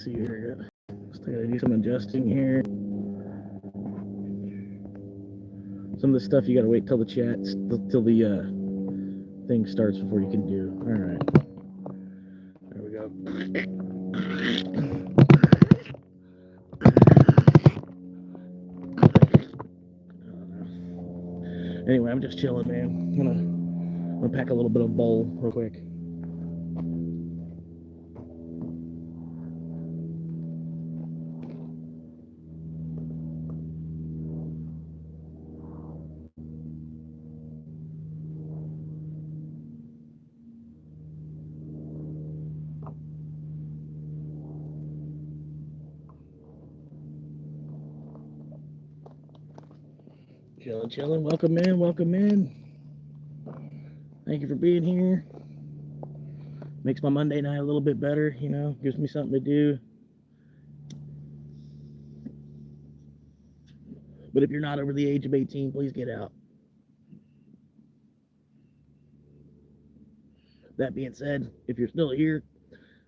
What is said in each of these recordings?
See here. Just gotta do some adjusting here. Some of the stuff you gotta wait till the chat, till the thing starts before you can do. All right. There we go. Anyway, I'm just chilling, man. I'm gonna pack a little bit of bowl real quick. Chilling. Welcome in. Thank you for being here. Makes my Monday night a little bit better, gives me something to do. But if you're not over the age of 18, please get out. That being said, if you're still here,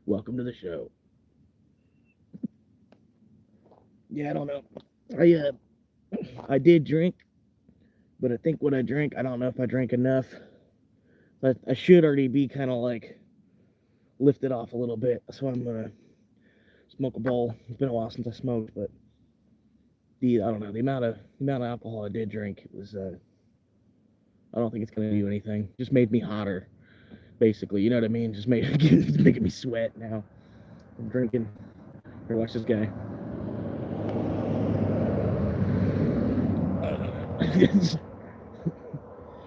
welcome to the show. Yeah, I don't know. I did drink, but I think what I drank, I don't know if I drank enough. But I should already be kind of like lifted off a little bit. So I'm gonna smoke a bowl. It's been a while since I smoked, but I don't know, the amount of alcohol I did drink, it was I don't think it's gonna do anything. Just made me hotter, basically. You know what I mean? Just it's making me sweat now. I'm drinking. Here, watch this guy.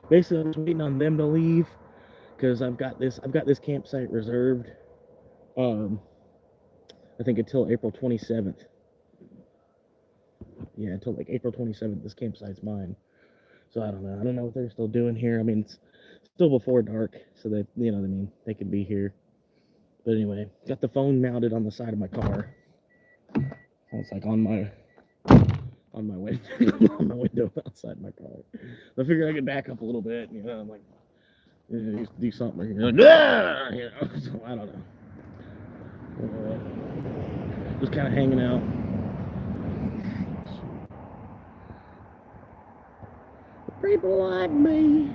Basically, I'm just waiting on them to leave because I've got this campsite reserved. I think until April 27th. Yeah, until like April 27th, this campsite's mine. So I don't know what they're still doing here. I mean, it's still before dark, so they, you know what I mean, they could be here. But anyway, got the phone mounted on the side of my car. It's like on my window, on my window outside my car. I figured I could back up a little bit, I'm like, do something. You're like, ah! So I don't know. Just kind of hanging out. People like me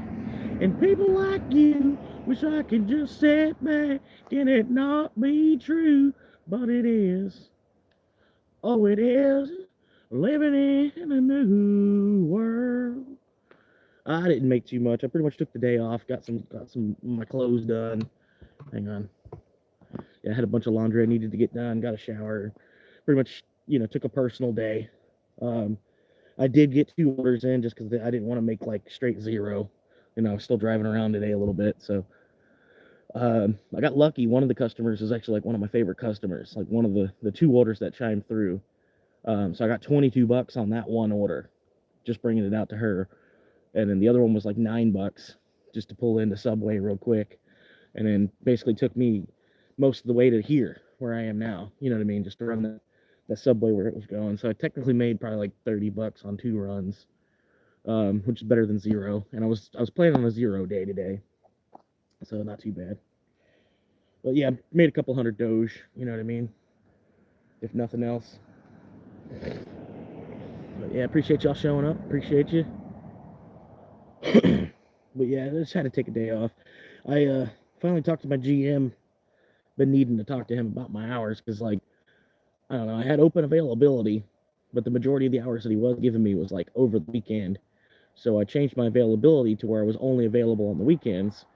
and people like you wish I could just sit back and it not be true, but it is. Oh, it is living in a new world. I didn't make too much. I pretty much took the day off. Got some of my clothes done. Hang on. Yeah, I had a bunch of laundry I needed to get done. Got a shower. Pretty much, took a personal day. I did get 2 orders in just because I didn't want to make like straight zero. I was still driving around today a little bit, so I got lucky. One of the customers is actually like one of my favorite customers, like one of the 2 orders that chimed through. So I got $22 on that one order, just bringing it out to her, and then the other one was like $9 just to pull into Subway real quick, and then basically took me most of the way to here where I am now. You know what I mean? Just to run the Subway where it was going. So I technically made probably like $30 on 2 runs, which is better than zero. And I was planning on a 0 day today, so not too bad. But yeah, made a couple hundred Doge. You know what I mean? If nothing else. But yeah, appreciate y'all showing up. Appreciate you. But yeah, I just had to take a day off. I finally talked to my GM. Been needing to talk to him about my hours because, like, I don't know, I had open availability, but the majority of the hours that he was giving me was like over the weekend. So I changed my availability to where I was only available on the weekends,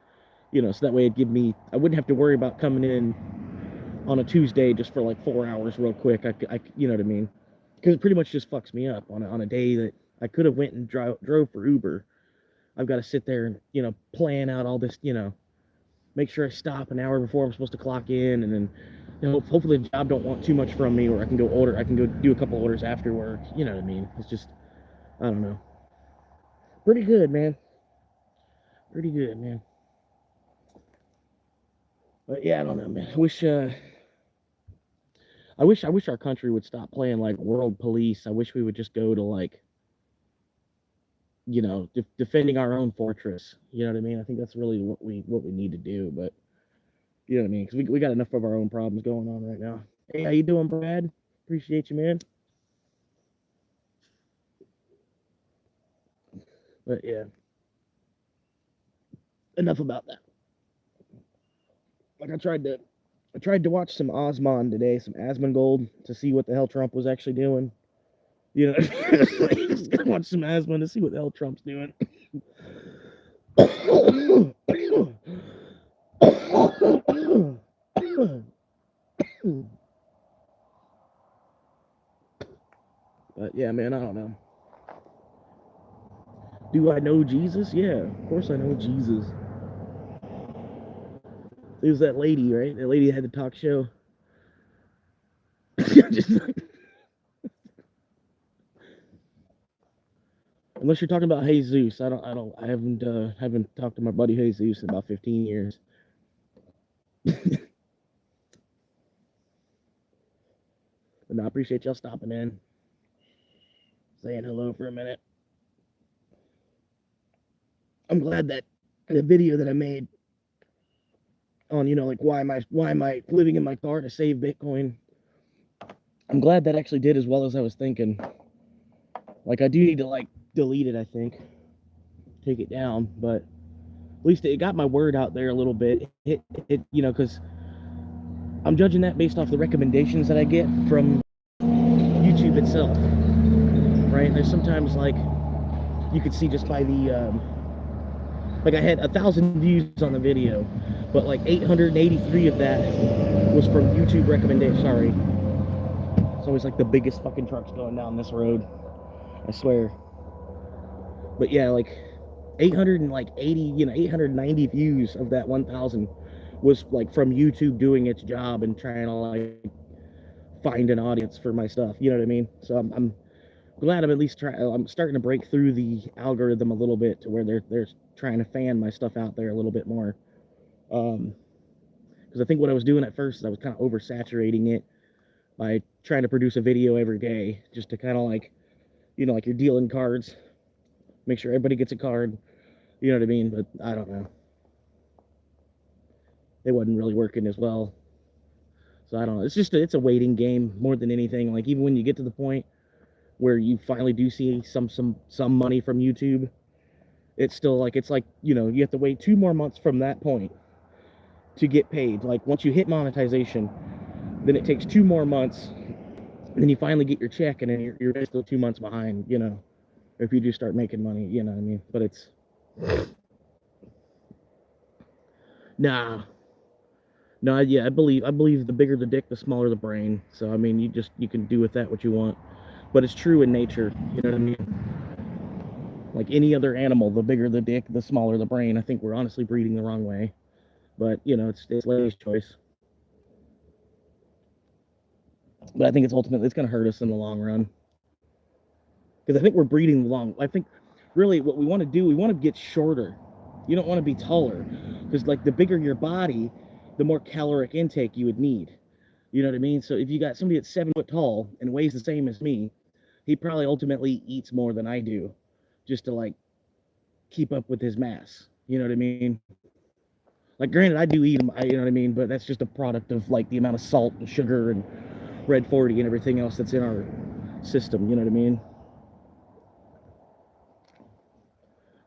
so that way I wouldn't have to worry about coming in on a Tuesday just for like 4 hours real quick. I you know what I mean? Because it pretty much just fucks me up on a day that I could have went and drove for Uber. I've got to sit there and, plan out all this, make sure I stop an hour before I'm supposed to clock in, and then, hopefully the job don't want too much from me, or I can go do a couple orders after work. You know what I mean? It's just, I don't know. Pretty good, man. Pretty good, man. But yeah, I don't know, man. I wish our country would stop playing like world police. I wish we would just go to like, defending our own fortress. You know what I mean? I think that's really what we need to do. But you know what I mean? Because we got enough of our own problems going on right now. Hey, how you doing, Brad? Appreciate you, man. But yeah, enough about that. Like I tried to watch some Osmond today, some Asmongold, to see what the hell Trump was actually doing. You know, just gonna watch some Asmond to see what the hell Trump's doing. But yeah, man, I don't know. Do I know Jesus? Yeah, of course I know Jesus. It was that lady, right? That lady that had the talk show. Just like, unless you're talking about Jesus, I haven't talked to my buddy Jesus in about 15 years. But no, I appreciate y'all stopping in, saying hello for a minute. I'm glad that the video that I made on, like why am I living in my car to save Bitcoin. I'm glad that actually did as well as I was thinking. Like I do need to delete it, I think. Take it down, but at least it got my word out there a little bit. Because I'm judging that based off the recommendations that I get from YouTube itself, right? There's sometimes you could see just by the I had 1,000 views on the video, but 883 of that was from YouTube recommendation. Sorry, it's always the biggest fucking trucks going down this road, I swear. But yeah, 880, 890 views of that 1,000 was from YouTube doing its job and trying to find an audience for my stuff. You know what I mean? So I'm glad I'm at least trying. I'm starting to break through the algorithm a little bit to where they're trying to fan my stuff out there a little bit more. Because I think what I was doing at first is I was kind of oversaturating it by trying to produce a video every day, just to kind of you're dealing cards, make sure everybody gets a card. You know what I mean? But I don't know. It wasn't really working as well. So I don't know. It's a waiting game more than anything. Even when you get to the point where you finally do see some money from YouTube, it's still you have to wait 2 more months from that point to get paid. Once you hit monetization, then it takes 2 more months, and then you finally get your check, and then you're still 2 months behind, if you do start making money, you know what I mean? But it's nah. No, yeah, I believe the bigger the dick, the smaller the brain. So I mean, you can do with that what you want. But it's true in nature, you know what I mean? Like any other animal, the bigger the dick, the smaller the brain. I think we're honestly breeding the wrong way. But it's Larry's choice. But I think it's going to hurt us in the long run. Because I think we're breeding the long. I think really what we want to do, we want to get shorter. You don't want to be taller, because the bigger your body, the more caloric intake you would need. You know what I mean? So if you got somebody that's 7 foot tall and weighs the same as me, he probably ultimately eats more than I do, just to keep up with his mass. You know what I mean? Granted, I do eat them. You know what I mean? But that's just a product of the amount of salt and sugar and red 40 and everything else that's in our system. You know what I mean?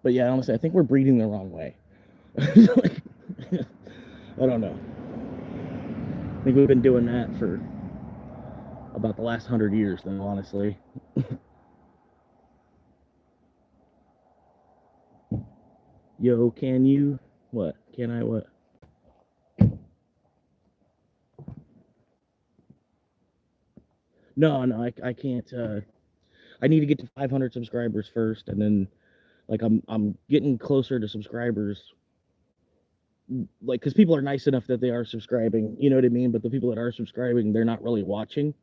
But yeah, honestly, I think we're breeding the wrong way. I don't know. I think we've been doing that for about the last 100 years, though, honestly. Yo, can you? What? Can I what? No, I can't. I need to get to 500 subscribers first, and then I'm getting closer to subscribers. Because people are nice enough that they are subscribing, you know what I mean? But the people that are subscribing, they're not really watching.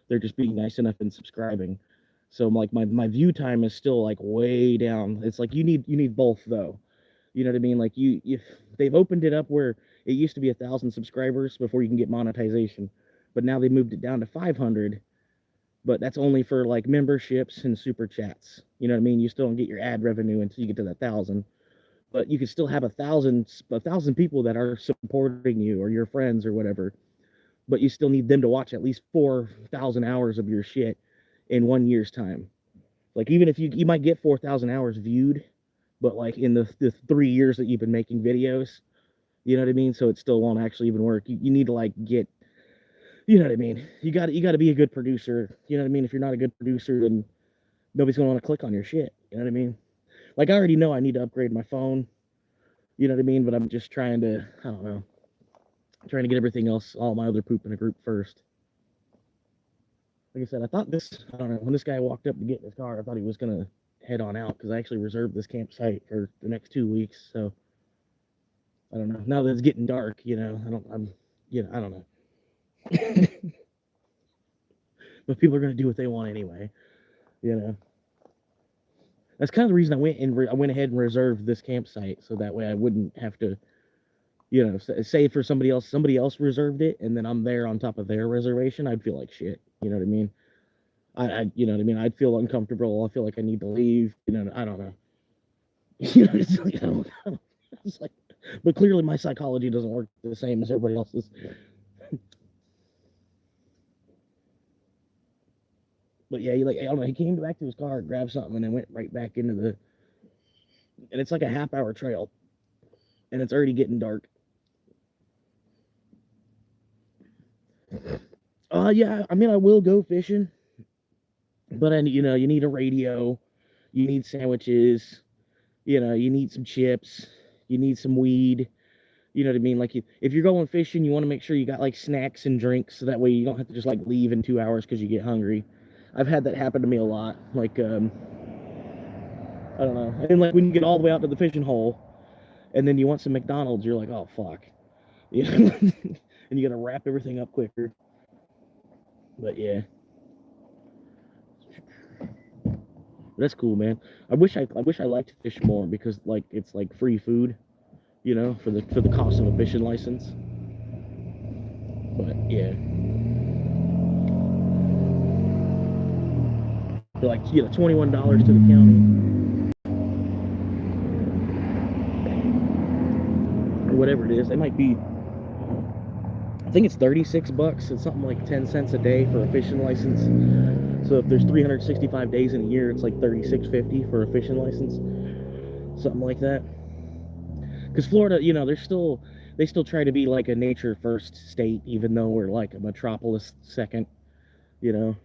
They're just being nice enough and subscribing. So my view time is still way down. It's you need both though. You know what I mean? They've opened it up where it used to be 1,000 subscribers before you can get monetization, but now they moved it down to 500. But that's only for memberships and super chats. You know what I mean? You still don't get your ad revenue until you get to that 1,000. But you can still have 1,000 people that are supporting you or your friends or whatever. but you still need them to watch at least 4,000 hours of your shit in 1 year's time. Like, even if you might get 4,000 hours viewed, but like in the 3 years that you've been making videos, you know what I mean? So it still won't actually even work. You need to like get, you know what I mean? You got to be a good producer. You know what I mean? If you're not a good producer, then nobody's gonna want to click on your shit. You know what I mean? Like, I already know I need to upgrade my phone. You know what I mean? But I'm just trying to, I don't know, trying to get everything else, all my other poop in a group first. Like I said, I thought this, I don't know, when this guy walked up to get in his car, I thought he was gonna head on out because I actually reserved this campsite for the next 2 weeks. So I don't know. Now that it's getting dark, you know, I don't know. But people are gonna do what they want anyway, you know. That's kind of the reason I went ahead and reserved this campsite, so that way I wouldn't have to, you know, say for somebody else reserved it, and then I'm there on top of their reservation. I'd feel like shit. You know what I mean? You know what I mean? I'd feel uncomfortable. I feel like I need to leave. You know, I don't know. You know, it's like, it's like, but clearly my psychology doesn't work the same as everybody else's. But yeah, I don't know, he came back to his car, grabbed something, and then went right back into the. And it's like a half-hour trail, and it's already getting dark. Yeah, I mean, I will go fishing, but you know, you need a radio, you need sandwiches, you know, you need some chips, you need some weed. You know what I mean? Like, if you're going fishing, you want to make sure you got like snacks and drinks, so that way you don't have to just like leave in 2 hours because you get hungry. I've had that happen to me a lot. Like, I don't know. And like when you get all the way out to the fishing hole, and then you want some McDonald's, you're like, oh fuck, you know? And you gotta wrap everything up quicker. But yeah, that's cool, man. I wish I liked to fish more because like it's like free food, you know, for the cost of a fishing license. But yeah. For like, you know, $21 to the county or whatever it is. It might be, I think it's 36 bucks. It's something like 10 cents a day for a fishing license. So if there's 365 days in a year, it's like $36.50 for a fishing license, something like that. Because Florida, you know, they still try to be like a nature first state, even though we're like a metropolis second, you know.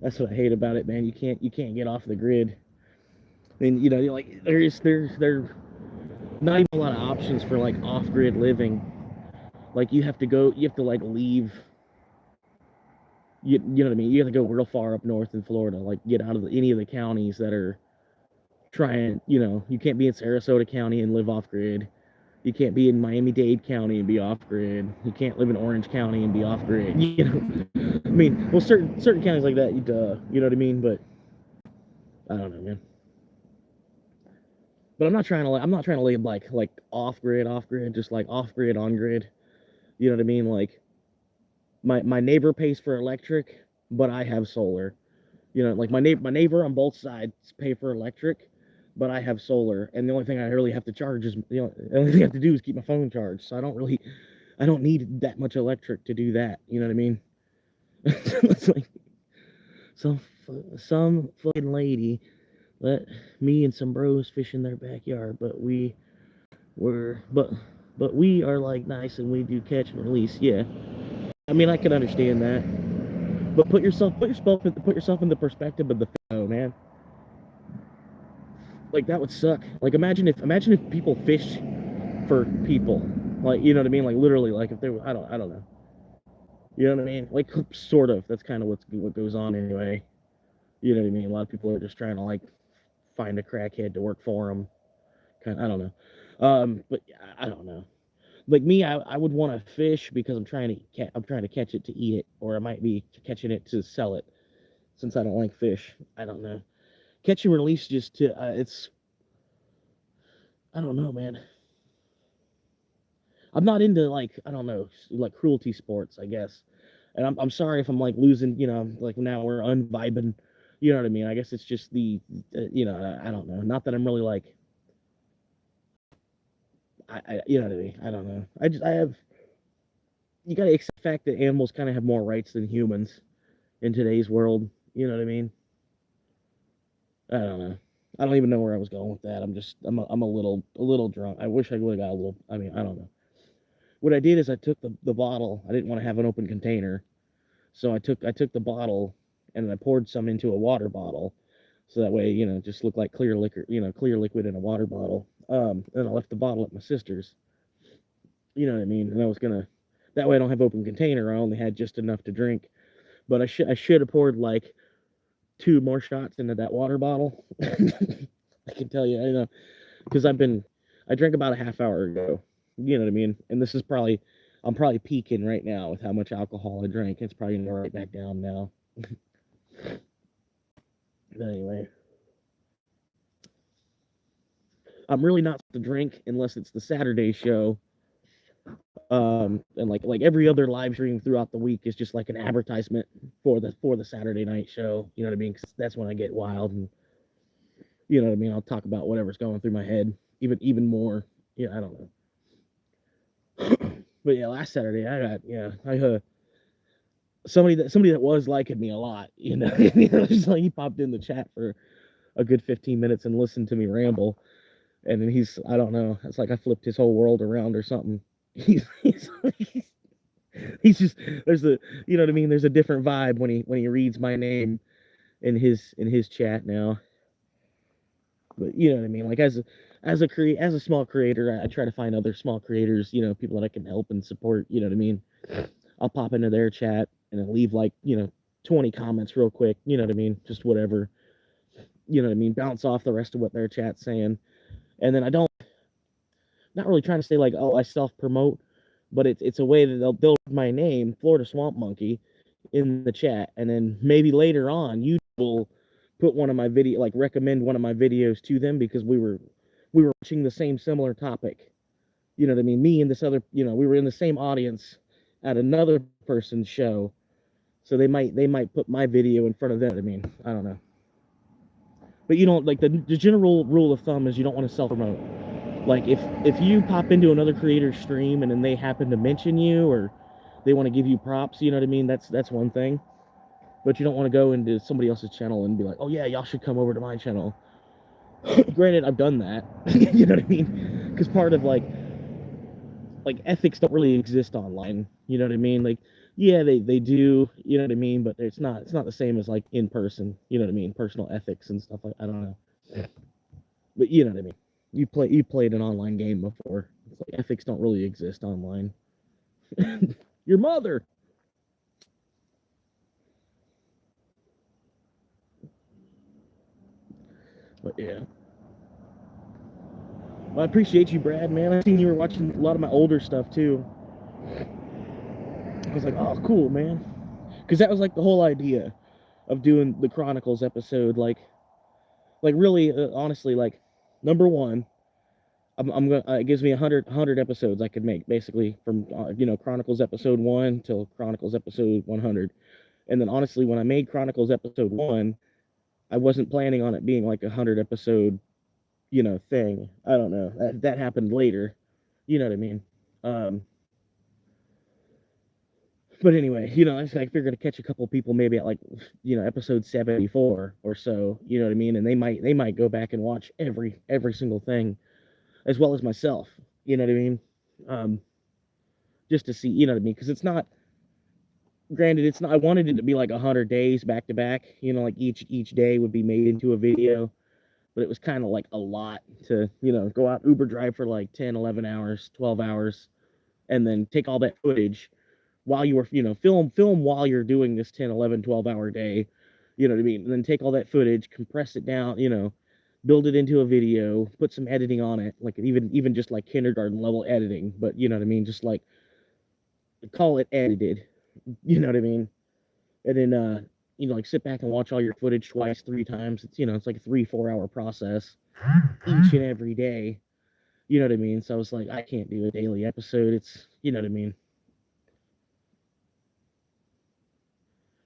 That's what I hate about it, man. You can't get off the grid. And you know, like there's not even a lot of options for like off-grid living. Like you have to like leave. You know what I mean? You have to go real far up north in Florida, like get out of any of the counties that are trying. You know, you can't be in Sarasota County and live off-grid. You can't be in Miami-Dade County and be off-grid. You can't live in Orange County and be off-grid. You know, I mean, well, certain counties like that, you know what I mean? But I don't know, man. But I'm not trying to live like off-grid, just like off-grid, on-grid. You know what I mean? Like my neighbor pays for electric, but I have solar. You know, like my neighbor on both sides pay for electric, but I have solar, and the only thing I really have to charge is, you know, the only thing I have to do is keep my phone charged. So I don't need that much electric to do that. You know what I mean? It's like some fucking lady let me and some bros fish in their backyard, but we are like nice and we do catch and release. Yeah, I mean, I can understand that, but put yourself in the perspective of the man. Like that would suck. Like imagine if people fished for people, like, you know what I mean? Like literally, like if they were, I don't know. You know what I mean? Like sort of. That's kind of what goes on anyway. You know what I mean? A lot of people are just trying to like find a crackhead to work for them. Kind of, I don't know. But I don't know. Like me, I would want to fish because I'm trying to catch it to eat it, or I might be catching it to sell it. Since I don't like fish, I don't know. Catch and release just to it's. I don't know, man. I'm not into like, I don't know, like cruelty sports, I guess. And I'm sorry if I'm like losing, you know, like now we're unvibing. You know what I mean? I guess it's just you know, I don't know. Not that I'm really like, you know what I mean? I don't know. I have you got to accept the fact that animals kind of have more rights than humans in today's world. You know what I mean? I don't know. I don't even know where I was going with that. I'm a little drunk. I wish I would have got a little. I mean, I don't know. What I did is I took the bottle. I didn't want to have an open container, so I took the bottle and I poured some into a water bottle, so that way just looked like clear liquor, clear liquid in a water bottle. And I left the bottle at my sister's. You know what I mean? And I was gonna that way I don't have open container. I only had just enough to drink, but I should have poured like two more shots into that water bottle. I can tell you, I know, because I drank about a half hour ago. You know what I mean? And I'm probably peaking right now with how much alcohol I drank. It's probably gonna go right back down now. But anyway, I'm really not to drink unless it's the Saturday show. And like every other live stream throughout the week is just like an advertisement for the Saturday night show. You know what I mean? 'Cause that's when I get wild, and you know what I mean. I'll talk about whatever's going through my head, even more. Yeah, I don't know. But yeah, last Saturday I somebody that was liking me a lot. Just like he popped in the chat for a good 15 minutes and listened to me ramble, and then I don't know. It's like I flipped his whole world around or something. He's he's just you know what I mean. There's a different vibe when he reads my name in his chat now. But you know what I mean. Like as a small creator, I try to find other small creators. People that I can help and support. You know what I mean. I'll pop into their chat and then leave like 20 comments real quick. You know what I mean. Just whatever. You know what I mean. Bounce off the rest of what their chat's saying, and then not really trying to say like, oh, I self promote, but it's a way that they'll read my name, Florida Swamp Monkey, in the chat, and then maybe later on you will put one of my recommend one of my videos to them because we were watching the same similar topic. You know what I mean? Me and this other, we were in the same audience at another person's show, so they might put my video in front of them. I mean, I don't know, but you don't like the general rule of thumb is you don't want to self promote. Like if you pop into another creator's stream and then they happen to mention you or they want to give you props, you know what I mean? That's one thing. But you don't want to go into somebody else's channel and be like, oh yeah, y'all should come over to my channel. Granted, I've done that. You know what I mean? Because part of like ethics don't really exist online. You know what I mean? Like, yeah, they do. You know what I mean? But it's not the same as like in person. You know what I mean? Personal ethics and stuff like I don't know. But you know what I mean? You played an online game before. It's like ethics don't really exist online. Your mother. But yeah. Well, I appreciate you, Brad, man. I seen you were watching a lot of my older stuff too. I was like, oh, cool, man. Because that was like the whole idea of doing the Chronicles episode. Like really, honestly, like number one, I'm gonna it gives me 100 episodes I could make basically from Chronicles episode 1 till Chronicles episode 100. And then honestly, when I made Chronicles episode 1, I wasn't planning on it being like 100 episode thing. I don't know, that happened later. You know what I mean? But anyway, I figured to catch a couple people maybe at like episode 74 or so. You know what I mean? And they might go back and watch every single thing as well as myself. You know what I mean? Just to see, you know what I mean? Because it's not. Granted, it's not. I wanted it to be like 100 days back to back. Like each day would be made into a video, but it was kind of like a lot to go out Uber drive for like 10, 11 hours, 12 hours, and then take all that footage while you were film while you're doing this 10, 11, 12 hour day. You know what I mean? And then take all that footage, compress it down, build it into a video, put some editing on it, like even just like kindergarten level editing, but you know what I mean, just like call it edited. You know what I mean? And then like sit back and watch all your footage twice, 3 times. It's like a 3-4 hour process each and every day. You know what I mean? So I was like, I can't do a daily episode. It's you know what I mean.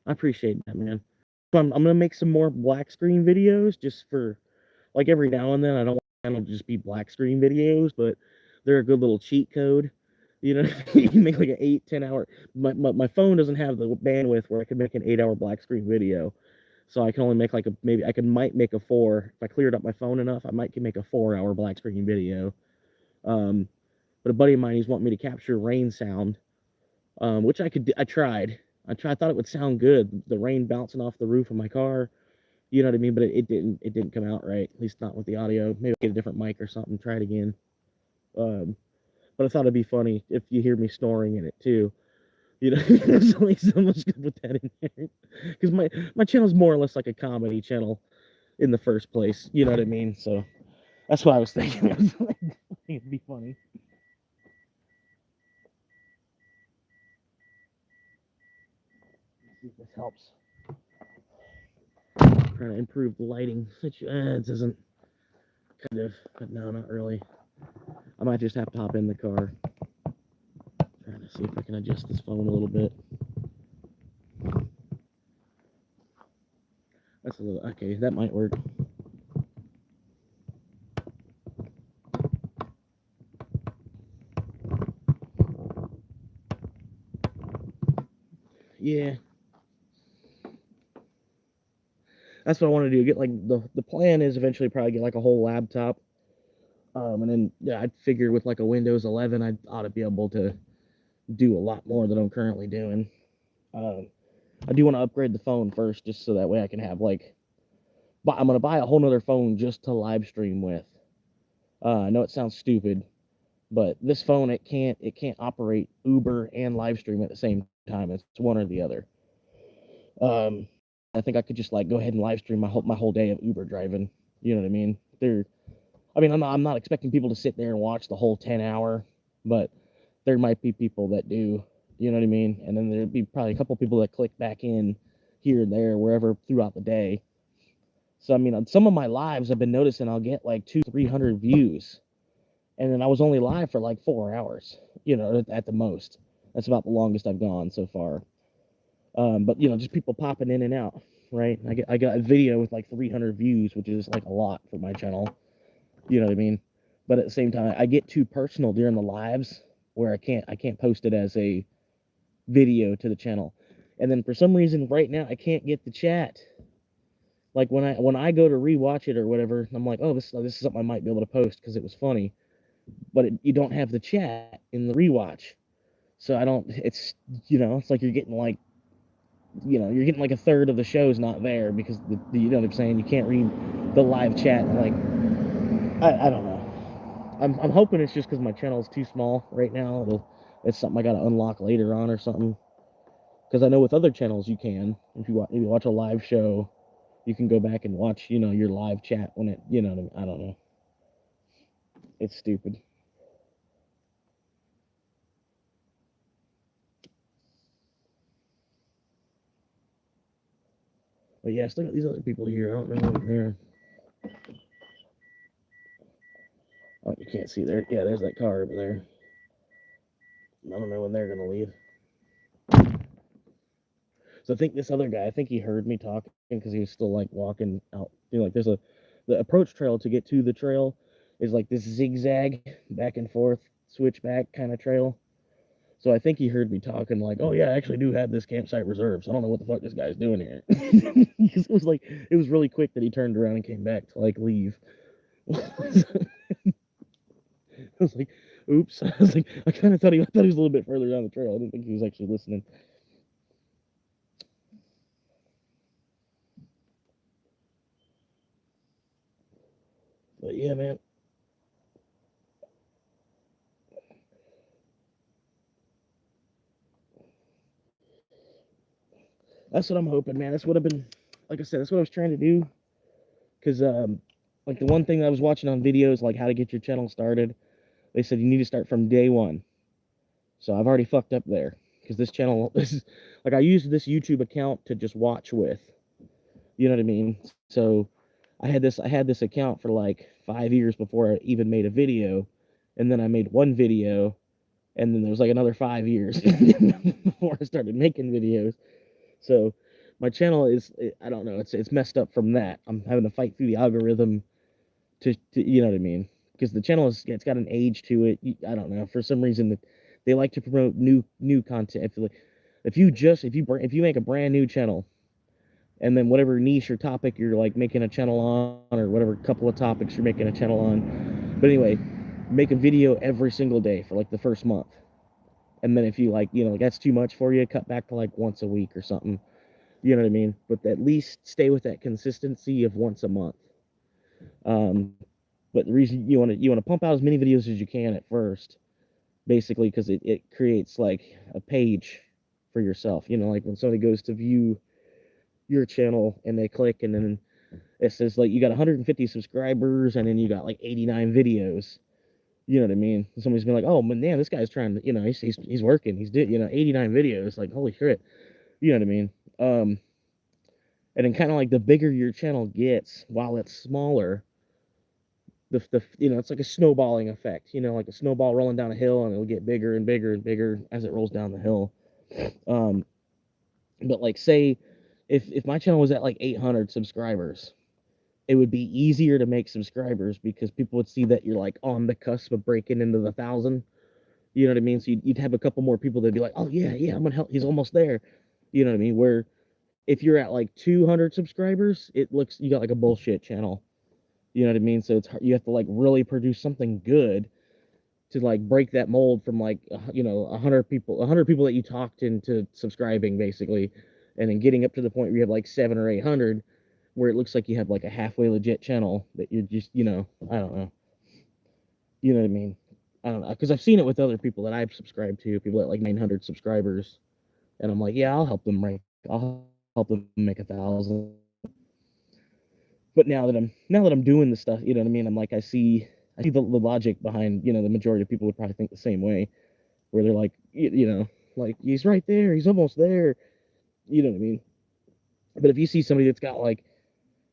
I appreciate that, man. So I'm gonna make some more black screen videos just for like every now and then. I don't want to just be black screen videos, but they're a good little cheat code. You know, you can make like an 8-10 hour. My phone doesn't have the bandwidth where I could make an 8 hour black screen video, so I can only make like a maybe I can might make a four if I cleared up my phone enough. I might can make a 4 hour black screen video. Um, but a buddy of mine, he's wanting me to capture rain sound, which I could. I tried. I thought it would sound good. The rain bouncing off the roof of my car. You know what I mean? But it didn't. It didn't come out right. At least not with the audio. Maybe get a different mic or something. Try it again. Um, but I thought it'd be funny if you hear me snoring in it too. You know, there's only so much good with that in there. Because my channel's more or less like a comedy channel in the first place. You know what I mean? So that's what I was thinking. I was like, it'd be funny. Let's see if this helps. Trying to improve the lighting. It doesn't. Kind of, but no, not really. I might just have to hop in the car. Trying to see if I can adjust this phone a little bit. That's a little okay. That might work. Yeah, that's what I want to do. Get like the plan is eventually probably get like a whole laptop. And then yeah, I'd figure with like a Windows 11, I ought to be able to do a lot more than I'm currently doing. I do want to upgrade the phone first, just so that way I can have like. But I'm gonna buy a whole nother phone just to live stream with. I know it sounds stupid, but this phone it can't operate Uber and live stream at the same time. It's one or the other. Um, I think I could just like go ahead and live stream my whole day of Uber driving. You know what I mean? I'm not expecting people to sit there and watch the whole 10 hour, but there might be people that do. You know what I mean? And then there'd be probably a couple people that click back in here and there, wherever throughout the day. So I mean, on some of my lives, I've been noticing I'll get like 200-300 views, and then I was only live for like 4 hours. You know, at the most. That's about the longest I've gone so far. But you know, just people popping in and out, right? I got a video with like 300 views, which is like a lot for my channel. You know what I mean? But at the same time, I get too personal during the lives where I can't post it as a video to the channel. And then for some reason right now I can't get the chat. Like when I go to rewatch it or whatever, I'm like, oh, this is something I might be able to post because it was funny. But you don't have the chat in the rewatch, so I don't. It's it's like you're getting like a third of the show's not there because you know what I'm saying. You can't read the live chat. Like I don't know. I'm hoping it's just because my channel is too small right now. It's something I got to unlock later on or something. Because I know with other channels you can. If you watch a live show, you can go back and watch your live chat when it I don't know. It's stupid. But yeah, I still got these other people here. I don't know what they're. Oh, you can't see there. Yeah, there's that car over there. I don't know when they're gonna leave. So I think this other guy, I think he heard me talking because he was still like walking out. Like there's the approach trail to get to the trail is like this zigzag back and forth switchback kind of trail. So I think he heard me talking like, oh yeah, I actually do have this campsite reserved. So I don't know what the fuck this guy's doing here. Because it was really quick that he turned around and came back to like leave. I was like, oops. I was like, I thought he was a little bit further down the trail. I didn't think he was actually listening. But yeah, man. That's what I'm hoping, man. That's what I've been, like I said, that's what I was trying to do. Because, like the one thing I was watching on videos, like how to get your channel started, they said you need to start from day one. So I've already fucked up there. Because this channel, this is, like I used this YouTube account to just watch with. You know what I mean? So I had this account for like 5 years before I even made a video. And then I made one video. And then there was like another 5 years before I started making videos. So my channel is, I don't know, it's messed up from that. I'm having to fight through the algorithm to you know what I mean? Because the channel it's got an age to it. I don't know, for some reason the They like to promote new content. If you make a brand new channel, and then whatever niche or topic you're like making a channel on, or whatever couple of topics you're making a channel on, but anyway, make a video every single day for like the first month. And then if you like, like that's too much for you, cut back to like once a week or something. You know what I mean? But at least stay with that consistency of once a month. But the reason you want to pump out as many videos as you can at first, basically, because it creates like a page for yourself. Like when somebody goes to view your channel and they click, and then it says like you got 150 subscribers and then you got like 89 videos. You know what I mean? Somebody's been like, oh man, this guy's trying to, he's working, he's did 89 videos, like holy shit. You know what I mean? And then kind of like the bigger your channel gets, while it's smaller, the it's like a snowballing effect, like a snowball rolling down a hill, and it'll get bigger and bigger and bigger as it rolls down the hill. But like say if my channel was at like 800 subscribers, it would be easier to make subscribers because people would see that you're like on the cusp of breaking into the 1,000. You know what I mean? So you'd have a couple more people that'd be like, oh yeah, I'm gonna help. He's almost there. You know what I mean? Where if you're at like 200 subscribers, it looks, you got like a bullshit channel. You know what I mean? So it's hard, you have to like really produce something good to like break that mold from like 100 people that you talked into subscribing, basically, and then getting up to the point where you have like 700 or 800, where it looks like you have like a halfway legit channel that you're just I don't know. You know what I mean? I don't know, because I've seen it with other people that I've subscribed to, people at like 900 subscribers, and I'm like, yeah, I'll help them make 1,000. But now that I'm doing the stuff, you know what I mean? I'm like, I see the logic behind, the majority of people would probably think the same way, where they're like, like he's right there, he's almost there. You know what I mean? But if you see somebody that's got like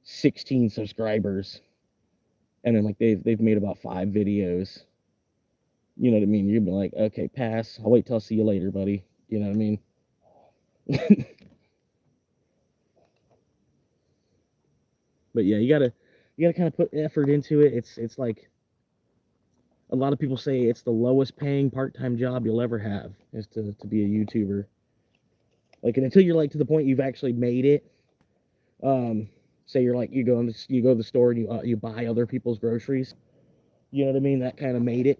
16 subscribers, and then like they've made about 5 videos, you know what I mean? You'd be like, okay, pass. I'll wait till I see you later, buddy. You know what I mean? But yeah, you gotta kind of put effort into it. It's like a lot of people say it's the lowest paying part-time job you'll ever have, is to be a YouTuber. Like, and until you're like to the point you've actually made it. Say you're like you go to the store and you buy other people's groceries. You know what I mean? That kind of made it.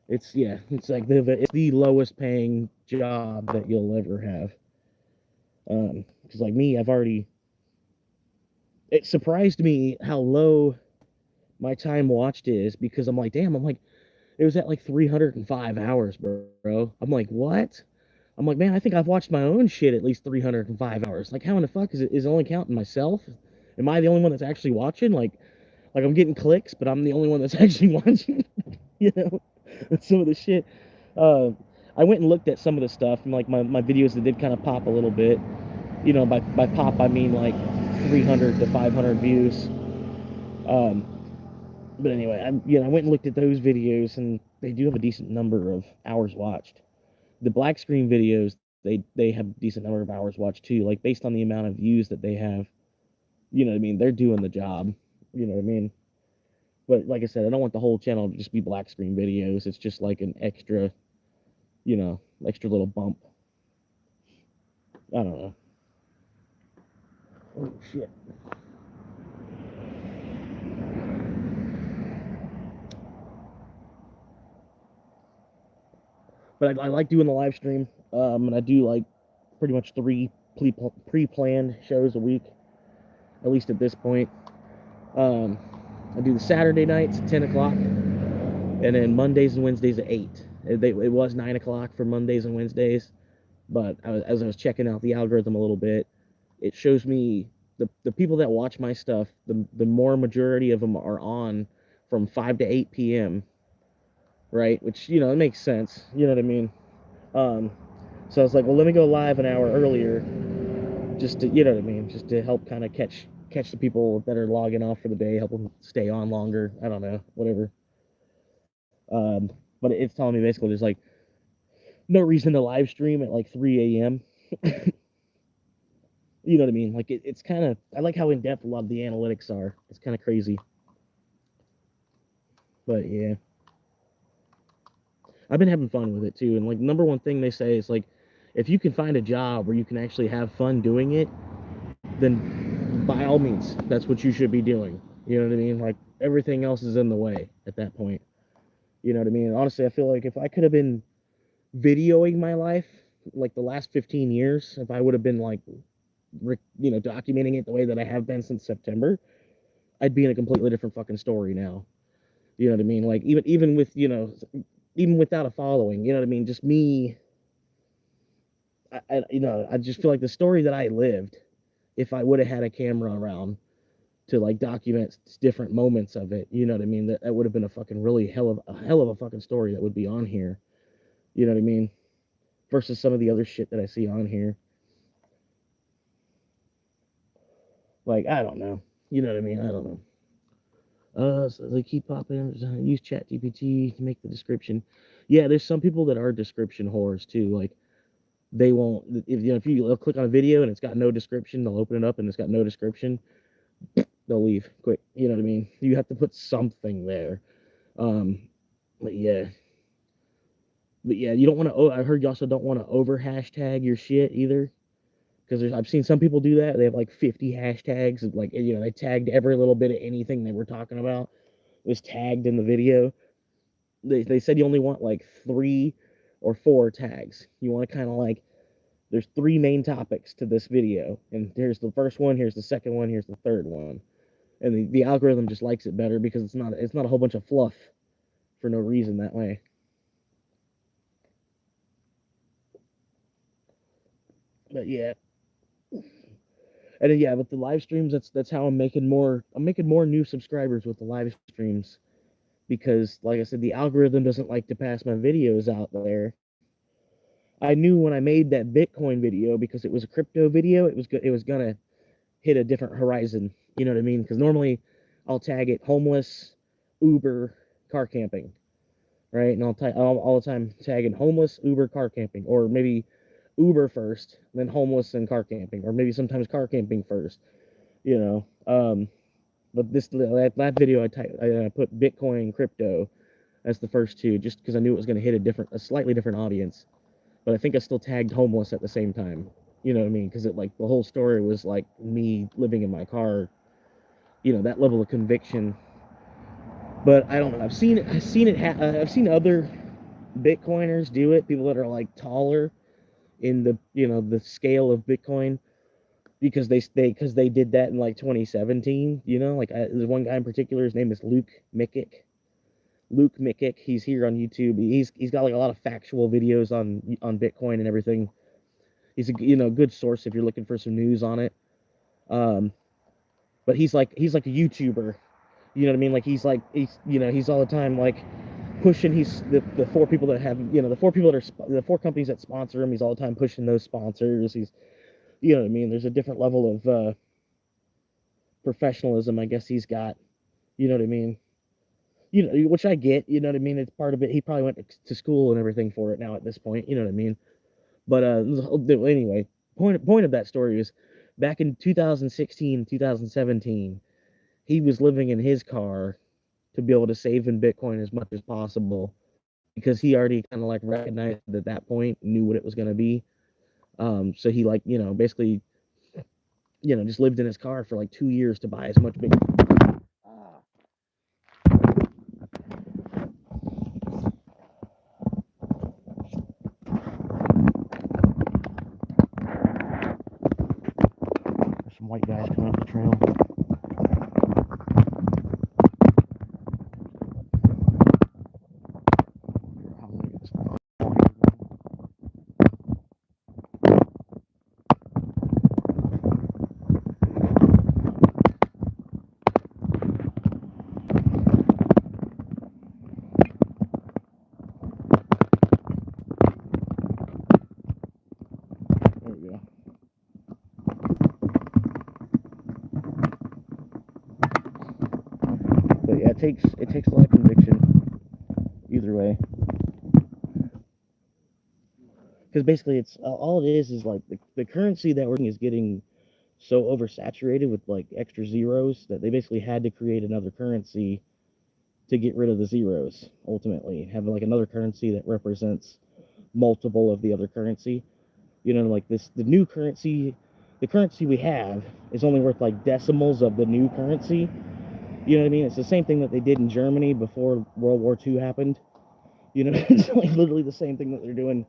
It's like it's the lowest paying job that you'll ever have. Because like me, it surprised me how low my time watched is, because I'm like, damn, it was at like 305 hours, bro. I'm like, what? I'm like, man, I think I've watched my own shit at least 305 hours. Like, how in the fuck is it only counting myself? Am I the only one that's actually watching? Like I'm getting clicks, but I'm the only one that's actually watching. That's some of the shit. I went and looked at some of the stuff, and like my videos that did kind of pop a little bit. By pop I mean like 300 to 500 views. But anyway, I went and looked at those videos, and they do have a decent number of hours watched. The black screen videos, they have a decent number of hours watched too, like based on the amount of views that they have. You know what I mean? They're doing the job. You know what I mean? But like I said, I don't want the whole channel to just be black screen videos. It's just like an extra, extra little bump. I don't know. Oh shit. But I like doing the live stream, and I do like pretty much 3 pre-planned shows a week, at least at this point. I do the Saturday nights at 10 o'clock, and then Mondays and Wednesdays at 8. It was 9 o'clock for Mondays and Wednesdays, but as I was checking out the algorithm a little bit, it shows me the people that watch my stuff, the more majority of them are on from 5 to 8 p.m., right? Which, it makes sense. You know what I mean? So I was like, well, let me go live an hour earlier, just to, you know what I mean, just to help kind of catch the people that are logging off for the day, help them stay on longer. I don't know, whatever. But it's telling me basically there's like no reason to live stream at like 3 a.m. You know what I mean? Like it's kind of, I like how in depth a lot of the analytics are. It's kind of crazy. But yeah. I've been having fun with it too. And like number one thing they say is like, if you can find a job where you can actually have fun doing it, then by all means, that's what you should be doing. You know what I mean? Like everything else is in the way at that point. You know what I mean? Honestly, I feel like if I could have been videoing my life like the last 15 years, if I would have been like, documenting it the way that I have been since September, I'd be in a completely different fucking story now. You know what I mean? Like even with even without a following, you know what I mean? Just me, I just feel like the story that I lived, if I would have had a camera around to like document different moments of it, you know what I mean? That would have been a fucking really hell of a fucking story that would be on here. You know what I mean? Versus some of the other shit that I see on here. Like I don't know. You know what I mean? I don't know. So they keep popping. Use Chat GPT to make the description. Yeah, there's some people that are description whores too. Like they won't. If you click on a video and it's got no description, they'll open it up and it's got no description. They'll leave quick. You know what I mean? You have to put something there. Um, but yeah, you don't want to. Oh, I heard you also don't want to over hashtag your shit either. Because I've seen some people do that. They have like 50 hashtags. Like they tagged every little bit of anything they were talking about. It was tagged in the video. They said you only want like 3 or 4 tags. You want to kind of like there's 3 main topics to this video, and here's the first one, here's the second one, here's the third one, and the algorithm just likes it better because it's not a whole bunch of fluff for no reason that way. But yeah, and then, yeah, with the live streams, that's how I'm making more new subscribers with the live streams because, like I said, the algorithm doesn't like to pass my videos out there. I knew when I made that Bitcoin video because it was a crypto video, it was gonna hit a different horizon. You know what I mean? Because normally I'll tag it homeless, Uber, car camping, right? And I'll all the time tagging homeless, Uber, car camping, or maybe Uber first, then homeless and car camping, or maybe sometimes car camping first. You know, but that video I put Bitcoin and crypto as the first two, just because I knew it was going to hit a slightly different audience. But I think I still tagged homeless at the same time. You know what I mean? Because it like the whole story was like me living in my car. That level of conviction. But I don't know. I've seen other Bitcoiners do it. People that are like taller in the scale of Bitcoin because they did that in like 2017. Like there's one guy in particular. His name is Luke Mikic. Luke Mikic. He's here on YouTube. He's got like a lot of factual videos on Bitcoin and everything. He's a good source if you're looking for some news on it. Um, but he's like a YouTuber. You know what I mean? Like he's all the time like pushing. He's the 4 people that have the 4 companies that sponsor him. He's all the time pushing those sponsors. He's what I mean. There's a different level of professionalism, I guess he's got. You know what I mean? Which I get. You know what I mean? It's part of it. He probably went to school and everything for it now at this point. You know what I mean? But anyway, point of that story is back in 2016, 2017, he was living in his car to be able to save in Bitcoin as much as possible because he already kind of like recognized at that point, knew what it was going to be. So he like, basically, just lived in his car for like 2 years to buy as much Bitcoin. Ah. There's some white guys coming up the trail. There we go. But yeah, it takes a lot of conviction either way. Because basically, it's all it is like the currency that we're using is getting so oversaturated with like extra zeros that they basically had to create another currency to get rid of the zeros, ultimately. Have like another currency that represents multiple of the other currency. You know, like the new currency, the currency we have is only worth like decimals of the new currency. You know what I mean? It's the same thing that they did in Germany before World War II happened. You know, it's like literally the same thing that they're doing.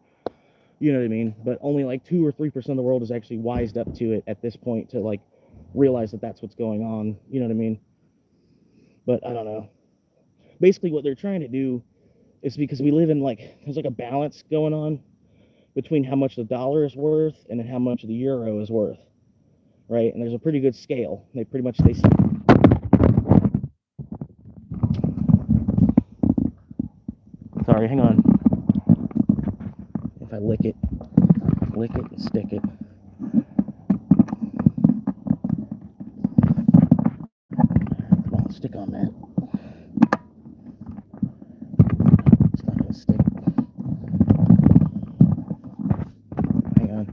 You know what I mean? But only like 2 or 3% of the world is actually wised up to it at this point to like realize that that's what's going on. You know what I mean? But I don't know. Basically, what they're trying to do is, because we live in like, there's like a balance going on between how much the dollar is worth and how much the euro is worth, right? And there's a pretty good scale. They pretty much, they sorry, hang on. If I lick it and stick it. Come on, stick on that. It's not gonna stick. Hang on.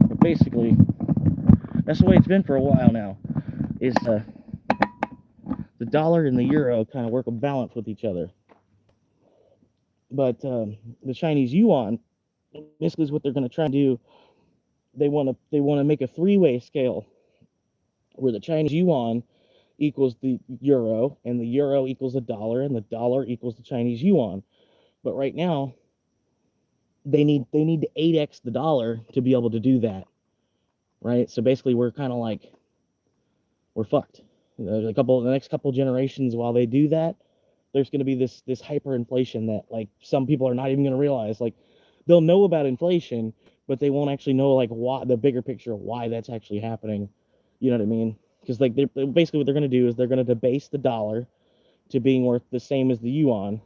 But basically, that's the way it's been for a while now, is the dollar and the euro kind of work a balance with each other. But the Chinese yuan, basically, is what they're going to try and do. They want to make a three-way scale where the Chinese yuan equals the euro, and the euro equals the dollar, and the dollar equals the Chinese yuan. But right now, they need to 8x the dollar to be able to do that, right? So basically, we're kind of like, we're fucked. The next couple generations, while they do that, there's going to be this hyperinflation that like some people are not even going to realize. Like, they'll know about inflation, but they won't actually know like why, the bigger picture of why that's actually happening. You know what I mean? Because like, they're basically, what they're going to do is they're going to debase the dollar to being worth the same as the yuan.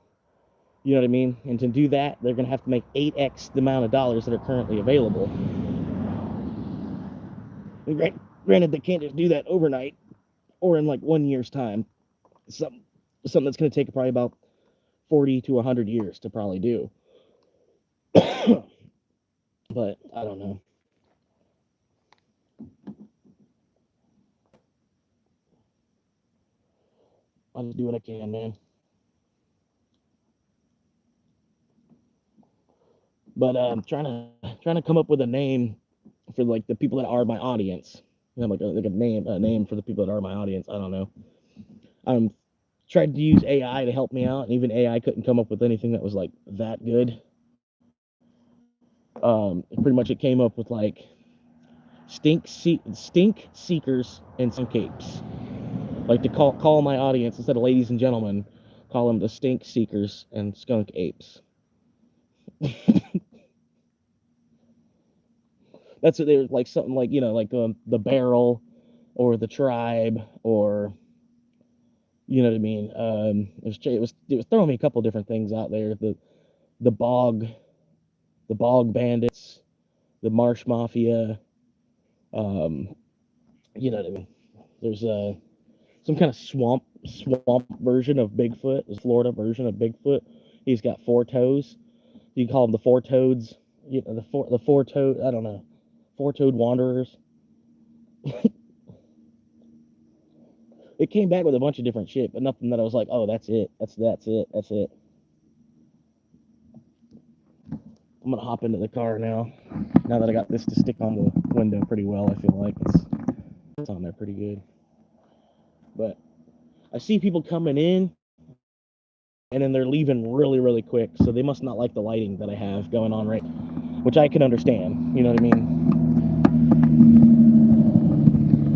You know what I mean? And to do that, they're going to have to make 8x the amount of dollars that are currently available. And granted, they can't just do that overnight or in like 1 year's time. Something that's going to take probably about 40 to 100 years to probably do. But I don't know. I'll just do what I can, man. But I'm trying to come up with a name for like the people that are my audience. You know, like a name for the people that are my audience. I don't know. I'm tried to use AI to help me out, and even AI couldn't come up with anything that was like that good. Pretty much it came up with like stink seekers and skunk apes. Like to call my audience, instead of ladies and gentlemen, call them the stink seekers and skunk apes. That's what they're like, something like, you know, like the barrel or the tribe, or you know what I mean. It was throwing me a couple different things out there. The bog bandits, the marsh mafia. You know what I mean. There's some kind of swamp version of Bigfoot. There's Florida version of Bigfoot. He's got 4 toes. You can call them the 4 toads. You know, the four toed. I don't know. 4-toed wanderers. It came back with a bunch of different shit, but nothing that I was like, oh, that's it. That's it. I'm gonna hop into the car now. Now that I got this to stick on the window pretty well, I feel like it's on there pretty good. But I see people coming in, and then they're leaving really, really quick. So they must not like the lighting that I have going on, right? Which I can understand. You know what I mean?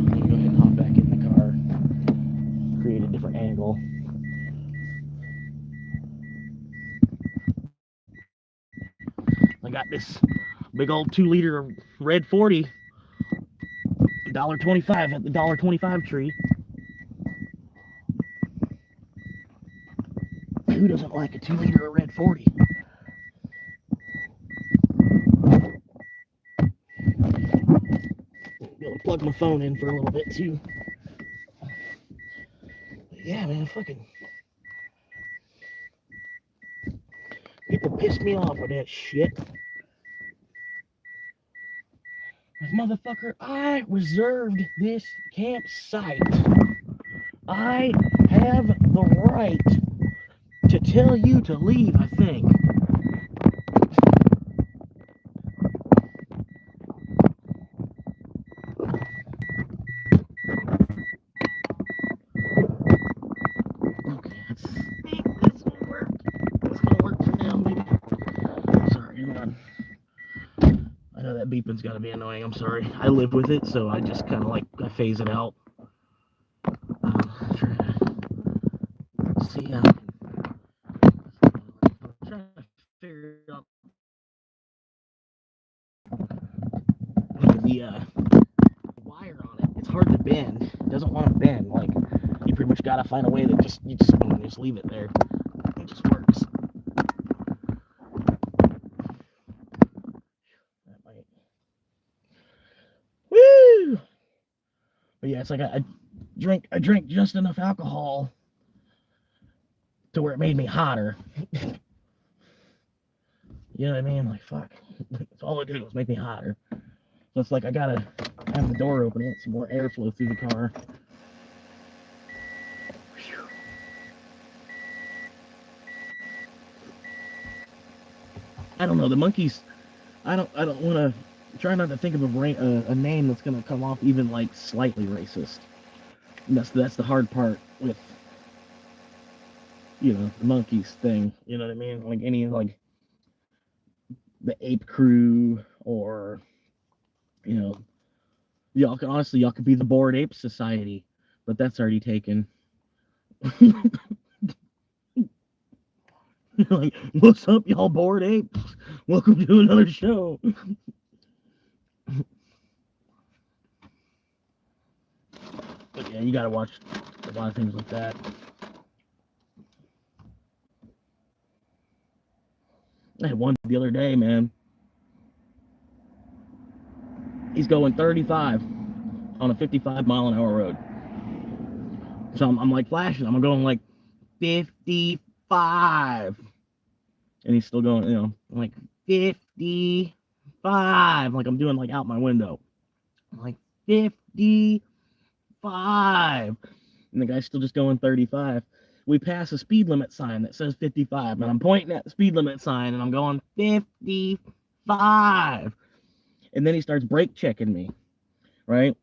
Let me go ahead and hop back in the car. Create a different angle. I got this big old 2-liter red 40, $1.25 at the $1.25 tree. Who doesn't like a 2-liter of red 40? Be able to plug my phone in for a little bit too. Yeah, man, fucking people piss me off with that shit. Like, motherfucker, I reserved this campsite. I have the right to tell you to leave, I think. Okay, let's think this will work. It's gonna work for now, maybe. Sorry, hang on. I know that beeping's gotta be annoying. I'm sorry. I live with it, so I just kind of like I phase it out. Try to see how. I'm trying to figure out the wire on it. It's hard to bend. It doesn't want to bend. Like you pretty much gotta find a way that just leave it there. It just works. That might. Woo! But yeah, it's like I drank just enough alcohol to where it made me hotter. You know what I mean? Like fuck. That's all it did was make me hotter. So it's like I gotta have the door open and let some more airflow through the car. I don't know. The monkeys. I don't want to try not to think of a name that's gonna come off even like slightly racist. And that's the hard part with the monkeys thing. You know what I mean? Like any like the ape crew or y'all could be the Bored Ape Society, but that's already taken. Like, what's up, y'all bored apes? Welcome to another show. But yeah, you gotta watch a lot of things like that. I had one the other day, man. He's going 35 on a 55-mile-an-hour road. So I'm like flashing. I'm going like 55. And he's still going, I'm like 55. Like I'm doing like out my window. I'm like 55. And the guy's still just going 35. We pass a speed limit sign that says 55. And I'm pointing at the speed limit sign and I'm going 55. And then he starts brake checking me, right?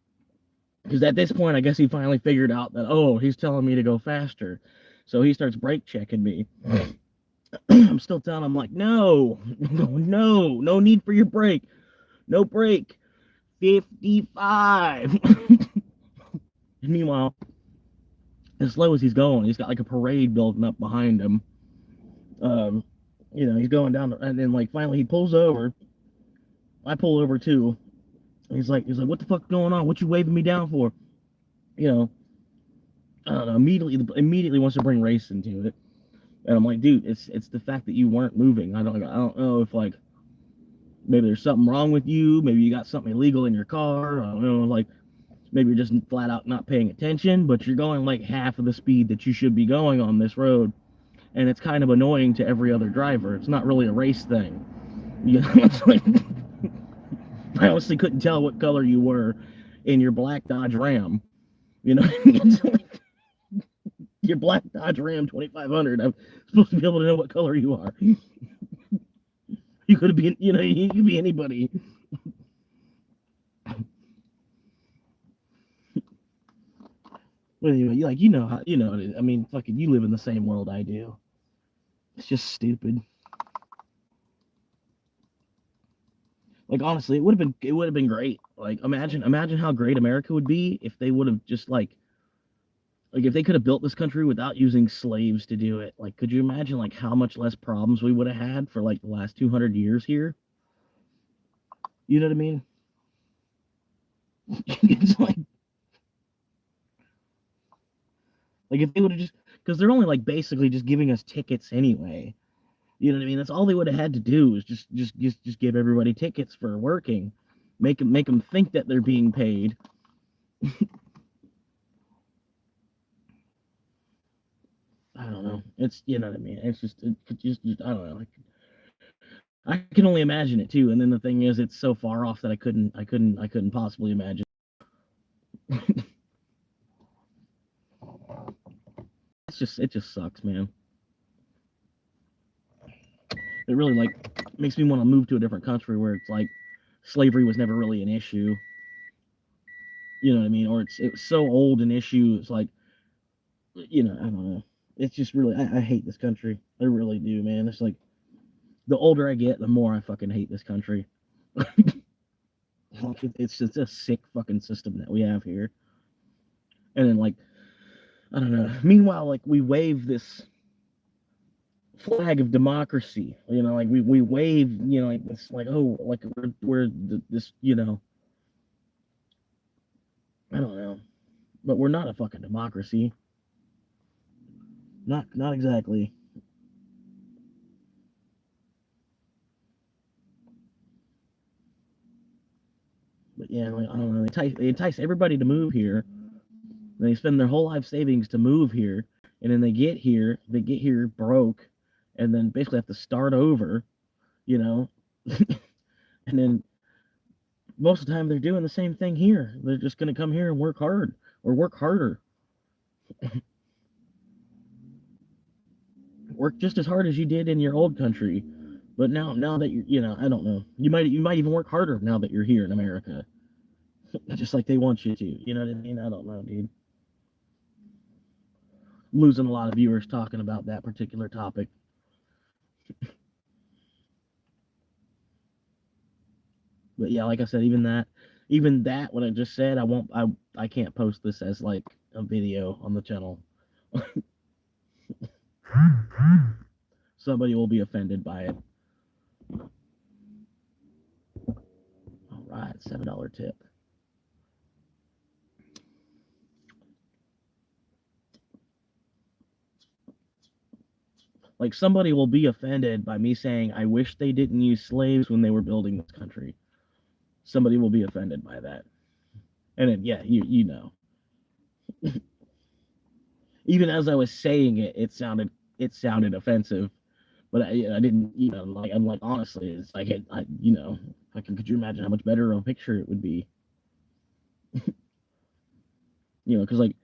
Because at this point, I guess he finally figured out that, oh, he's telling me to go faster. So he starts brake checking me. I'm still telling him, like, no need for your brake. No brake. 55. Meanwhile, as slow as he's going, he's got like a parade building up behind him. He's going down, and then like finally he pulls over. I pull over too. He's like, what the fuck's going on? What you waving me down for? I don't know. Immediately wants to bring race into it, and I'm like, dude, it's the fact that you weren't moving. I don't know if like maybe there's something wrong with you. Maybe you got something illegal in your car. I don't know, like maybe you're just flat out not paying attention. But you're going like half of the speed that you should be going on this road, and it's kind of annoying to every other driver. It's not really a race thing. It's like. I honestly couldn't tell what color you were in your black Dodge Ram. Your black Dodge Ram 2500. I'm supposed to be able to know what color you are. You could be, you could be anybody. But anyway, like how I mean, fucking, you live in the same world I do. It's just stupid. Like honestly, it would have been great. Like imagine how great America would be if they would have just like if they could have built this country without using slaves to do it. Like could you imagine like how much less problems we would have had for like the last 200 years here? You know what I mean? It's like if they would have just, because they're only like basically just giving us tickets anyway. You know what I mean? That's all they would have had to do is just give everybody tickets for working, make them think that they're being paid. I don't know. It's what I mean. It's just I don't know. I can only imagine it too. And then the thing is, it's so far off that I couldn't possibly imagine. it just sucks, man. It really like makes me want to move to a different country where it's like slavery was never really an issue. You know what I mean? Or it was so old an issue. It's like, I don't know. It's just really, I hate this country. I really do, man. It's like the older I get, the more I fucking hate this country. It's just a sick fucking system that we have here. And then like, I don't know. Meanwhile, like we wave this flag of democracy, like we wave, like it's like, oh, like we're this, I don't know, but we're not a fucking democracy. Not exactly. But yeah, like, I don't know. They entice everybody to move here. They spend their whole life savings to move here, and then they get here broke, and then basically have to start over, and then most of the time they're doing the same thing here. They're just going to come here and work hard or work harder. Work just as hard as you did in your old country, but now that you're, I don't know, you might even work harder now that you're here in America, just like they want you to. You know what I mean? I don't know, dude. I'm losing a lot of viewers talking about that particular topic. But yeah, like I said, even that what I just said, I can't post this as like a video on the channel. Somebody will be offended by it. All right, $7 tip. Like somebody will be offended by me saying I wish they didn't use slaves when they were building this country. Somebody will be offended by that. And then, yeah, you know. Even as I was saying it, it sounded offensive, but I didn't, I'm like, honestly, it's like, could you imagine how much better of a picture it would be? Because like,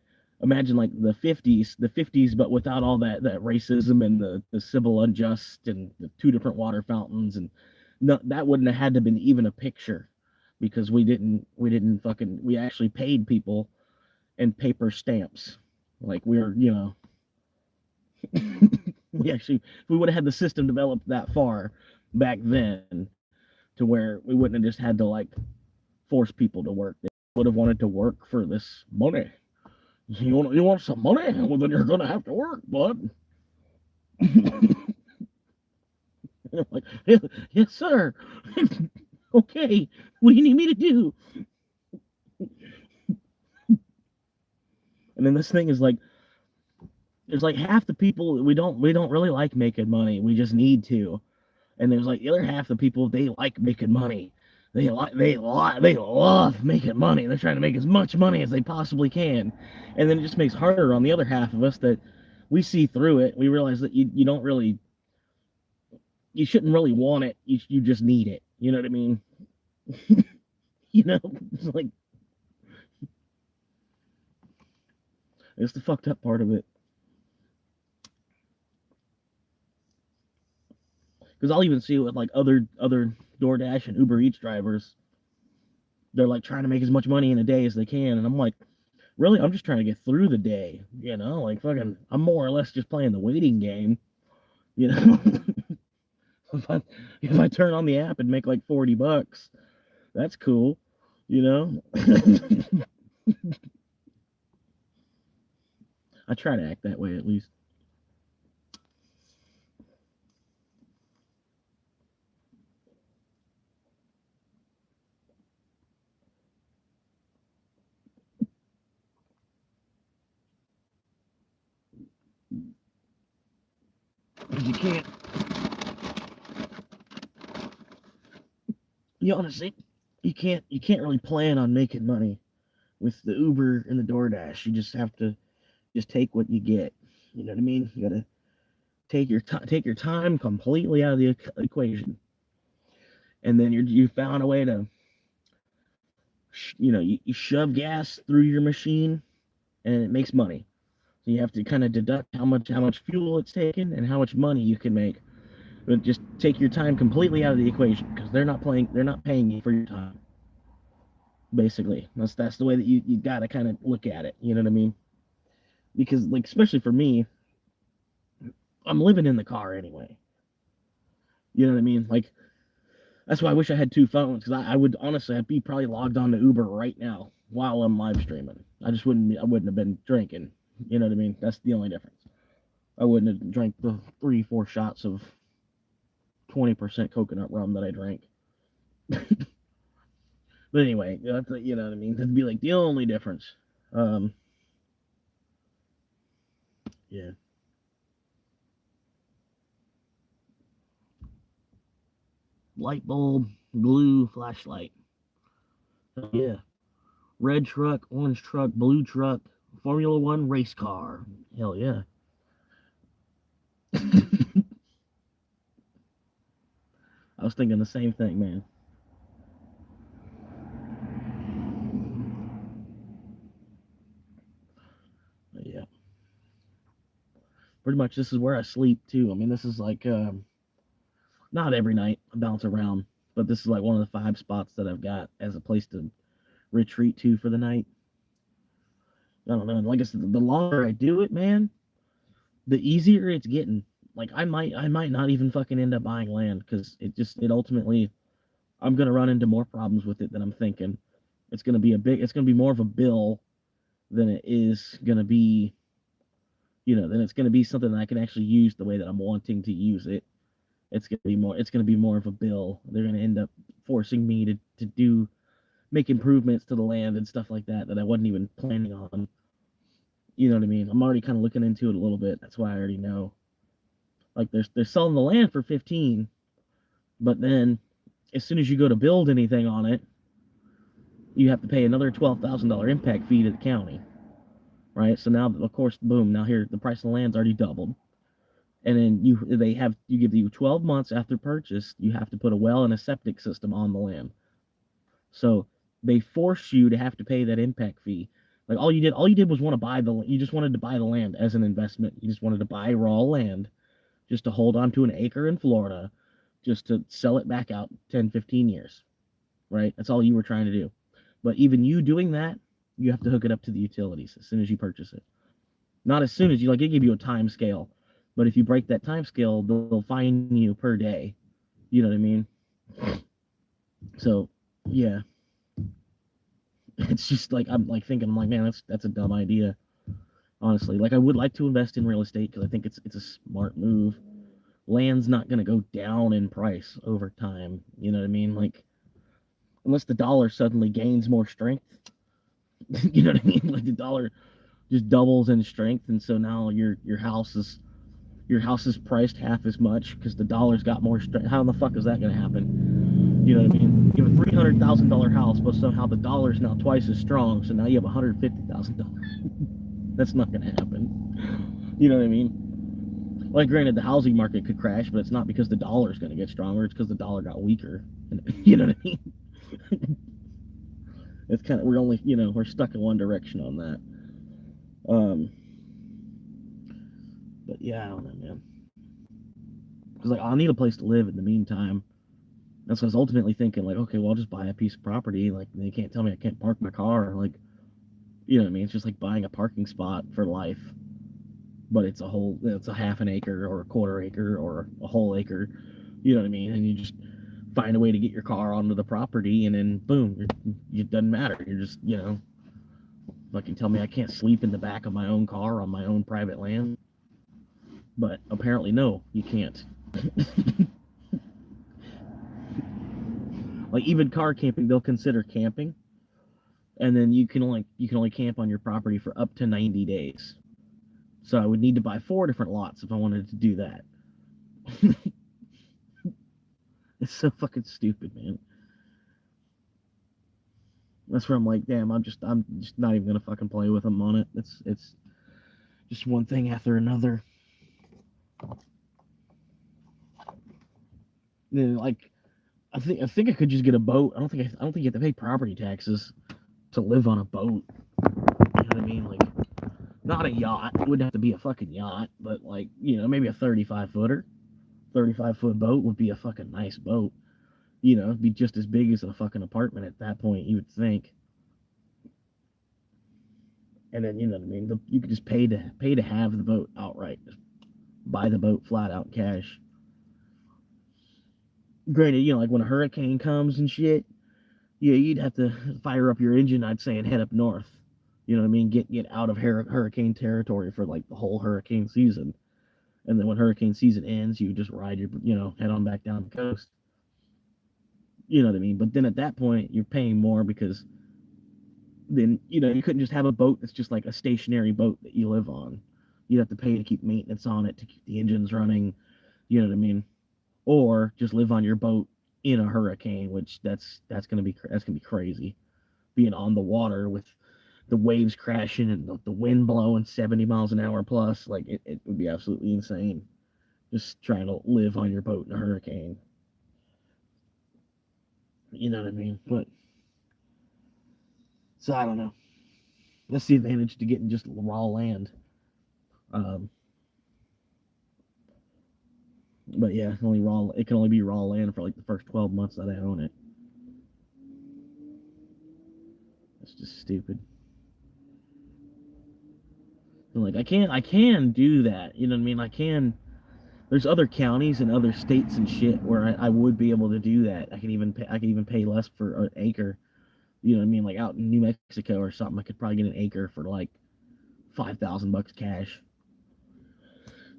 imagine like the 50s, but without all that racism and the civil unjust and the two different water fountains, and that wouldn't have had to been even a picture, because we actually paid people in paper stamps. Like we would have had the system developed that far back then, to where we wouldn't have just had to like force people to work. They would have wanted to work for this money. You want some money? Well, then you're gonna have to work, bud. Like, yes, sir. Okay, what do you need me to do? And then this thing is like, there's like half the people we don't really like making money. We just need to. And there's like the other half of the people, they like making money. They love making money. They're trying to make as much money as they possibly can. And then it just makes harder on the other half of us that we see through it. We realize that you don't really, you shouldn't really want it. You just need it. You know what I mean? It's like, it's the fucked up part of it. Because I'll even see with like other DoorDash and Uber Eats drivers, they're like trying to make as much money in a day as they can, and I'm like, really, I'm just trying to get through the day, like fucking, I'm more or less just playing the waiting game, if I turn on the app and make like $40, that's cool, I try to act that way at least. You can't. Honestly, you can't really plan on making money with the Uber and the DoorDash. You just have to just take what you get. You know what I mean? You gotta take your time completely out of the equation, and then you found a way to, you shove gas through your machine, and it makes money. You have to kind of deduct how much fuel it's taken and how much money you can make. But just take your time completely out of the equation because they're not paying you for your time. Basically, that's the way that you got to kind of look at it. You know what I mean? Because like especially for me, I'm living in the car anyway. You know what I mean? Like that's why I wish I had two phones because I would honestly I'd be probably logged on to Uber right now while I'm live streaming. I wouldn't have been drinking. You know what I mean? That's the only difference. I wouldn't have drank the 3-4 shots of 20% coconut rum that I drank. But anyway, you know what I mean? That'd be like the only difference. Yeah. Light bulb, blue flashlight. Yeah. Red truck, orange truck, blue truck, Formula One race car. Hell yeah. I was thinking the same thing, man. But yeah. Pretty much this is where I sleep too. I mean, this is like not every night I bounce around, but this is like one of the 5 spots that I've got as a place to retreat to for the night. I don't know. And like I said, the longer I do it, man, the easier it's getting. Like I might not even fucking end up buying land because it ultimately I'm gonna run into more problems with it than I'm thinking. It's gonna be more of a bill than it is gonna be, then it's gonna be something that I can actually use the way that I'm wanting to use it. It's gonna be more of a bill. They're gonna end up forcing me to make improvements to the land and stuff like that I wasn't even planning on. You know what I mean? I'm already kind of looking into it a little bit. That's why I already know. Like they're selling the land for 15, but then as soon as you go to build anything on it, you have to pay another $12,000 impact fee to the county. Right? So now of course, boom, now here the price of the land's already doubled. And then you give you 12 months after purchase, you have to put a well and a septic system on the land. So they force you to have to pay that impact fee. Like all you did was you just wanted to buy the land as an investment. You just wanted to buy raw land just to hold on to an acre in Florida, just to sell it back out 10, 15 years, right? That's all you were trying to do. But even you doing that, you have to hook it up to the utilities as soon as you purchase it. Not as soon as they give you a time scale, but if you break that time scale, they'll fine you per day. You know what I mean? So, yeah. It's just like I'm like, man, that's a dumb idea. Honestly, like I would like to invest in real estate because I think it's a smart move. Land's not going to go down in price over time. You know what I mean? Like unless the dollar suddenly gains more strength. You know what I mean? Like the dollar just doubles in strength, and so now your house is priced half as much because the dollar's got more strength. How in the fuck is that going to happen? You know what I mean? You have a $300,000 house, but somehow the dollar's now twice as strong, so now you have $150,000. That's not going to happen. You know what I mean? Like, granted, the housing market could crash, but it's not because the dollar's going to get stronger. It's because the dollar got weaker. You know what I mean? It's kind of we're stuck in one direction on that. But yeah, I don't know, man. Because like I'll need a place to live in the meantime. That's what I was ultimately thinking. Like, okay, well, I'll just buy a piece of property. Like, they can't tell me I can't park my car. Like, you know what I mean? It's just like buying a parking spot for life. But it's a half an acre or a quarter acre or a whole acre. You know what I mean? And you just find a way to get your car onto the property, and then boom, it doesn't matter. You're just, fucking tell me I can't sleep in the back of my own car on my own private land. But apparently, no, you can't. Like even car camping, they'll consider camping, and then you can only camp on your property for up to 90 days. So I would need to buy 4 different lots if I wanted to do that. It's so fucking stupid, man. That's where I'm like, damn, I'm just not even gonna fucking play with them on it. It's just one thing after another. Then like, I think I could just get a boat. I don't think you have to pay property taxes to live on a boat. You know what I mean? Like, Not a yacht. It wouldn't have to be a fucking yacht, but like, maybe a 35-footer. 35-foot boat would be a fucking nice boat. It'd be just as big as a fucking apartment at that point, you would think. And then, you know what I mean? You could just pay to have the boat outright. Just buy the boat flat out cash. Granted, like when a hurricane comes and shit, yeah, you'd have to fire up your engine, I'd say, and head up north. You know what I mean? Get out of hurricane territory for like the whole hurricane season. And then when hurricane season ends, you just ride head on back down the coast. You know what I mean? But then at that point, you're paying more because then, you couldn't just have a boat that's just like a stationary boat that you live on. You'd have to pay to keep maintenance on it, to keep the engines running. You know what I mean? Or just live on your boat in a hurricane, which that's gonna be crazy. Being on the water with the waves crashing and the wind blowing 70 miles an hour plus, like it would be absolutely insane. Just trying to live on your boat in a hurricane. You know what I mean? But so I don't know. That's the advantage to getting just raw land. Um, but yeah, it can only be raw land for like the first 12 months that I own it. That's just stupid. And like I can do that. You know what I mean? I can. There's other counties and other states and shit where I would be able to do that. I can even pay less for an acre. You know what I mean? Like out in New Mexico or something, I could probably get an acre for like $5,000 cash.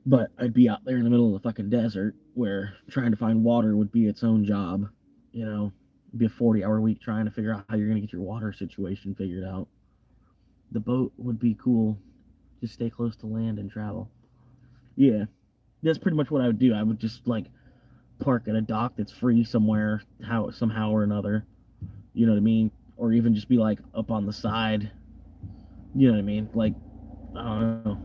But I'd be out there in the middle of the fucking desert where trying to find water would be its own job. It'd be a 40-hour week trying to figure out how you're gonna get your water situation figured out. The boat would be cool. Just stay close to land and travel. Yeah, that's pretty much what I would do. I would just like park at a dock that's free somewhere, somehow or another. You know what I mean? Or even just be like up on the side. You know what I mean? Like, I don't know.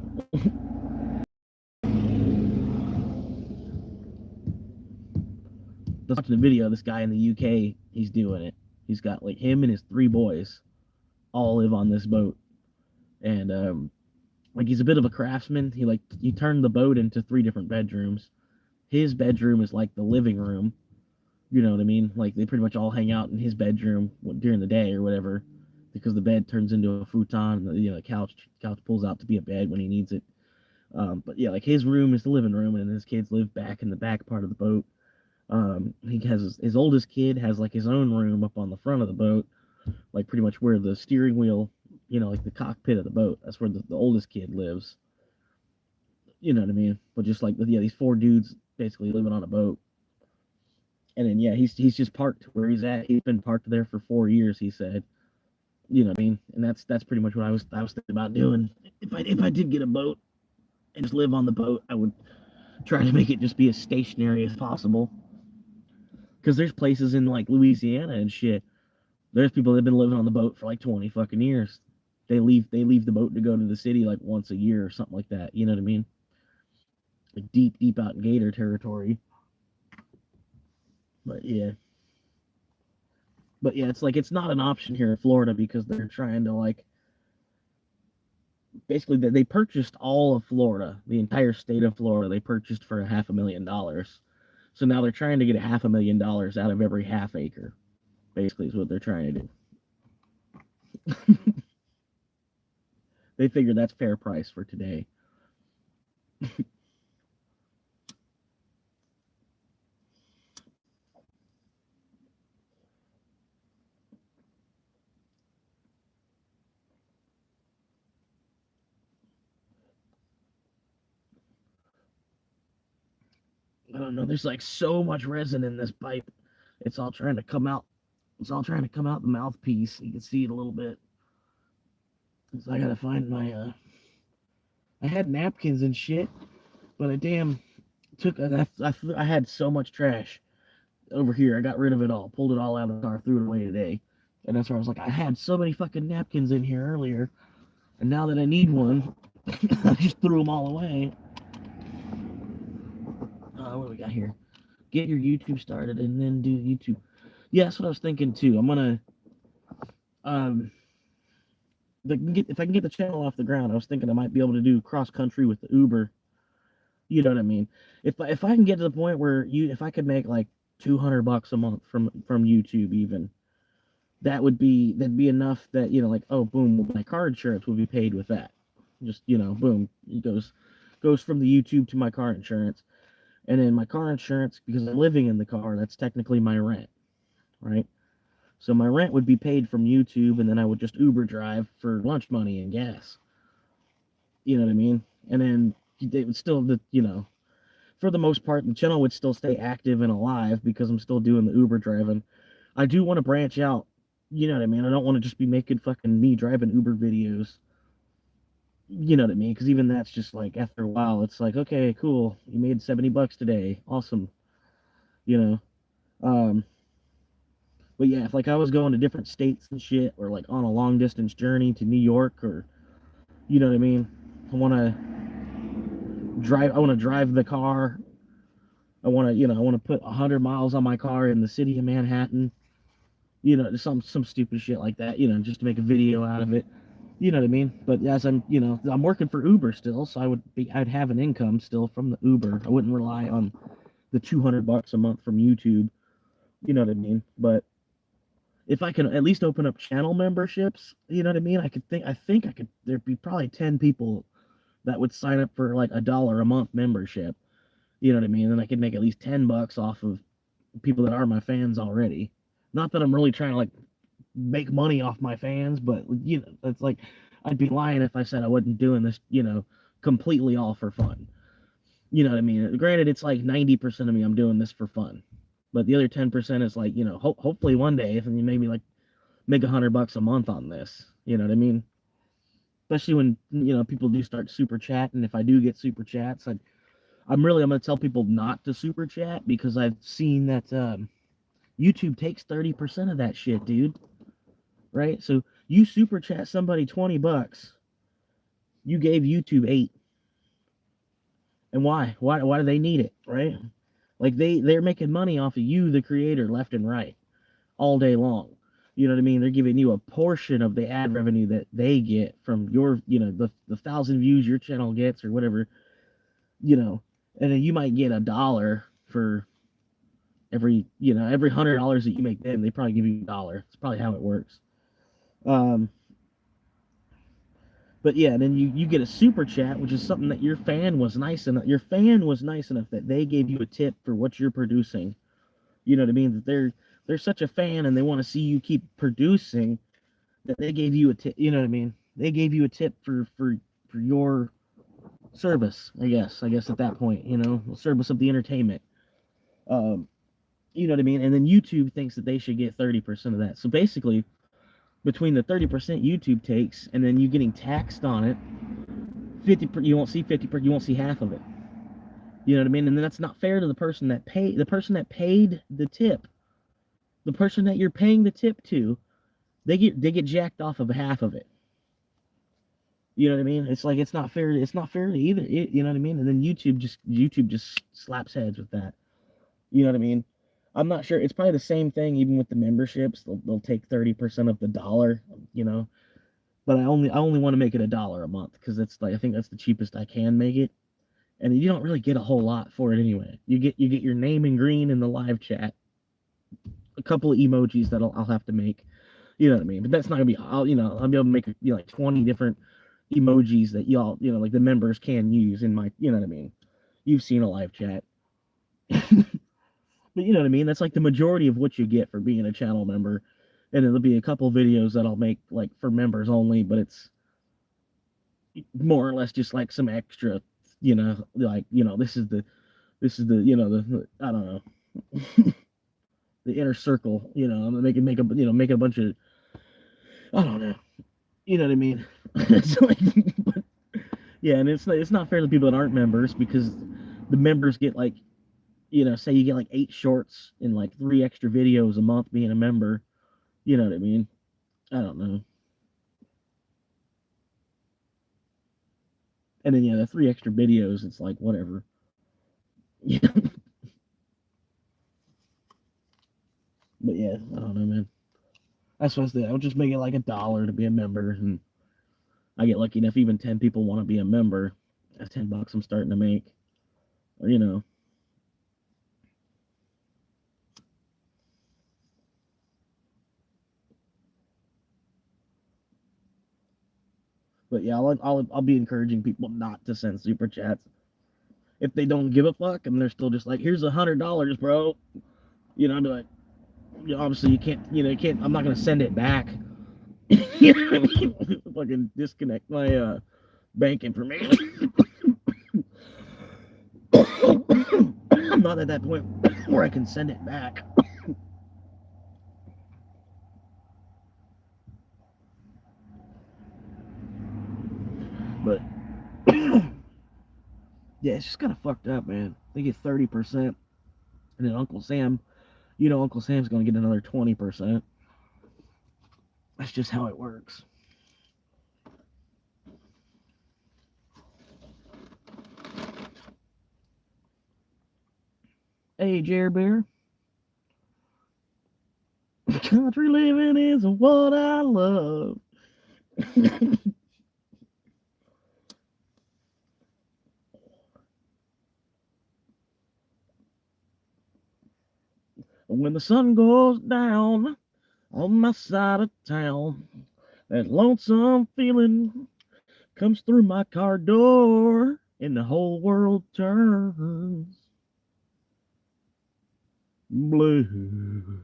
Watching the video, this guy in the UK, he's doing it. He's got like him and his 3 boys all live on this boat. And like he's a bit of a craftsman. He turned the boat into 3 different bedrooms. His bedroom is like the living room. You know what I mean? Like they pretty much all hang out in his bedroom during the day or whatever, because the bed turns into a futon. And the couch pulls out to be a bed when he needs it. But yeah, like his room is the living room, and his kids live back in the back part of the boat. He has his oldest kid has like his own room up on the front of the boat, like pretty much where the steering wheel, like the cockpit of the boat. That's where the oldest kid lives. You know what I mean? But just like these 4 dudes basically living on a boat. And then yeah, he's just parked where he's at. He's been parked there for 4 years, he said. You know what I mean? And that's pretty much what I was thinking about doing. If I did get a boat and just live on the boat, I would try to make it just be as stationary as possible. Because there's places in like Louisiana and shit. There's people that have been living on the boat for like 20 fucking years. They leave the boat to go to the city like once a year or something like that. You know what I mean? Like deep out in gator territory. But yeah, it's like it's not an option here in Florida because they're trying to like basically they purchased all of Florida, the entire state of Florida. They purchased for $500,000. So now they're trying to get $500,000 out of every half acre. Basically, is what they're trying to do. They figure that's fair price for today. I don't know. There's like so much resin in this pipe. It's all trying to come out. It's all trying to come out the mouthpiece. You can see it a little bit. So I gotta find my. I had napkins and shit, but I I had so much trash over here. I got rid of it all. Pulled it all out of the car. Threw it away today. And that's where I was like, I had so many fucking napkins in here earlier, and now that I need one, I just threw them all away. What do we got here? Get your YouTube started and then do YouTube. Yeah, that's what I was thinking too. I'm gonna if I can get the channel off the ground, I was thinking I might be able to do cross country with the Uber. You know what I mean? If I can get to the point where if I could make like $200 a month from YouTube even, that'd be enough that, like, oh boom, my car insurance will be paid with that. Just, boom, it goes from the YouTube to my car insurance. And then my car insurance, because I'm living in the car, that's technically my rent, right? So my rent would be paid from YouTube, and then I would just Uber drive for lunch money and gas. You know what I mean? And then they would still, for the most part, the channel would still stay active and alive because I'm still doing the Uber driving. I do want to branch out. You know what I mean? I don't want to just be making fucking me driving Uber videos. You know what I mean? Because even that's just like, after a while, it's like, okay, cool, you made $70 today, awesome. You know. But yeah, if like I was going to different states and shit, or like on a long distance journey to New York, or you know what I mean, I want to drive the car. I want to put 100 miles on my car in the city of Manhattan. Some stupid shit like that. Just to make a video out of it. You know what I mean? But as I'm working for Uber still, so I'd have an income still from the Uber. I wouldn't rely on the $200 a month from YouTube. You know what I mean? But if I can at least open up channel memberships, you know what I mean? I think I could, there'd be probably 10 people that would sign up for like $1 a month membership. You know what I mean? And I could make at least $10 off of people that are my fans already. Not that I'm really trying to like make money off my fans, but it's like, I'd be lying if I said I wasn't doing this, completely all for fun. You know what I mean? Granted, it's like 90% of me, I'm doing this for fun. But the other 10% is like, hopefully one day, if you maybe like make $100 a month on this, you know what I mean? Especially when, people do start super chatting. If I do get super chats, I'm going to tell people not to super chat, because I've seen that YouTube takes 30% of that shit, dude. Right? So you super chat somebody $20, you gave YouTube 8. And why? Why do they need it, right? Like they're making money off of you, the creator, left and right, all day long. You know what I mean? They're giving you a portion of the ad revenue that they get from your, the 1,000 views your channel gets or whatever, and then you might get $1 for every $100 that you make them. They probably give you $1. It's probably how it works. But yeah, then you get a super chat, which is something that your fan was nice enough that they gave you a tip for what you're producing. You know what I mean? That they're such a fan and they want to see you keep producing, that they gave you a tip. You know what I mean? They gave you a tip for your service, I guess at that point, the service of the entertainment. You know what I mean? And then YouTube thinks that they should get 30% of that. So basically, between the 30% YouTube takes and then you getting taxed on it, you won't see half of it. You know what I mean? And then that's not fair to the person that paid the tip. The person that you're paying the tip to, they get jacked off of half of it. You know what I mean? It's like, it's not fair to either. You know what I mean? And then YouTube just slaps heads with that. You know what I mean? I'm not sure. It's probably the same thing even with the memberships. They'll take 30% of the $1, but I only want to make it $1 a month, because that's like, I think that's the cheapest I can make it. And you don't really get a whole lot for it anyway. You get your name in green in the live chat, a couple of emojis that I'll have to make. You know what I mean? But that's not gonna be. I'll be able to make like 20 different emojis that y'all, like the members can use in my. You know what I mean? You've seen a live chat. But you know what I mean? That's like the majority of what you get for being a channel member. And there'll be a couple videos that I'll make like for members only, but it's more or less just like some extra, this is the the I don't know, the inner circle, I'm make a bunch of, I don't know, you know what I mean? It's like, but, yeah, and it's not fair to people that aren't members, because the members get like, say you get like 8 shorts and like 3 extra videos a month being a member. You know what I mean? I don't know. And then, the 3 extra videos, it's like, whatever. Yeah. But yeah, I don't know, man. That's what I said. I'll just make it like $1 to be a member, and I get lucky enough, even 10 people want to be a member. That's $10 I'm starting to make. You know. But yeah, I'll be encouraging people not to send super chats if they don't give a fuck and they're still just like, here's $100, bro. You know, I'd be like, obviously you can't, you can't. I'm not gonna send it back. You know what I mean? Fucking disconnect my bank information. I'm not at that point where I can send it back. But yeah, it's just kind of fucked up, man. They get 30%, and then Uncle Sam, Uncle Sam's gonna get another 20%. That's just how it works. Hey, Jer Bear. Country living is what I love. When the sun goes down on my side of town, that lonesome feeling comes through my car door, and the whole world turns blue.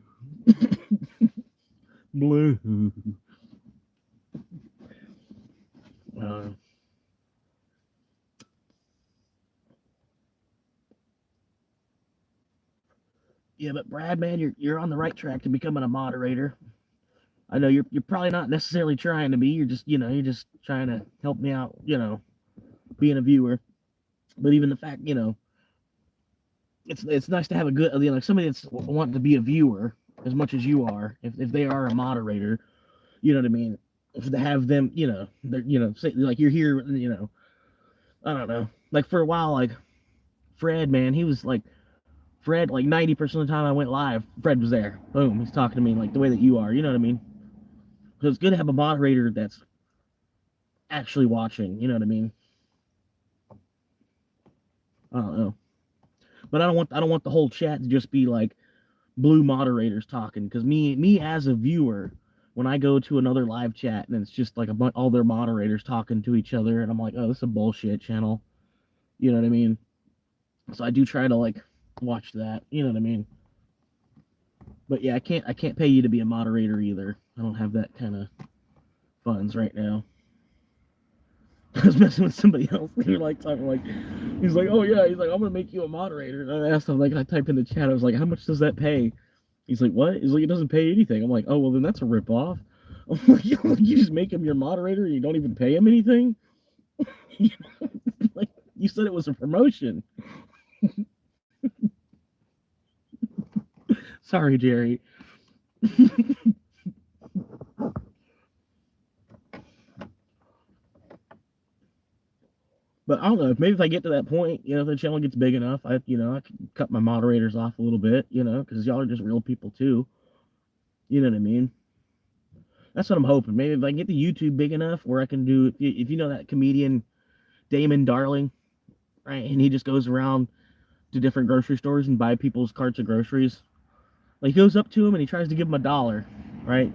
Blue. Uh, yeah, but Brad, man, you're on the right track to becoming a moderator. I know you're probably not necessarily trying to be. You're just you're just trying to help me out. Being a viewer. But even the fact it's nice to have a good like somebody that's wanting to be a viewer as much as you are. If they are a moderator, you know what I mean. To have them, they're say, like you're here, I don't know. Like for a while, like Fred, man, he was like Fred, like 90% of the time I went live, Fred was there. Boom, he's talking to me like the way that you are. You know what I mean? So it's good to have a moderator that's actually watching. You know what I mean? I don't know, but I don't want the whole chat to just be like blue moderators talking. Because me as a viewer, when I go to another live chat and it's just like all their moderators talking to each other, and I'm like, oh, this is a bullshit channel. You know what I mean? So I do try to like watch that. You know what I mean? But yeah, I can't pay you to be a moderator either. I don't have that kind of funds right now. I was messing with somebody else. They were like talking like, he's like, oh yeah, he's like, I'm gonna make you a moderator. And I asked him like, I typed in the chat, I was like, how much does that pay? He's like, what? He's like, it doesn't pay anything. I'm like, oh well, then that's a ripoff. I'm like, you just make him your moderator and you don't even pay him anything. Like you said, it was a promotion. Sorry, Jerry. But I don't know. Maybe if I get to that point, if the channel gets big enough, I can cut my moderators off a little bit, because y'all are just real people too. You know what I mean? That's what I'm hoping. Maybe if I can get the YouTube big enough where I can do, if you know that comedian Damon Darling, right? And he just goes around to different grocery stores and buy people's carts of groceries. Like he goes up to him and he tries to give him $1, right?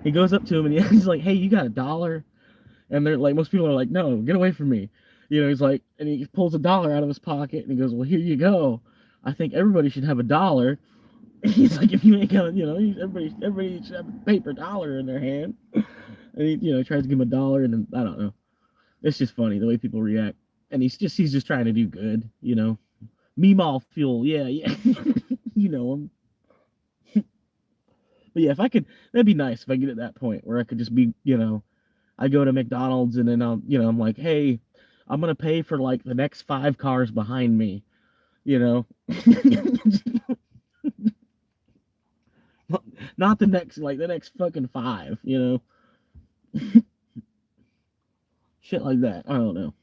He goes up to him and he's like, "Hey, you got $1?" And they're like, most people are like, "No, get away from me." He's like, and he pulls $1 out of his pocket and he goes, "Well, here you go. I think everybody should have $1." He's like, if you ain't got, everybody should have a paper dollar in their hand. And he, tries to give him $1, and then I don't know. It's just funny the way people react, and he's just trying to do good, Meemaw fuel, yeah, you know him. But yeah, if I could, that'd be nice if I get at that point where I could just be, I go to McDonald's and then I'm like, hey, I'm gonna pay for like the next 5 cars behind me, not the next fucking 5, shit like that. I don't know,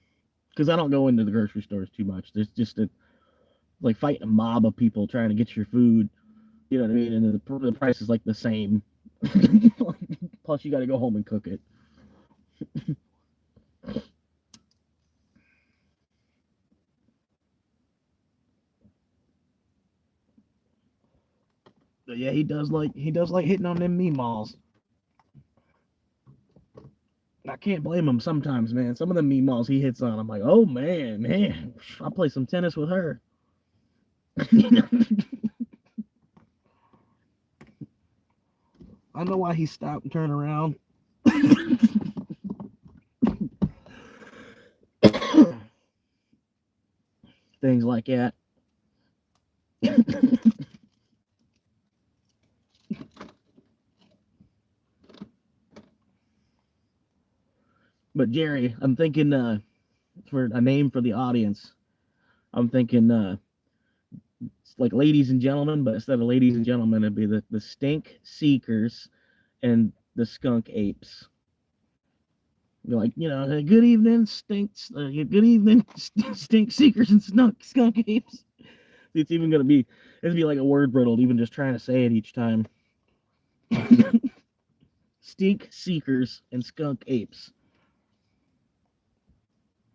because I don't go into the grocery stores too much. There's just like fighting a mob of people trying to get your food. You know what I mean? And the price is like the same. Plus, you got to go home and cook it. But yeah, he does like hitting on them meatballs. I can't blame him sometimes, man. Some of the meatballs he hits on, I'm like, oh man, I'll play some tennis with her. I know why he stopped and turned around. Things like that. But Jerry, I'm thinking for a name for the audience. I'm thinking like ladies and gentlemen, but instead of ladies and gentlemen, it'd be the stink seekers and the skunk apes. You're like, good evening, stinks. Good evening, stink seekers and skunk apes. It's even gonna be like a word riddle, even just trying to say it each time. Stink seekers and skunk apes.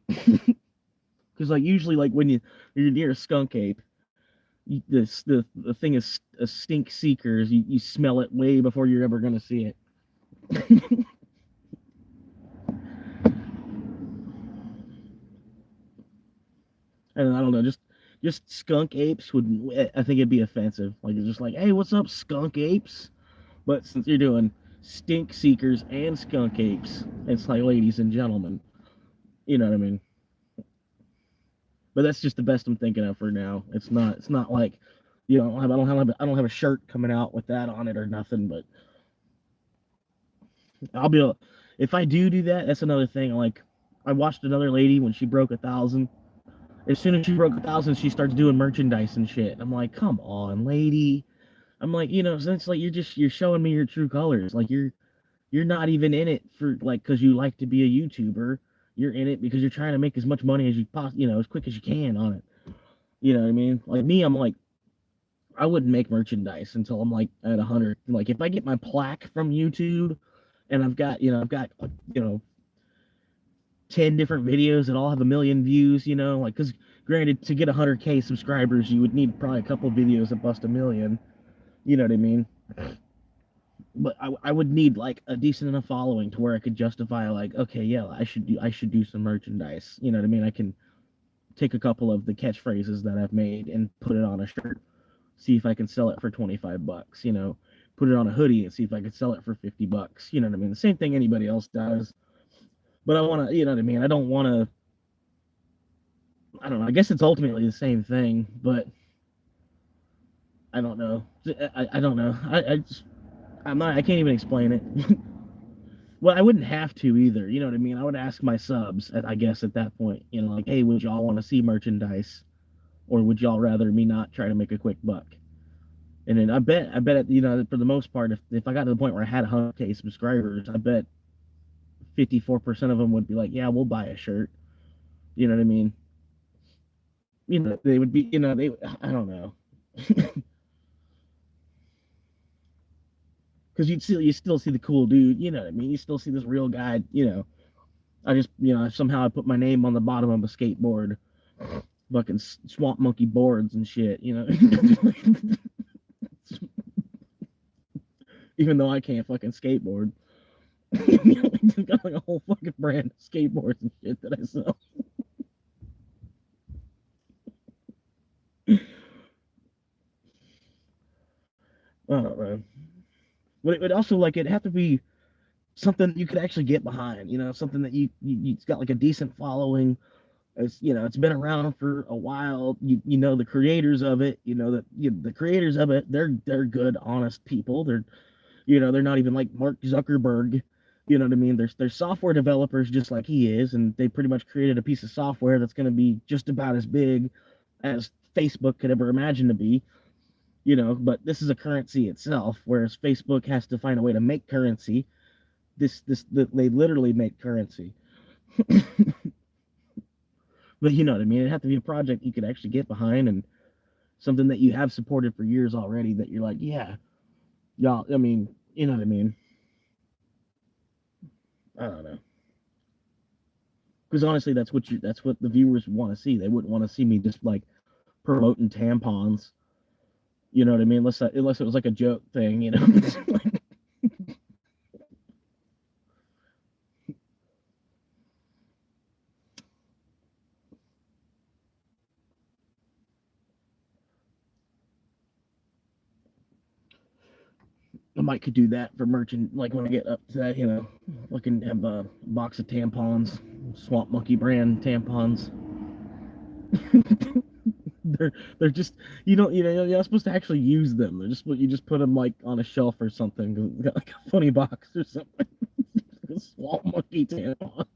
Because like usually, like when you're near a skunk ape, the thing is a stink seekers. You smell it way before you're ever gonna see it. And I don't know, just skunk apes would, I think it'd be offensive. Like it's just like, hey, what's up, skunk apes? But since you're doing stink seekers and skunk apes, it's like ladies and gentlemen. You know what I mean? But that's just the best I'm thinking of for now. It's not like, I don't have a shirt coming out with that on it or nothing. But if I do that, that's another thing. Like I watched another lady when she broke 1,000. As soon as she broke 1,000, she starts doing merchandise and shit. I'm like, come on, lady. I'm like, so it's like you're showing me your true colors. Like you're not even in it for like because you like to be a YouTuber. You're in it because you're trying to make as much money as you possibly, as quick as you can on it. You know what I mean? Like me, I'm like, I wouldn't make merchandise until I'm like at 100. Like if I get my plaque from YouTube, and I've got 10 different videos that all have 1 million views, like because granted, to get 100K subscribers, you would need probably a couple videos that bust 1 million. You know what I mean? But I would need like a decent enough following to where I could justify like, okay, yeah, I should do some merchandise. You know what I mean? I can take a couple of the catchphrases that I've made and put it on a shirt, see if I can sell it for $25, put it on a hoodie and see if I could sell it for $50. You know what I mean? The same thing anybody else does. But I want to, you know what I mean? I don't want to, I don't know. I guess it's ultimately the same thing, but I don't know. I don't know. I can't even explain it. Well, I wouldn't have to either. You know what I mean? I would ask my subs, I guess, at that point, like, hey, would y'all want to see merchandise, or would y'all rather me not try to make a quick buck? And then I bet, for the most part, if I got to the point where I had 100K subscribers, I bet 54% of them would be like, yeah, we'll buy a shirt. You know what I mean? They would be, I don't know. Because you still see the cool dude, you know what I mean? You still see this real guy, I just, somehow I put my name on the bottom of a skateboard, fucking swamp monkey boards and shit, Even though I can't fucking skateboard. Got like a whole fucking brand of skateboards and shit that I sell. I don't know. But it would also like it'd have to be something you could actually get behind, something that it's got like a decent following. It's been around for a while. The creators of it, the creators of it, they're good, honest people. They're not even like Mark Zuckerberg. You know what I mean? They're software developers just like he is, and they pretty much created a piece of software that's going to be just about as big as Facebook could ever imagine to be. But this is a currency itself, whereas Facebook has to find a way to make currency. They literally make currency. But you know what I mean? It'd have to be a project you could actually get behind and something that you have supported for years already that you're like, yeah, y'all, I mean, you know what I mean? I don't know. Because honestly, that's what the viewers want to see. They wouldn't want to see me just like promoting tampons, You know what I mean? Unless it was like a joke thing, you know. I might could do that for merchant, like when I get up to that, you know, I can have a box of tampons, Swamp Monkey brand tampons. They're just you're not supposed to actually use them. They're just you just put them like on a shelf or something, like a funny box or something. Swamp Monkey tampons.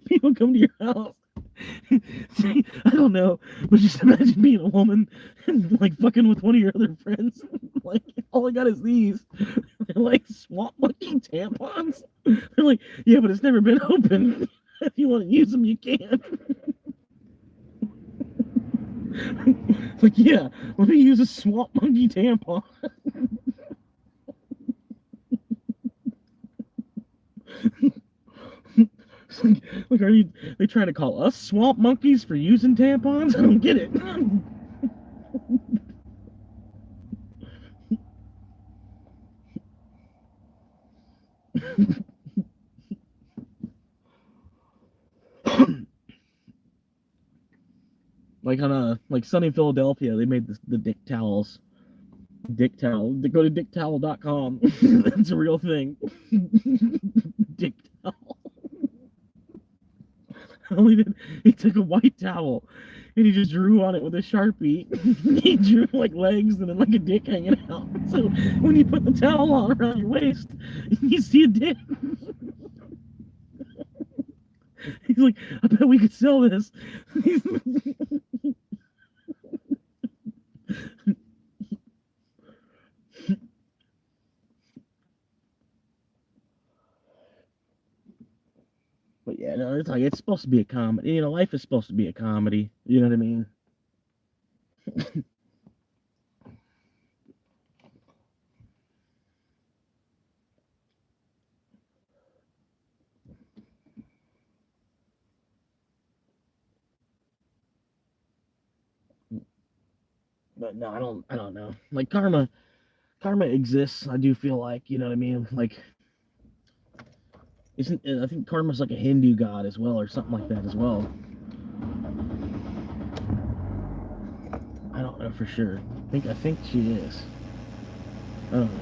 People come to your house. See, I don't know, but just imagine being a woman and like fucking with one of your other friends. Like all I got is these. They're like Swamp Monkey tampons. They're like, yeah, but it's never been opened. If you want to use them, you can. Like, yeah, let me use a Swamp Monkey tampon. Like, are they trying to call us swamp monkeys for using tampons? I don't get it. Like on like sunny Philadelphia, they made the dick towels. Dick towel. Go to dicktowel.com. That's a real thing. Dick towel. All he did, he took a white towel and he just drew on it with a Sharpie. He drew like legs and then like a dick hanging out. So when you put the towel on around your waist, you see a dick. He's like, I bet we could sell this. But yeah, no, it's like it's supposed to be a comedy. You know, life is supposed to be a comedy. You know what I mean? But no, I don't know. Like karma exists. I do feel like, you know what I mean? Like, isn't I think karma's like a Hindu god as well, or something like that as well. I don't know for sure. I think she is. I don't know.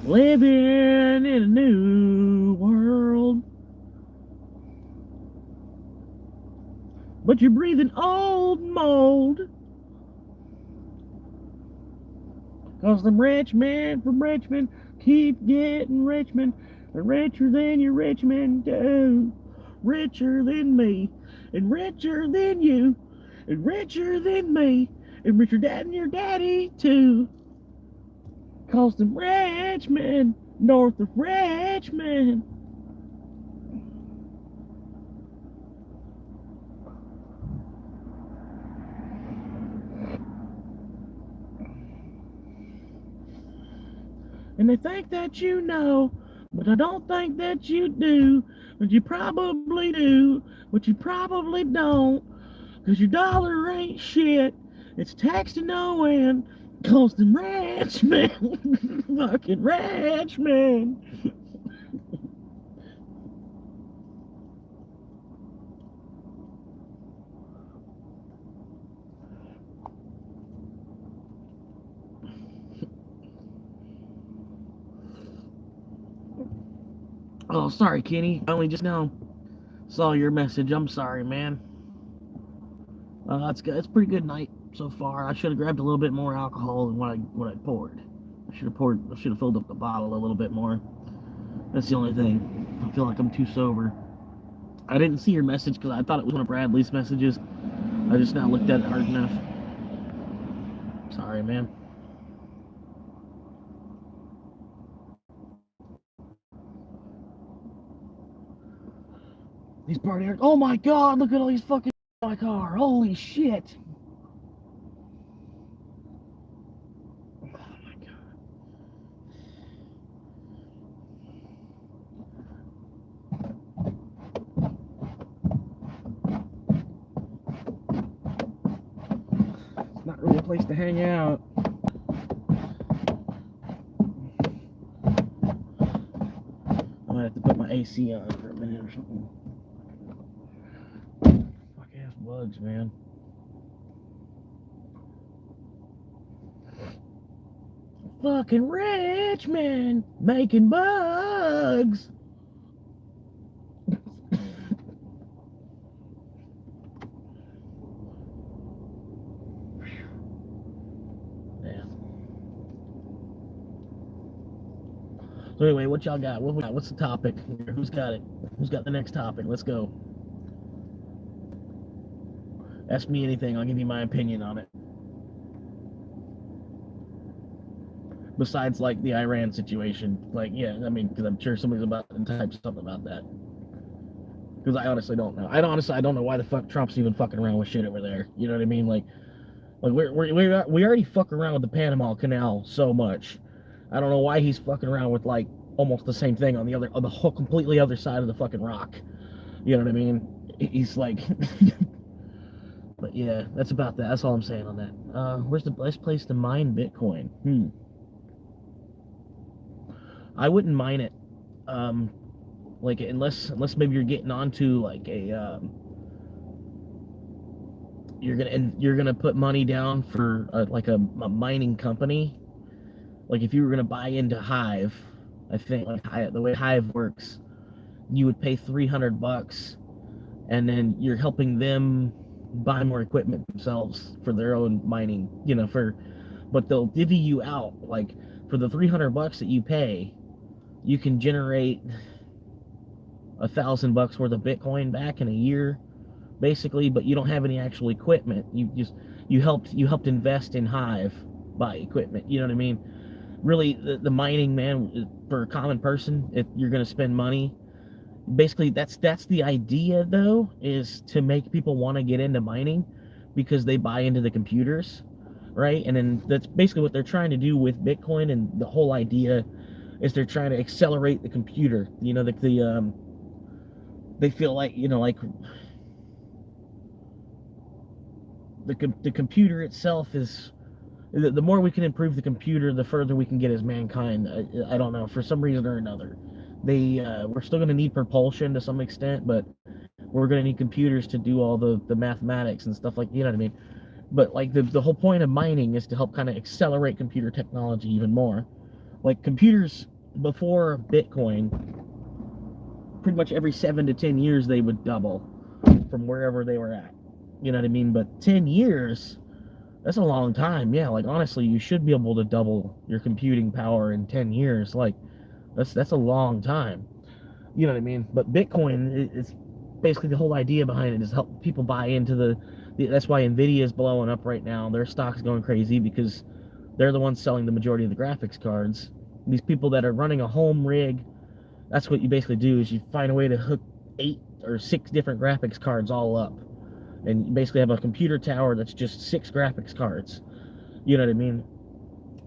Living in a new world, but you're breathing old mold. Cause them rich men from Richmond keep getting Richmond, and richer than your Richmond do. Richer than me, and richer than you, and richer than me, and richer than your daddy too. Cause them rich men north of Richmond. And they think that you know, but I don't think that you do. But you probably do, but you probably don't. Cause your dollar ain't shit. It's taxed to no end. Cause them rich men, fucking rich men. Oh, sorry, Kenny. I only just now saw your message. I'm sorry, man. It's good. It's a pretty good night so far. I should have grabbed a little bit more alcohol than what I poured. I should have filled up the bottle a little bit more. That's the only thing. I feel like I'm too sober. I didn't see your message because I thought it was one of Bradley's messages. I just now looked at it hard enough. Sorry, man. These party. Oh my god! Look at all these fucking in my car. Holy shit! place to hang out. I might have to put my AC on for a minute or something. Fuck ass bugs, man. Fucking rich man making bugs. So anyway, what y'all got? What's the topic? Who's got it? Who's got the next topic? Let's go. Ask me anything. I'll give you my opinion on it. Besides, like, the Iran situation. Like, yeah, I mean, because I'm sure somebody's about to type something about that. Because I honestly don't know. I don't know why the fuck Trump's even fucking around with shit over there. You know what I mean? Like we already fuck around with the Panama Canal so much. I don't know why he's fucking around with, like, almost the same thing on the whole completely other side of the fucking rock. You know what I mean? He's like, but yeah, that's about that. That's all I'm saying on that. Where's the best place to mine Bitcoin? I wouldn't mine it. Like, unless maybe you're getting onto like a you're gonna put money down for like a mining company. Like, if you were gonna buy into Hive, I think like the way Hive works, you would pay $300, and then you're helping them buy more equipment themselves for their own mining. You know, but they'll divvy you out, like, for the $300 that you pay, you can generate $1,000 worth of Bitcoin back in a year, basically. But you don't have any actual equipment. You helped invest in Hive, buy equipment. You know what I mean? Really, the mining, man, for a common person, if you're going to spend money, basically that's the idea, though, is to make people want to get into mining because they buy into the computers, right? And then that's basically what they're trying to do with Bitcoin. And the whole idea is they're trying to accelerate the computer. You know, they feel like, you know, like the computer itself is, the more we can improve the computer, the further we can get as mankind. I don't know, for some reason or another. We're still going to need propulsion to some extent, but we're going to need computers to do all the mathematics and stuff, like, you know what I mean? But like the whole point of mining is to help kind of accelerate computer technology even more. Like, computers before Bitcoin, pretty much every 7 to 10 years they would double from wherever they were at. You know what I mean? But 10 years, that's a long time. Yeah, like, honestly, you should be able to double your computing power in 10 years. Like, that's a long time. You know what I mean? But Bitcoin, it's basically, the whole idea behind it is help people buy into that's why Nvidia is blowing up right now. Their stock's going crazy because they're the ones selling the majority of the graphics cards. These people that are running a home rig, that's what you basically do, is you find a way to hook 8 or 6 different graphics cards all up. And you basically have a computer tower that's just 6 graphics cards. You know what I mean?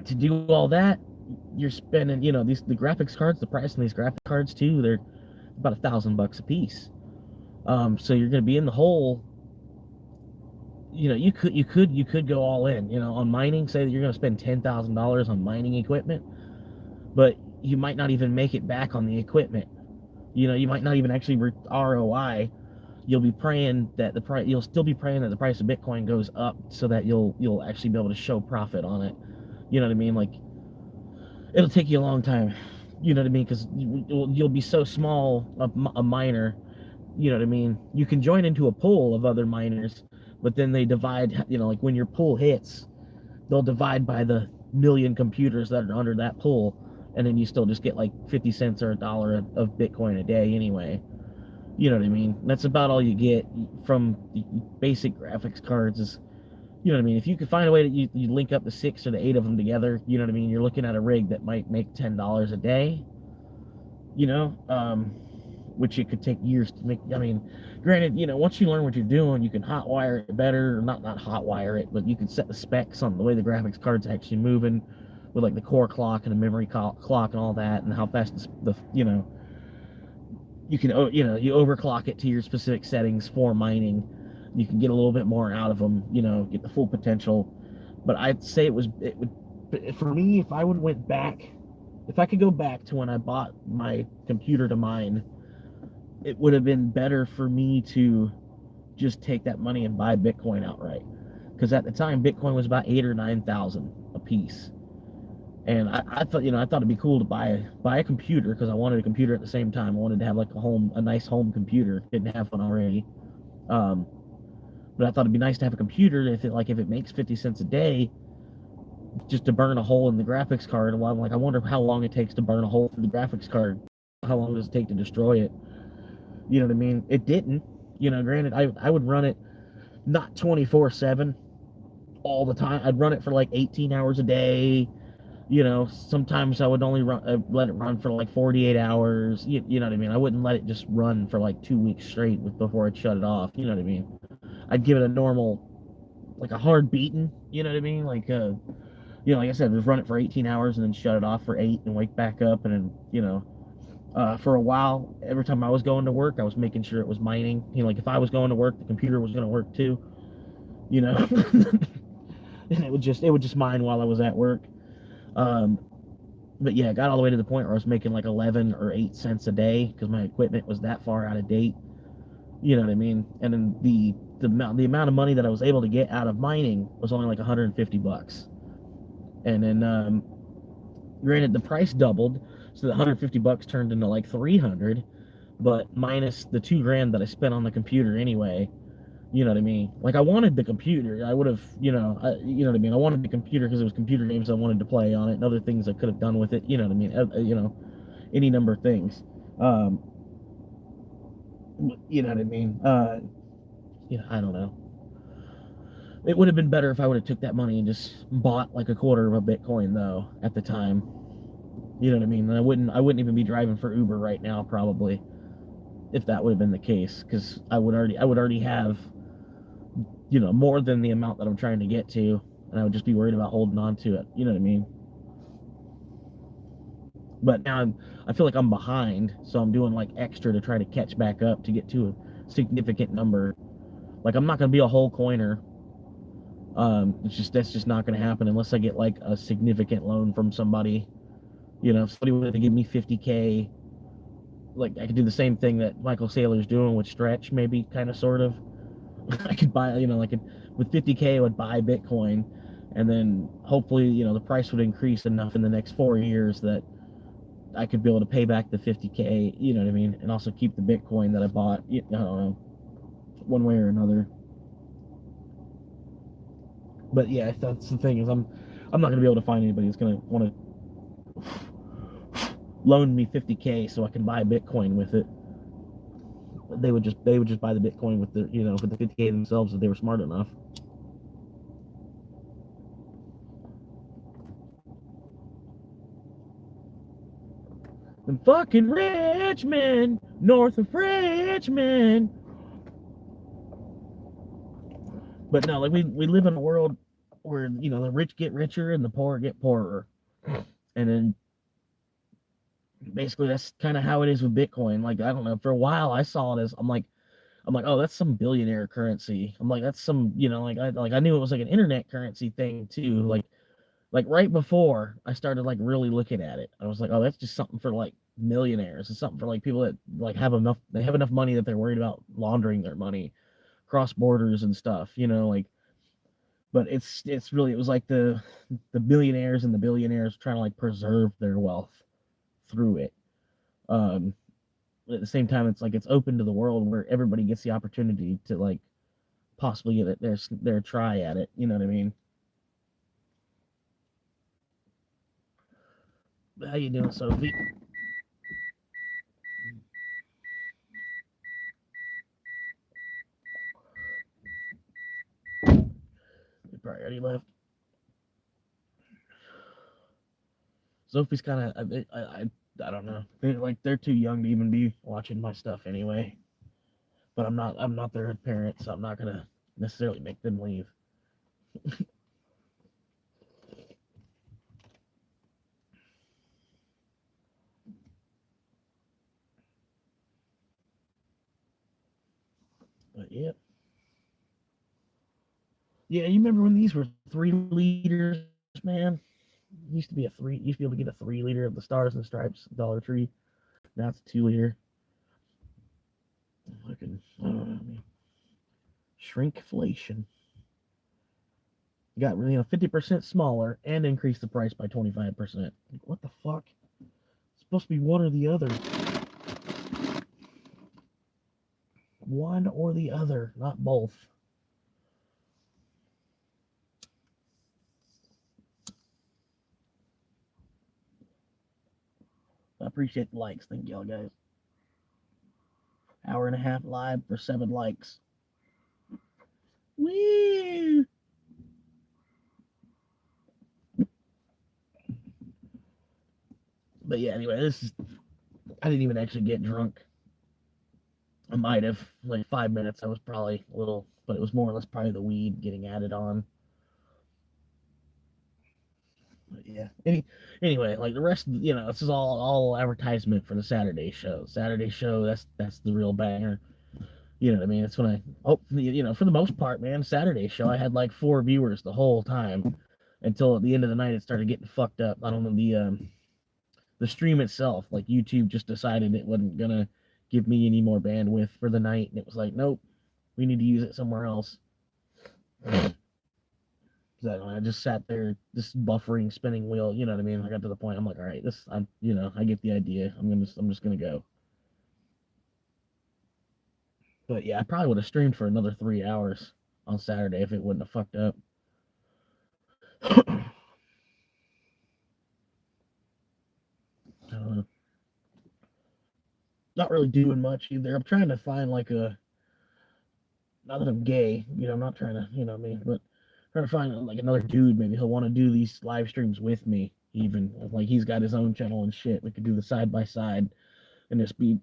To do all that, you're spending, you know, the graphics cards, the price on these graphics cards too, they're about $1,000 a piece. So you're going to be in the hole. You know, you could go all in, you know, on mining. Say that you're going to spend $10,000 on mining equipment, but you might not even make it back on the equipment. You know, you might not even actually ROI. You'll be praying that you'll still be praying that the price of Bitcoin goes up so that you'll actually be able to show profit on it. You know what I mean? Like, it'll take you a long time. You know what I mean? Because you'll be so small a miner. You know what I mean? You can join into a pool of other miners, but then they divide. You know, like, when your pool hits, they'll divide by the million computers that are under that pool, and then you still just get like 50 cents or $1 of Bitcoin a day anyway. You know what I mean? That's about all you get from the basic graphics cards. Is, you know what I mean? If you could find a way that you link up the 6 or the 8 of them together, you know what I mean? You're looking at a rig that might make $10 a day. You know, which it could take years to make. I mean, granted, you know, once you learn what you're doing, you can hotwire it better, or not hotwire it, but you can set the specs on the way the graphics card's actually moving, with like the core clock and the memory clock and all that, and how fast the you know. You can, you know, you overclock it to your specific settings for mining. You can get a little bit more out of them, you know, get the full potential. But I'd say it would, for me, if I would went back, if I could go back to when I bought my computer to mine, it would have been better for me to just take that money and buy Bitcoin outright. Because at the time, Bitcoin was about 8 or 9 thousand a piece, and I thought, I thought it'd be cool to buy a computer because I wanted a computer at the same time. I wanted to have like a nice home computer. Didn't have one already, um, but I thought it'd be nice to have a computer if it makes 50 cents a day, just to burn a hole in the graphics card. Well, I'm like, I wonder how long it takes to burn a hole through the graphics card. How long does it take to destroy it? You know what I mean? It didn't. Granted, I would run it not 24/7 all the time. I'd run it for like 18 hours a day. Sometimes I would only let it run for like 48 hours. You know what I mean? I wouldn't let it just run for like 2 weeks straight before I'd shut it off. You know what I mean? I'd give it a normal, like a hard beating. You know what I mean? Like I said, just run it for 18 hours and then shut it off for 8 and wake back up. And then, for a while, every time I was going to work, I was making sure it was mining. Like if I was going to work, the computer was going to work too. And it would just mine while I was at work. Um, but yeah, it got all the way to the point where I was making like 11 or 8 cents a day because my equipment was that far out of date. You know what I mean? And then the amount of money that I was able to get out of mining was only like $150. And then, granted, the price doubled, so the $150 turned into like 300, but minus the 2 grand that I spent on the computer anyway. You know what I mean? Like I wanted the computer. I would have, you know what I mean. I wanted the computer because it was computer games I wanted to play on it and other things I could have done with it. You know what I mean? Any number of things. Um, you know what I mean? I don't know. It would have been better if I would have took that money and just bought like a quarter of a Bitcoin though at the time. You know what I mean? And I wouldn't even be driving for Uber right now probably if that would have been the case because I would already have more than the amount that I'm trying to get to, and I would just be worried about holding on to it. You know what I mean? But now I feel like I'm behind, so I'm doing like extra to try to catch back up to get to a significant number. Like I'm not gonna be a whole coiner. That's just not gonna happen unless I get like a significant loan from somebody. If somebody wanted to give me 50K, like I could do the same thing that Michael Saylor's doing with Stretch, maybe kind of sort of. I could buy, with 50K, I would buy Bitcoin, and then hopefully, the price would increase enough in the next 4 years that I could be able to pay back the 50K, you know what I mean, and also keep the Bitcoin that I bought. I don't know, one way or another. But yeah, that's the thing is I'm not gonna be able to find anybody that's gonna want to loan me 50K so I can buy Bitcoin with it. They would just buy the Bitcoin with the 50K themselves if they were smart enough. And fucking Richmond, north of Richmond. But no, like we live in a world where the rich get richer and the poor get poorer, and then basically that's kind of how it is with Bitcoin. Like I don't know, for a while I saw it as I'm like, oh, that's some billionaire currency. I'm like, that's some, I knew it was like an internet currency thing too. Like right before I started like really looking at it, I was like, oh, that's just something for like millionaires. It's something for like people that like have enough money that they're worried about laundering their money cross borders and stuff. But it was like the billionaires and the billionaires trying to like preserve their wealth through it. Um, at the same time, it's like it's open to the world where everybody gets the opportunity to like possibly get their try at it. You know what I mean? How you doing, Sophie? You probably already left. Sophie's kind of I don't know. They're too young to even be watching my stuff anyway. But I'm not their parent, so I'm not gonna necessarily make them leave. But yeah, Yeah, you remember when these were 3 liters, man? Used to be used to be able to get a 3 liter of the Stars and Stripes Dollar Tree. Now it's a 2 liter. Fucking, I don't know, man. Shrinkflation. You got 50% smaller and increased the price by 25%. What the fuck? It's supposed to be one or the other. One or the other, not both. I appreciate the likes. Thank y'all, guys. Hour and a half live for 7 likes. Woo! But yeah, anyway, I didn't even actually get drunk. I might have, like 5 minutes. I was probably a little, but it was more or less probably the weed getting added on. But yeah. Anyway, like the rest, this is all advertisement for the Saturday show. Saturday show, that's the real banger. You know what I mean? It's when for the most part, man, Saturday show, I had like 4 viewers the whole time until at the end of the night it started getting fucked up. I don't know the stream itself, like YouTube just decided it wasn't gonna give me any more bandwidth for the night, and it was like, nope, we need to use it somewhere else. I just sat there, this buffering spinning wheel. You know what I mean? I got to the point. I'm like, all right, I get the idea. I'm just gonna go. But yeah, I probably would have streamed for another 3 hours on Saturday if it wouldn't have fucked up. Not really doing much either. I'm trying to find like not that I'm gay, I'm not trying to, you know what I mean, but trying to find like another dude. Maybe he'll want to do these live streams with me. Even like he's got his own channel and shit. We could do the side by side and just be,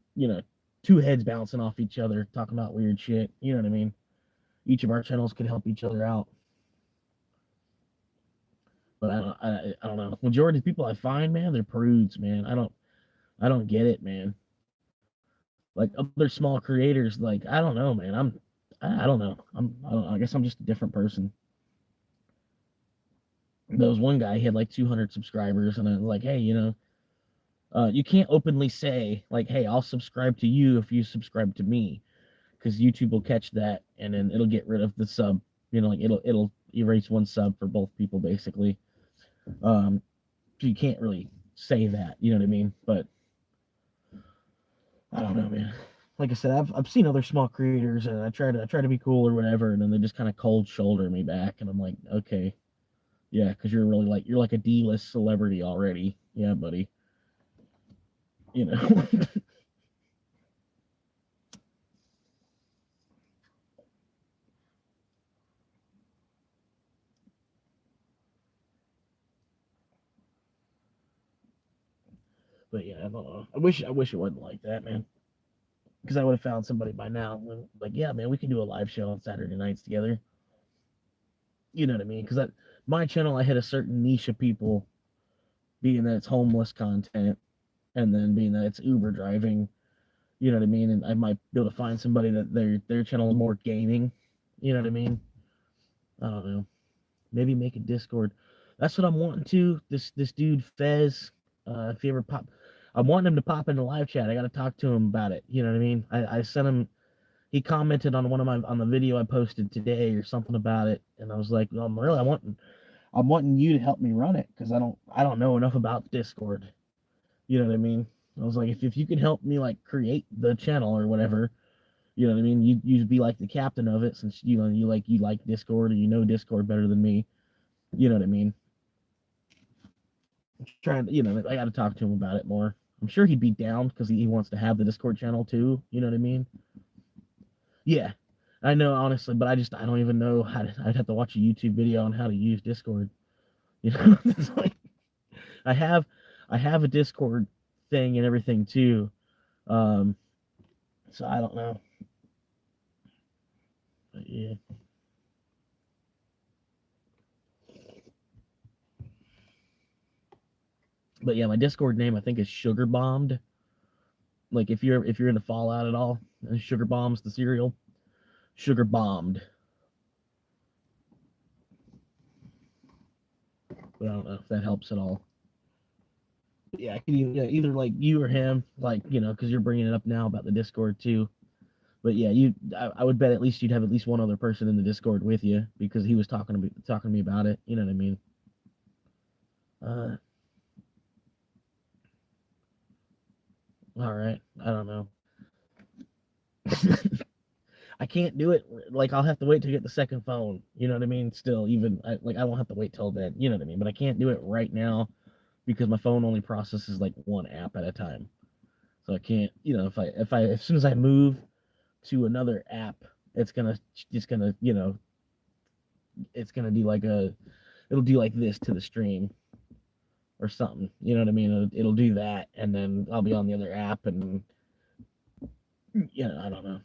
2 heads bouncing off each other, talking about weird shit. You know what I mean? Each of our channels could help each other out. But I don't know. Majority of people I find, man, they're prudes, man. I don't get it, man. Like other small creators, like I don't know, man. I don't know. I guess I'm just a different person. There was one guy, he had like 200 subscribers, and I was like, hey, you can't openly say like, hey, I'll subscribe to you if you subscribe to me, because YouTube will catch that, and then it'll get rid of the sub. Like it'll erase one sub for both people, basically. So you can't really say that, you know what I mean? But I don't know, man. Like I said, I've seen other small creators, and I try to be cool or whatever, and then they just kind of cold shoulder me back, and I'm like, okay, yeah, because you're like a D-list celebrity already, yeah, buddy. But yeah, I don't know. I wish it wasn't like that, man. Because I would have found somebody by now. Like, yeah, man, we can do a live show on Saturday nights together. You know what I mean? Because my channel, I hit a certain niche of people, being that it's homeless content, and then being that it's Uber driving. You know what I mean? And I might be able to find somebody that their channel is more gaming. You know what I mean? I don't know. Maybe make a Discord. That's what I'm wanting to. This dude Fez, if he ever pop, I'm wanting him to pop into live chat. I got to talk to him about it. You know what I mean? I sent him. He commented on on the video I posted today or something about it, and I was like, well, I'm wanting you to help me run it, because I don't know enough about Discord. You know what I mean? I was like, if you can help me like create the channel or whatever, you know what I mean? You'd be like the captain of it, since you like Discord, or Discord better than me. You know what I mean? I'm trying to, I got to talk to him about it more. I'm sure he'd be down because he wants to have the Discord channel too. You know what I mean? Yeah, I know, honestly, but I don't even know how to. I'd have to watch a YouTube video on how to use Discord. It's like I have a Discord thing and everything too. So I don't know. But yeah. But yeah, my Discord name I think is Sugar Bombed. Like if you're into Fallout at all, Sugar Bombs the cereal. Sugar Bombed. But I don't know if that helps at all. But yeah, I could either like you or him, like, because you're bringing it up now about the Discord too. But yeah, I would bet at least you'd have at least one other person in the Discord with you because he was talking to me about it. You know what I mean? Uh, all right. I don't know. I can't do it. Like, I'll have to wait to get the second phone. You know what I mean? Still, even I don't have to wait till then. You know what I mean? But I can't do it right now because my phone only processes like one app at a time. So I can't. If I as soon as I move to another app, it's gonna just gonna it's gonna do like it'll do like this to the stream or something. You know what I mean? It'll do that, and then I'll be on the other app, and I don't know.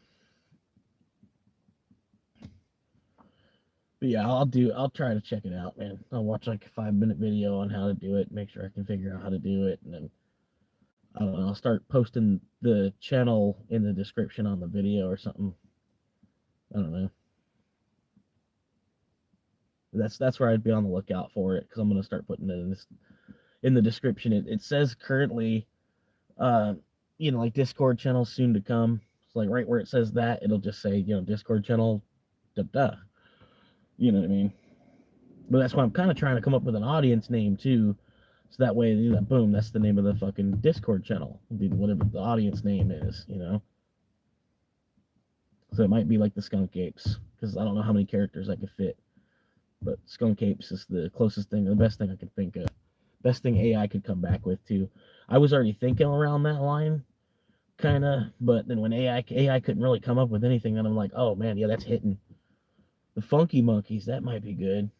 But yeah, I'll try to check it out, man. I'll watch like a 5-minute video on how to do it, make sure I can figure out how to do it, and then I don't know, I'll start posting the channel in the description on the video or something. I don't know. That's where I'd be on the lookout for it because I'm gonna start putting it in the description. It says currently, like Discord channel soon to come. It's like right where it says that, it'll just say Discord channel, da. You know what I mean? But that's why I'm kind of trying to come up with an audience name too, so that way, boom, that's the name of the fucking Discord channel. It'll be whatever the audience name is. So it might be like the Skunk Apes because I don't know how many characters I could fit, but Skunk Apes is the closest thing, the best thing I could think of, best thing AI could come back with too. I was already thinking around that line, kind of, but then when AI couldn't really come up with anything, then I'm like, oh man, yeah, that's hitting. The Funky Monkeys, that might be good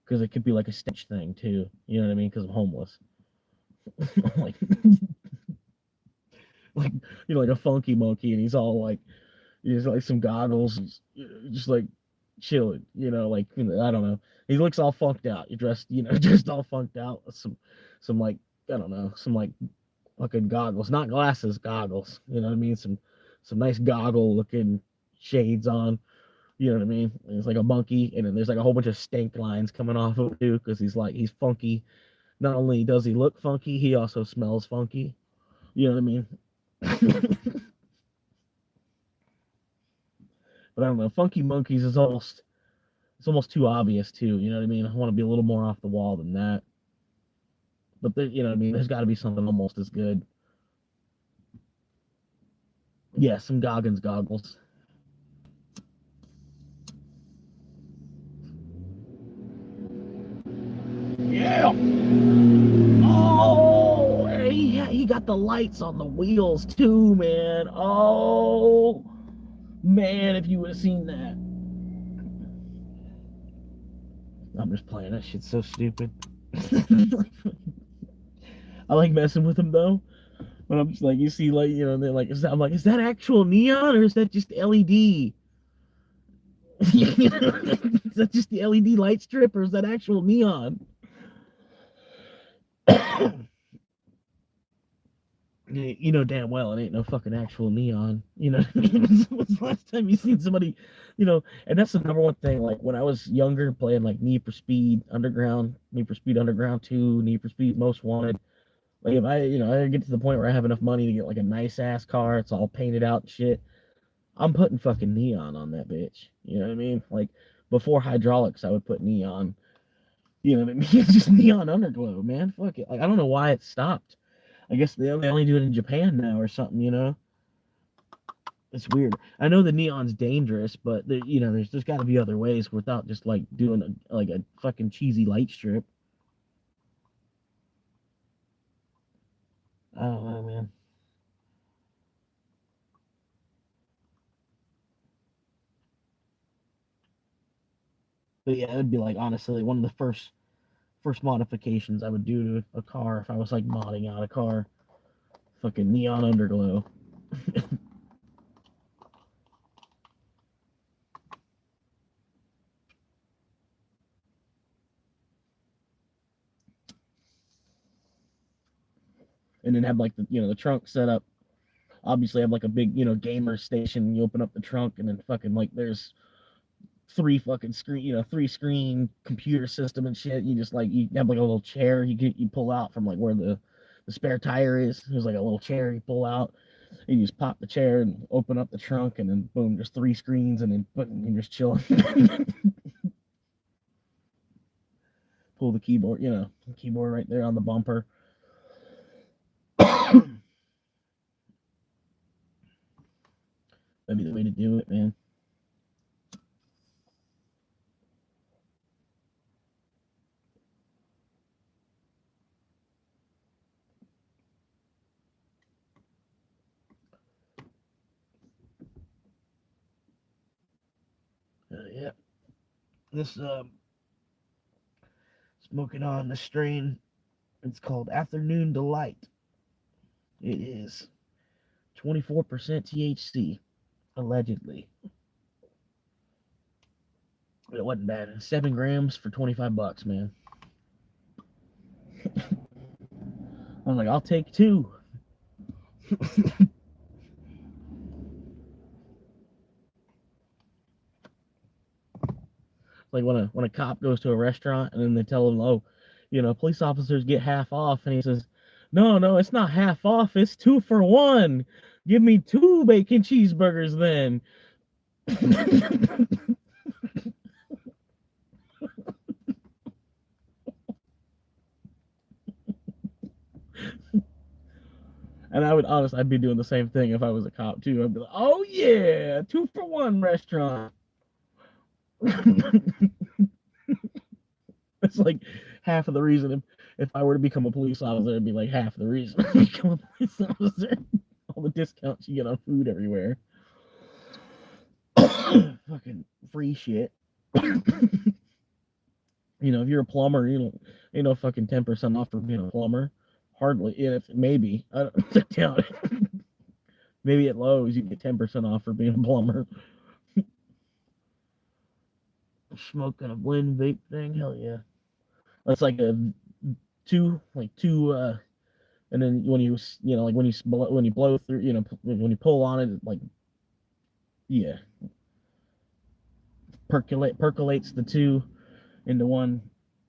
because it could be like a stitch thing too. You know what I mean? Because I'm homeless. like, like like a funky monkey, and he's all like, he's like some goggles, just like chilling. I don't know. He looks all funked out. He dressed, just all funked out. Some like I don't know, some like fucking goggles, not glasses, goggles. You know what I mean? Some nice goggle looking shades on. You know what I mean? And it's like a monkey, and then there's like a whole bunch of stank lines coming off of it too, because he's funky. Not only does he look funky, he also smells funky. You know what I mean? But I don't know. Funky Monkeys is almost too obvious too. You know what I mean? I want to be a little more off the wall than that. But you know what I mean? There's got to be something almost as good. Yeah, some Goggins goggles. Yeah. Oh, he got the lights on the wheels too, man. Oh, man, if you would have seen that. I'm just playing. That shit's so stupid. I like messing with him though. But I'm just like, you see, like, they're like, I'm like, is that actual neon or is that just LED? Is that just the LED light strip or is that actual neon? You know damn well it ain't no fucking actual neon. You know what I mean? When's the last time you seen somebody, and that's the number one thing. Like when I was younger playing like Need for Speed Underground, Need for Speed Underground 2, Need for Speed Most Wanted. Like if I get to the point where I have enough money to get like a nice ass car, it's all painted out and shit, I'm putting fucking neon on that bitch. You know what I mean? Like before hydraulics, I would put neon. You know what I mean? It's just neon underglow, man. Fuck it. Like I don't know why it stopped. I guess they only do it in Japan now or something. It's weird. I know the neon's dangerous, but there's got to be other ways without just like doing a fucking cheesy light strip. I don't know, man. But yeah, it'd be like honestly one of the first modifications I would do to a car if I was like modding out a car. Fucking neon underglow. And then have like the trunk set up. Obviously have like a big gamer station. You open up the trunk and then fucking like there's three fucking screen, three screen computer system and shit. You just like you have like a little chair you pull out from like where the spare tire is. There's like a little chair you pull out. And you just pop the chair and open up the trunk, and then boom, there's three screens, and then you're just chilling. Pull the keyboard, keyboard right there on the bumper. That'd be the way to do it, man. Yeah. This smoking on the strain. It's called Afternoon Delight. It is 24% THC, allegedly. It wasn't bad. 7 grams for $25, man. I'm like, I'll take 2. Like when a cop goes to a restaurant and then they tell him, oh, police officers get half off, and he says, no, it's not half off, it's 2 for 1. Give me 2 bacon cheeseburgers then. And I'd be doing the same thing if I was a cop too. I'd be like, oh yeah, 2 for 1 restaurant. It's like half of the reason if I were to become a police officer, it'd be like half the reason to become a police officer. All the discounts you get on food everywhere. Fucking free shit. If you're a plumber, ain't no fucking 10% off for being a plumber. Hardly. Maybe. I doubt it. Maybe at Lowe's you get 10% off for being a plumber. Smoking a blend vape thing, hell yeah. That's like two, and then when you blow through, when you pull on it, like, yeah, percolates the 2 into one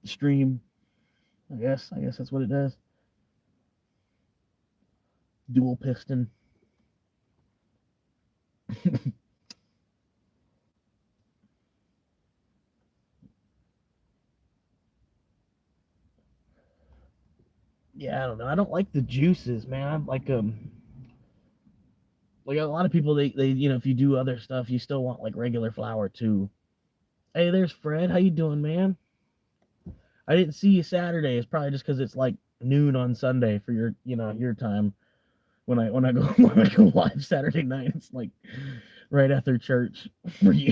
stream. I guess that's what it does. Dual piston. Yeah, I don't know. I don't like the juices, man. I like a lot of people, they if you do other stuff, you still want like regular flower too. Hey, there's Fred. How you doing, man? I didn't see you Saturday. It's probably just because it's like noon on Sunday for your your time. When I go when I go live Saturday night, it's like right after church for you.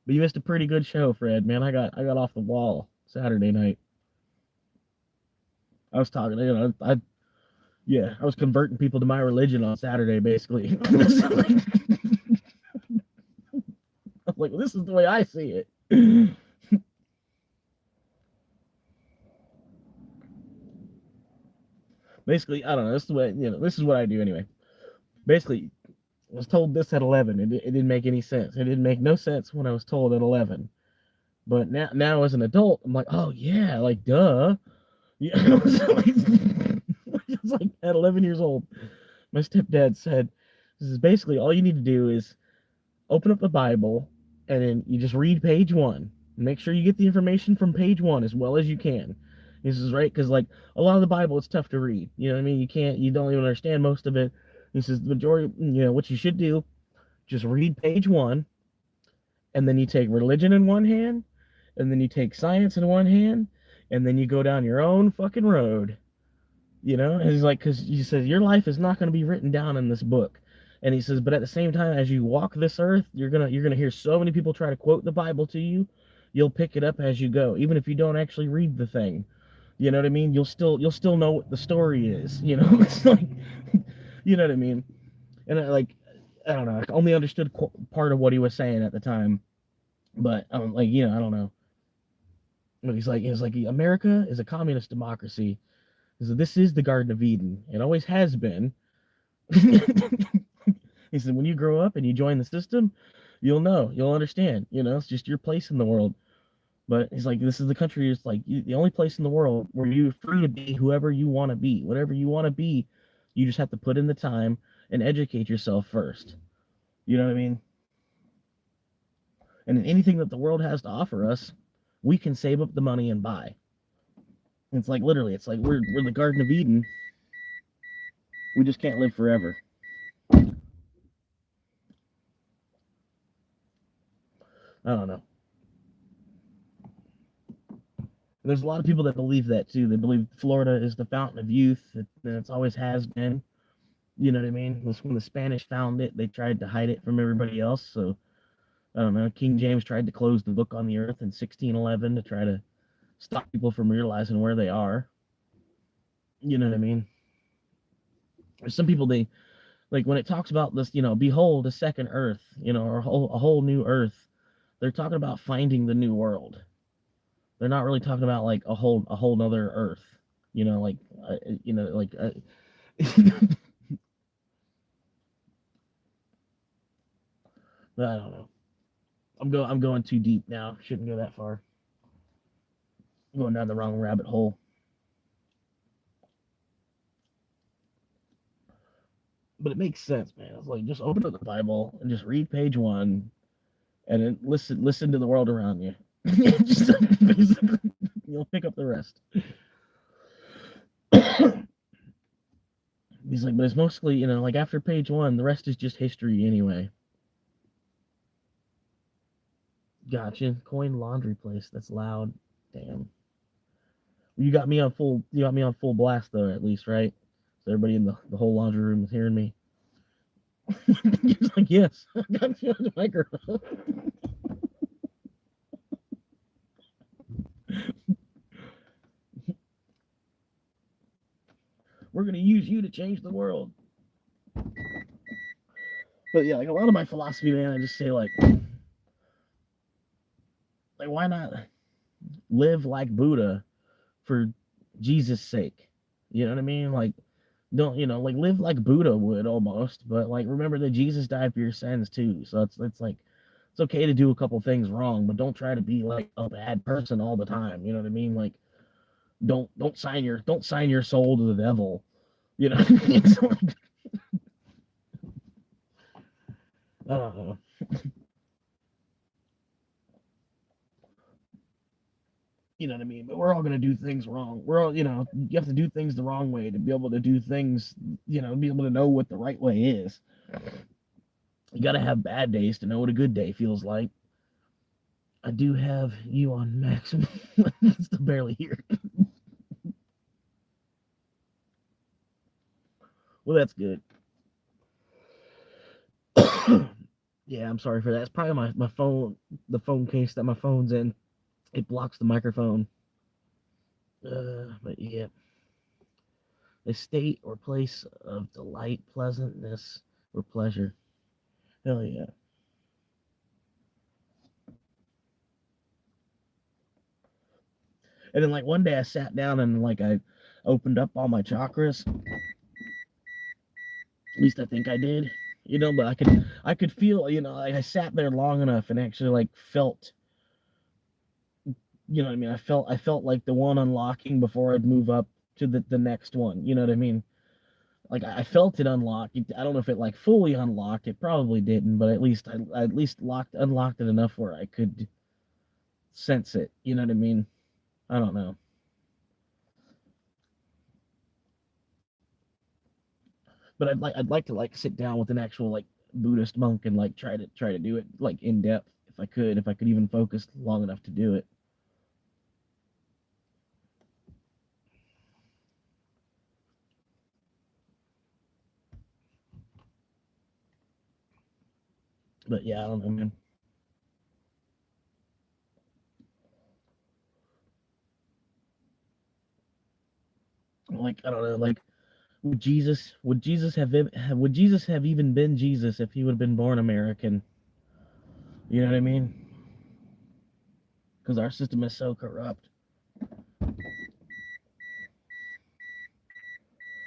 But you missed a pretty good show, Fred. Man, I got off the wall Saturday night. I was talking, I was converting people to my religion on Saturday, basically. I'm like, well, this is the way I see it. Basically, I don't know. This is the way, this is what I do anyway. Basically, I was told this at 11. It didn't make any sense. It didn't make no sense when I was told at 11. But now as an adult, I'm like, oh yeah, like duh. Yeah, it's like at 11 years old, my stepdad said, this is basically all you need to do is open up the Bible and then you just read page 1. Make sure you get the information from page 1 as well as you can. He says, right? Because like a lot of the Bible, it's tough to read. You know what I mean? You don't even understand most of it. He says the majority, what you should do, just read page 1, and then you take religion in one hand, and then you take science in one hand, and then you go down your own fucking road. And he's like, because he says your life is not going to be written down in this book. And he says, but at the same time, as you walk this earth, you're gonna hear so many people try to quote the Bible to you. You'll pick it up as you go, even if you don't actually read the thing. You know what I mean? You'll still know what the story is. It's like, you know what I mean? And I don't know. I only understood part of what he was saying at the time, but I'm like, I don't know. But he's like, America is a communist democracy. So this is the Garden of Eden. It always has been. He said, when you grow up and you join the system, you'll know, you'll understand. It's just your place in the world. But he's like, this is the country. It's like the only place in the world where you're free to be whoever you want to be, whatever you want to be. You just have to put in the time and educate yourself first. You know what I mean? And anything that the world has to offer us, we can save up the money and buy. It's like literally, it's like we're the Garden of Eden. We just can't live forever. I don't know. There's a lot of people that believe that too. They believe Florida is the fountain of youth, and it's always has been. You know what I mean? When the Spanish found it, they tried to hide it from everybody else. So I don't know. King James tried to close the book on the earth in 1611 to try to stop people from realizing where they are. You know what I mean? There's some people, they like when it talks about this, behold a second earth, or a whole new earth. They're talking about finding the new world. They're not really talking about like a whole nother earth. Like like I don't know. I'm going too deep now. Shouldn't go that far. I'm going down the wrong rabbit hole. But it makes sense, man. It's like just open up the Bible and just read page 1, and then listen to the world around you. Just basically, you'll pick up the rest. He's like, but it's mostly, like after page 1, the rest is just history anyway. Gotcha. Coin laundry place. That's loud. Damn. You got me on full. You got me on full blast though, at least, right? So everybody in the whole laundry room is hearing me. He's like, yes, I got you on the microphone. We're gonna use you to change the world. But yeah, like a lot of my philosophy, man, I just say like why not live like Buddha for Jesus' sake? You know what I mean? Like, don't like live like Buddha would almost, but like remember that Jesus died for your sins too. So it's like it's okay to do a couple things wrong, but don't try to be like a bad person all the time. You know what I mean? Like, don't sign your soul to the devil. You know, it's like, I don't know. You know what I mean? But we're all gonna do things wrong. We're all, you have to do things the wrong way to be able to do things, be able to know what the right way is. You gotta have bad days to know what a good day feels like. I do have you on maximum. Still barely here. Well, that's good. Yeah, I'm sorry for that. It's probably my phone, the phone case that my phone's in. It blocks the microphone. But yeah. A state or place of delight, pleasantness, or pleasure. Hell yeah. And then like one day I sat down and like I opened up all my chakras. At least I think I did. But I could feel, like I sat there long enough and actually like felt, what I mean? I felt like the one unlocking before I'd move up to the next one. You know what I mean? Like I felt it unlock. I don't know if it like fully unlocked. It probably didn't, but at least I at least unlocked it enough where I could sense it. You know what I mean? I don't know. But I'd like to like sit down with an actual like Buddhist monk and like try to do it like in depth if I could even focus long enough to do it. But yeah, I don't know, man. Like I don't know, like would Jesus have even been Jesus if he would have been born American? You know what I mean? Because our system is so corrupt.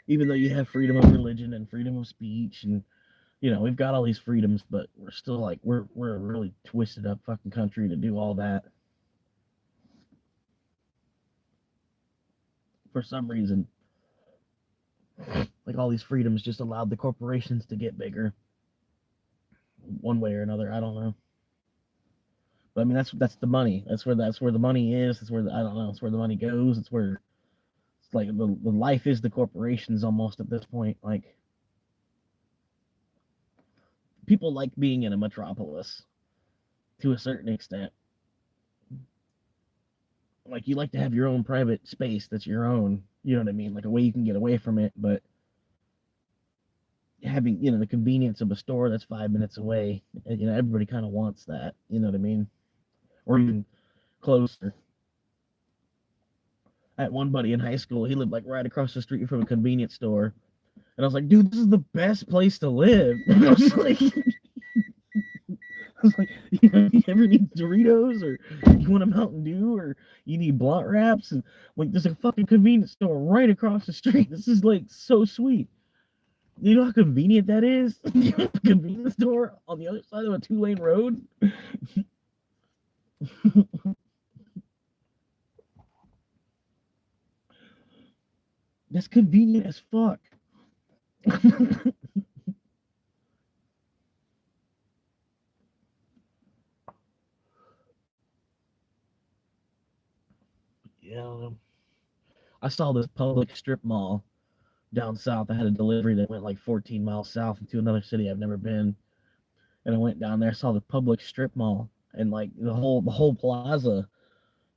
Even though you have freedom of religion and freedom of speech and we've got all these freedoms, but we're still like we're a really twisted up fucking country to do all that for some reason. Like all these freedoms just allowed the corporations to get bigger, one way or another. I don't know, but I mean that's the money. That's where the money is. That's where I don't know. It's where the money goes. It's where it's like the life is the corporations almost at this point. Like people like being in a metropolis to a certain extent. Like you like to have your own private space that's your own. You know what I mean? Like a way you can get away from it, but having the convenience of a store that's 5 minutes away, everybody kind of wants that. You know what I mean? Or even closer. I had one buddy in high school. He lived like right across the street from a convenience store, and I was like, "Dude, this is the best place to live." I was like, you ever need Doritos or you want a Mountain Dew or you need blunt wraps? And like, there's a fucking convenience store right across the street. This is like so sweet. You know how convenient that is? Convenience store on the other side of a 2-lane road. That's convenient as fuck. Yeah, I saw this public strip mall down south. I had a delivery that went like 14 miles south into another city I've never been, and I went down there, saw the public strip mall, and like the whole plaza.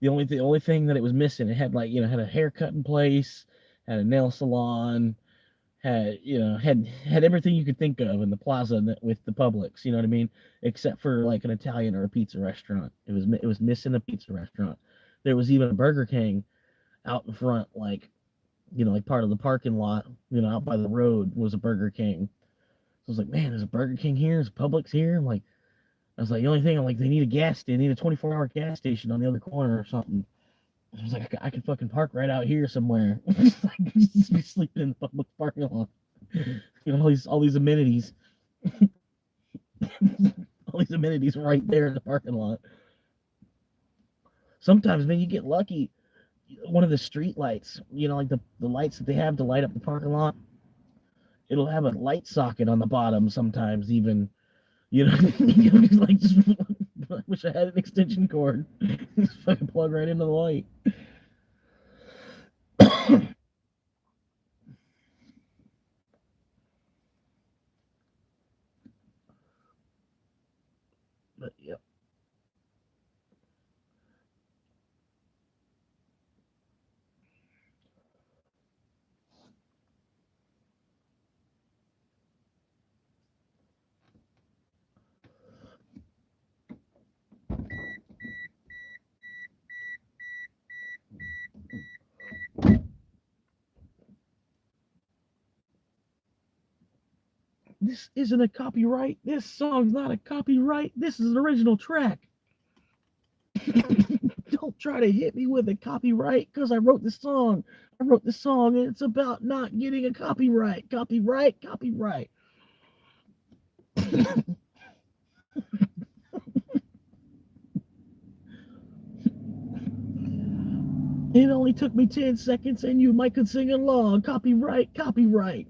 The only thing that it was missing, it had like had a haircut in place, had a nail salon, had everything you could think of in the plaza with the Publix. You know what I mean? Except for like an Italian or a pizza restaurant. It was missing a pizza restaurant. There was even a Burger King out in front, like like part of the parking lot. Out by the road was a Burger King. So I was like, man, there's a Burger King here. There's a Publix here. I was like, the only thing I'm like, they need a they need a 24-hour gas station on the other corner or something. I was like, I could fucking park right out here somewhere. Just be sleeping in the public parking lot. All these amenities, all these amenities right there in the parking lot. Sometimes, man, you get lucky. One of the street lights, like the lights that they have to light up the parking lot, it'll have a light socket on the bottom. Sometimes even, just I wish I had an extension cord. Just fucking plug right into the light. But yeah. This isn't a copyright. This song's not a copyright. This is an original track. Don't try to hit me with a copyright because I wrote this song. I wrote this song and it's about not getting a copyright. Copyright, copyright. It only took me 10 seconds and you might could sing along. Copyright, copyright.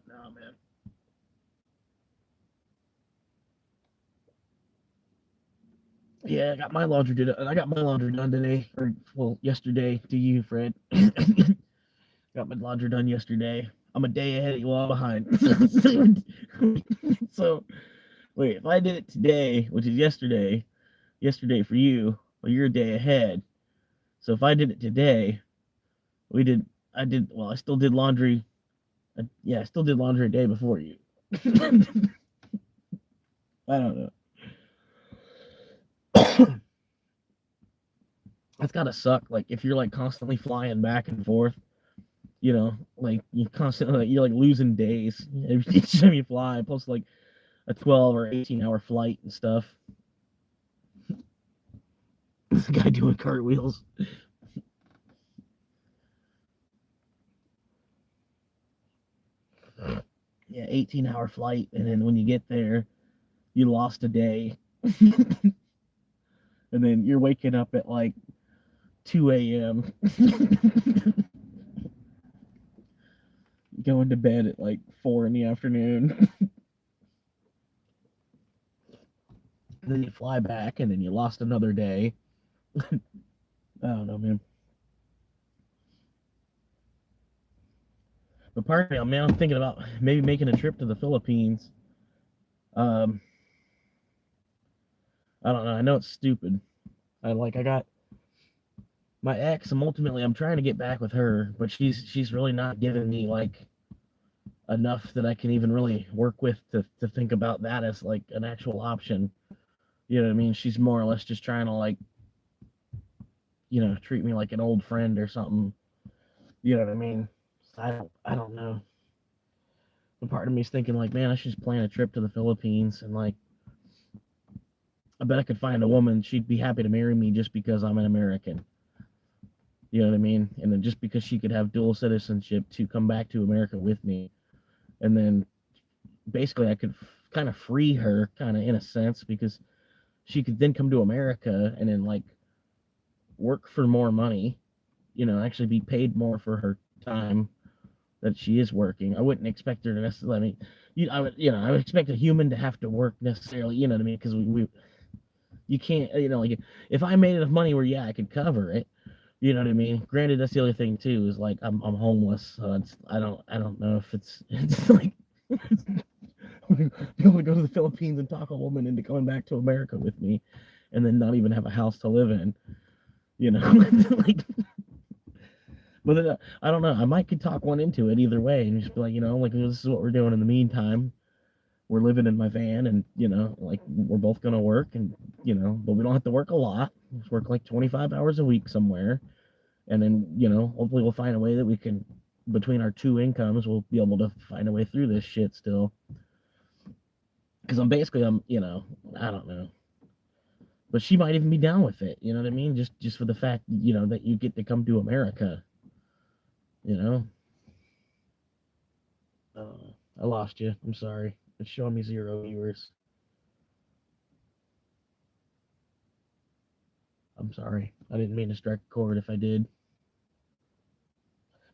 Nah, man. Yeah, I got my laundry done. I got my laundry done today, or well, yesterday. To you, Fred. Got my laundry done yesterday. I'm a day ahead of you, all behind. So wait, if I did it today, which is yesterday for you, well, you're a day ahead. So if I did it today, we did. I did. Well, I still did laundry. Yeah, I still did laundry a day before you. I don't know. That's gotta suck. Like if you're like constantly flying back and forth, like you constantly you're like losing days each time you fly, plus like a 12 or 18-hour flight and stuff. This guy doing cartwheels. Yeah, 18-hour flight, and then when you get there, you lost a day, and then you're waking up at like 2 a.m. going to bed at like 4 in the afternoon. And then you fly back, and then you lost another day. I don't know, man. But part of me, man, I'm thinking about maybe making a trip to the Philippines. Um, I don't know. I know it's stupid. I got my ex. I'm trying to get back with her, but she's really not giving me like enough that I can even really work with to think about that as like an actual option. You know what I mean? She's more or less just trying to like, treat me like an old friend or something. You know what I mean? I don't know. But part of me is thinking like, man, I should just plan a trip to the Philippines, and like I bet I could find a woman, she'd be happy to marry me just because I'm an American. You know what I mean? And then just because she could have dual citizenship to come back to America with me. And then basically I could kind of free her, kind of in a sense, because she could then come to America and then like work for more money, actually be paid more for her time that she is working. I wouldn't expect her to necessarily, I would expect a human to have to work necessarily, you know what I mean? Because you can't, like if I made enough money where, yeah, I could cover it, you know what I mean? Granted, that's the other thing too, is like I'm homeless, so I don't know if it's like be able to go to the Philippines and talk a woman into coming back to America with me, and then not even have a house to live in, like. But then, I don't know. I might could talk one into it either way, and just be like, like this is what we're doing in the meantime. We're living in my van, and like we're both gonna work, and but we don't have to work a lot. Just work like 25 hours a week somewhere, and then hopefully we'll find a way that we can, between our two incomes, we'll be able to find a way through this shit still. Because I'm I don't know, but she might even be down with it. You know what I mean? Just for the fact that you get to come to America. You know. I lost you. I'm sorry. It's showing me 0 viewers. I'm sorry. I didn't mean to strike a chord if I did.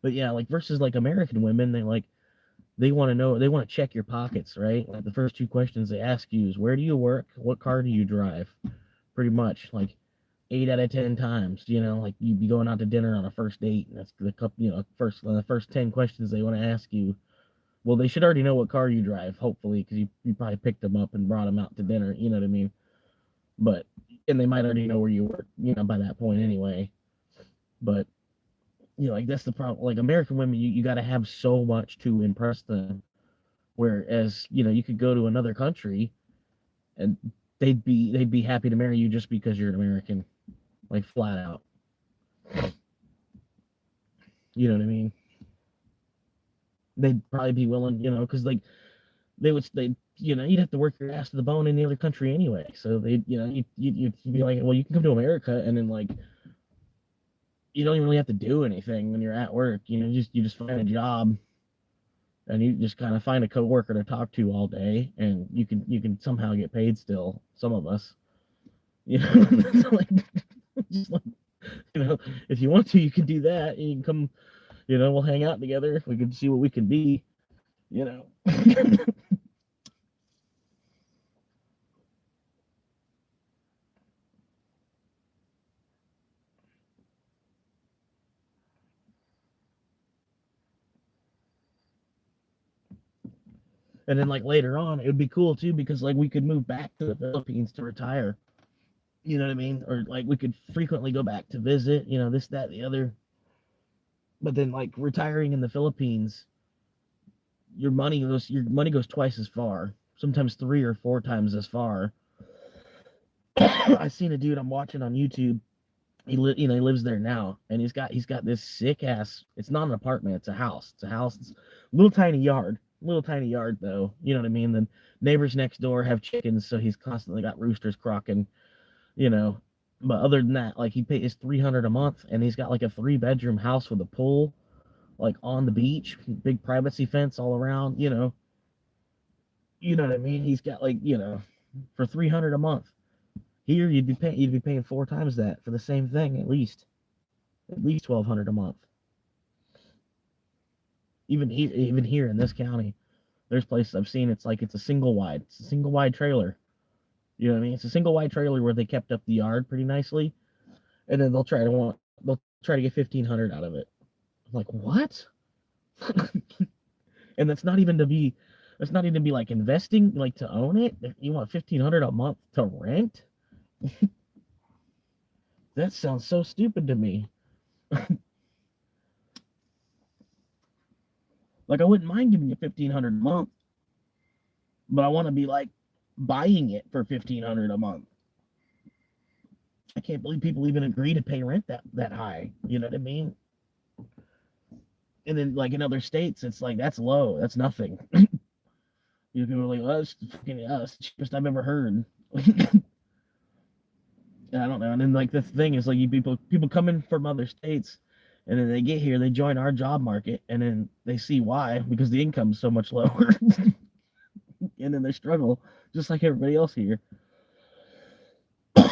But yeah, like versus like American women, they want to know, they want to check your pockets, right? Like the first two questions they ask you is, where do you work? What car do you drive? Pretty much like 8 out of 10 times, like you'd be going out to dinner on a first date, and that's the couple, the first 10 questions they want to ask you. Well, they should already know what car you drive, hopefully, because you probably picked them up and brought them out to dinner. You know what I mean? But and they might already know where you work, by that point anyway. But like that's the problem. Like American women, you got to have so much to impress them. Whereas you could go to another country, and they'd be happy to marry you just because you're an American, like flat out. You know what I mean? They'd probably be willing, because like you'd have to work your ass to the bone in the other country anyway. So they, you'd be like, well, you can come to America, and then like you don't even really have to do anything when you're at work. You just find a job, and you just kind of find a coworker to talk to all day, and you can somehow get paid still. Some of us, so like, just like, if you want to, you can do that, and you can come. We'll hang out together. We can see what we can be. And then like later on, it would be cool too, because like we could move back to the Philippines to retire. You know what I mean? Or like we could frequently go back to visit. This, that, the other. But then like retiring in the Philippines, your money goes twice as far, sometimes 3 or 4 times as far. I seen a dude I'm watching on YouTube. he lives there now, and he's got this sick ass. It's not an apartment, it's a house. It's a house. It's a little tiny yard though. You know what I mean? The neighbors next door have chickens, so he's constantly got roosters crocking. You know, but other than that, like he pays 300 a month, and he's got like a 3 bedroom house with a pool, like on the beach, big privacy fence all around. You know what I mean? He's got like for 300 a month. Here you'd be paying 4 times that for the same thing at least 1,200 a month. Even here in this county, there's places I've seen. It's a single wide trailer. You know what I mean? It's a single wide trailer where they kept up the yard pretty nicely, and then they'll try to get 1,500 out of it. I'm like, what? And that's not even to be like investing, like to own it. You want 1,500 a month to rent? That sounds so stupid to me. Like I wouldn't mind giving you 1,500 a month, but I want to be like buying it for 1,500 a month. I can't believe people even agree to pay rent that high. You know what I mean? And then like in other states, it's like that's low. That's nothing. People are like, well, that's the cheapest I've ever heard. I don't know. And then like the thing is like you people come in from other states, and then they get here, they join our job market, and then they see why, because the income's so much lower. And then they struggle just like everybody else here. But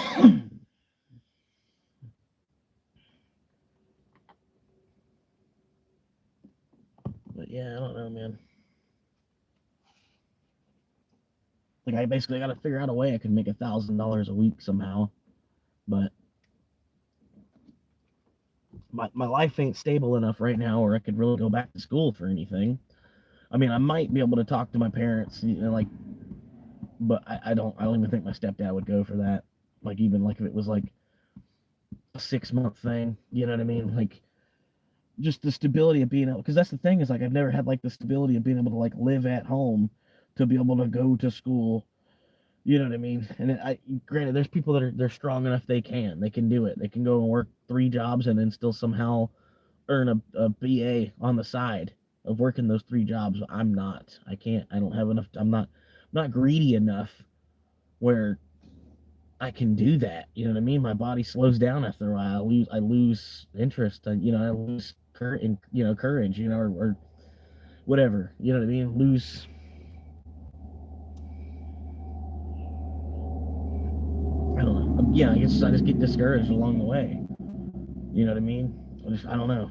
yeah, I don't know, man. Like I basically got to figure out a way I can make $1,000 a week somehow, but my life ain't stable enough right now where I could really go back to school for anything. I mean, I might be able to talk to my parents, like, but I don't even think my stepdad would go for that. Like even like if it was like a 6 month thing, you know what I mean? Like just the stability of being able, because that's the thing is like I've never had like the stability of being able to like live at home, to be able to go to school. You know what I mean? And granted, there's people that they're strong enough they can do it. They can go and work 3 jobs and then still somehow earn a BA on the side of working those 3 jobs. I'm not. I can't. I don't have enough. I'm not greedy enough where I can do that. You know what I mean? My body slows down after a while. I lose interest. I lose courage. Or whatever. You know what I mean? Lose. I don't know. Yeah, I guess I just get discouraged along the way. You know what I mean? I don't know.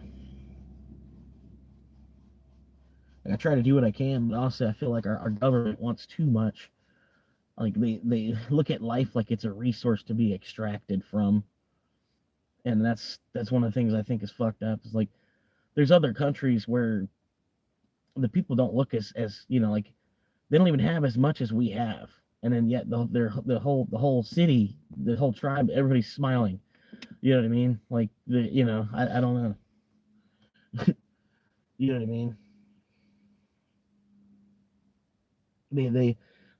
Like, I try to do what I can, but honestly, I feel like our government wants too much. Like they look at life like it's a resource to be extracted from, and that's one of the things I think is fucked up. Is like there's other countries where the people don't look as like they don't even have as much as we have, and then yet the whole city, the whole tribe, everybody's smiling. You know what I mean? Like I don't know. You know what I mean?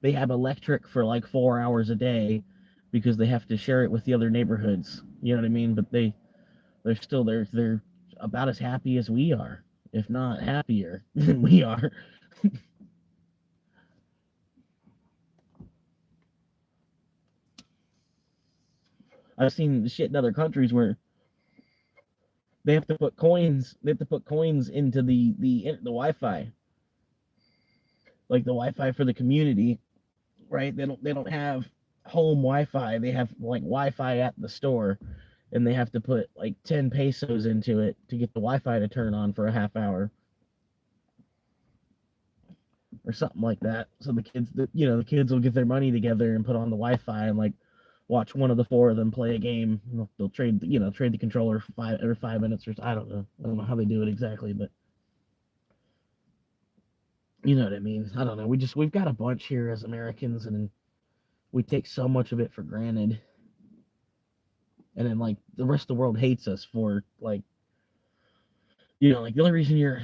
They have electric for like 4 hours a day because they have to share it with the other neighborhoods. You know what I mean? But they're about as happy as we are, if not happier than we are. I've seen shit in other countries where they have to put coins into the Wi-Fi, like the Wi-Fi for the community, right? They don't have home Wi-Fi. They have like Wi-Fi at the store, and they have to put like 10 pesos into it to get the Wi-Fi to turn on for a half hour or something like that. So the kids will get their money together and put on the Wi-Fi and like watch one of the four of them play a game. They'll trade the controller every 5 minutes, or I don't know how they do it exactly, but you know what I mean. I don't know. We've got a bunch here as Americans, and we take so much of it for granted. And then like the rest of the world hates us for like like the only reason you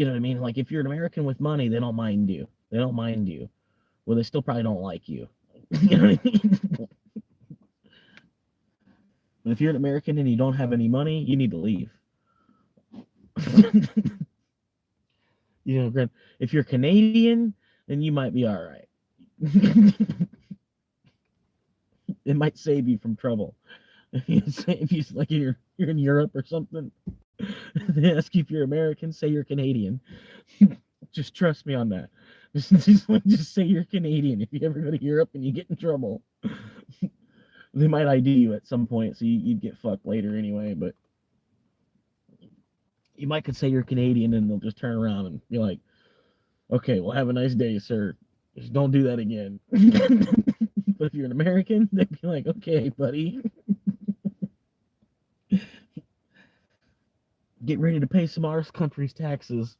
know what I mean, like if you're an American with money, they don't mind you. Well, they still probably don't like you. You know what I mean? If you're an American and you don't have any money, you need to leave. If you're Canadian, then you might be all right. It might save you from trouble. If you like you're in Europe or something, they ask you if you're American, say you're Canadian. Just trust me on that. Just say you're Canadian. If you ever go to Europe and you get in trouble, they might ID you at some point, so you'd get fucked later anyway. But you might could say you're Canadian, and they'll just turn around and be like, "Okay, well, have a nice day, sir. Just don't do that again." But if you're an American, they'd be like, "Okay, buddy, get ready to pay some of our country's taxes."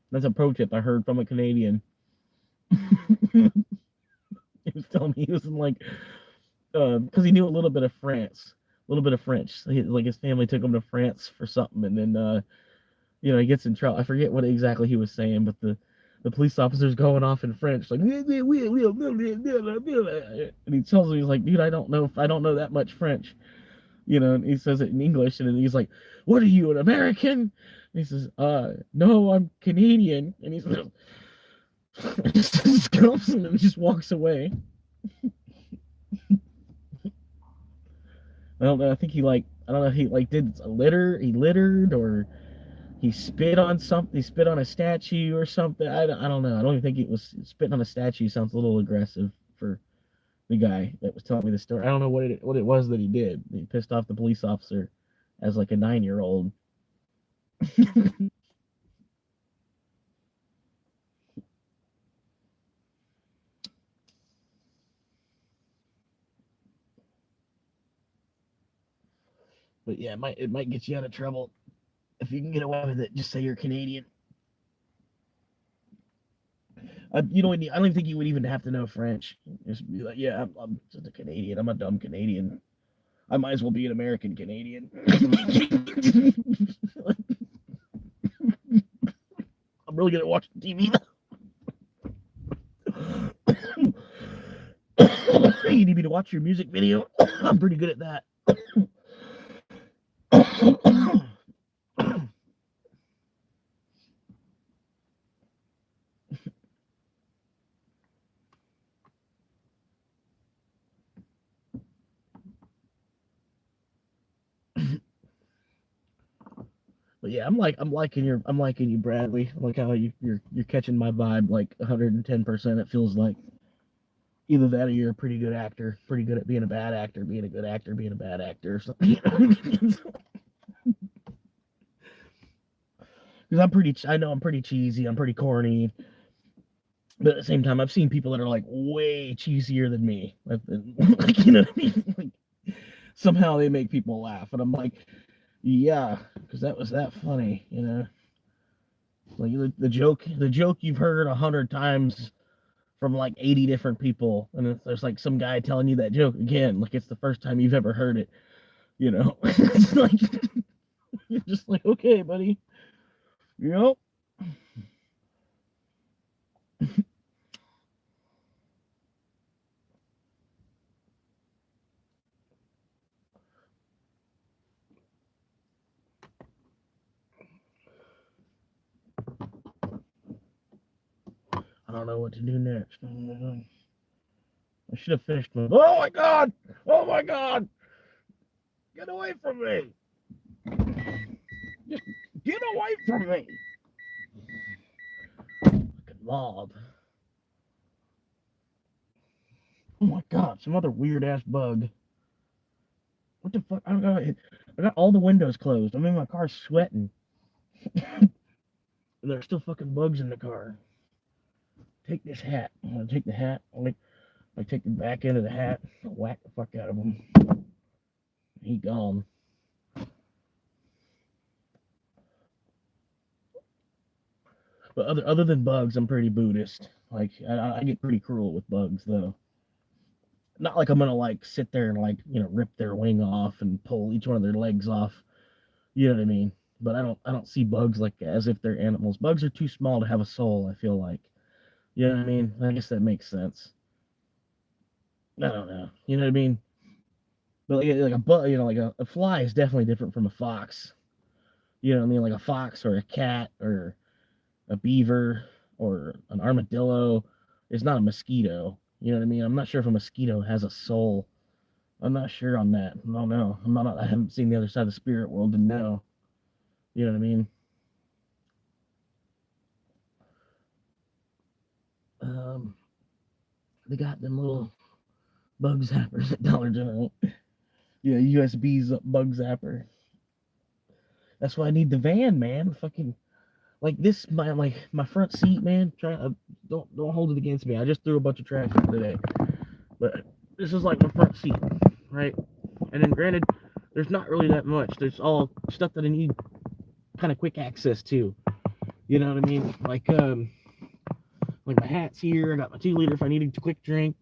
That's a pro tip I heard from a Canadian. He was telling me he was in like, because he knew a little bit of France, a little bit of French. Like his family took him to France for something, and then he gets in trouble. I forget what exactly he was saying, but the police officer's going off in French, like, and he tells me, he's like, dude, I don't know that much French, and he says it in English, and then he's like, what are you, an American? And he says, no, I'm Canadian, and he's like, just goes and just walks away. I don't know. I think he I don't know. He did a litter. He littered, or he spit on something. He spit on a statue or something. I don't know. I don't even think it was spitting on a statue. Sounds a little aggressive for the guy that was telling me the story. I don't know what it was that he did. He pissed off the police officer as like a 9-year-old. But yeah, it might get you out of trouble. If you can get away with it, just say you're Canadian. I don't even think you would even have to know French. Just be like, yeah, I'm just a Canadian. I'm a dumb Canadian. I might as well be an American Canadian. I'm really good at watching TV. You need me to watch your music video? I'm pretty good at that. But yeah, I'm liking you, Bradley. I like how you're catching my vibe like 110%. It feels like either that or you're a pretty good actor, pretty good at being a bad actor, being a good actor, being a bad actor, or something. Because I know I'm pretty cheesy, I'm pretty corny, but at the same time, I've seen people that are like way cheesier than me. Like, you know what I mean? Like, somehow they make people laugh, and I'm like, yeah, because that was that funny, Like the joke you've heard 100 times from like 80 different people, and there's like some guy telling you that joke again, like it's the first time you've ever heard it. It's like you're just like, okay, buddy, Yep. I don't know what to do next. I should have finished my. Oh my god! Oh my god! Get away from me! Just get away from me! Fucking mob. Oh my god! Some other weird ass bug. What the fuck? I got all the windows closed. I'm in my car sweating. There's still fucking bugs in the car. Take this hat. I'm gonna take the hat. I take the back end of the hat. I'll whack the fuck out of him. He gone. But other than bugs, I'm pretty Buddhist. Like I get pretty cruel with bugs though. Not like I'm gonna like sit there and like rip their wing off and pull each one of their legs off. You know what I mean? but I don't see bugs like as if they're animals. Bugs are too small to have a soul, I feel like. You know what I mean? I guess that makes sense. I don't know. You know what I mean? But like a bug, like a fly is definitely different from a fox. You know what I mean? Like a fox or a cat or a beaver or an armadillo is not a mosquito. You know what I mean? I'm not sure if a mosquito has a soul. I'm not sure on that. I don't know. I haven't seen the other side of the spirit world to know. You know what I mean? Um, they got them little bug zappers at Dollar General. Yeah, USB's bug zapper. That's why I need the van, man. Fucking like this, my front seat, man. Don't hold it against me. I just threw a bunch of trash out today, but this is like my front seat, right? And then granted, there's not really that much. There's all stuff that I need kind of quick access to. You know what I mean? Like my hat's here. I got my 2 liter if I need a quick drink.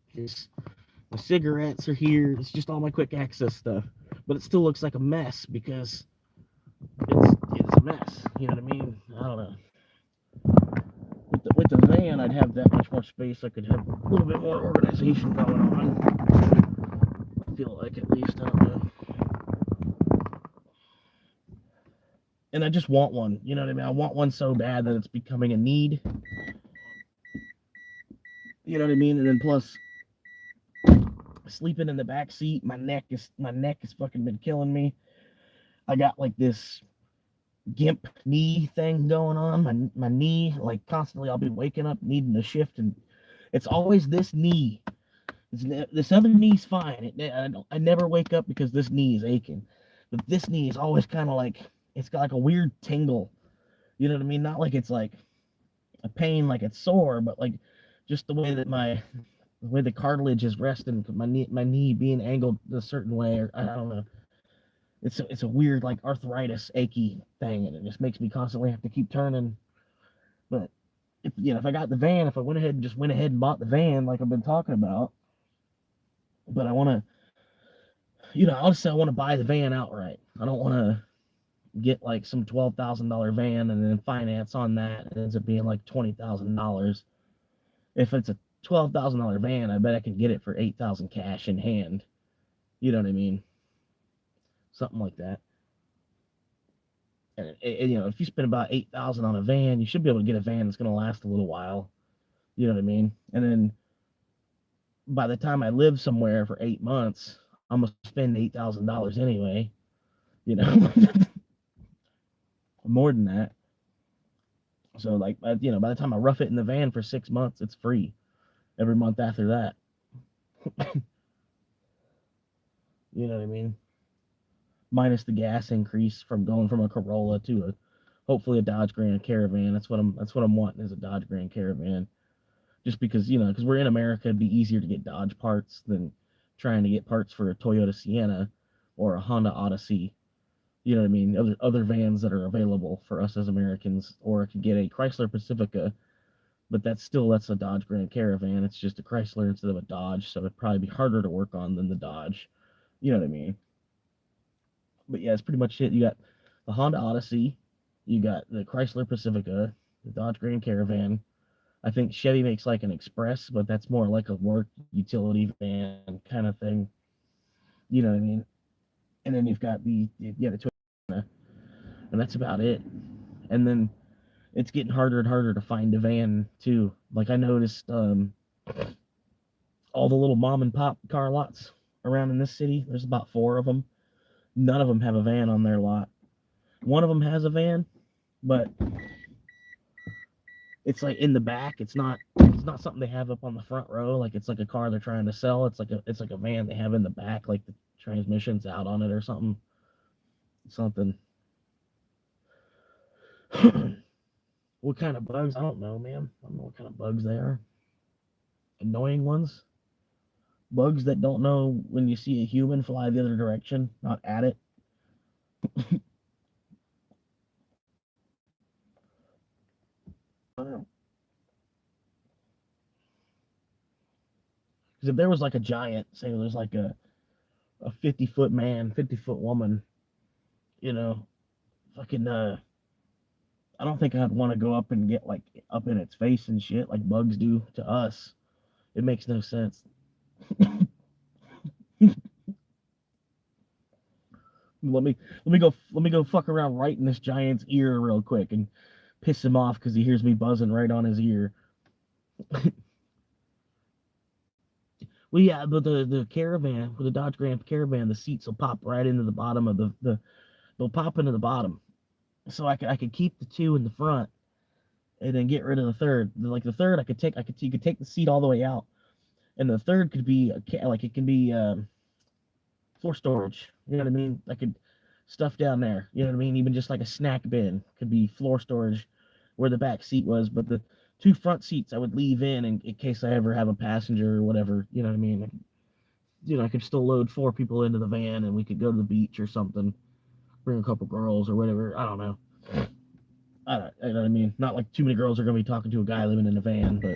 My cigarettes are here. It's just all my quick access stuff. But it still looks like a mess because it's a mess. You know what I mean? I don't know. With the van, I'd have that much more space. I could have a little bit more organization going on. I feel like at least I don't know. And I just want one. You know what I mean? I want one so bad that it's becoming a need. You know what I mean? And then plus, sleeping in the back seat, my neck is fucking been killing me. I got like this gimp knee thing going on. My knee, like constantly, I'll be waking up needing to shift, and it's always this knee. This other knee's fine. I never wake up because this knee is aching, but this knee is always kind of like it's got like a weird tingle. You know what I mean? Not like it's like a pain, like it's sore, but like just the way the cartilage is resting, my knee being angled a certain way, or I don't know. It's a weird like arthritis achy thing, and it just makes me constantly have to keep turning. But if I got the van, if I went ahead and bought the van like I've been talking about, but I want to, honestly, I want to buy the van outright. I don't want to get like some $12,000 van and then finance on that. It ends up being like $20,000. If it's a $12,000 van, I bet I can get it for 8,000 cash in hand. You know what I mean? Something like that. And if you spend about 8,000 on a van, you should be able to get a van that's going to last a little while. You know what I mean? And then by the time I live somewhere for 8 months, I'm gonna spend $8,000 anyway. You know, more than that. So like, by the time I rough it in the van for 6 months, it's free. Every month after that. You know what I mean? Minus the gas increase from going from a Corolla to hopefully a Dodge Grand Caravan. That's what I'm wanting is a Dodge Grand Caravan. Just because because we're in America, it'd be easier to get Dodge parts than trying to get parts for a Toyota Sienna or a Honda Odyssey. You know what I mean? Other vans that are available for us as Americans, or I could get a Chrysler Pacifica, but that's a Dodge Grand Caravan. It's just a Chrysler instead of a Dodge, so it'd probably be harder to work on than the Dodge. You know what I mean? But yeah, it's pretty much it. You got the Honda Odyssey, you got the Chrysler Pacifica, the Dodge Grand Caravan. I think Chevy makes like an Express, but that's more like a work utility van kind of thing. You know what I mean? And then you've got the Toyota, and that's about it. And then it's getting harder and harder to find a van too. Like I noticed, all the little mom and pop car lots around in this city. There's about 4 of them. None of them have a van on their lot. One of them has a van, but it's like in the back. It's not something they have up on the front row. Like it's like a car they're trying to sell. It's like a van they have in the back, like the transmission's out on it or something. Something. What kind of bugs? I don't know, man. I don't know what kind of bugs they are. Annoying ones. Bugs that don't know when you see a human fly the other direction, not at it. Because if there was like a giant, say there's like a 50-foot man, 50-foot woman, you know, fucking I don't think I'd want to go up and get like up in its face and shit like bugs do to us. It makes no sense. Let me go fuck around right in this giant's ear real quick and piss him off because he hears me buzzing right on his ear. Well, yeah, the caravan, with the Dodge Grand Caravan, the seats will pop right into the bottom of they'll pop into the bottom, so I could keep the two in the front and then get rid of the third. Like the third, you could take the seat all the way out, and the third could be like it can be floor storage. You know what I mean? I could stuff down there. You know what I mean? Even just like a snack bin could be floor storage where the back seat was, but the two front seats I would leave in case I ever have a passenger or whatever. You know what I mean? I could still load 4 people into the van and we could go to the beach or something, bring a couple girls or whatever. I don't know. You know what I mean? Not like too many girls are going to be talking to a guy living in a van, but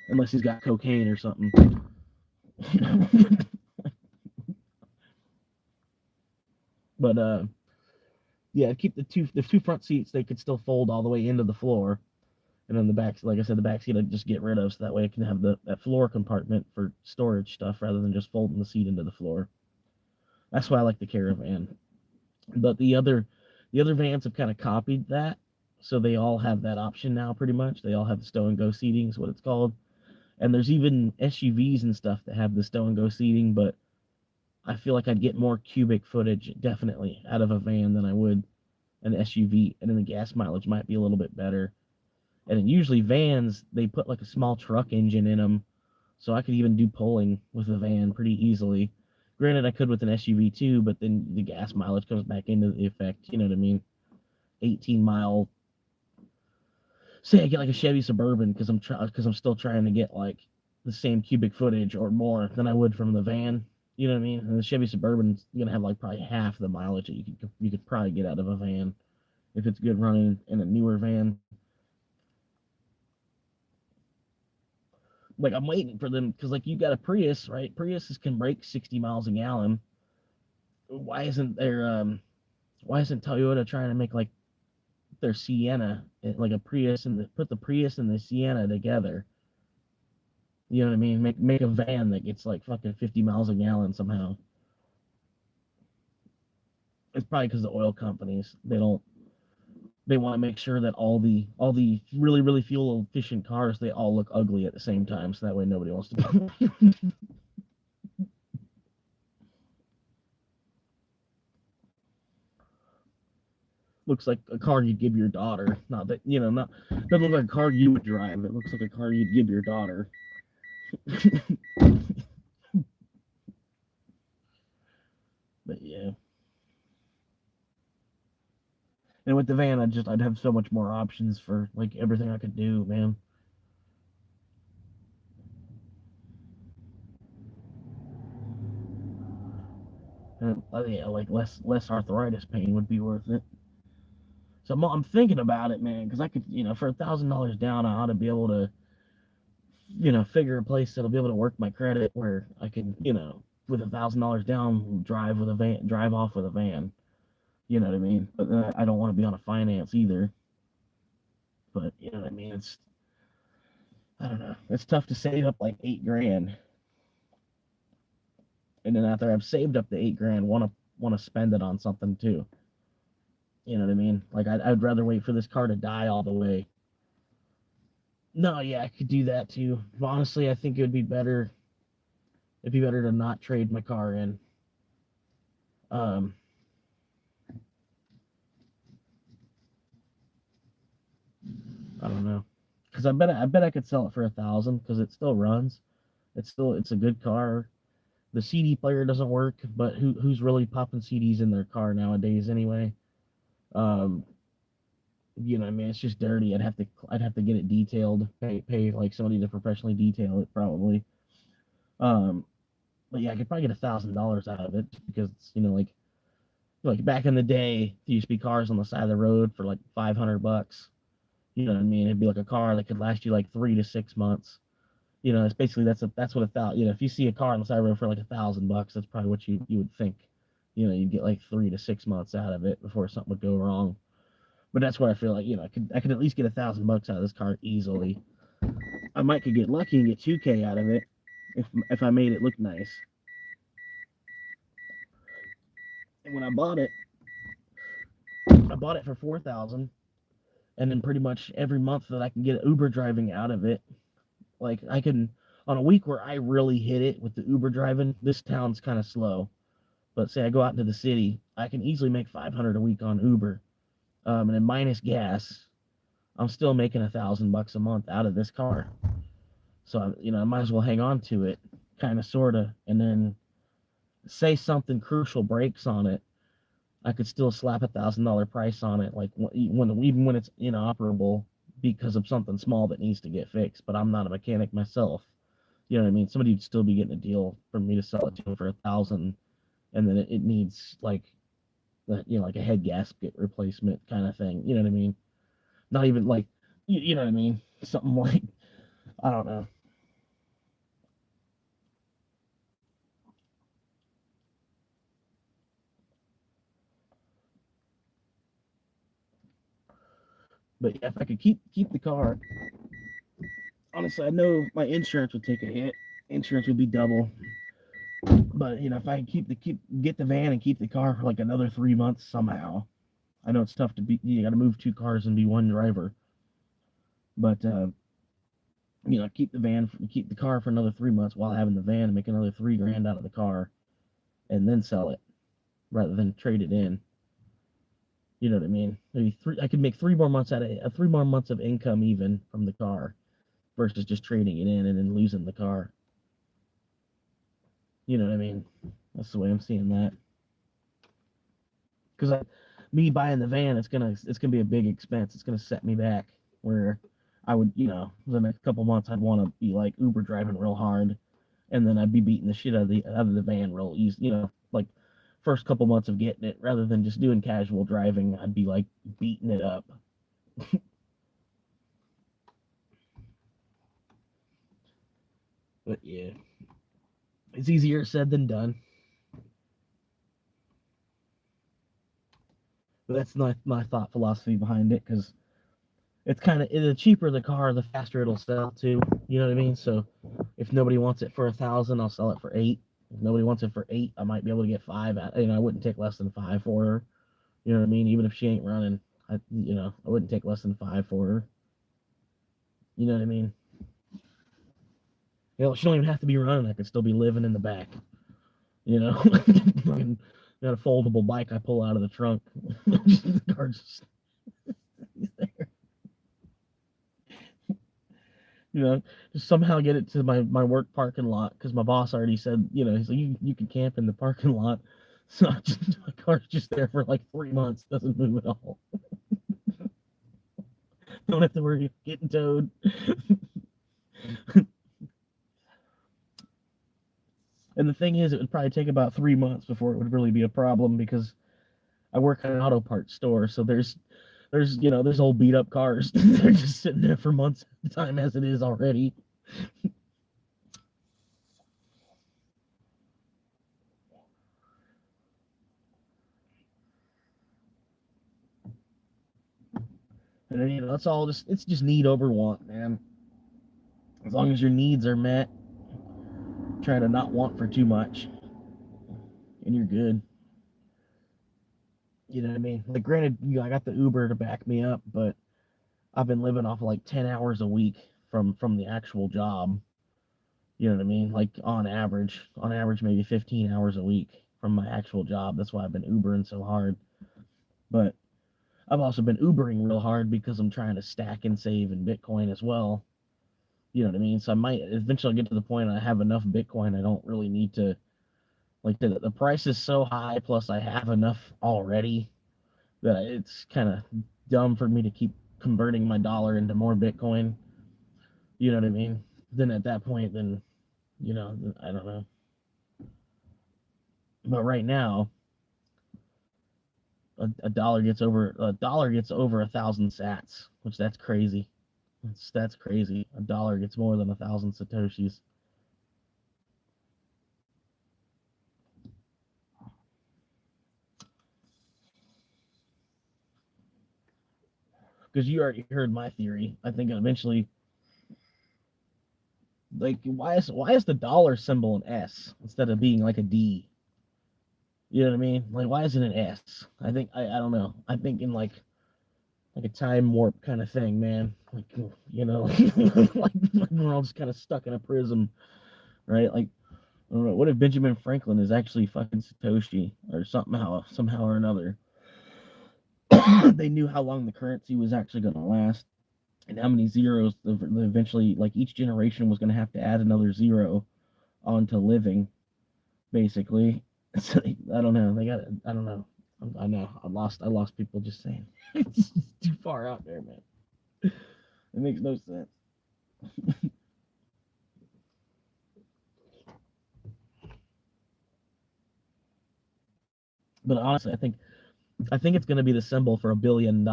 unless he's got cocaine or something. But yeah, keep the two front seats. They could still fold all the way into the floor, and then the back, like I said, the back seat I'd just get rid of, so that way I can have that floor compartment for storage stuff rather than just folding the seat into the floor. That's why I like the Caravan. But the other vans have kind of copied that, so they all have that option now. Pretty much, they all have the stow and go seating, is what it's called. And there's even SUVs and stuff that have the stow and go seating, but I feel like I'd get more cubic footage definitely out of a van than I would an SUV, and then the gas mileage might be a little bit better. And then usually vans, they put like a small truck engine in them, so I could even do pulling with a van pretty easily. Granted, I could with an SUV too, but then the gas mileage comes back into the effect. You know what I mean? 18-mile. Say I get like a Chevy Suburban because I'm still trying to get like the same cubic footage or more than I would from the van. You know what I mean? And the Chevy Suburban's gonna have like probably half the mileage that you could probably get out of a van if it's good running in a newer van. Like I'm waiting for them because like you got a Prius, right? Priuses can break 60 miles a gallon. Why isn't Toyota trying to make like their Sienna like a Prius and put the Prius and the Sienna together? You know what I mean? Make a van that gets like fucking 50 miles a gallon somehow. It's probably because the oil companies they want to make sure that all the really really fuel efficient cars they all look ugly at the same time, so that way nobody wants to. Looks like a car you'd give your daughter. Not that not doesn't look like a car you would drive. It looks like a car you'd give your daughter. But yeah. And with the van, I'd have so much more options for like everything I could do, man. And yeah, like less arthritis pain would be worth it. So I'm thinking about it, man, because I could, for $1,000 down, I ought to be able to, figure a place that'll be able to work my credit where I can, with $1,000 down, drive off with a van. You know what I mean? But I don't want to be on a finance either. But you know what I mean? I don't know. It's tough to save up like $8,000, and then after I've saved up the $8,000, want to spend it on something too. You know what I mean? Like I'd rather wait for this car to die all the way. No, yeah, I could do that too. But honestly, I think it would be better. It'd be better to not trade my car in. I don't know, because I bet I could sell it for 1,000 because it still runs. It's a good car. The CD player doesn't work, but who's really popping CDs in their car nowadays anyway? You know, I mean, it's just dirty. I'd have to get it detailed, pay like somebody to professionally detail it probably. But yeah, I could probably get $1,000 out of it because like back in the day, there used to be cars on the side of the road for like $500. You know what I mean? It'd be like a car that could last you like 3 to 6 months. It's basically that's what a thousand. If you see a car on the side of the road for like $1,000, that's probably what you would think You know, you'd get like 3 to 6 months out of it before something would go wrong. But that's where I feel like, you know, I could at least get $1,000 out of this car easily. I might could get lucky and get 2K out of it if I made it look nice. And when I bought it for 4,000, and then pretty much every month that I can get Uber driving out of it, like I can on a week where I really hit it with the Uber driving. This town's kind of slow, but say I go out into the city, I can easily make 500 a week on Uber, and then minus gas, I'm still making $1,000 a month out of this car. So you know, I might as well hang on to it, kind of, sorta, and then say something crucial breaks on it, I could still slap $1,000 price on it, like even when it's inoperable because of something small that needs to get fixed. But I'm not a mechanic myself. You know what I mean? Somebody would still be getting a deal for me to sell it to them for 1,000, and then it needs like like a head gasket replacement kind of thing. You know what I mean? Not even like you know what I mean? Something like, I don't know. But yeah, if I could keep the car, honestly, I know my insurance would take a hit. Insurance would be double. But you know, if I get the van and keep the car for like another 3 months somehow, I know it's tough to be. You got to move two cars and be one driver. But keep keep the car for another 3 months while having the van, and make another 3 grand out of the car, and then sell it rather than trade it in. You know what I mean? Maybe three. I could make 3 more months out of 3 more months of income even from the car, versus just trading it in and then losing the car. You know what I mean? That's the way I'm seeing that. Because me buying the van, it's gonna be a big expense. It's gonna set me back where I would, the next couple months I'd want to be like Uber driving real hard, and then I'd be beating the shit out of the van real easy. Like first couple months of getting it, rather than just doing casual driving, I'd be like beating it up. But yeah, it's easier said than done. But that's my thought philosophy behind it, because it's kind of, the cheaper the car, the faster it'll sell too. You know what I mean? So if nobody wants it for 1,000, I'll sell it for 8. If nobody wants it for 8, I might be able to get 5. I wouldn't take less than 5 for her. You know what I mean? Even if she ain't running, I wouldn't take less than 5 for her. You know what I mean? She don't even have to be running. I could still be living in the back. Got a foldable bike I pull out of the trunk. The car's just there. Just somehow get it to my work parking lot, because my boss already said, he's like, you can camp in the parking lot. So my car's just there for like 3 months, doesn't move at all. Don't have to worry about getting towed. And the thing is, it would probably take about 3 months before it would really be a problem, because I work at an auto parts store, so there's old beat up cars. They're just sitting there for months at a time as it is already. And then, it's just need over want, man. As long as your needs are met, try to not want for too much, and you're good. You know what I mean? Like, granted, I got the Uber to back me up, but I've been living off of like 10 hours a week from the actual job. You know what I mean? Like on average, maybe 15 hours a week from my actual job. That's why I've been Ubering so hard. But I've also been Ubering real hard because I'm trying to stack and save in Bitcoin as well. You know what I mean? So I might eventually get to the point I have enough Bitcoin. I don't really need to, like, the price is so high, plus I have enough already, that it's kind of dumb for me to keep converting my dollar into more Bitcoin. You know what I mean? Then at that point, then, I don't know. But right now, a dollar gets over 1,000 sats, which that's crazy. That's crazy. A dollar gets more than 1,000 satoshis. because you already heard my theory. I think eventually, like, why is the dollar symbol an S instead of being like a D? You know what I mean? Like, why is it an S? I don't know. I think in like a time warp kind of thing, man. Like, you know, like we're all just kind of stuck in a prism, right? Like, I don't know. What if Benjamin Franklin is actually fucking Satoshi or somehow or another? They knew how long the currency was actually going to last and how many zeros eventually, like each generation was going to have to add another zero onto living, basically. So I don't know. I don't know. I know. I lost people just saying. It's too far out there, man. It makes no sense. But honestly, I think it's going to be the symbol for $1 billion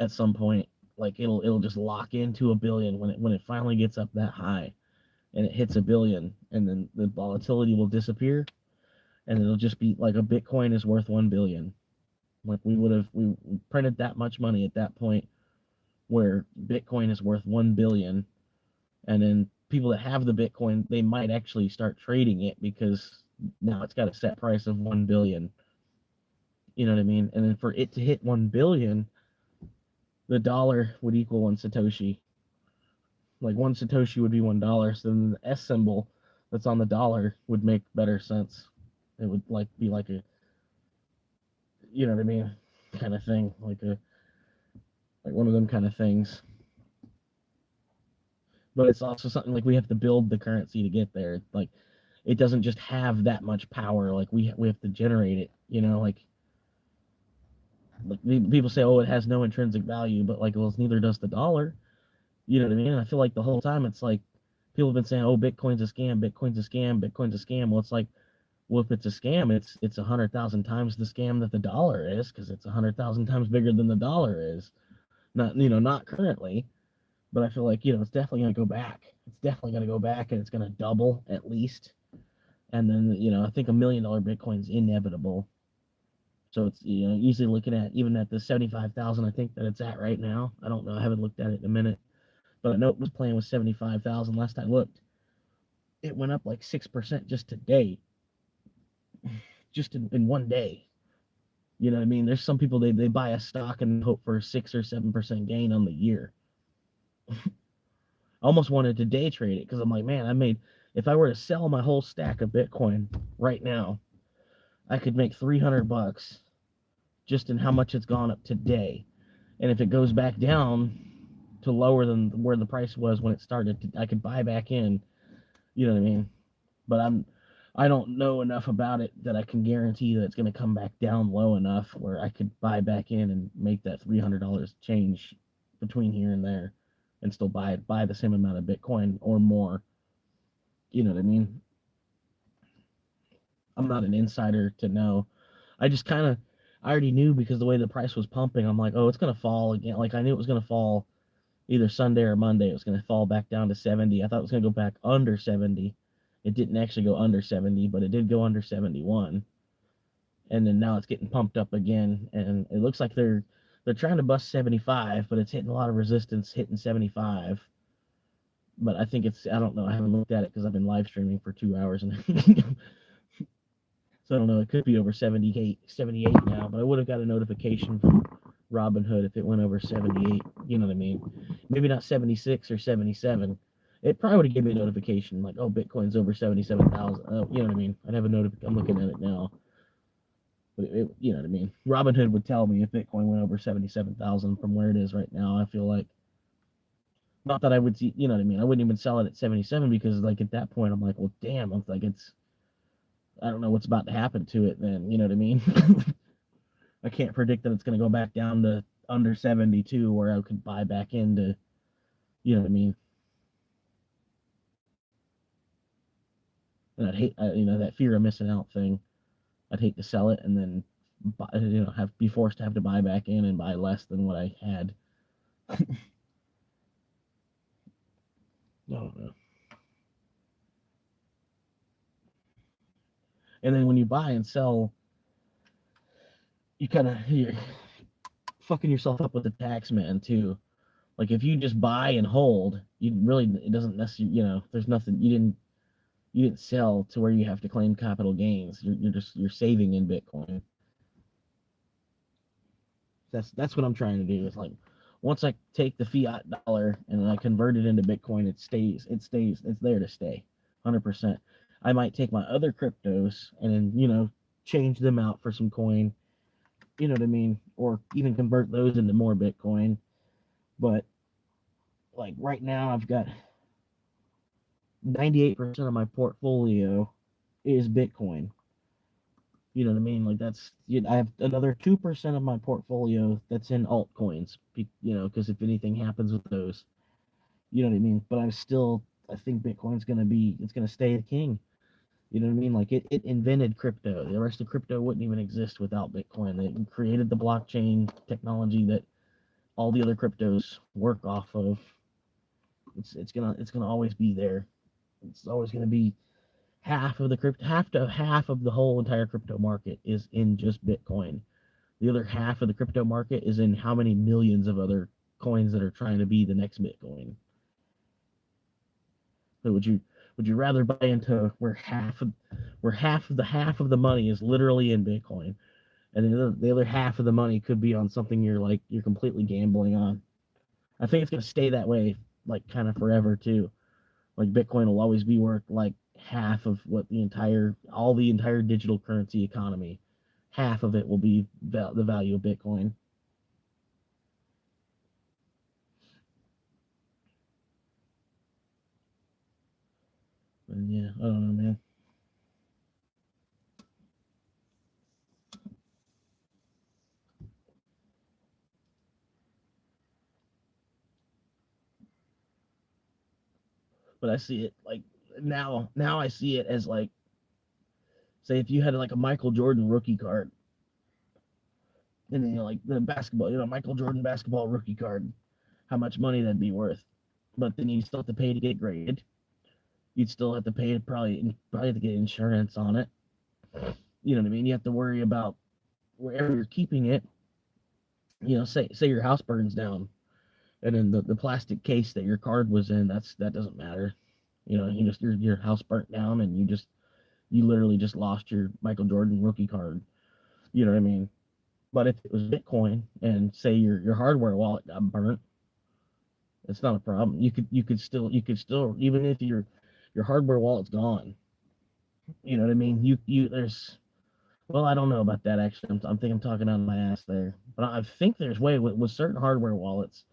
at some point. Like it'll just lock into a billion when it finally gets up that high and it hits a billion, and then the volatility will disappear, and it'll just be like a Bitcoin is worth 1 billion. Like we printed that much money at that point where Bitcoin is worth 1 billion, and then people that have the Bitcoin, they might actually start trading it because now it's got a set price of 1 billion. You know what I mean? And then for it to hit 1 billion, the dollar would equal one Satoshi. Like one Satoshi would be $1. So then the S symbol that's on the dollar would make better sense. It would like be like a, you know what I mean, kind of thing, like one of them kind of things. But it's also something like we have to build the currency to get there. Like it doesn't just have that much power. Like we have to generate it. You know, like people say, oh, it has no intrinsic value, but like, well, neither does the dollar. You know what I mean? And I feel like the whole time it's like people have been saying, oh, Bitcoin's a scam, Bitcoin's a scam, Bitcoin's a scam. Well, it's like, well, if it's a scam, it's 100,000 times the scam that the dollar is, because it's 100,000 times bigger than the dollar is. Not not currently, but I feel like it's definitely going to go back. It's definitely going to go back, and it's going to double at least. And then I think $1 million Bitcoin's inevitable. So it's usually looking at even at the 75,000 I think that it's at right now. I don't know. I haven't looked at it in a minute, but I know it was playing with 75,000 last I looked. It went up like 6% just today, just in one day. You know what I mean? There's some people they buy a stock and hope for a 6 or 7% gain on the year. I almost wanted to day trade it because I'm like, man, if I were to sell my whole stack of Bitcoin right now, I could make $300 just in how much it's gone up today. And if it goes back down to lower than where the price was when it started, I could buy back in. You know what I mean? But I don't know enough about it that I can guarantee that it's going to come back down low enough where I could buy back in and make that $300 change between here and there, and still buy the same amount of Bitcoin or more. You know what I mean? I'm not an insider to know. I just I already knew because the way the price was pumping. I'm like, oh, it's going to fall again. Like I knew it was going to fall either Sunday or Monday. It was going to fall back down to 70. I thought it was going to go back under 70. It didn't actually go under 70, but it did go under 71. And then now it's getting pumped up again, and it looks like they're trying to bust 75, but it's hitting a lot of resistance, hitting 75. But I think I don't know. I haven't looked at it because I've been live streaming for 2 hours, and so I don't know. It could be over 78 now, but I would have got a notification from Robinhood if it went over 78. You know what I mean? Maybe not 76 or 77. It probably would have given me a notification like, oh, Bitcoin's over 77,000. You know what I mean? I'd have a notification. I'm looking at it now. But you know what I mean? Robinhood would tell me if Bitcoin went over 77,000 from where it is right now. I feel like, not that I would see, you know what I mean? I wouldn't even sell it at 77 because, like, at that point, I'm like, well, damn, I'm like, I don't know what's about to happen to it then. You know what I mean? I can't predict that it's going to go back down to under 72 where I could buy back into, you know what I mean? And I'd hate, that fear of missing out thing. I'd hate to sell it and then, be forced to have to buy back in and buy less than what I had. I don't know. And then when you buy and sell, you kind of fucking yourself up with the tax man too. Like if you just buy and hold, you really it doesn't necessarily there's nothing you didn't sell to where you have to claim capital gains. You're saving in Bitcoin. That's what I'm trying to do. Is like once I take the fiat dollar and I convert it into Bitcoin, it's there to stay, 100%. I might take my other cryptos and then change them out for some coin, you know what I mean, or even convert those into more Bitcoin. But like right now, I've got 98% of my portfolio is Bitcoin. You know what I mean? Like I have another 2% of my portfolio that's in altcoins. Because if anything happens with those, you know what I mean. But I think Bitcoin's it's gonna stay the king. You know what I mean? Like it invented crypto. The rest of crypto wouldn't even exist without Bitcoin. It created the blockchain technology that all the other cryptos work off of. It's gonna always be there. It's always gonna be half of the whole entire crypto market is in just Bitcoin. The other half of the crypto market is in how many millions of other coins that are trying to be the next Bitcoin. So would you rather buy into where half of the money is literally in Bitcoin, and the other half of the money could be on something you're completely gambling on? I think it's gonna stay that way, like kind of forever too. Like Bitcoin will always be worth like half of what the entire digital currency economy, half of it will be the value of Bitcoin. And yeah, I don't know, man. But I see it like now I see it as like, say if you had like a Michael Jordan rookie card, and then like the basketball, Michael Jordan basketball rookie card, how much money that'd be worth. But then you still have to pay to get graded. You'd still have to pay to probably have to get insurance on it. You know what I mean? You have to worry about wherever you're keeping it. Say your house burns down, and then the plastic case that your card was in, that doesn't matter. Your house burnt down, and you literally just lost your Michael Jordan rookie card. You know what I mean? But if it was Bitcoin and say your hardware wallet got burnt, it's not a problem. You could still even if your hardware wallet's gone. You know what I mean? You there's well, I don't know about that actually. I'm thinking I'm talking out of my ass there, but I think there's way with certain hardware wallets,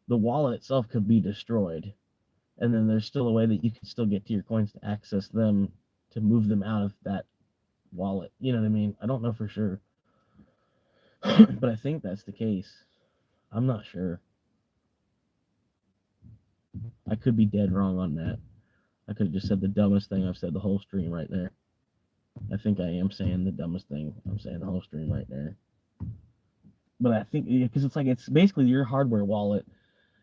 the wallet itself could be destroyed, and then there's still a way that you can still get to your coins to access them to move them out of that wallet. You know what I mean? I don't know for sure, but I think that's the case. I'm not sure. I could be dead wrong on that. I could have just said the dumbest thing I've said the whole stream right there. I think I am saying the dumbest thing I'm saying the whole stream right there. But I think because it's basically your hardware wallet.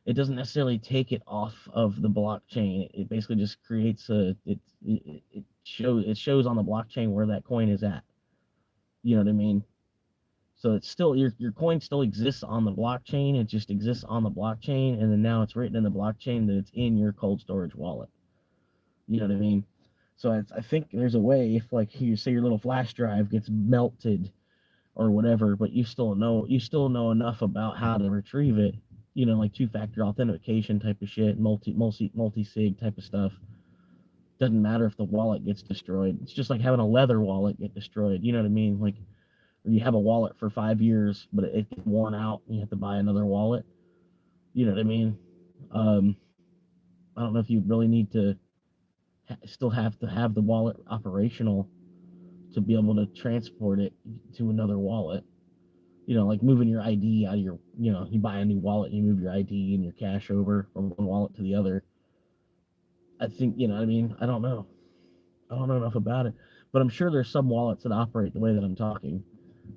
It doesn't necessarily take it off of the blockchain. It basically just creates it shows on the blockchain where that coin is at. You know what I mean? So it's still your coin still exists on the blockchain. It just exists on the blockchain, and then now it's written in the blockchain that it's in your cold storage wallet. You know what I mean? So I think there's a way if like you say your little flash drive gets melted or whatever, but you still know enough about how to retrieve it. Like two-factor authentication type of shit, multi-sig type of stuff. Doesn't matter if the wallet gets destroyed. It's just like having a leather wallet get destroyed. You know what I mean? Like you have a wallet for 5 years, but it gets worn out, and you have to buy another wallet. You know what I mean? Um, I don't know if you really need to still have to have the wallet operational to be able to transport it to another wallet. Like moving your ID out of you buy a new wallet, you move your ID and your cash over from one wallet to the other. I think, what I mean, I don't know. I don't know enough about it, but I'm sure there's some wallets that operate the way that I'm talking.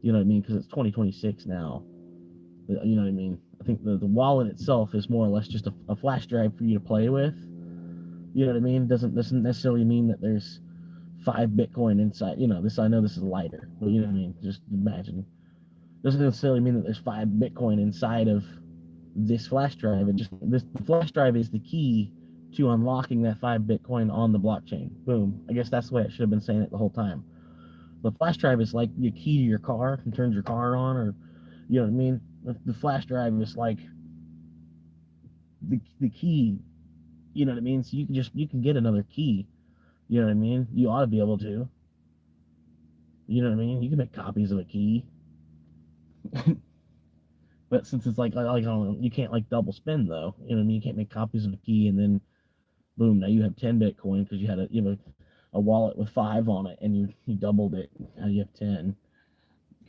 You know what I mean? Because it's 2026 now. You know what I mean? I think the wallet itself is more or less just a flash drive for you to play with. You know what I mean? Doesn't necessarily mean that there's 5 Bitcoin inside. I know this is lighter, but you know what I mean? Just imagine. doesn't necessarily mean that there's 5 Bitcoin inside of this flash drive. The flash drive is the key to unlocking that 5 Bitcoin on the blockchain. Boom. I guess that's the way I should have been saying it the whole time. The flash drive is like the key to your car and turns your car on, or you know what I mean. The flash drive is like the key. You know what I mean. So you can get another key. You know what I mean. You ought to be able to. You know what I mean. You can make copies of a key. But since it's like I don't know, you can't like double spend though. You know what I mean? You can't make copies of a key and then boom, now you have 10 Bitcoin because you have a wallet with 5 on it and you doubled it. Now you have 10.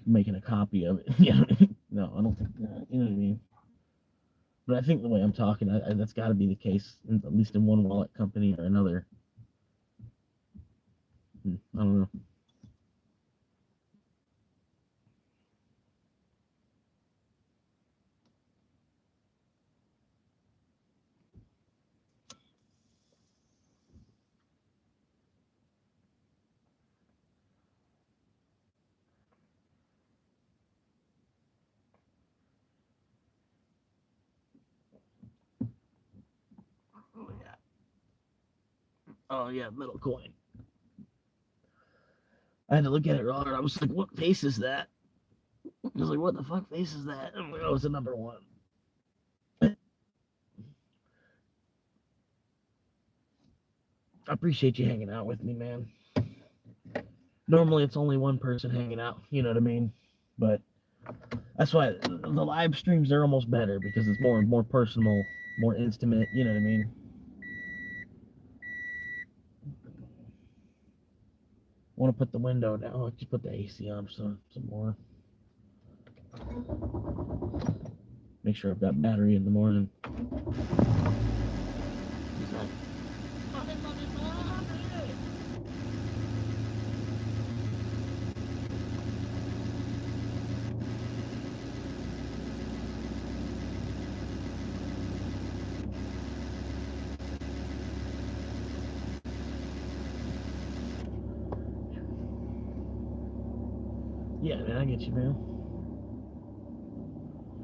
Making a copy of it. Yeah. No, I don't think that. You know what I mean? But I think the way I'm talking, that's got to be the case, at least in one wallet company or another. I don't know. Oh yeah. Oh yeah, metal coin. I had to look at it wrong. I was like, "What face is that?" I was like, "What the fuck face is that?" I'm like, "Oh, it's a number 1." I appreciate you hanging out with me, man. Normally, it's only one person hanging out. You know what I mean? But that's why the live streams are almost better because it's more personal, more intimate. You know what I mean? I want to put the window down. Let's just put the AC on some more. Make sure I've got battery in the morning. Yeah, man, I get you, man.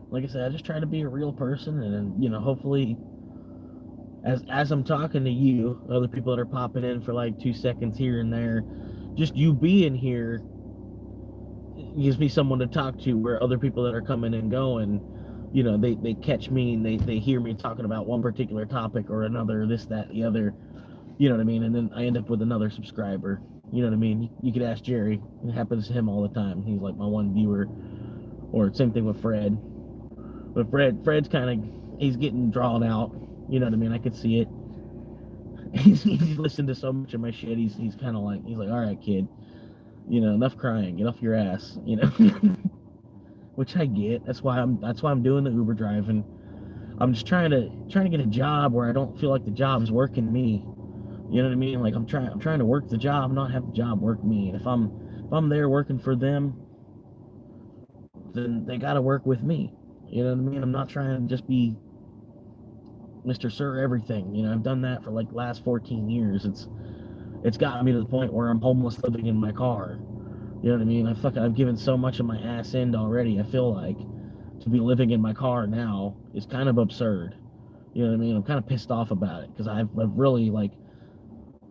Like I said, I just try to be a real person, and hopefully, as I'm talking to you, other people that are popping in for like 2 seconds here and there, just you being here gives me someone to talk to. Where other people that are coming and going, they catch me and they hear me talking about one particular topic or another, this, that, the other. You know what I mean? And then I end up with another subscriber. You know what I mean? You could ask Jerry. It happens to him all the time. He's like my one viewer. Or same thing with Fred. But Fred's kind of, he's getting drawn out. You know what I mean? I could see it. He's listened to so much of my shit. He's kind of like, he's like, all right, kid. Enough crying. Get off your ass. Which I get. That's why I'm doing the Uber driving. I'm just trying to get a job where I don't feel like the job's working me. You know what I mean? Like I'm trying to work the job, not have the job work me. And if I'm there working for them, then they got to work with me. You know what I mean? I'm not trying to just be Mr. Sir Everything. I've done that for like the last 14 years. It's gotten me to the point where I'm homeless living in my car. You know what I mean? I've given so much of my ass end already. I feel like to be living in my car now is kind of absurd. You know what I mean? I'm kind of pissed off about it because I've really like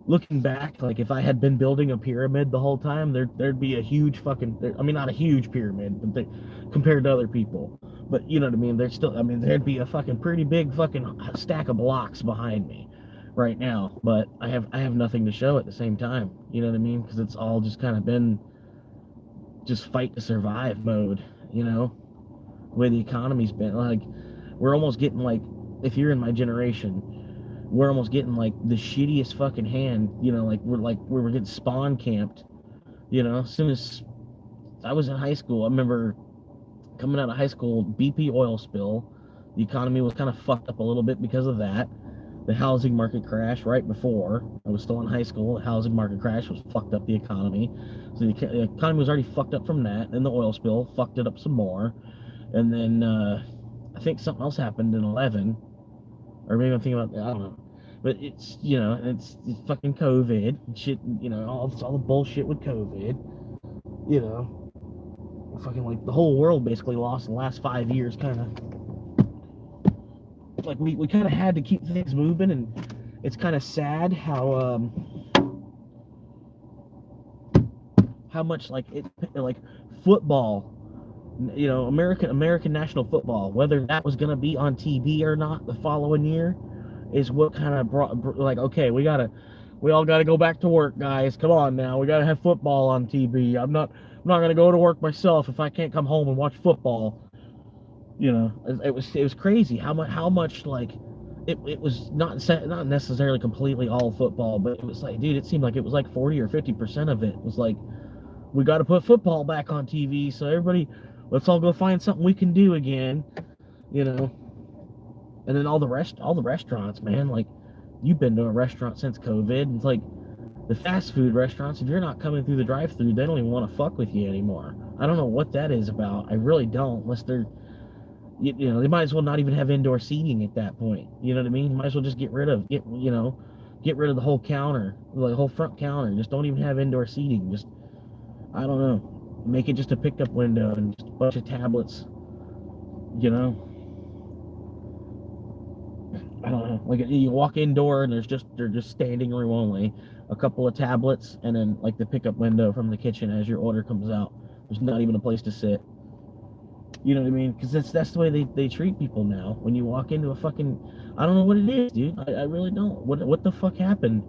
looking back, like if I had been building a pyramid the whole time, there'd be a huge fucking. I mean, not a huge pyramid, but compared to other people. But you know what I mean? There'd be a fucking pretty big fucking stack of blocks behind me right now. But I have nothing to show at the same time. You know what I mean? Because it's all just kind of been just fight to survive mode. The way the economy's been, like we're almost getting like, if you're in my generation, we're almost getting like the shittiest fucking hand. Like we're getting spawn camped. As soon as I was in high school, I remember coming out of high school, BP oil spill. The economy was kind of fucked up a little bit because of that. The housing market crash right before I was still in high school. The housing market crash was fucked up the economy. So the economy was already fucked up from that. Then the oil spill fucked it up some more. And then I think something else happened in 11. Or maybe I'm thinking about, I don't know. But it's fucking COVID and shit, all the bullshit with COVID, you know. fucking like the whole world basically lost in the last 5 years, kind of. Like we kind of had to keep things moving, and it's kind of sad how much like football, American national football, whether that was going to be on TV or not the following year, is what kind of brought like, okay, we all gotta go back to work, guys. Come on now, we gotta have football on TV. I'm not gonna go to work myself if I can't come home and watch football. It was crazy how much like it was not necessarily completely all football, but it was like, dude, it seemed like it was like 40 or 50% of it was like, we got to put football back on TV, so everybody, let's all go find something we can do again, you know. And then all the restaurants, man, like, you've been to a restaurant since COVID. It's like the fast food restaurants, if you're not coming through the drive-thru, they don't even want to fuck with you anymore. I don't know what that is about. I really don't, unless they're, they might as well not even have indoor seating at that point. You know what I mean? Might as well just get rid of the whole counter, the whole front counter. Just don't even have indoor seating. Just, I don't know, make it just a pickup window and just a bunch of tablets. I don't know. Like, you walk indoor and they're just standing room only, a couple of tablets, and then like the pickup window from the kitchen as your order comes out. There's not even a place to sit. You know what I mean? Because that's the way they treat people now. When you walk into a fucking, I don't know what it is, dude. I really don't. What the fuck happened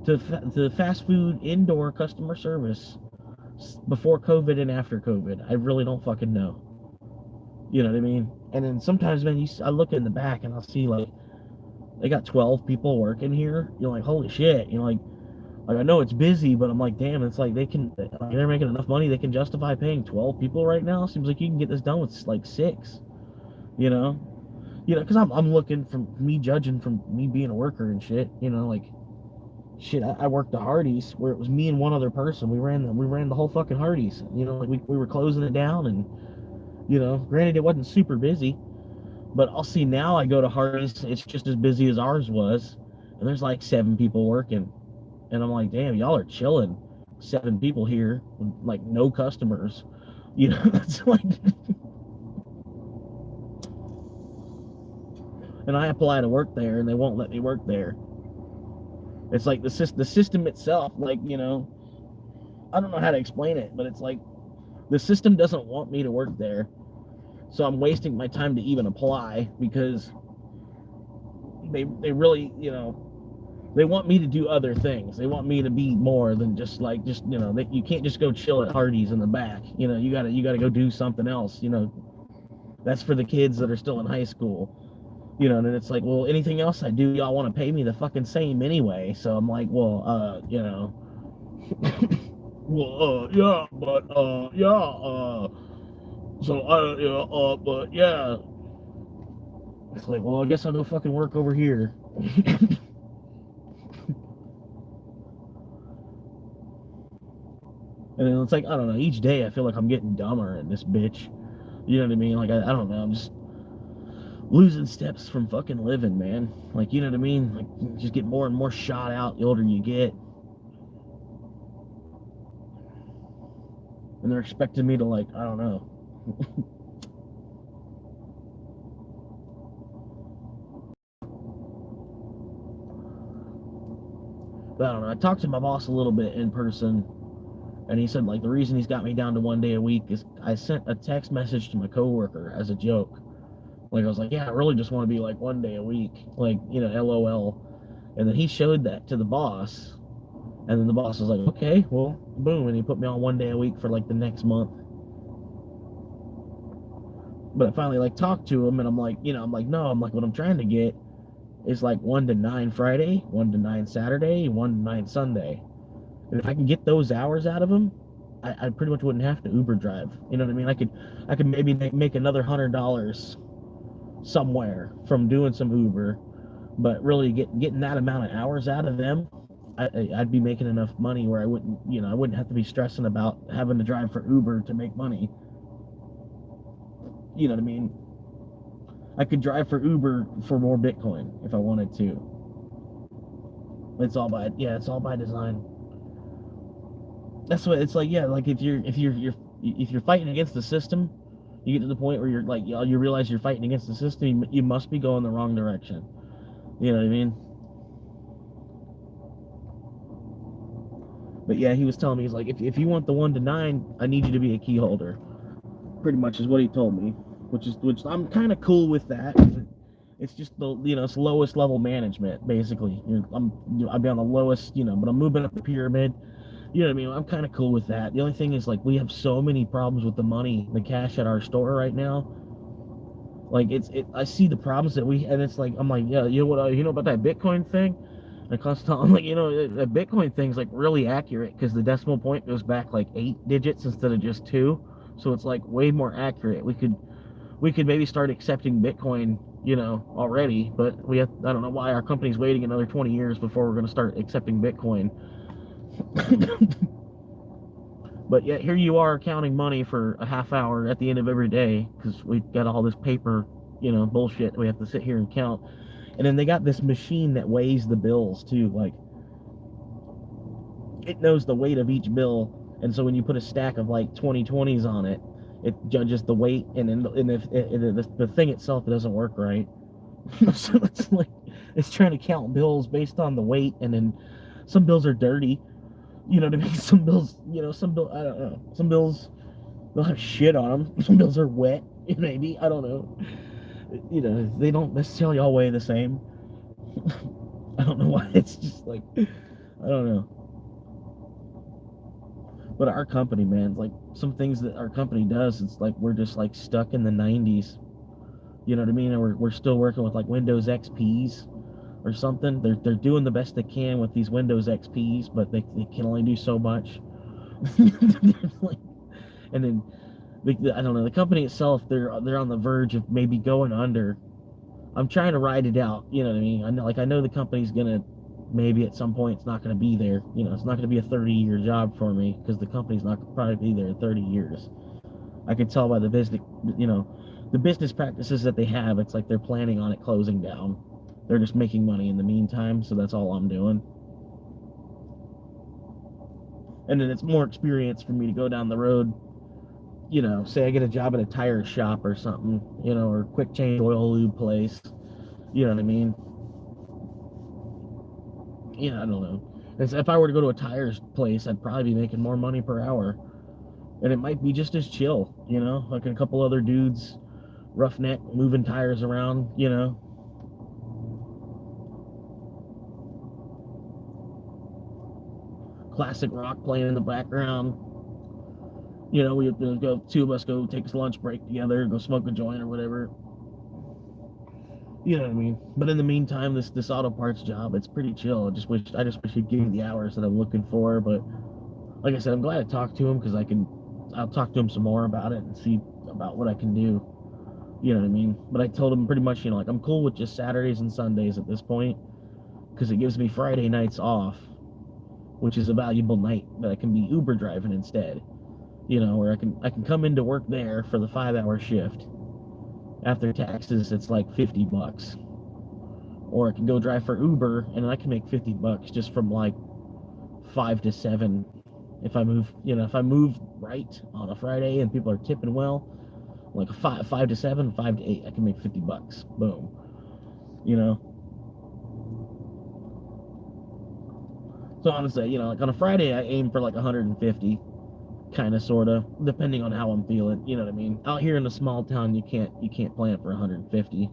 to the fast food indoor customer service before COVID and after COVID? I really don't fucking know. You know what I mean? And then sometimes, man, I look in the back and I'll see like they got 12 people working here. You're like, holy shit. Like I know it's busy, but I'm like, damn, it's like they're making enough money they can justify paying 12 people right now. Seems like you can get this done with like 6, because I'm looking from me judging from me being a worker and shit, like shit. I worked the Hardee's where it was me and one other person. We ran the whole fucking Hardee's, like we were closing it down, and granted it wasn't super busy, but I'll see now I go to Hardee's, it's just as busy as ours was, and there's like 7 people working. And I'm like, damn, y'all are chilling. 7 people here, like no customers. That's like. And I apply to work there, and they won't let me work there. It's like the system itself, like, I don't know how to explain it, but it's like the system doesn't want me to work there. So I'm wasting my time to even apply because they really, they want me to do other things. They want me to be more than just you can't just go chill at Hardee's in the back. You gotta go do something else. That's for the kids that are still in high school. And it's like, well, anything else I do, y'all want to pay me the fucking same anyway. So I'm like, well, well, yeah, but yeah, so but yeah. It's like, well, I guess I'll go fucking work over here. And then it's like, I don't know, each day I feel like I'm getting dumber in this bitch. You know what I mean? Like, I don't know, I'm just losing steps from fucking living, man. Like, you know what I mean? Like, you just get more and more shot out the older you get. And they're expecting me to, like, I don't know. But I don't know, I talked to my boss a little bit in person, and he said, like, the reason he's got me down to 1 day a week is I sent a text message to my coworker as a joke. Like, I was like, yeah, I really just want to be like 1 day a week, like, LOL. And then he showed that to the boss, and then the boss was like, okay, well, boom, and he put me on 1 day a week for like the next month. But I finally like talked to him, and I'm like, no, I'm like, what I'm trying to get is like 1 to 9 Friday, 1 to 9 Saturday, 1 to 9 Sunday. And if I can get those hours out of him, I pretty much wouldn't have to Uber drive. You know what I mean? I could maybe make another $100 somewhere from doing some Uber, but really getting that amount of hours out of them, I'd be making enough money where I wouldn't have to be stressing about having to drive for Uber to make money. You know what I mean? I could drive for Uber for more Bitcoin if I wanted to. It's all by design. That's what it's like. Yeah, like if you're if you're fighting against the system, you get to the point where you're like, you realize you're fighting against the system. You must be going the wrong direction. You know what I mean? But yeah, he was telling me, he's like, if you want the 1 to 9, I need you to be a key holder. Pretty much is what he told me, which I'm kind of cool with that. It's just the it's lowest level management basically. I'd be on the lowest, but I'm moving up the pyramid. You know what I mean? I'm kind of cool with that. The only thing is, like, we have so many problems with the money, the cash at our store right now. Like, I see the problems that and it's like, I'm like, yeah, you know what, you know about that Bitcoin thing? And constantly, I'm like, that Bitcoin thing's like really accurate because the decimal point goes back like 8 digits instead of just 2, so it's like way more accurate. We could maybe start accepting Bitcoin, already, but I don't know why our company's waiting another 20 years before we're going to start accepting Bitcoin. But yet here you are counting money for a half hour at the end of every day because we've got all this paper, bullshit we have to sit here and count. And then they got this machine that weighs the bills too. Like, it knows the weight of each bill, and so when you put a stack of like 2020s on it, it judges the weight, and then if the thing itself doesn't work right. So it's like, it's trying to count bills based on the weight, and then some bills are dirty. You know what I mean? Some bills, I don't know. Some bills, they'll have shit on them. Some bills are wet, maybe. I don't know. They don't necessarily all weigh the same. I don't know why. It's just like, I don't know. But our company, man, like, some things that our company does, it's like we're just like stuck in the 90s. You know what I mean? And we're still working with like Windows XPs or something. They're doing the best they can with these Windows XPs, but they can only do so much. And then I don't know, the company itself, they're on the verge of maybe going under. I'm trying to ride it out. You know what I mean? I know the company's gonna, maybe at some point, it's not gonna be there. It's not gonna be a 30-year job for me because the company's not gonna probably be there in 30 years. I can tell by the business, the business practices that they have. It's like they're planning on it closing down. They're just making money in the meantime, so that's all I'm doing. And then it's more experience for me to go down the road. Say I get a job at a tire shop or something, or quick change oil lube place. You know what I mean? I don't know. If I were to go to a tires place, I'd probably be making more money per hour. And it might be just as chill, like a couple other dudes, roughneck, moving tires around, Classic rock playing in the background. We go, two of us go take a lunch break together, go smoke a joint or whatever. You know what I mean? But in the meantime, this auto parts job, it's pretty chill. I just wish he'd give me the hours that I'm looking for. But like I said, I'm glad I talked to him because I'll talk to him some more about it and see about what I can do. You know what I mean? But I told him pretty much, like, I'm cool with just Saturdays and Sundays at this point because it gives me Friday nights off, which is a valuable night that I can be Uber driving instead. Where I can come into work there for the 5-hour shift. After taxes, it's like $50. Or I can go drive for Uber and I can make $50 just from like 5 to 7. If I move, if I move right on a Friday and people are tipping well, like 5 to 7, 5 to 8, I can make $50. Boom. So honestly, like on a Friday, I aim for like 150. Kind of, sort of, depending on how I'm feeling. You know what I mean? Out here in a small town, you can't plan for 150.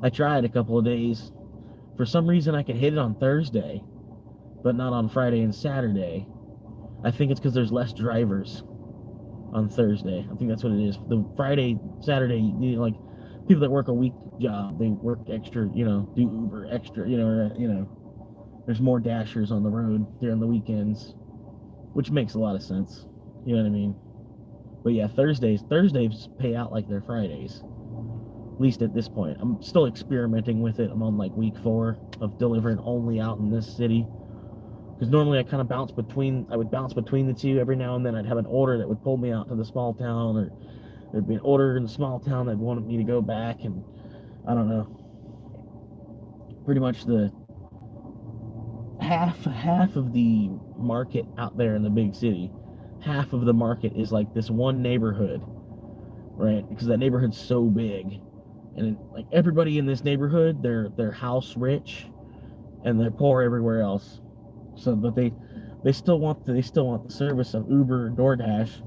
I tried a couple of days. For some reason, I could hit it on Thursday, but not on Friday and Saturday. I think it's because there's less drivers on Thursday. I think that's what it is. The Friday, Saturday, like people that work a week job, they work extra. Do Uber extra. There's more dashers on the road during the weekends, which makes a lot of sense. You know what I mean? But yeah, Thursdays pay out like they're Fridays. At least at this point. I'm still experimenting with it. I'm on like week 4 of delivering only out in this city. Because normally I kind of bounce between the two. Every now and then I'd have an order that would pull me out to the small town, or there'd be an order in the small town that wanted me to go back, and I don't know. Pretty much the half of the market out there in the big city half of the market is like this one neighborhood, right? Because that neighborhood's so big, and like everybody in this neighborhood, they're house rich, and they're poor everywhere else. So, but they still want the service of Uber and DoorDash,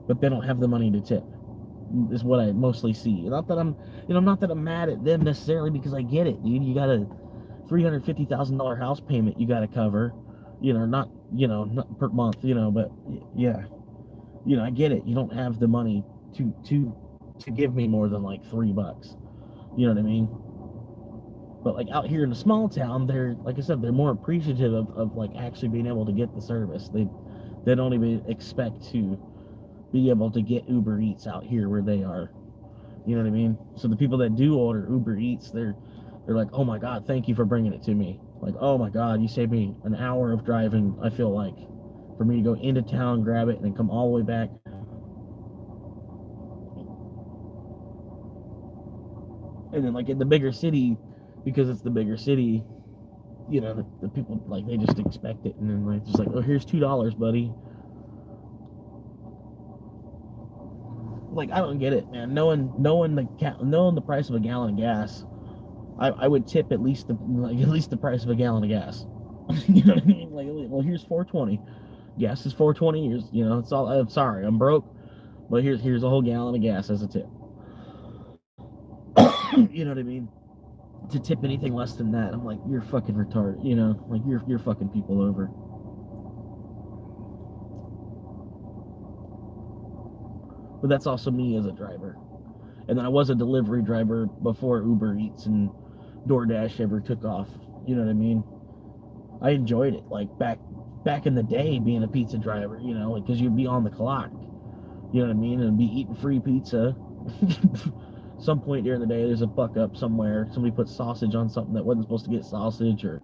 but they don't have the money to tip. Is what I mostly see. Not that I'm mad at them necessarily, because I get it, dude. You got a $350,000 house payment you got to cover, not per month, but yeah, I get it. You don't have the money to give me more than like $3. You know what I mean? But like out here in a small town, they're, like I said, they're more appreciative of like actually being able to get the service. They don't even expect to be able to get Uber Eats out here where they are. You know what I mean? So the people that do order Uber Eats, they're like, oh my God, thank you for bringing it to me. Like, oh my God, you saved me an hour of driving, I feel like, for me to go into town, grab it, and then come all the way back. And then like in the bigger city, because it's the bigger city, the people, like, they just expect it, and then like just like, oh, here's $2, buddy. Like, I don't get it, man. Knowing the price of a gallon of gas, I would tip at least the price of a gallon of gas. You know what I mean? Like, well, here's $4.20. Gas is $4.20. Here's, it's all. I'm sorry, I'm broke, but here's a whole gallon of gas as a tip. You know what I mean? To tip anything less than that, I'm like, you're fucking retarded. Like you're fucking people over. But that's also me as a driver. And then I was a delivery driver before Uber Eats and DoorDash ever took off. You know what I mean? I enjoyed it. Like back in the day, being a pizza driver, like, because you'd be on the clock. You know what I mean? And be eating free pizza. Some point during the day, there's a fuck up somewhere. Somebody put sausage on something that wasn't supposed to get sausage, or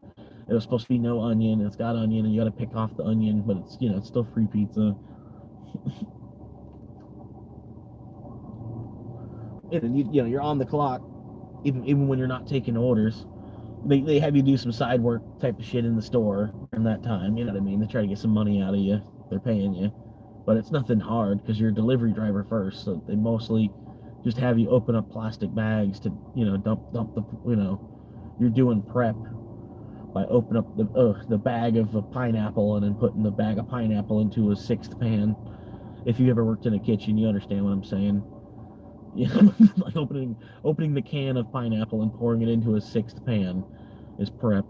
it was supposed to be no onion, and it's got onion, and you got to pick off the onion, but it's it's still free pizza. And then you're on the clock, even when you're not taking orders. They have you do some side work type of shit in the store in that time. You know what I mean? They try to get some money out of you. They're paying you, but it's nothing hard because you're a delivery driver first. So they mostly just have you open up plastic bags to dump the you're doing prep by opening up the bag of a pineapple and then putting the bag of pineapple into a sixth pan. If you ever worked in a kitchen, you understand what I'm saying. Like opening the can of pineapple and pouring it into a sixth pan is prep.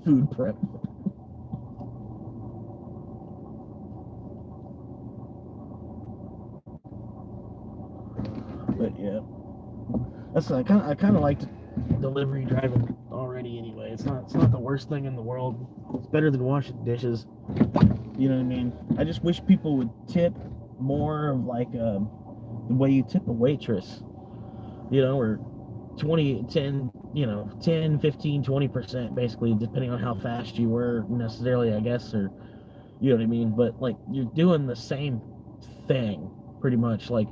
Food prep. But yeah, that's I kind of liked delivery driving already. Anyway, it's not the worst thing in the world. It's better than washing dishes. You know what I mean? I just wish people would tip more of like the way you tip a waitress, or 10, 15, 20%, basically, depending on how fast you were necessarily, I guess, or, you know what I mean? But like, you're doing the same thing pretty much. Like,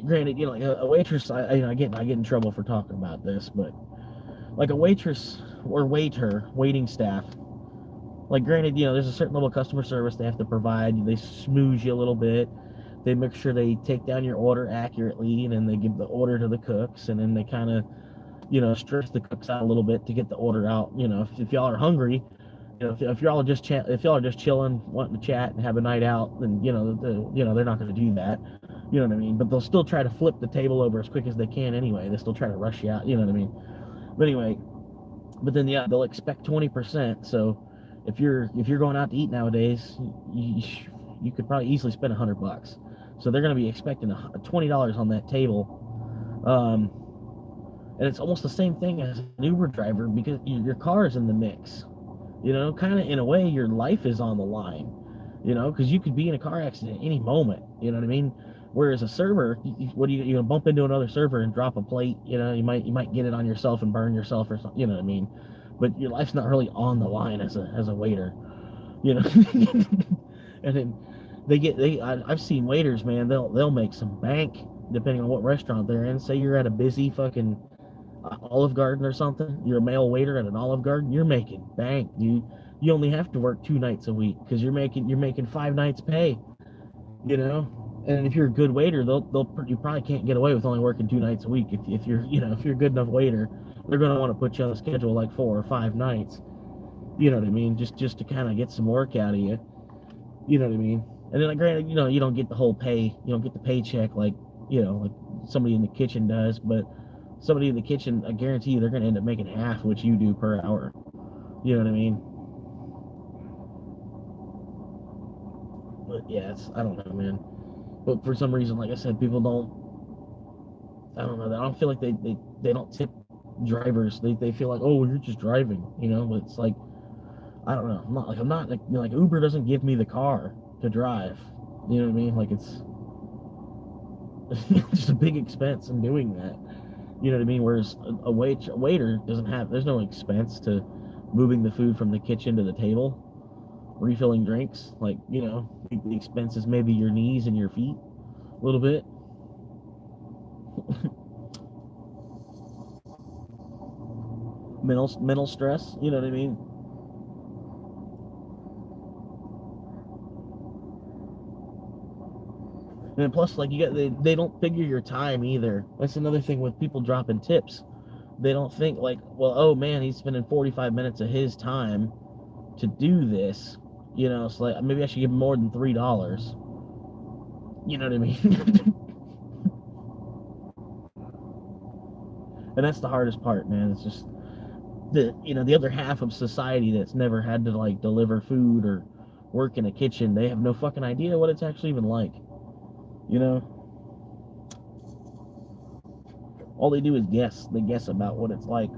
granted, like a waitress, I get in trouble for talking about this, but like a waitress or waiter, waiting staff, like, granted, there's a certain level of customer service they have to provide. They smooze you a little bit. They make sure they take down your order accurately, and then they give the order to the cooks, and then they kind of, stress the cooks out a little bit to get the order out. If y'all are hungry, if y'all are just chilling, wanting to chat and have a night out, then they're not going to do that. You know what I mean? But they'll still try to flip the table over as quick as they can anyway. They still try to rush you out. You know what I mean? But anyway, then they'll expect 20%. So if you're going out to eat nowadays, you could probably easily spend $100. So they're going to be expecting $20 on that table. And it's almost the same thing as an Uber driver, because your car is in the mix. Kind of in a way, your life is on the line. Because you could be in a car accident any moment. You know what I mean? Whereas a server, what are you gonna bump into another server and drop a plate? You might get it on yourself and burn yourself or something. You know what I mean? But your life's not really on the line as a waiter. And then I've seen waiters, man. They'll make some bank depending on what restaurant they're in. Say you're at a busy fucking Olive Garden or something. You're a male waiter at an Olive Garden. You're making bank, dude. you only have to work 2 nights a week because you're making 5 nights pay, you know. And if you're a good waiter, you probably can't get away with only working 2 nights a week. If you're if you're a good enough waiter, they're gonna want to put you on a schedule like 4 or 5 nights. You know what I mean? Just to kind of get some work out of you. You know what I mean? And then, like, granted, you don't get the whole pay. You don't get the paycheck like like somebody in the kitchen does. But somebody in the kitchen, I guarantee you, they're gonna end up making half what you do per hour. You know what I mean? But yeah, I don't know, man. But for some reason, like I said, people don't. I don't know. I don't feel like they don't tip drivers. They feel like, oh, you're just driving. But it's like, I don't know. I'm not like Uber doesn't give me the car to drive. You know what I mean? Like it's just a big expense in doing that. You know what I mean? Whereas a waiter doesn't have. There's no expense to moving the food from the kitchen to the table, refilling drinks. Like the expense is maybe your knees and your feet a little bit. mental stress. You know what I mean? And plus, like they don't figure your time either. That's another thing with people dropping tips. They don't think like, well, oh man, he's spending 45 minutes of his time to do this. So like maybe I should give him more than $3. You know what I mean? And that's the hardest part, man. It's just the other half of society that's never had to like deliver food or work in a kitchen. They have no fucking idea what it's actually even like. All they do is guess. They guess about what it's like.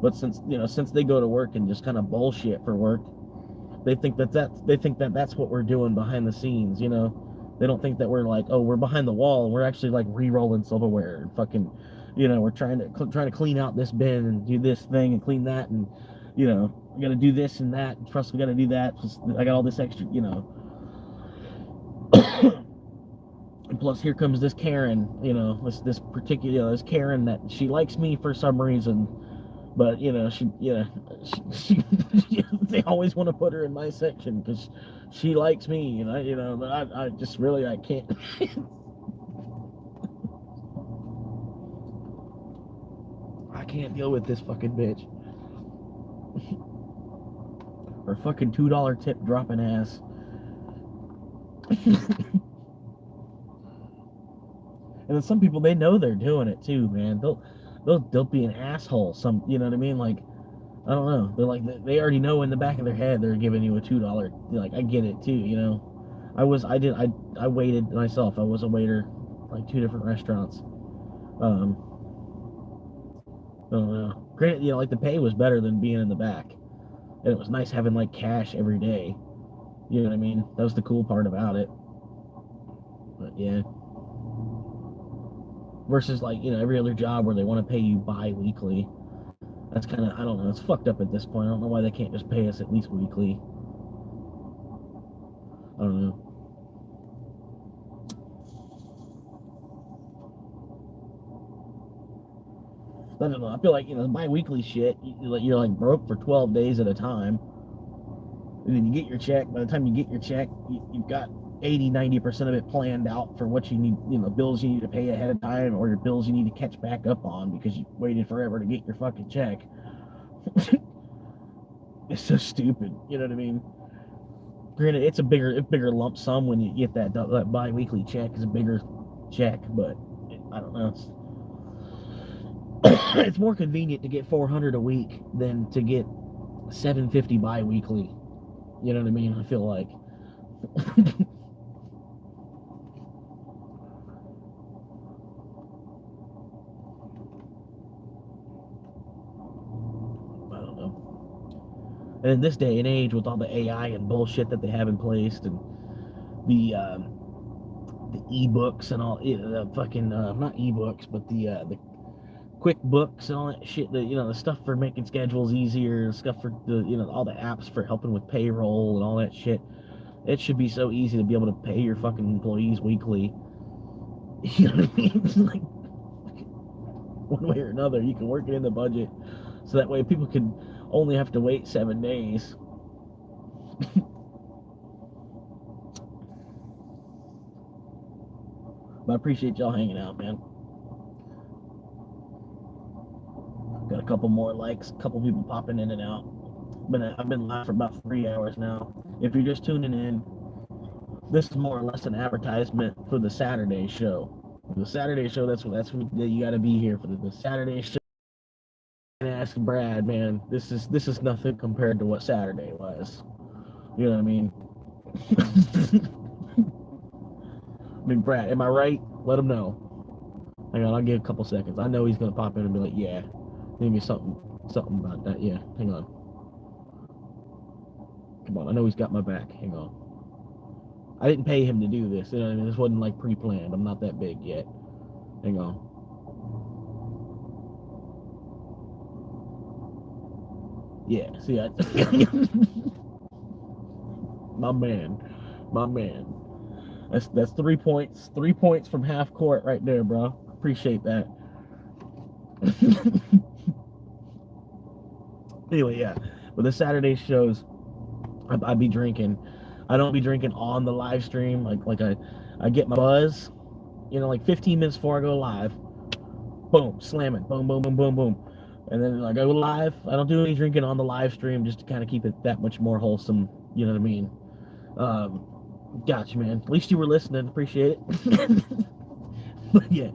But since they go to work and just kind of bullshit for work, they think that's what we're doing behind the scenes. They don't think that we're like, oh, we're behind the wall and we're actually like re-rolling silverware and fucking, we're trying to clean out this bin and do this thing and clean that and we got to do this and that. Plus we got to do that. Plus I got all this extra, And plus, here comes this Karen, this particular this Karen that she likes me for some reason, but they always want to put her in my section because she likes me, but I just really I can't. I can't deal with this fucking bitch. Her fucking $2 tip dropping ass. And then some people, they know they're doing it too, man. They'll be an asshole. You know what I mean? Like, I don't know. They're like, they already know in the back of their head they're giving you a $2. Like, I get it too, I waited myself. I was a waiter, like 2 different restaurants. I don't know. Granted, like the pay was better than being in the back, and it was nice having like cash every day. You know what I mean? That was the cool part about it. But yeah. Versus like every other job where they want to pay you bi-weekly. That's kind of, I don't know, it's fucked up at this point. I don't know why they can't just pay us at least weekly. I don't know. I don't know. I feel like bi-weekly shit. You're like broke for 12 days at a time, and then you get your check. By the time you get your check, you've got 80-90% of it planned out for what you need, bills you need to pay ahead of time, or your bills you need to catch back up on because you waited forever to get your fucking check. It's so stupid, you know what I mean? Granted, it's a bigger lump sum when you get that bi-weekly check. Is a bigger check, but I don't know. It's more convenient to get $400 a week than to get $750 bi-weekly. You know what I mean? I feel like. And in this day and age, with all the AI and bullshit that they have in place, and the ebooks and all, the fucking not ebooks, but the QuickBooks and all that shit, the stuff for making schedules easier, stuff for the all the apps for helping with payroll and all that shit. It should be so easy to be able to pay your fucking employees weekly. You know what I mean? Like, one way or another, you can work it in the budget, so that way people can only have to wait 7 days, But I appreciate y'all hanging out, man. Got a couple more likes, a couple people popping in and out. I've been live for about 3 hours now. If you're just tuning in, this is more or less an advertisement for the Saturday show. The Saturday show, that's what you got to be here for the Saturday show. And ask Brad, man, this is nothing compared to what Saturday was. You know what I mean? I mean, Brad, am I right? Let him know. Hang on, I'll give a couple seconds. I know he's gonna pop in and be like, yeah, maybe something about that. Yeah, hang on. Come on, I know he's got my back. Hang on. I didn't pay him to do this. You know what I mean? This wasn't like pre-planned. I'm not that big yet. Hang on. Yeah, see, my man. That's 3 points. 3 points from half court right there, bro. Appreciate that. Anyway, yeah. With the Saturday shows, I be drinking. I don't be drinking on the live stream. Like I get my buzz, like 15 minutes before I go live. Boom, slamming. Boom, boom, boom, boom, boom. And then I go live. I don't do any drinking on the live stream just to kind of keep it that much more wholesome. You know what I mean? Gotcha, man. At least you were listening. Appreciate it. But yeah,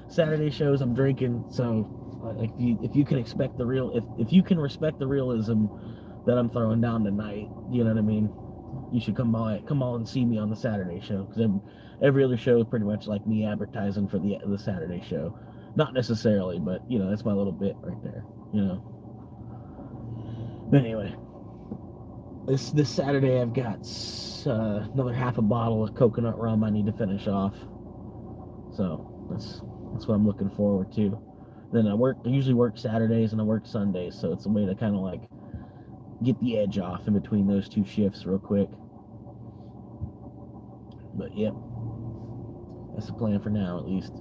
Saturday shows I'm drinking. So if you can expect the real, if you can respect the realism that I'm throwing down tonight, you know what I mean? You should come on and see me on the Saturday show, because every other show is pretty much like me advertising for the Saturday show. Not necessarily, but that's my little bit right there. But anyway, this Saturday I've got another half a bottle of coconut rum I need to finish off. So that's what I'm looking forward to. Then I usually work Saturdays and I work Sundays, so it's a way to kind of like get the edge off in between those two shifts real quick. But yeah, that's the plan for now, at least.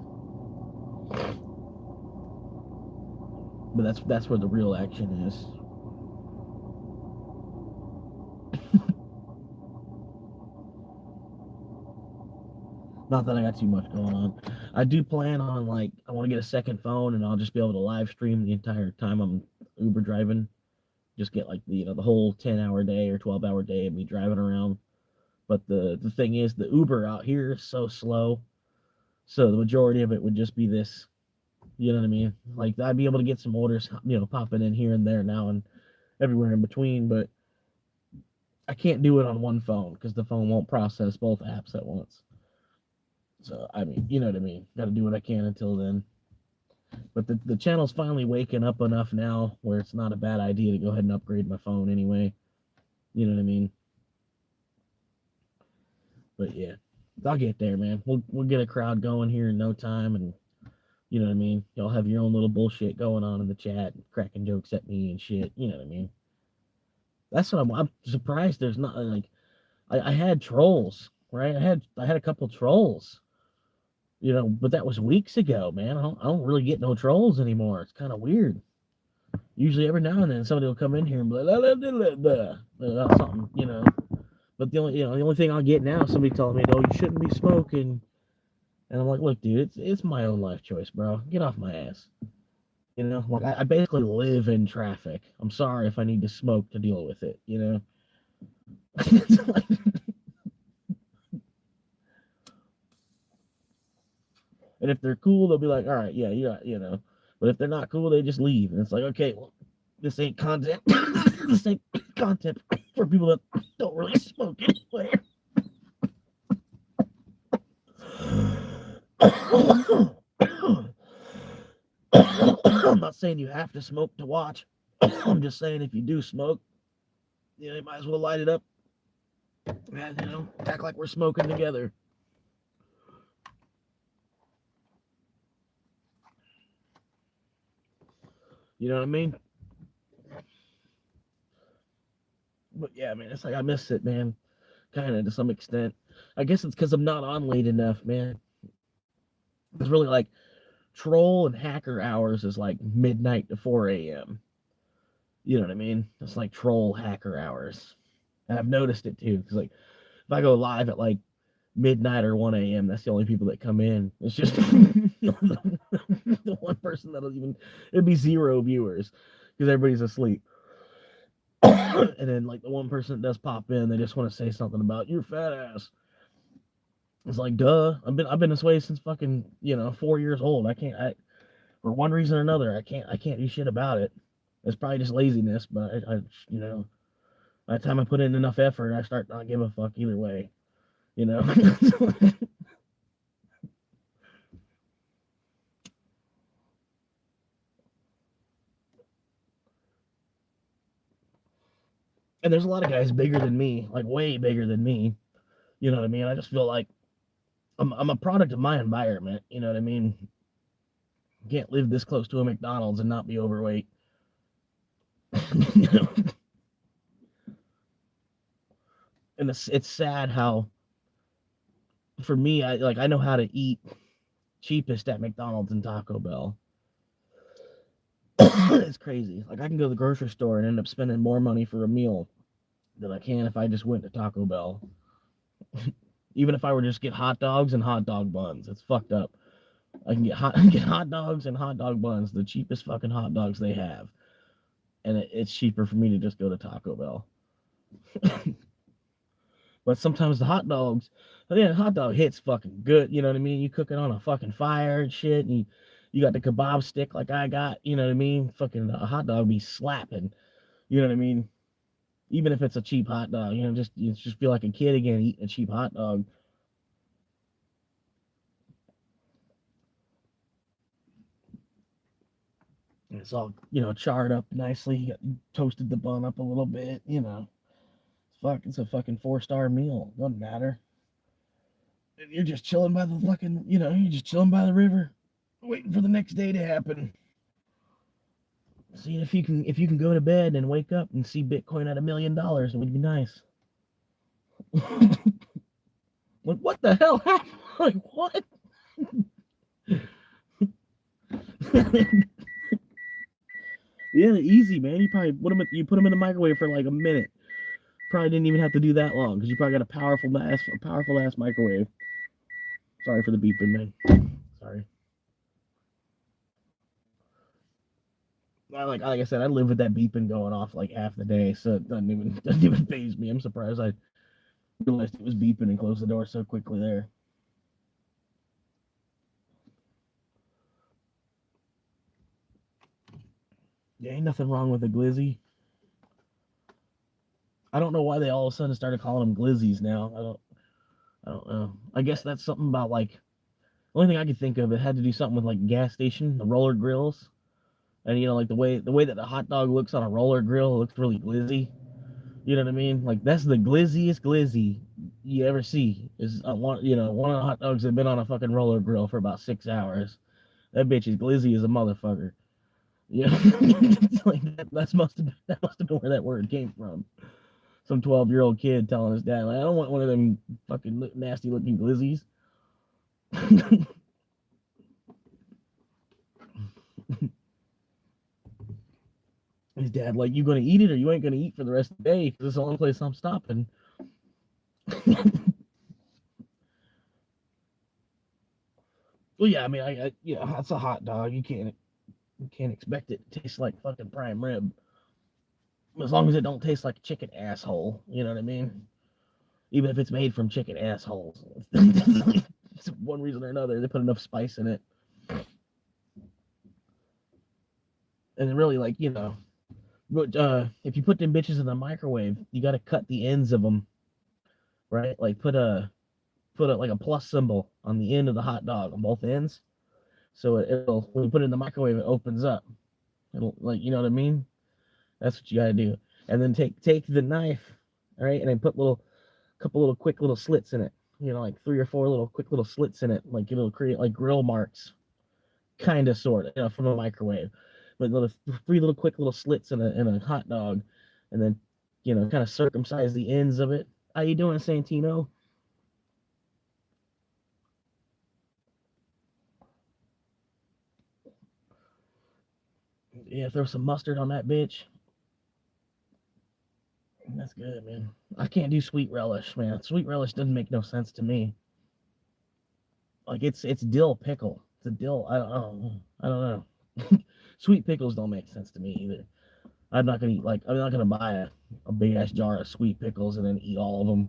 But that's where the real action is. Not that I got too much going on. I do plan on, like, I want to get a second phone, and I'll just be able to live stream the entire time I'm Uber driving. Just get like the whole 10-hour day or 12-hour day of me driving around. But the thing is, the Uber out here is so slow, so the majority of it would just be this. You know what I mean? Like, I'd be able to get some orders, popping in here and there now and everywhere in between, but I can't do it on one phone because the phone won't process both apps at once. So, I mean, you know what I mean? Got to do what I can until then. But the channel's finally waking up enough now where it's not a bad idea to go ahead and upgrade my phone anyway. You know what I mean? But yeah, I'll get there, man. We'll get a crowd going here in no time, and you know what I mean? Y'all have your own little bullshit going on in the chat, cracking jokes at me and shit. You know what I mean? That's what I'm surprised there's not, like, I had trolls, right? I had a couple trolls, but that was weeks ago, man. I don't really get no trolls anymore. It's kind of weird. Usually every now and then somebody will come in here and be like, blah, blah, blah, blah, something, But the only thing I'll get now is somebody telling me, "Oh, you shouldn't be smoking," and I'm like, "Look, dude, it's my own life choice, bro. Get off my ass." Like, I basically live in traffic. I'm sorry if I need to smoke to deal with it. And if they're cool, they'll be like, "All right, yeah. But if they're not cool, they just leave, and it's like, okay, well, this ain't content. This ain't content for people that don't really smoke anyway. I'm not saying you have to smoke to watch. I'm just saying if you do smoke, you might as well light it up and, act like we're smoking together. You know what I mean? But yeah, man, it's like I miss it, man. Kind of to some extent. I guess it's because I'm not on late enough, man. It's really like troll and hacker hours is like midnight to 4 a.m. You know what I mean? It's like troll hacker hours. And I've noticed it too, because like if I go live at like midnight or 1 a.m., that's the only people that come in. It's just the one person that'll even, it'd be 0 viewers because everybody's asleep. And then like the one person that does pop in, they just want to say something about your fat ass. It's like, duh, I've been this way since fucking 4 years old. For one reason or another, I can't do shit about it. It's probably just laziness, but by the time I put in enough effort, I start not give a fuck either way, you know. And there's a lot of guys bigger than me, like way bigger than me. You know what I mean? I just feel like I'm a product of my environment. You know what I mean? You can't live this close to a McDonald's and not be overweight. You know? And it's sad how, for me, I know how to eat cheapest at McDonald's and Taco Bell. It's crazy. Like I can go to the grocery store and end up spending more money for a meal than I can if I just went to Taco Bell. Even if I were to just get hot dogs and hot dog buns, it's fucked up. I can get hot dogs and hot dog buns, the cheapest fucking hot dogs they have, and it's cheaper for me to just go to Taco Bell. But sometimes the hot dogs, yeah, hot dog hits fucking good. You know what I mean? You cook it on a fucking fire and shit, and you got the kebab stick like I got. You know what I mean? Fucking a hot dog be slapping. You know what I mean? Even if it's a cheap hot dog, you just feel like a kid again eating a cheap hot dog. And it's all charred up nicely. You toasted the bun up a little bit. It's a fucking 4-star meal. Doesn't matter. And you're just chilling by the fucking, you're just chilling by the river, waiting for the next day to happen. Seeing if you can go to bed and wake up and see Bitcoin at $1 million, it would be nice. Like what the hell happened? Like what? Yeah, easy, man. You put them in the microwave for like a minute. Probably didn't even have to do that long because you probably got a powerful ass microwave. Sorry for the beeping, man. Sorry. Like I said, I live with that beeping going off like half the day, so it doesn't even phase me. I'm surprised I realized it was beeping and closed the door so quickly there. Yeah, ain't nothing wrong with a glizzy. I don't know why they all of a sudden started calling them glizzies now. I don't know. I guess that's something about like the only thing I could think of. It had to do something with like gas station, the roller grills, and like the way that the hot dog looks on a roller grill looks really glizzy. You know what I mean? Like that's the glizziest glizzy you ever see. Is one of the hot dogs that have been on a fucking roller grill for about 6 hours. That bitch is glizzy as a motherfucker. Yeah, like that must have been where that word came from. Some 12-year-old kid telling his dad, like, I don't want one of them fucking nasty looking glizzies. His dad, like, you gonna eat it or you ain't gonna eat for the rest of the day because it's the only place I'm stopping. Well, yeah, I mean, that's a hot dog. You can't expect it to taste like fucking prime rib. As long as it don't taste like chicken asshole, you know what I mean? Even if it's made from chicken assholes. One reason or another, they put enough spice in it. And really, like, but if you put them bitches in the microwave, you got to cut the ends of them, right? Like put like a plus symbol on the end of the hot dog on both ends, so it'll when you put it in the microwave, it opens up. It'll like you know what I mean. That's what you got to do, and then take the knife, all right, and then put couple little quick little slits in it. Like 3 or 4 little quick little slits in it, like it'll create like grill marks, kind of sort of, from the microwave. But 3 little quick little slits in a hot dog, and then kind of circumcise the ends of it. How you doing, Santino? Yeah, throw some mustard on that bitch. That's good, man. I can't do sweet relish, man. Sweet relish doesn't make no sense to me. Like it's dill pickle. It's a dill. I don't know. Sweet pickles don't make sense to me either. I'm not gonna eat like I'm not gonna buy a big ass jar of sweet pickles and then eat all of them.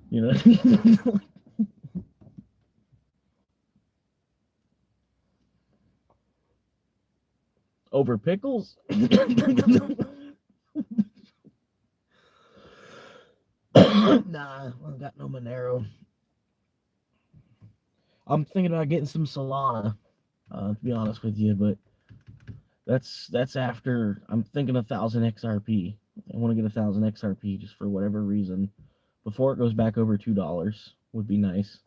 You know. Over pickles? Nah, I got no Monero. I'm thinking about getting some Solana, to be honest with you, but that's after I'm thinking 1,000 XRP. I want to get 1,000 XRP just for whatever reason before it goes back over $2 would be nice.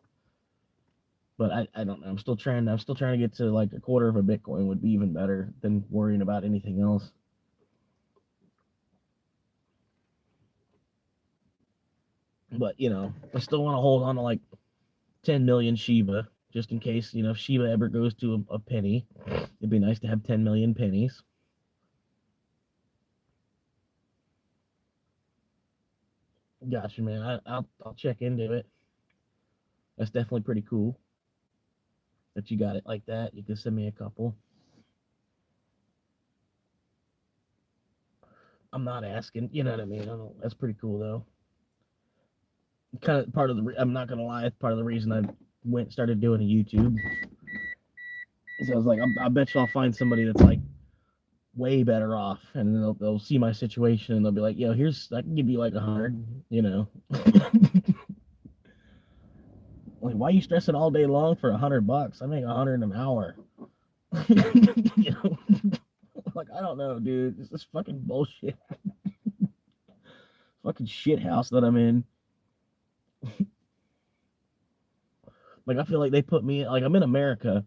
But I don't know. I'm still trying to get to like a quarter of a Bitcoin would be even better than worrying about anything else. But I still want to hold on to like 10 million Shiba just in case, if Shiba ever goes to a penny. It'd be nice to have 10 million pennies. Gotcha, man. I'll check into it. That's definitely pretty cool that you got it like that. You can send me a couple. I'm not asking, you know what I mean? That's pretty cool though. Kind of part of the. I'm not gonna lie. Part of the reason I started doing a YouTube. So I was like, I bet you I'll find somebody that's like way better off, and they'll see my situation and they'll be like, yo, I can give you like 100, like, why are you stressing all day long for $100? I make 100 an hour. Like, I don't know, dude. This is fucking bullshit. Fucking shit house that I'm in. Like, I feel like they put me like I'm in America,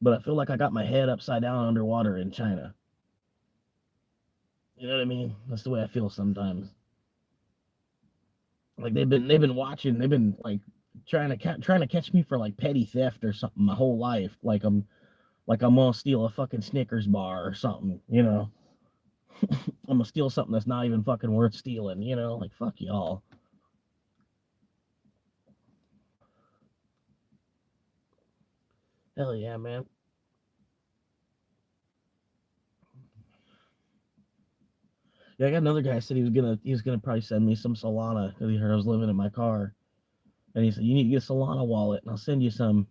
but I feel like I got my head upside down underwater in China. You know what I mean? That's the way I feel sometimes. Like they've been watching, they've been like trying to catch me for like petty theft or something my whole life. Like I'm gonna steal a fucking Snickers bar or something. I'm gonna steal something that's not even fucking worth stealing. Like fuck y'all. Hell yeah, man. Yeah, I got another guy said he was gonna probably send me some Solana because he heard I was living in my car, and he said you need to get a Solana wallet and I'll send you some.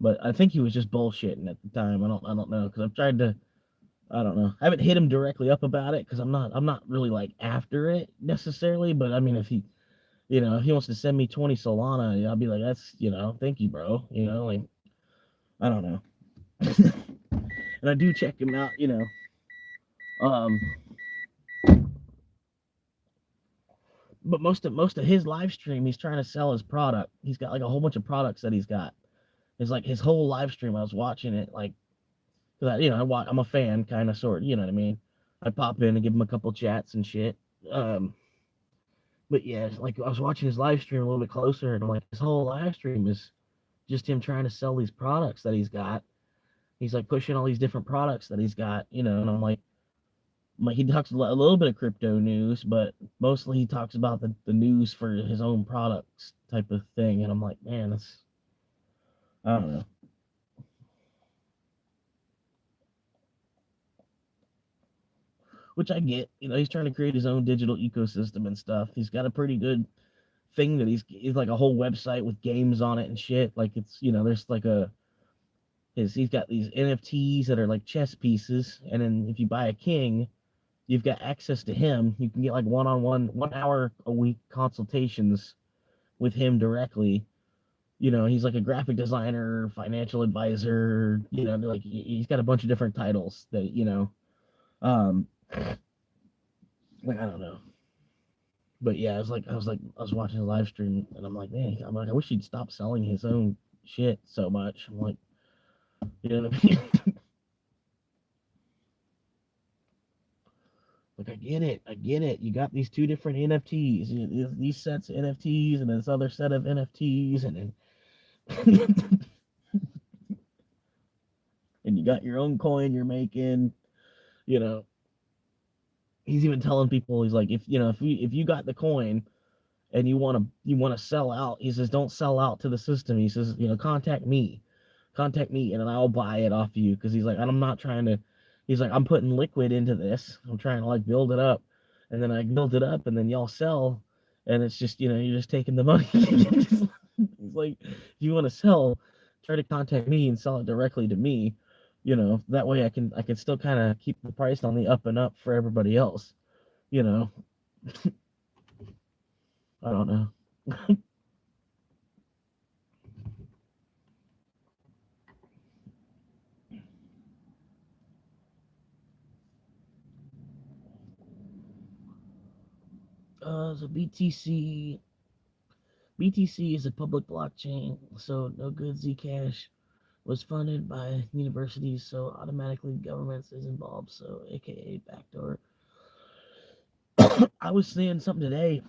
But I think he was just bullshitting at the time. I don't know because I've tried to. I don't know. I haven't hit him directly up about it because I'm not really like after it necessarily. But I mean, if he wants to send me 20 Solana, I'll be like, that's thank you, bro. Like I don't know. And I do check him out. Um, but most of his live stream, he's trying to sell his product. He's got like a whole bunch of products that he's got. It's like his whole live stream. I was watching it like, cause I'm a fan, kind of sort. You know what I mean? I pop in and give him a couple chats and shit. But yeah, like I was watching his live stream a little bit closer, and I'm like, his whole live stream is just him trying to sell these products that he's got. He's like pushing all these different products that he's got, and I'm like he talks a little bit of crypto news, but mostly he talks about the news for his own products type of thing. And I'm like, man, I don't know. Which I get, he's trying to create his own digital ecosystem and stuff. He's got a pretty good thing that he's like a whole website with games on it and shit. Like it's, there's like he's got these NFTs that are like chess pieces. And then if you buy a king, you've got access to him. You can get like one-on-one, 1 hour a week consultations with him directly. He's like a graphic designer, financial advisor, like he's got a bunch of different titles that, like I don't know. But yeah, I was watching a live stream and I'm like, man, I wish he'd stop selling his own shit so much. I'm like, you know what I mean? Like I get it. You got these two different NFTs, these sets of NFTs, and this other set of NFTs, and then and you got your own coin you're making, you know. he's even telling people, he's like, if you got the coin and you want to sell out, he says, don't sell out to the system. He says, contact me, and then I'll buy it off you, because he's like, I'm not trying to. He's like, I'm putting liquid into this. I'm trying to like build it up, and then I build it up, and then y'all sell, and it's just you're just taking the money. He's like, if you want to sell, try to contact me and sell it directly to me. That way I can still kind of keep the price on the up and up for everybody else. You know, I don't know. So BTC is a public blockchain, so no good Zcash was funded by universities, so automatically governments is involved, so aka backdoor. I was seeing something today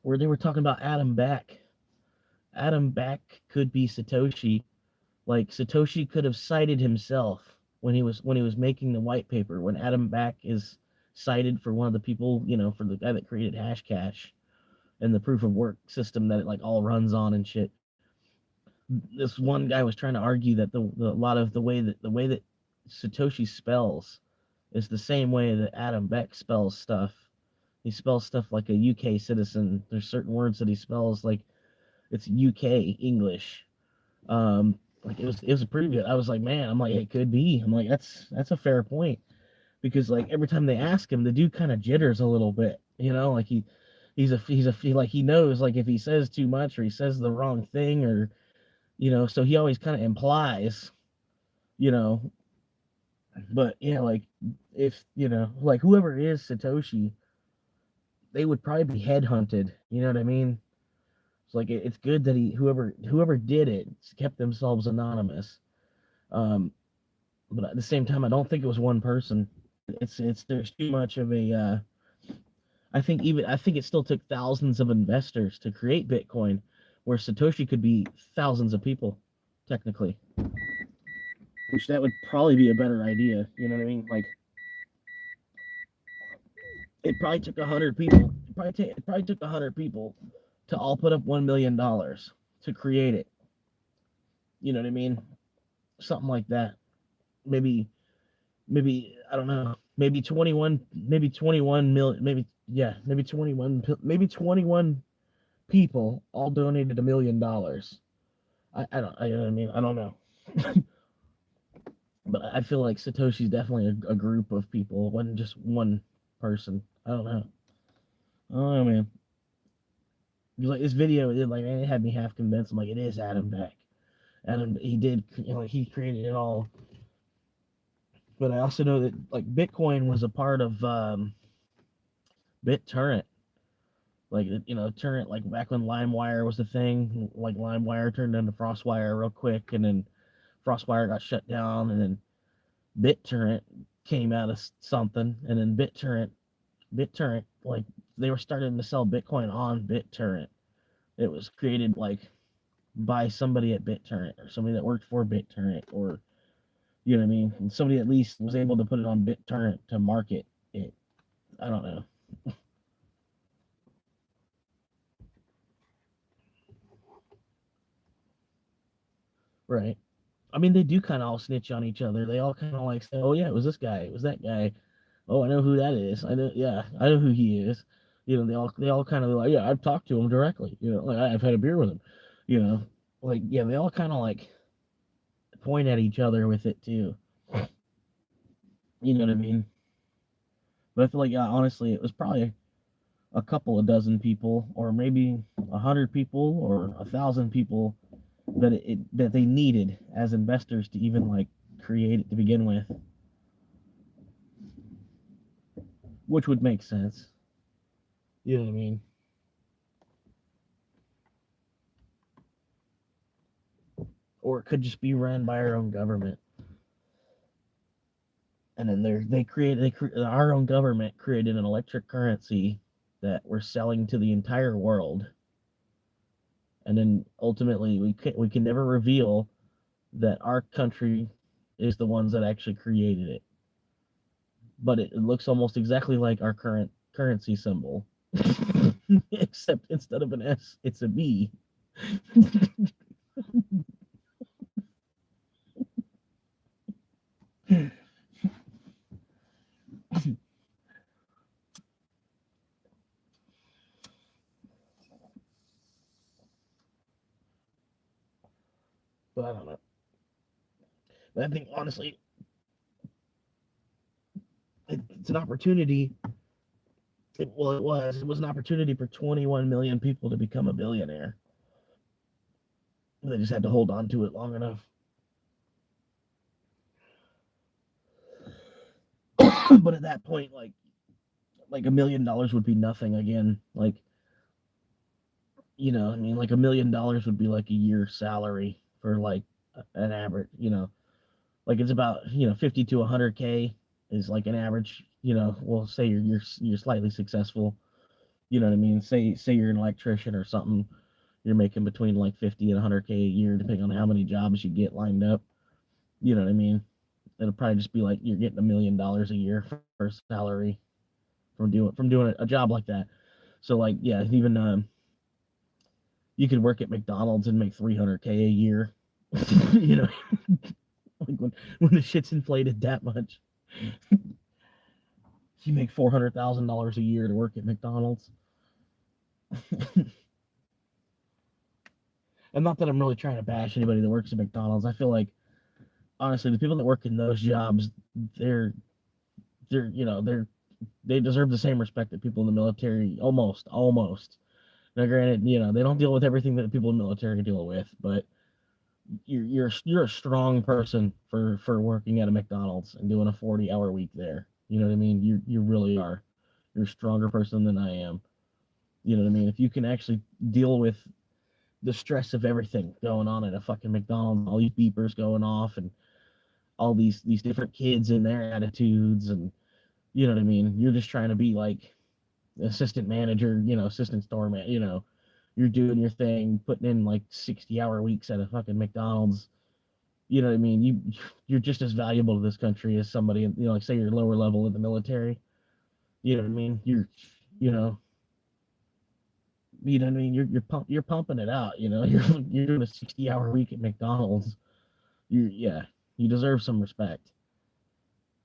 where they were talking about Adam Back. Adam Back could be Satoshi. Like Satoshi could have cited himself when he was making the white paper. When Adam Back is cited for one of the people, for the guy that created Hashcash and the proof of work system that it like all runs on and shit. This one guy was trying to argue that a lot of the way that Satoshi spells is the same way that Adam Beck spells stuff. He spells stuff like a UK citizen. There's certain words that he spells like it's UK English. Like it was pretty good. I was like, man, I'm like, it could be. I'm like, that's a fair point, because like every time they ask him, the dude kind of jitters a little bit. Like he knows, like, if he says too much or he says the wrong thing, or so he always kind of implies, you know. But yeah, like, if like whoever is Satoshi, they would probably be headhunted. You know what I mean? It's like it's good that whoever did it kept themselves anonymous. Um, but at the same time, I don't think it was one person. It's there's too much of a. I think it still took thousands of investors to create Bitcoin, where Satoshi could be thousands of people, technically. Which that would probably be a better idea. You know what I mean? Like, it probably took 100 people. It probably took 100 people to all put up $1 million to create it. You know what I mean? Something like that. Maybe I don't know. Maybe 21. Maybe 21 million. Maybe 21 people all donated $1 million. I don't. You know what I mean? I don't know. But I feel like Satoshi's definitely a group of people. It wasn't just one person. I don't know. I don't know, man. Like this video, it had me half convinced. I'm like, it is Adam Beck. Adam, he did, he created it all. But I also know that like Bitcoin was a part of BitTorrent. Like, Torrent, like back when LimeWire was the thing. Like LimeWire turned into FrostWire real quick, and then FrostWire got shut down, and then BitTorrent came out of something, and then BitTorrent, like, they were starting to sell Bitcoin on BitTorrent. It was created like by somebody at BitTorrent, or somebody that worked for BitTorrent, or you know what I mean, and somebody at least was able to put it on BitTorrent to market it. I don't know. Right. I mean, they do kind of all snitch on each other. They all kind of like say, "Oh yeah, it was this guy. It was that guy. Oh, I know who that is. I know. Yeah, I know who he is." They all kind of like, "Yeah, I've talked to him directly. Like I've had a beer with him." You know, like, yeah, they all kind of like point at each other with it too. You know what I mean? But I feel like, yeah, honestly, it was probably a couple of dozen people, or maybe 100 people, or 1,000 people that they needed as investors to even like create it to begin with, which would make sense. You know what I mean? Or it could just be run by our own government, and then our own government created an electric currency that we're selling to the entire world, and then ultimately we can never reveal that our country is the ones that actually created it. but it looks almost exactly like our current currency symbol. Except instead of an S, it's a B. But I don't know. But I think honestly, it's an opportunity. It was an opportunity for 21 million people to become a billionaire. They just had to hold on to it long enough. But at that point, like $1 million would be nothing again. Like, I mean, like $1 million would be like a year's salary for like an average. Like it's about 50 to 100K is like an average. Well, say you're slightly successful. You know what I mean? Say you're an electrician or something. You're making between like 50 and 100K a year, depending on how many jobs you get lined up. You know what I mean? It'll probably just be like you're getting $1 million a year for salary from doing a job like that. So like yeah, even you could work at McDonald's and make 300K a year. you know, like when the shit's inflated that much, you make $400,000 a year to work at McDonald's. And not that I'm really trying to bash anybody that works at McDonald's. I feel like honestly, the people that work in those jobs, they're they deserve the same respect that people in the military almost. Now, granted, they don't deal with everything that people in the military deal with, but you're a strong person for working at a McDonald's and doing a 40-hour week there. You know what I mean? You really are. You're a stronger person than I am. You know what I mean? If you can actually deal with the stress of everything going on at a fucking McDonald's, all these beepers going off and all these different kids and their attitudes, and you know what I mean? You're just trying to be like assistant manager, assistant store man, you're doing your thing, putting in like 60-hour weeks at a fucking McDonald's. You know what I mean? You're just as valuable to this country as somebody, like say you're lower level in the military. You know what I mean? You know, you know what I mean? You're pumping it out. You're doing a 60-hour week at McDonald's. Yeah, you deserve some respect.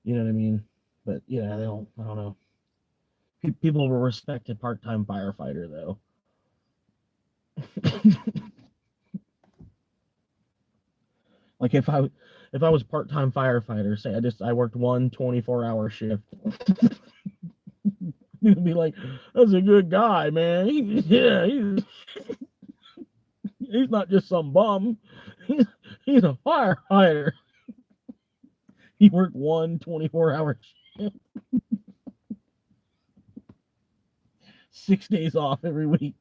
You know what I mean? But yeah, I don't know. People will respect a part-time firefighter though. Like if I was part-time firefighter, say I worked one 24-hour shift, you'd be like, that's a good guy, man. He's not just some bum. He's he's a firefighter. He worked one 24-hour shift, 6 days off every week.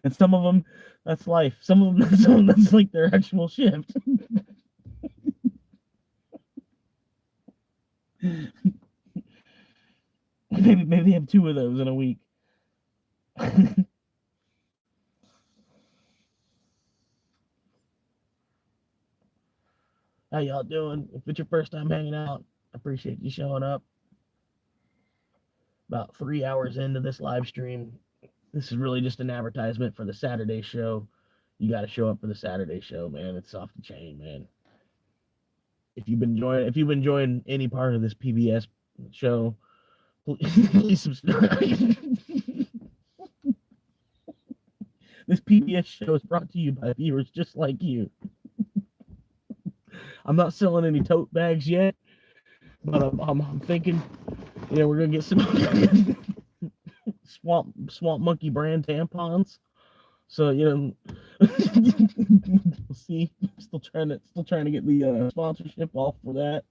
And some of them, that's life. Some of them, that's like their actual shift. Maybe they have two of those in a week. How y'all doing? If it's your first time hanging out, I appreciate you showing up. About 3 hours into this live stream, this is really just an advertisement for the Saturday show. You got to show up for the Saturday show, man. It's off the chain, man. If you've been enjoying any part of this PBS show, please subscribe. This PBS show is brought to you by viewers just like you. I'm not selling any tote bags yet, but I'm thinking, we're gonna get some Swamp Monkey brand tampons. So we'll see. Still trying to get the sponsorship off for that.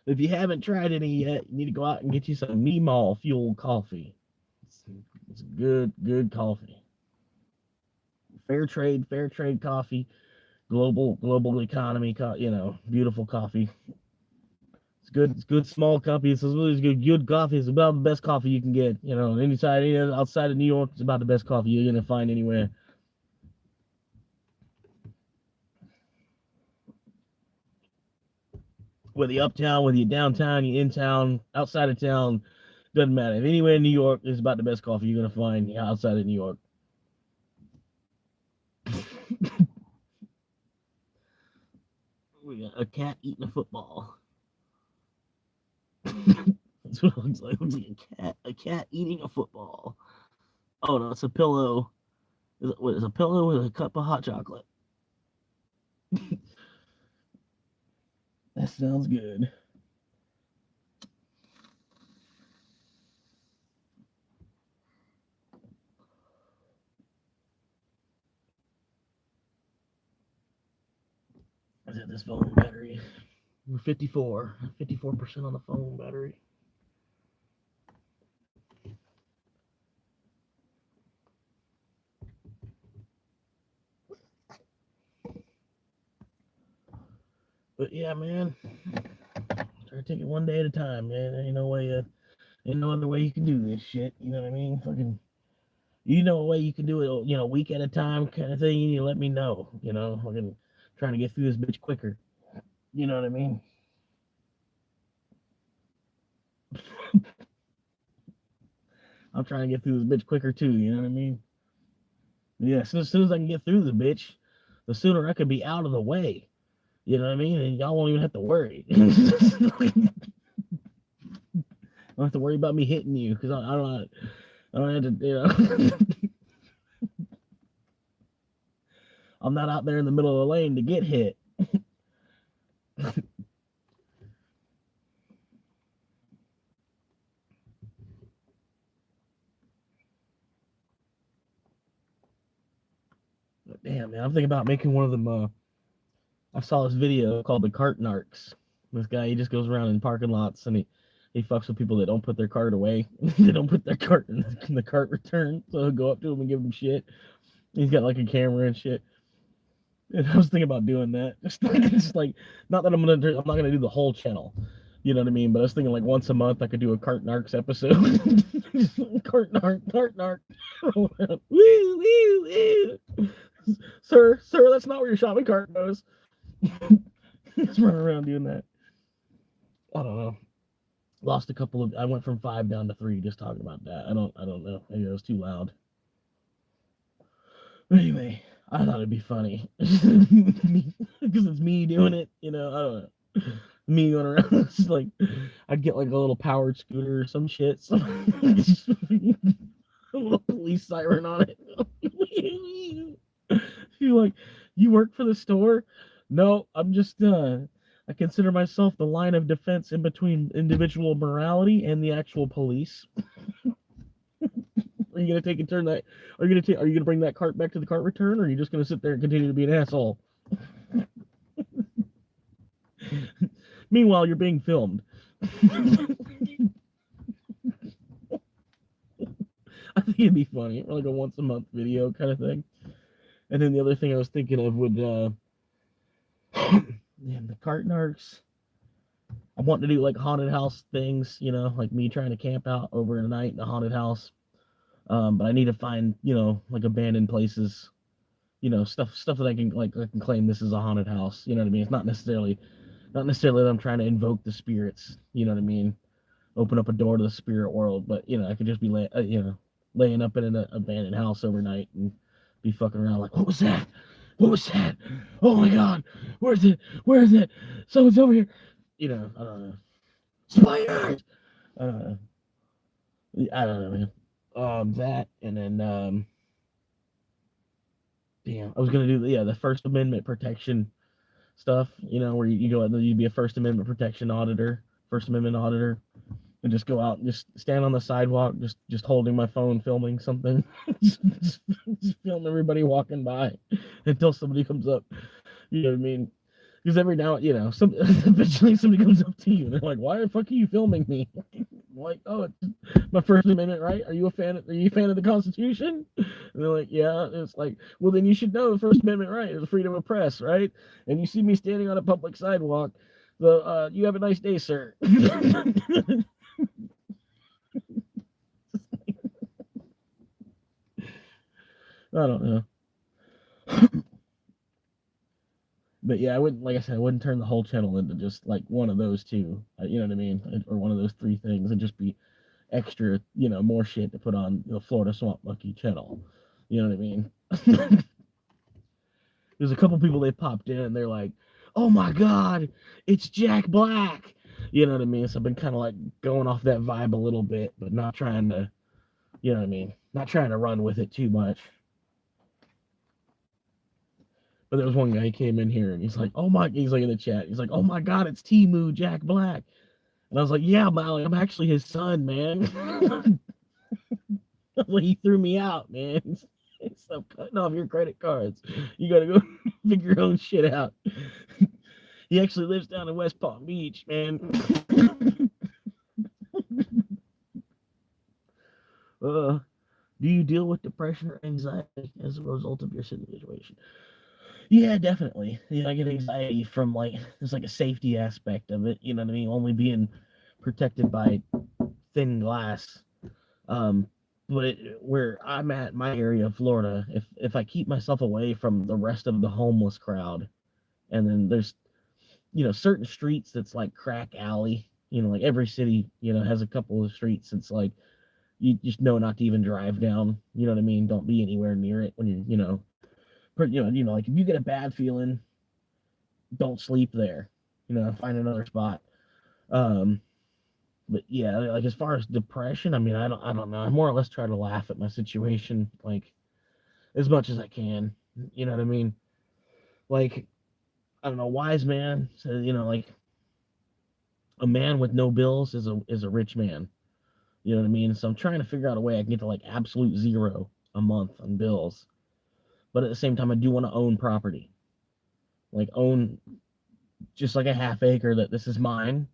If you haven't tried any yet, you need to go out and get you some Meemaw fuel coffee. It's good coffee. Fair trade coffee, global economy, beautiful coffee. It's It's good small coffee. It's really good coffee. It's about the best coffee you can get. You know, outside of New York, it's about the best coffee you're gonna find anywhere. Whether you're uptown, whether you're downtown, you're in town, outside of town, doesn't matter. If anywhere in New York is about the best coffee you're gonna find outside of New York. We got a cat eating a football. That's what it looks like. It looks like a cat eating a football. Oh no, it's a pillow. It's a pillow with a cup of hot chocolate. That sounds good. Is it this phone battery? We're 54% on the phone battery. But yeah, man, try to take it one day at a time, man. Ain't no other way you can do this shit. You know what I mean? Fucking, you know a way you can do it, you know, week at a time kind of thing. You need to let me know. You know, fucking trying to get through this bitch quicker. You know what I mean? I'm trying to get through this bitch quicker too. You know what I mean? Yeah, as soon as I can get through the bitch, the sooner I can be out of the way. You know what I mean? And y'all won't even have to worry. Don't have to worry about me hitting you because I don't have to. You know, I'm not out there in the middle of the lane to get hit. But damn, man, I'm thinking about making one of them. I saw this video called the Cart Narcs. This guy, he just goes around in parking lots and he fucks with people that don't put their cart away. They don't put their cart in the cart return. So he'll go up to them and give them shit. He's got like a camera and shit. And I was thinking about doing that. Just like not that I'm not gonna do the whole channel. You know what I mean? But I was thinking like once a month I could do a Cart Narcs episode. Cart Narc. Woo, woo, woo. Sir, that's not where your shopping cart goes. Just running around doing that. I don't know. Lost a couple of. I went from 5 down to 3 just talking about that. I don't know. Maybe it was too loud. But anyway, I thought it'd be funny because it's me doing it. You know, I don't know. Me going around, it's like I'd get like a little powered scooter or some shit. So a little police siren on it. You're like, you work for the store? No, I'm just I consider myself the line of defense in between individual morality and the actual police. Are you gonna take and turn that? Are you gonna bring that cart back to the cart return, or are you just gonna sit there and continue to be an asshole? Meanwhile, you're being filmed. I think it'd be funny, like a once a month video kind of thing. And then the other thing I was thinking of would, the Cart Narcs. I want to do like haunted house things, you know, like me trying to camp out over a night in a haunted house. But I need to find, you know, like abandoned places, you know, stuff that I can claim this is a haunted house. You know what I mean? It's not necessarily that I'm trying to invoke the spirits. You know what I mean? Open up a door to the spirit world, but you know, I could just be laying up in an abandoned house overnight and be fucking around like, what was that? What was that? Oh my god, where's it? Where is it? Someone's over here. You know, I don't know. Spiders. I don't know. I don't know, man. That and then damn, I was gonna do the First Amendment protection stuff. You know, where you go out and you'd be a First Amendment protection auditor, First Amendment auditor, and just go out and just stand on the sidewalk, just holding my phone, filming something, just film everybody walking by until somebody comes up. You know what I mean? Because every now, you know, eventually somebody comes up to you and they're like, "Why the fuck are you filming me?" I'm like, "Oh, it's my First Amendment right. Are you a fan of the Constitution?" And they're like, "Yeah." And it's like, well, then you should know the First Amendment right is the freedom of press, right? And you see me standing on a public sidewalk, Well, you have a nice day, sir. I don't know. But yeah, I wouldn't, like I said, I wouldn't turn the whole channel into just like one of those two. You know what I mean? Or one of those three things, and just be extra, more shit to put on the Florida Swamp Monkey channel. You know what I mean? There's a couple people they popped in, and they're like, "Oh my God, it's Jack Black." You know what I mean? So I've been kind of like going off that vibe a little bit, but not trying to, you know what I mean? Not trying to run with it too much. But there was one guy who came in here and he's like, "Oh my," he's like in the chat, he's like, "Oh my God, it's Timu Jack Black." And I was like, "Yeah, Molly, I'm actually his son, man." Like, he threw me out, man. Stop cutting off your credit cards. You gotta go figure your own shit out. He actually lives down in West Palm Beach, man. Do you deal with depression or anxiety as a result of your situation? Yeah, definitely. I get anxiety from like there's like a safety aspect of it. You know what I mean? Only being protected by thin glass. Um, but where I'm at, my area of Florida, if I keep myself away from the rest of the homeless crowd, and then there's certain streets that's like crack alley. Like every city has a couple of streets. It's like you just know not to even drive down. You know what I mean? Don't be anywhere near it when like if you get a bad feeling, don't sleep there. Find another spot. Um, but yeah, like as far as depression, I mean, I don't know. I more or less try to laugh at my situation, like as much as I can. You know what I mean? Like I don't know. Wise man says, like a man with no bills is a rich man. You know what I mean? So I'm trying to figure out a way I can get to like absolute zero a month on bills, but at the same time, I do want to own property, like own just like a half acre that this is mine.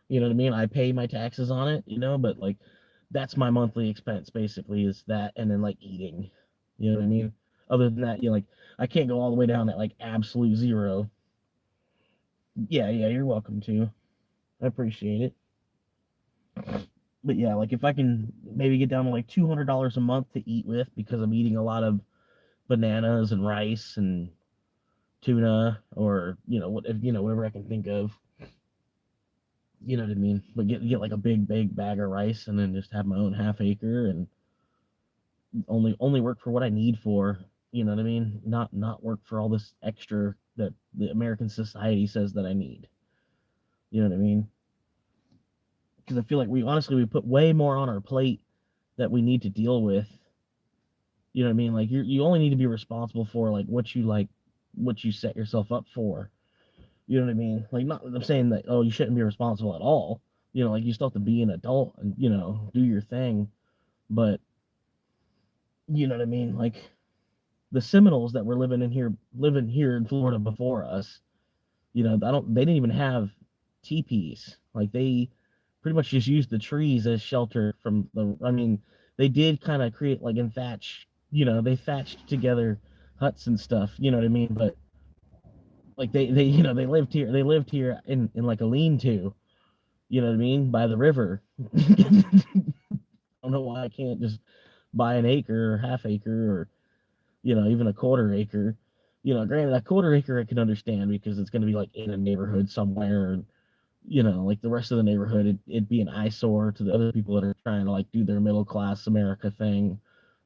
You know what I mean? I pay my taxes on it, but like that's my monthly expense basically is that, and then like eating. You know what I mean? Other than that, like I can't go all the way down at like absolute zero. Yeah, yeah, you're welcome to. I appreciate it. But yeah, like if I can maybe get down to like $200 a month to eat with because I'm eating a lot of bananas and rice and tuna or whatever I can think of. You know what I mean? But get like a big bag of rice and then just have my own half acre and only work for what I need for. You know what I mean? Not work for all this extra that the American society says that I need. You know what I mean? Because I feel like we put way more on our plate that we need to deal with. You know what I mean? Like you only need to be responsible for what you set yourself up for. You know what I mean? Like not I'm saying that you shouldn't be responsible at all. Like you still have to be an adult and do your thing. But you know what I mean? Like the Seminoles that were living here in Florida before us, they didn't even have teepees. Like they pretty much just used the trees as shelter from the. I mean, they did kind of create like in thatch. They thatched together huts and stuff. You know what I mean? But like they lived here. They lived here in like a lean-to. You know what I mean? By the river. I don't know why I can't just buy an acre or half acre or even a quarter acre. Granted, a quarter acre I can understand because it's going to be like in a neighborhood somewhere. And, like the rest of the neighborhood, it'd be an eyesore to the other people that are trying to like do their middle class America thing.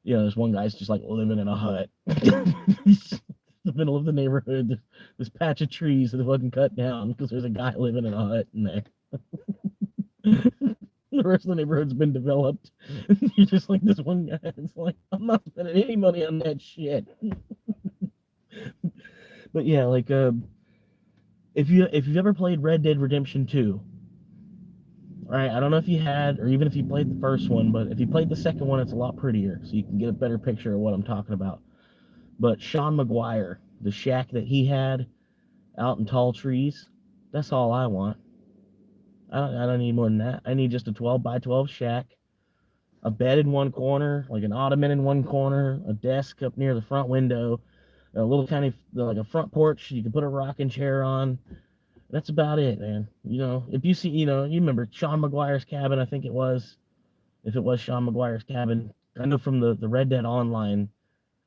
There's one guy's just like living in a hut. The middle of the neighborhood, this patch of trees that wasn't cut down because there's a guy living in a hut in there. The rest of the neighborhood's been developed. You're just like this one guy. It's like I'm not spending any money on that shit. But yeah, like if you've ever played Red Dead Redemption 2, right? I don't know if you had, or even if you played the first one, but if you played the second one, it's a lot prettier, so you can get a better picture of what I'm talking about. But Sean McGuire, the shack that he had out in tall trees, that's all I want. I don't need more than that. I need just a 12 by 12 shack, a bed in one corner, like an ottoman in one corner, a desk up near the front window, a little tiny like a front porch you can put a rocking chair on, That's about it, man. If you see, you remember Sean McGuire's Cabin, I think it was. If it was Sean McGuire's Cabin, I know from the Red Dead Online,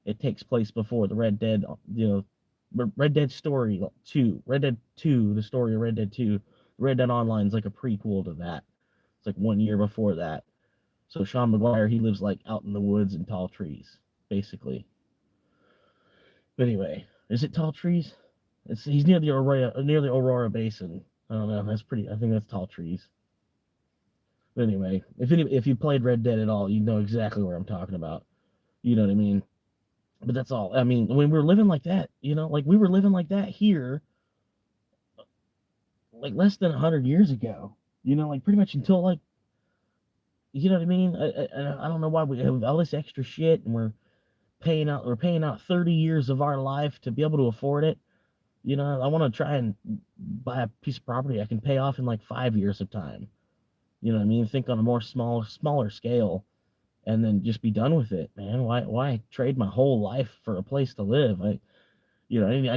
it takes place before the Red Dead, Red Dead Story 2, Red Dead 2, the story of Red Dead 2. Red Dead Online is like a prequel to that. It's like 1 year before that. So Sean McGuire, he lives like out in the woods and tall trees, basically. But anyway, is it tall trees? He's near the Aurora Basin. I don't know. That's pretty. I think that's tall trees. But anyway, if you played Red Dead at all, you know exactly what I'm talking about. You know what I mean? But that's all. I mean, when we were living like that, like we were living like that here, like less than 100 years ago. Like pretty much until like, you know what I mean? I don't know why we have all this extra shit, and we're paying out 30 years of our life to be able to afford it. I want to try and buy a piece of property I can pay off in like 5 years of time. You know what I mean? Think on a more smaller scale, and then just be done with it, man. Why trade my whole life for a place to live? I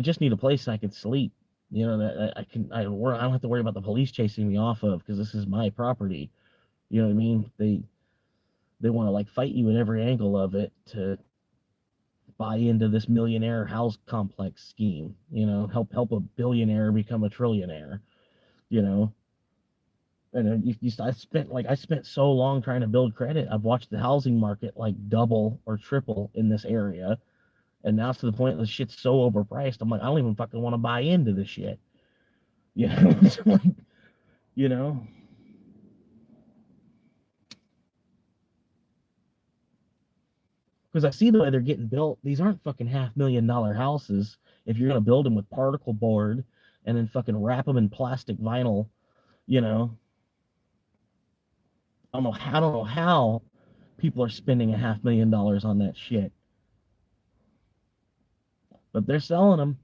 just need a place I can sleep. That I don't have to worry about the police chasing me off of, because this is my property. You know what I mean? They want to like fight you in every angle of it to buy into this millionaire house complex scheme. Help a billionaire become a trillionaire. You know, and I spent so long trying to build credit. I've watched the housing market like double or triple in this area, and now it's to the point that the shit's so overpriced. I'm like, I don't even fucking want to buy into this shit. It's like, you know, because I see the way they're getting built. These aren't fucking $500,000 houses. If you're gonna build them with particle board and then fucking wrap them in plastic vinyl, you know, I don't know how people are spending $500,000 on that shit, but they're selling them.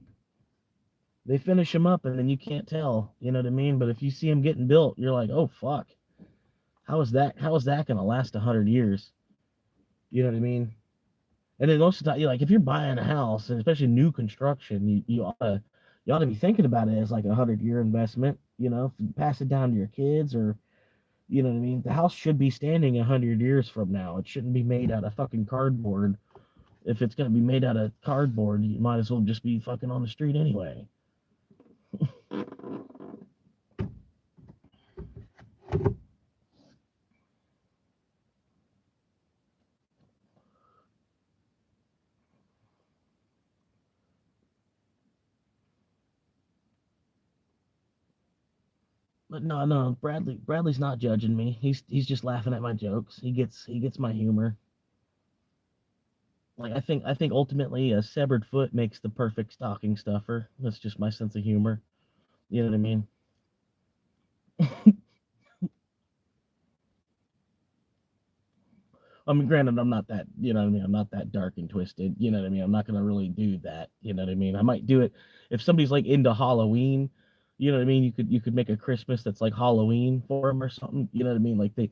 They finish them up, and then you can't tell. You know what I mean? But if you see them getting built, you're like, oh fuck, how is that gonna last 100 years? You know what I mean? And then most of the time, if you're buying a house, and especially new construction, you ought to be thinking about it as like 100-year investment. Pass it down to your kids, or you know what I mean. The house should be standing 100 years from now. It shouldn't be made out of fucking cardboard. If it's gonna be made out of cardboard, you might as well just be fucking on the street anyway. But no, no, Bradley's not judging me. He's just laughing at my jokes. He gets my humor. Like I think ultimately a severed foot makes the perfect stocking stuffer. That's just my sense of humor. You know what I mean? I mean, granted, I'm not that, you know what I mean? I'm not that dark and twisted. You know what I mean? I'm not gonna really do that. You know what I mean? I might do it if somebody's like into Halloween. You know what I mean? You could make a Christmas that's like Halloween for them or something. You know what I mean? Like they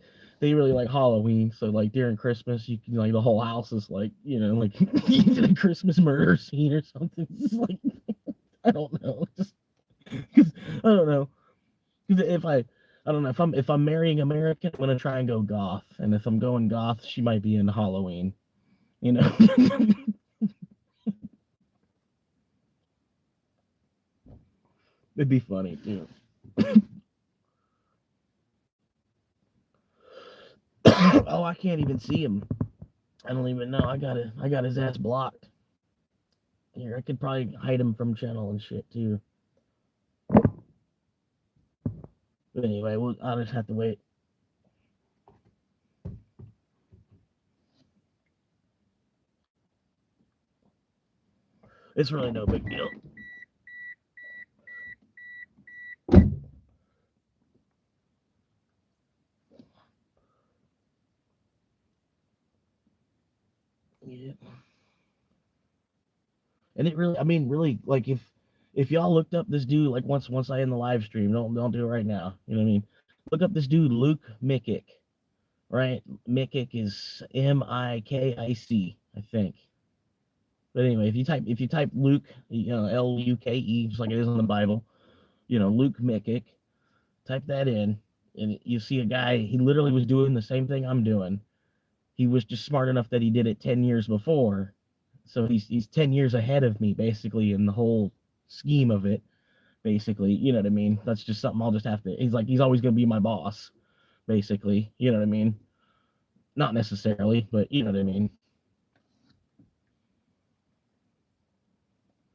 really like Halloween, so like during Christmas, you can like the whole house is like, like a Christmas murder scene or something. It's like I don't know, just 'cause I don't know. 'Cause I don't know if I'm marrying American, I'm gonna try and go goth, and if I'm going goth, she might be into Halloween. You know, it'd be funny too. Oh, I can't even see him. I don't even know. I got his ass blocked. Here, I could probably hide him from channel and shit too. But anyway, I'll just have to wait. It's really no big deal. Yeah. And it really, I mean, really, like if y'all looked up this dude, like once I end the live stream, don't do it right now. You know what I mean? Look up this dude, Luke Mikic. Right? Mikic is Mikic, I think. But anyway, if you type Luke, Luke, just like it is in the Bible, Luke Mickett. Type that in, and you see a guy. He literally was doing the same thing I'm doing. He was just smart enough that he did it 10 years before, so he's 10 years ahead of me basically in the whole scheme of it. Basically, you know what I mean? That's just something I'll just have to. He's always gonna be my boss, basically. You know what I mean? Not necessarily, but you know what I mean.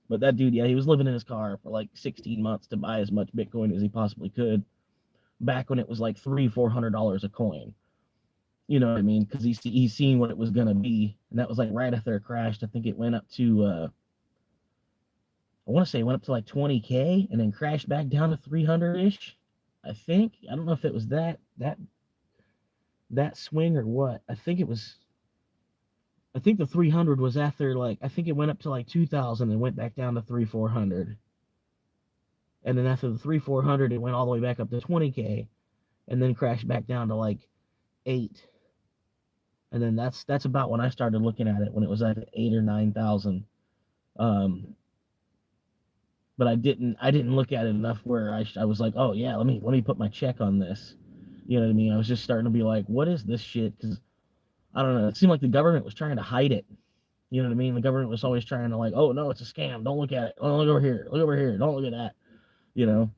But that dude, yeah, he was living in his car for like 16 months to buy as much Bitcoin as he possibly could. Back when it was like $300-400 a coin. You know what I mean? Because he's seen what it was gonna be, and that was like right after it crashed. I think it went up to I want to say it went up to like 20K and then crashed back down to 300 ish. I think I don't know if it was that swing or what. I think it was. I think the 300 was after like I think it went up to like 2,000 and went back down to 3,400. And then after the 3,400, it went all the way back up to 20K, and then crashed back down to like 8. And then that's about when I started looking at it, when it was at 8 or 9,000. But I didn't look at it enough where I was like, oh yeah, let me put my check on this. You know what I mean? I was just starting to be like, what is this shit? Because I don't know. It seemed like the government was trying to hide it. You know what I mean? The government was always trying to like, oh no, it's a scam. Don't look at it. Oh, look over here. Look over here. Don't look at that. You know.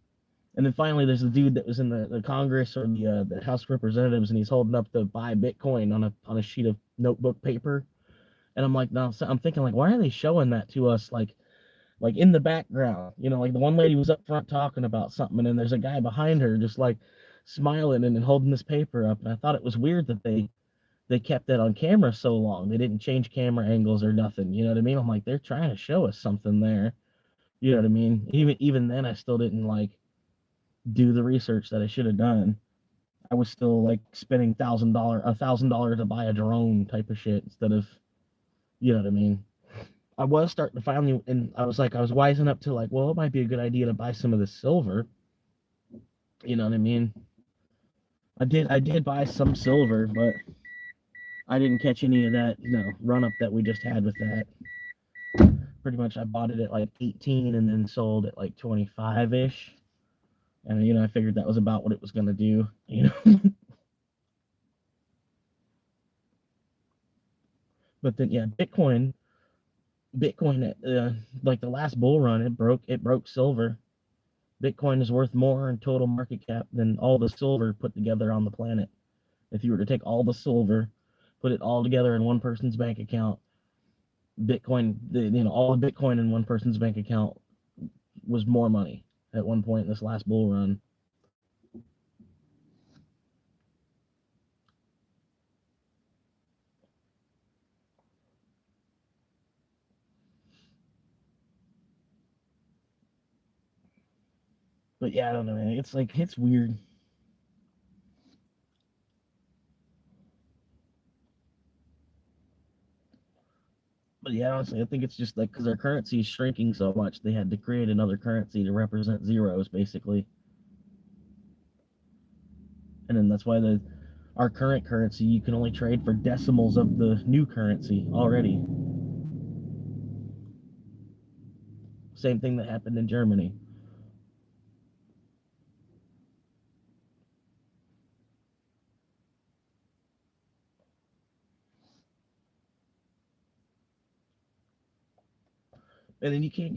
And then finally, there's the dude that was in the Congress or the House of Representatives, and he's holding up the buy Bitcoin on a sheet of notebook paper. And I'm like, no, I'm thinking like, why are they showing that to us like in the background? Like the one lady was up front talking about something, and then there's a guy behind her just like smiling and holding this paper up. And I thought it was weird that they kept that on camera so long. They didn't change camera angles or nothing. You know what I mean? I'm like, they're trying to show us something there. You know what I mean? Even then, I still didn't like do the research that I should have done. I was still like spending $1,000 to buy a drone type of shit instead of, you know what I mean? I was starting to finally, and I was wising up to like, well, it might be a good idea to buy some of the silver. You know what I mean? I did buy some silver, but I didn't catch any of that, run up that we just had with that. Pretty much I bought it at like 18 and then sold at like 25-ish. And, I figured that was about what it was going to do, But then, yeah, Bitcoin, like the last bull run, it broke silver. Bitcoin is worth more in total market cap than all the silver put together on the planet. If you were to take all the silver, put it all together in one person's bank account, all the Bitcoin in one person's bank account was more money at one point in this last bull run. But yeah, I don't know, man. It's weird. But yeah, honestly, I think it's just like because our currency is shrinking so much, they had to create another currency to represent zeros, basically. And then that's why our current currency, you can only trade for decimals of the new currency already. Same thing that happened in Germany. And then you can't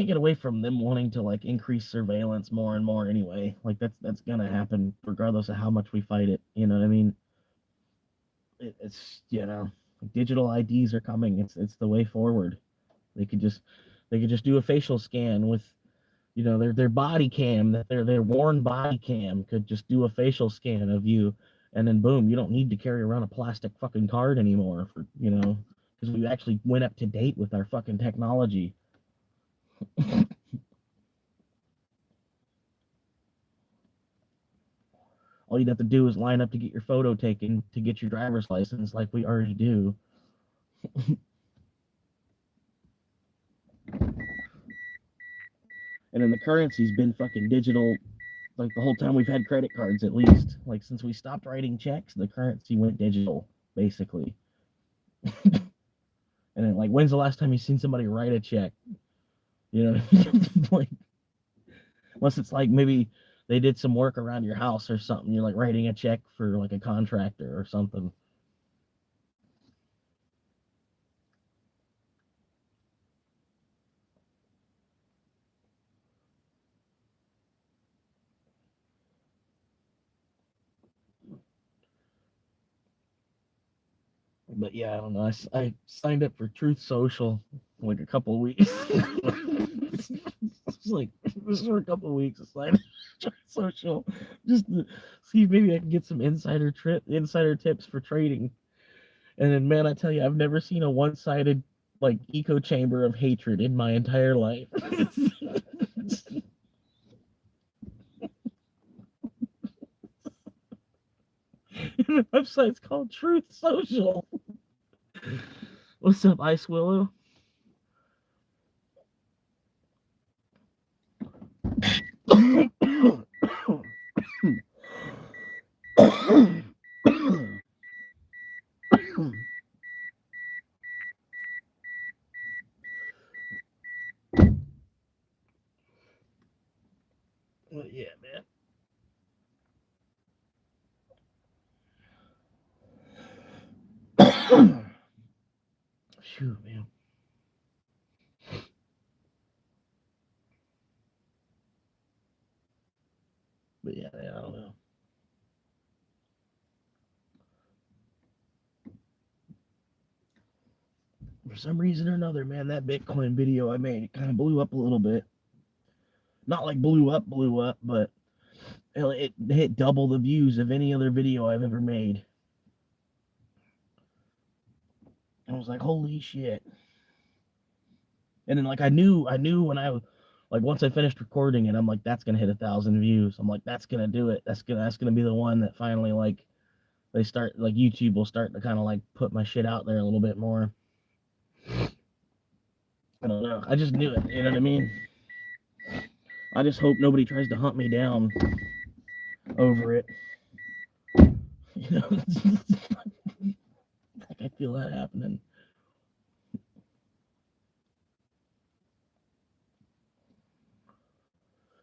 get away from them wanting to like increase surveillance more and more anyway. Like that's gonna happen regardless of how much we fight it. You know what I mean? It's digital IDs are coming. It's the way forward. They could just do a facial scan with their body cam, that their worn body cam could just do a facial scan of you, and then boom, you don't need to carry around a plastic fucking card anymore for because we actually went up to date with our fucking technology. All you'd have to do is line up to get your photo taken to get your driver's license like we already do. And then the currency's been fucking digital like the whole time we've had credit cards, at least. Like since we stopped writing checks, the currency went digital, basically. And then like when's the last time you seen somebody write a check? Like Unless it's like maybe they did some work around your house or something. You're like writing a check for like a contractor or something. But yeah, I don't know. I signed up for Truth Social like a couple of weeks. It's like this for a couple of weeks. I signed up for Truth Social just to see if maybe I can get some insider tips for trading. And then, man, I tell you, I've never seen a one-sided like echo chamber of hatred in my entire life. The website's called Truth Social. What's up, Ice Willow? Well, yeah, man. Phew, man. But yeah, man, I don't know. For some reason or another, man, that Bitcoin video I made, it kind of blew up a little bit. Not like blew up, but it hit double the views of any other video I've ever made. I was like, holy shit. And then like I knew when I like once I finished recording it, I'm like, that's gonna hit 1,000 views. I'm like, that's gonna do it. That's gonna be the one that finally like they start like YouTube will start to kind of like put my shit out there a little bit more. I don't know. I just knew it. You know what I mean? I just hope nobody tries to hunt me down over it. You know, like I feel that happening.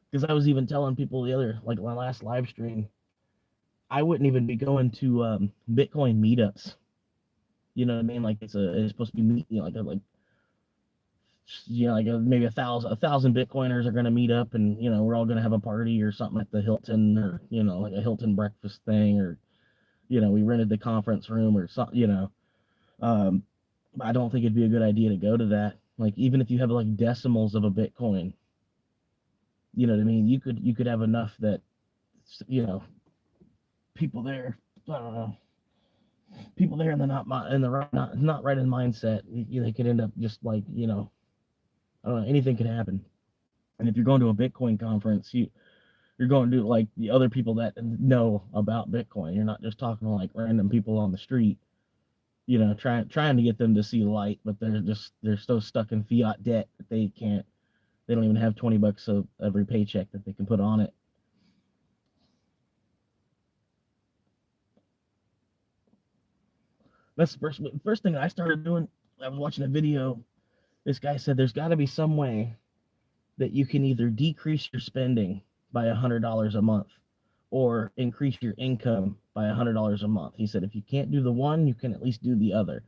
Because I was even telling people the other, like my last live stream, I wouldn't even be going to Bitcoin meetups. You know what I mean? Like it's supposed to be maybe a thousand Bitcoiners are going to meet up, and we're all going to have a party or something at the Hilton, or like a Hilton breakfast thing, or we rented the conference room or something. Um, I don't think it'd be a good idea to go to that. Like even if you have like decimals of a Bitcoin, you know what I mean? You could have enough that people there. I don't know. People there and they're not in the right, not right in mindset. They could end up just like I don't know. Anything could happen. And if you're going to a Bitcoin conference, you're going to like the other people that know about Bitcoin. You're not just talking to like random people on the street. Trying to get them to see light, but they're so stuck in fiat debt that they can't. They don't even have $20 of every paycheck that they can put on it. That's the first thing I started doing. I was watching a video. This guy said there's got to be some way that you can either decrease your spending by $100 a month or increase your income by $100 a month. He said if you can't do the one, you can at least do the other.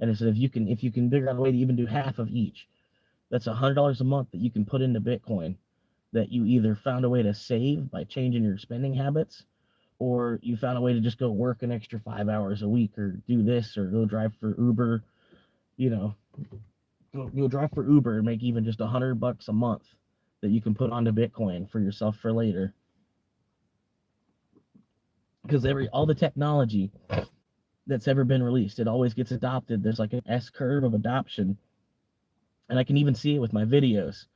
And he said if you can figure out a way to even do half of each, that's $100 a month that you can put into Bitcoin that you either found a way to save by changing your spending habits, or you found a way to just go work an extra 5 hours a week, or do this, or go drive for Uber, go drive for Uber and make even just $100 a month that you can put onto Bitcoin for yourself for later. Because all the technology that's ever been released, it always gets adopted. There's like an S curve of adoption, and I can even see it with my videos.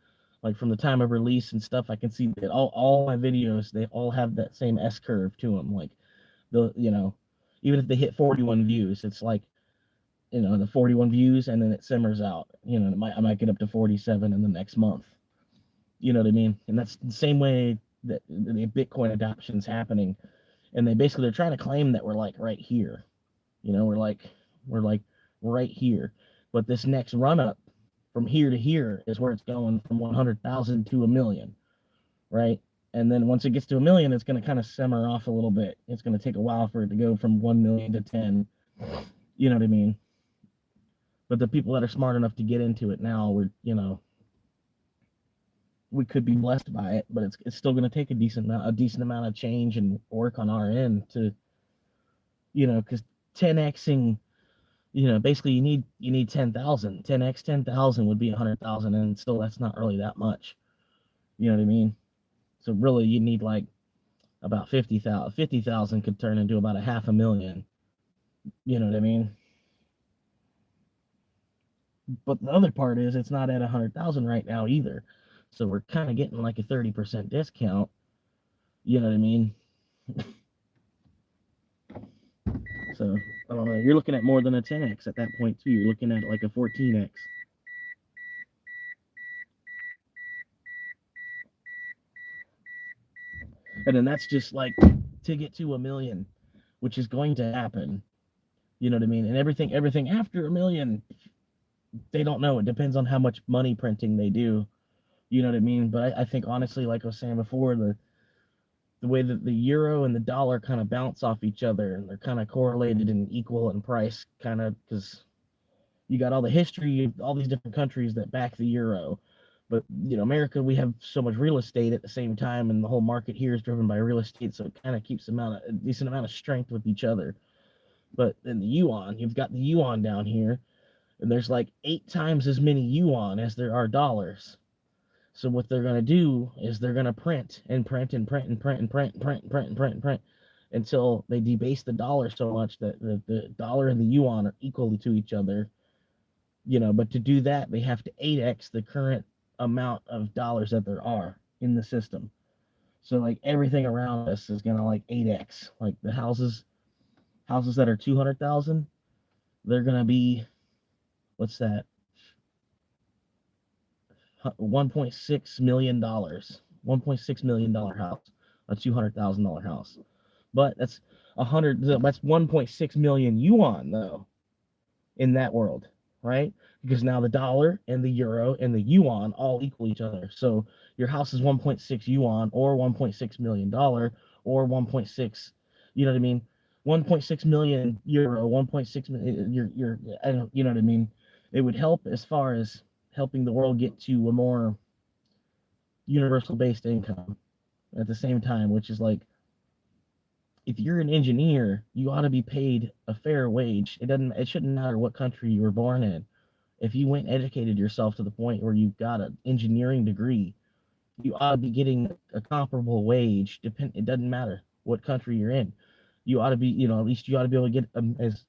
Like from the time of release and stuff, I can see that all my videos, they all have that same S curve to them. Like even if they hit 41 views, it's like the 41 views, and then it simmers out. I might get up to 47 in the next month. You know what I mean? And that's the same way that the Bitcoin adoption is happening. And they're trying to claim that we're like right here. We're like right here. But this next run up from here to here is where it's going from 100,000 to 1 million, right? And then once it gets to 1 million, it's going to kind of simmer off a little bit. It's going to take a while for it to go from 1 million to 10. You know what I mean? But the people that are smart enough to get into it now, we could be blessed by it, but it's still going to take a decent amount of change and work on our end to, because 10xing, basically you need 10,000. 10x 10,000 would be 100,000, and still that's not really that much. You know what I mean? So really, you need like about 50,000. 50,000 could turn into about 500,000. You know what I mean? But the other part is it's not at 100,000 right now either. So we're kind of getting like a 30% discount. You know what I mean? So I don't know. You're looking at more than a 10x at that point too. You're looking at like a 14x. And then that's just like to get to 1 million, which is going to happen. You know what I mean? And everything after 1 million, they don't know. It depends on how much money printing they do. You know what I mean? But I think honestly, like I was saying before, the way that the euro and the dollar kind of bounce off each other, and they're kind of correlated and equal in price, kind of, because you got all the history of all these different countries that back the euro. But America, we have so much real estate at the same time, and the whole market here is driven by real estate, so it kind of keeps a decent amount of strength with each other. But in the yuan, you've got the yuan down here, and there's like 8 times as many yuan as there are dollars. So what they're going to do is they're going to print and print and print and print and print and print and print and print and print until they debase the dollar so much that the dollar and the yuan are equal to each other. But to do that, they have to 8x the current amount of dollars that there are in the system. So like everything around us is going to like 8x. Like the houses that are 200,000, they're going to be, what's that? $1.6 million. $1.6 million house, a $200,000 house. But that's 1.6 million yuan though in that world, right? Because now the dollar and the euro and the yuan all equal each other. So your house is 1.6 yuan or $1.6 million or 1.6, you know what I mean? 1.6 million euro, 1.6 million, I don't, you know what I mean? It would help as far as helping the world get to a more universal based income at the same time, which is like, if you're an engineer, you ought to be paid a fair wage. It shouldn't matter what country you were born in. If you went and educated yourself to the point where you got an engineering degree, you ought to be getting a comparable wage. It doesn't matter what country you're in. You ought to be, at least you ought to be able to get as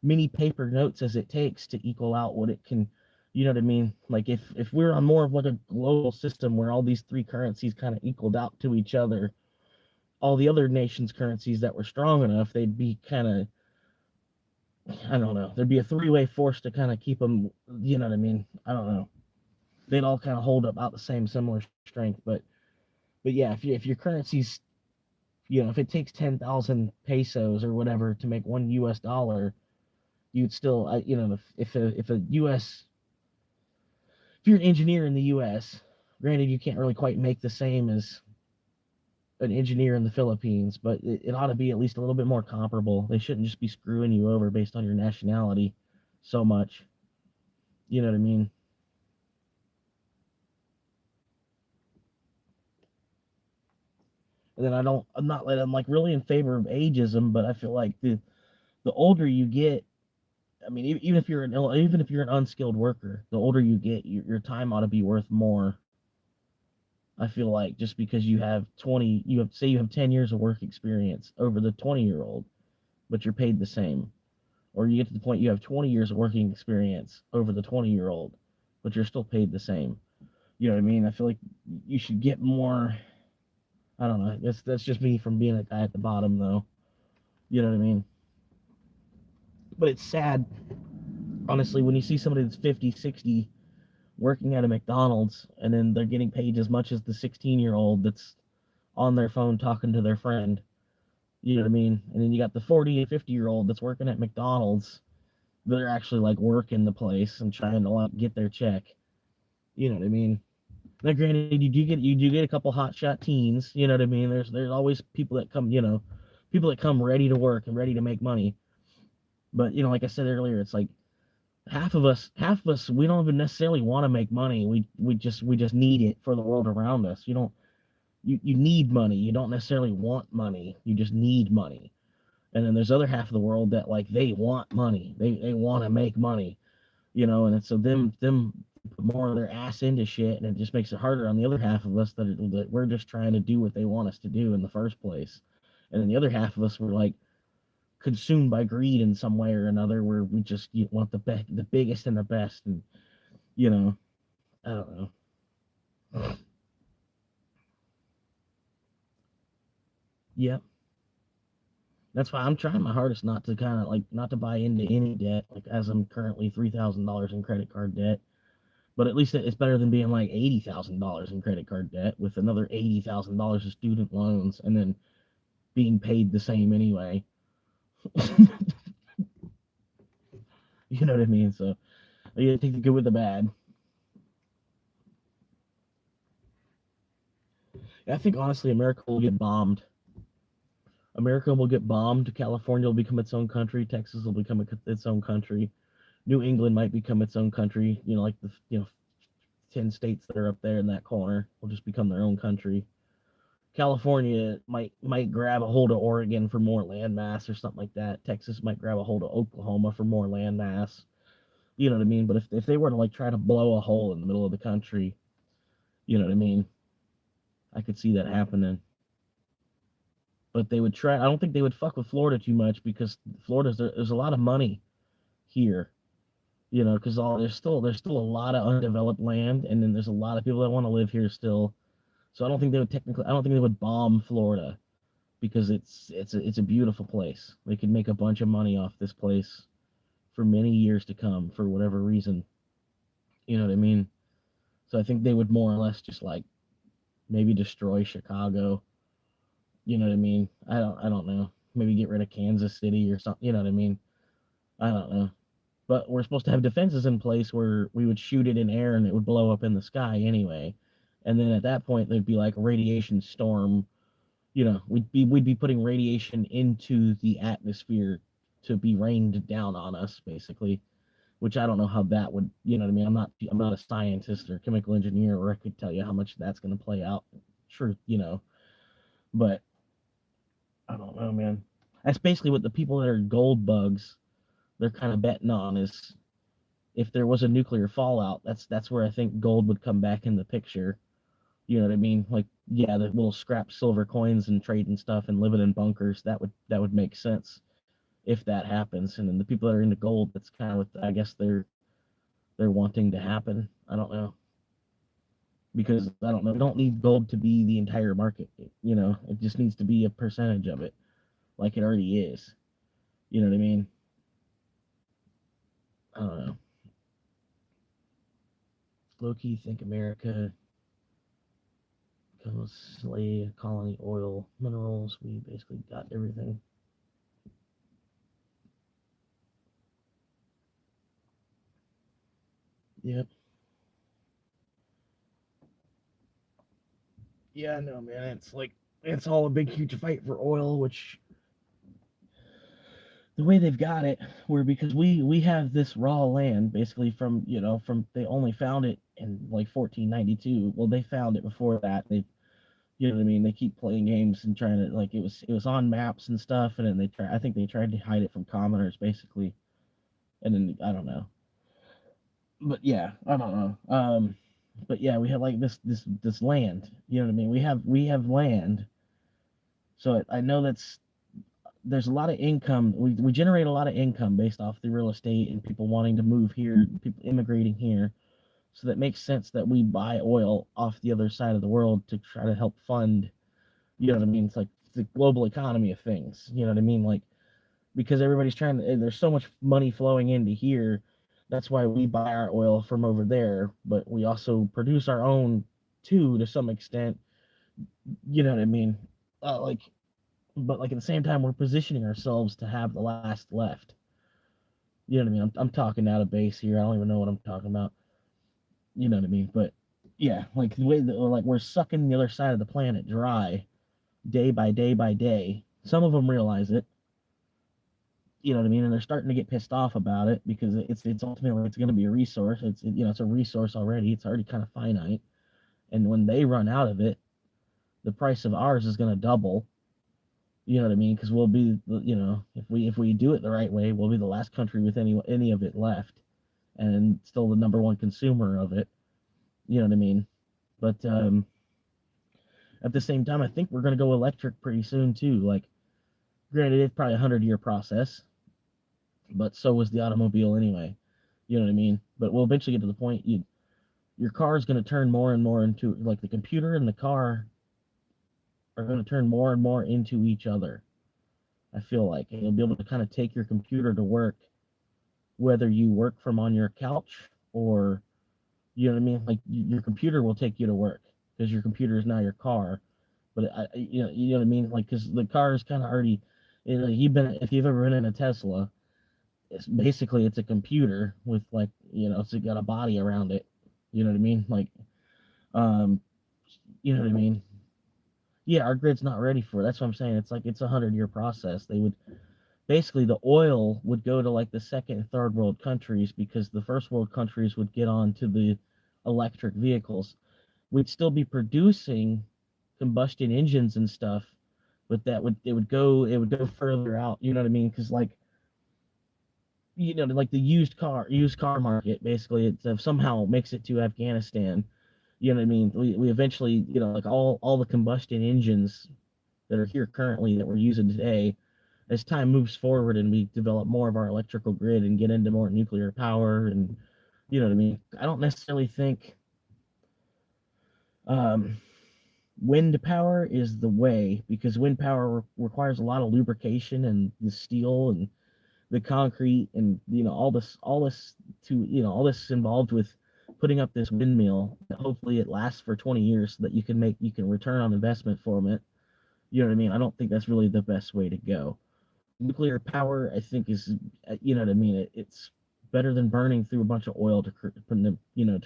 many paper notes as it takes to equal out what it can. You know what I mean? Like if we're on more of like a global system where all these 3 currencies kind of equaled out to each other, all the other nations' currencies that were strong enough, they'd be kind of, I don't know, there'd be a 3-way force to kind of keep them, you know what I mean? I don't know. They'd all kind of hold about the same similar strength, but yeah, if your currency's, if it takes 10,000 pesos or whatever to make $1 US, you'd still, if you're an engineer in the US, granted you can't really quite make the same as an engineer in the Philippines, but it ought to be at least a little bit more comparable. They shouldn't just be screwing you over based on your nationality so much. You know what I mean? And then I'm like really in favor of ageism, but I feel like the older you get, I mean, even if you're an unskilled worker, the older you get, your time ought to be worth more. I feel like just because you have 10 years of work experience over the 20-year-old, but you're paid the same. Or you get to the point you have 20 years of working experience over the 20-year-old, but you're still paid the same. You know what I mean? I feel like you should get more. I don't know. That's just me from being a guy at the bottom, though. You know what I mean? But it's sad, honestly, when you see somebody that's 50, 60 working at a McDonald's, and then they're getting paid as much as the 16-year-old that's on their phone talking to their friend. You know what I mean? And then you got the 40 and 50-year-old that's working at McDonald's. They're actually like working the place and trying to like get their check. You know what I mean? Now, granted, you do get a couple hotshot teens. You know what I mean? There's always people that come, people that come ready to work and ready to make money. But like I said earlier, it's like half of us, we don't even necessarily want to make money. We just need it for the world around us. You need money. You don't necessarily want money. You just need money. And then there's other half of the world that like they want money. They want to make money. And it's so them put more of their ass into shit, and it just makes it harder on the other half of us that we're just trying to do what they want us to do in the first place. And then the other half of us were like consumed by greed in some way or another, where we just want the biggest and the best, and you know, I don't know. Yeah, that's why I'm trying my hardest not to kind of like not to buy into any debt. Like as I'm currently $3,000 in credit card debt, but at least it's better than being like $80,000 in credit card debt with another $80,000 of student loans, and then being paid the same anyway. You know what I mean? So you take the good with the bad. I think honestly, America will get bombed. America will get bombed. California will become its own country. Texas will become its own country. New England might become its own country. Like the 10 states that are up there in that corner will just become their own country. California might grab a hold of Oregon for more land mass or something like that. Texas might grab a hold of Oklahoma for more land mass. You know what I mean? But if they were to like try to blow a hole in the middle of the country, you know what I mean? I could see that happening. But they would try. I don't think they would fuck with Florida too much because there's a lot of money here. Because there's still a lot of undeveloped land, and then there's a lot of people that want to live here still. So I don't think they would bomb Florida because it's a beautiful place. They could make a bunch of money off this place for many years to come for whatever reason. You know what I mean? So I think they would more or less just like maybe destroy Chicago. You know what I mean? I don't know. Maybe get rid of Kansas City or something. You know what I mean? I don't know. But we're supposed to have defenses in place where we would shoot it in air and it would blow up in the sky anyway. And then at that point there'd be like a radiation storm. We'd be putting radiation into the atmosphere to be rained down on us basically, which I don't know how that would, you know what I mean? I'm not a scientist or chemical engineer or I could tell you how much that's going to play out. Sure, but I don't know, man. That's basically what the people that are gold bugs they're kind of betting on is if there was a nuclear fallout, that's where I think gold would come back in the picture. You know what I mean? Like, yeah, the little scrap silver coins and trading stuff and living in bunkers, that would make sense if that happens. And then the people that are into gold, that's kind of what I guess they're wanting to happen. I don't know. Because I don't know, we don't need gold to be the entire market. It just needs to be a percentage of it, like it already is. You know what I mean? I don't know. Low key think America slave colony, oil, minerals. We basically got everything. Yep. Yeah, I know, man. It's all a big, huge fight for oil, which the way they've got it, where because we have this raw land basically from they only found it in like 1492. Well, they found it before that. You know what I mean? They keep playing games and trying to like it was on maps and stuff, and then I think they tried to hide it from commoners basically, and then I don't know, but yeah, I don't know. But yeah, we have like this land. You know what I mean? We have land, so I know there's a lot of income. We generate a lot of income based off the real estate and people wanting to move here, people immigrating here. So that makes sense that we buy oil off the other side of the world to try to help fund. You know what I mean? It's like the global economy of things. You know what I mean? Like because everybody's trying to. There's so much money flowing into here. That's why we buy our oil from over there, but we also produce our own too to some extent. You know what I mean? Like, but like at the same time, we're positioning ourselves to have the last left. You know what I mean? I'm talking out of base here. I don't even know what I'm talking about. You know what I mean? But Yeah, like the way that, like we're sucking the other side of the planet dry day by day by day. Some of them realize it, you know what I mean, and they're starting to get pissed off about it because it's ultimately it's going to be a resource. It's a resource already. It's already kind of finite, and when they run out of it, the price of ours is going to double. You know what I mean? Because we'll be, if we do it the right way, we'll be the last country with any of it left, and still the number one consumer of it. You know what I mean? But at the same time, I think we're going to go electric pretty soon too. Like, granted, it's probably a 100-year process, but so was the automobile anyway. You know what I mean? But we'll eventually get to the point your car is going to turn more and more into, like, the computer and the car are going to turn more and more into each other. I feel like, and you'll be able to kind of take your computer to work, whether you work from on your couch or, you know what I mean. Like, your computer will take you to work because your computer is now your car. But you know what I mean. Like, because the car is kind of already, if you've ever been in a Tesla, it's a computer with, like, it's got a body around it. You know what I mean? Like, um, you know what I mean? Yeah, our grid's not ready for it. That's what I'm saying. It's like it's a 100-year process. They would basically, the oil would go to, like, the second and third world countries because the first world countries would get on to the electric vehicles. We'd still be producing combustion engines and stuff, but it would go further out. You know what I mean? Because, like, like the used car market, basically, it somehow makes it to Afghanistan. You know what I mean? We eventually, like, all the combustion engines that are here currently that we're using today, as time moves forward and we develop more of our electrical grid and get into more nuclear power, and you know what I mean. I don't necessarily think um, wind power is the way, because wind power requires a lot of lubrication and the steel and the concrete, and all this involved with putting up this windmill. Hopefully it lasts for 20 years so that you can return on investment from it. You know what I mean? I don't think that's really the best way to go. Nuclear power, I think, is, you know what I mean. It's better than burning through a bunch of oil to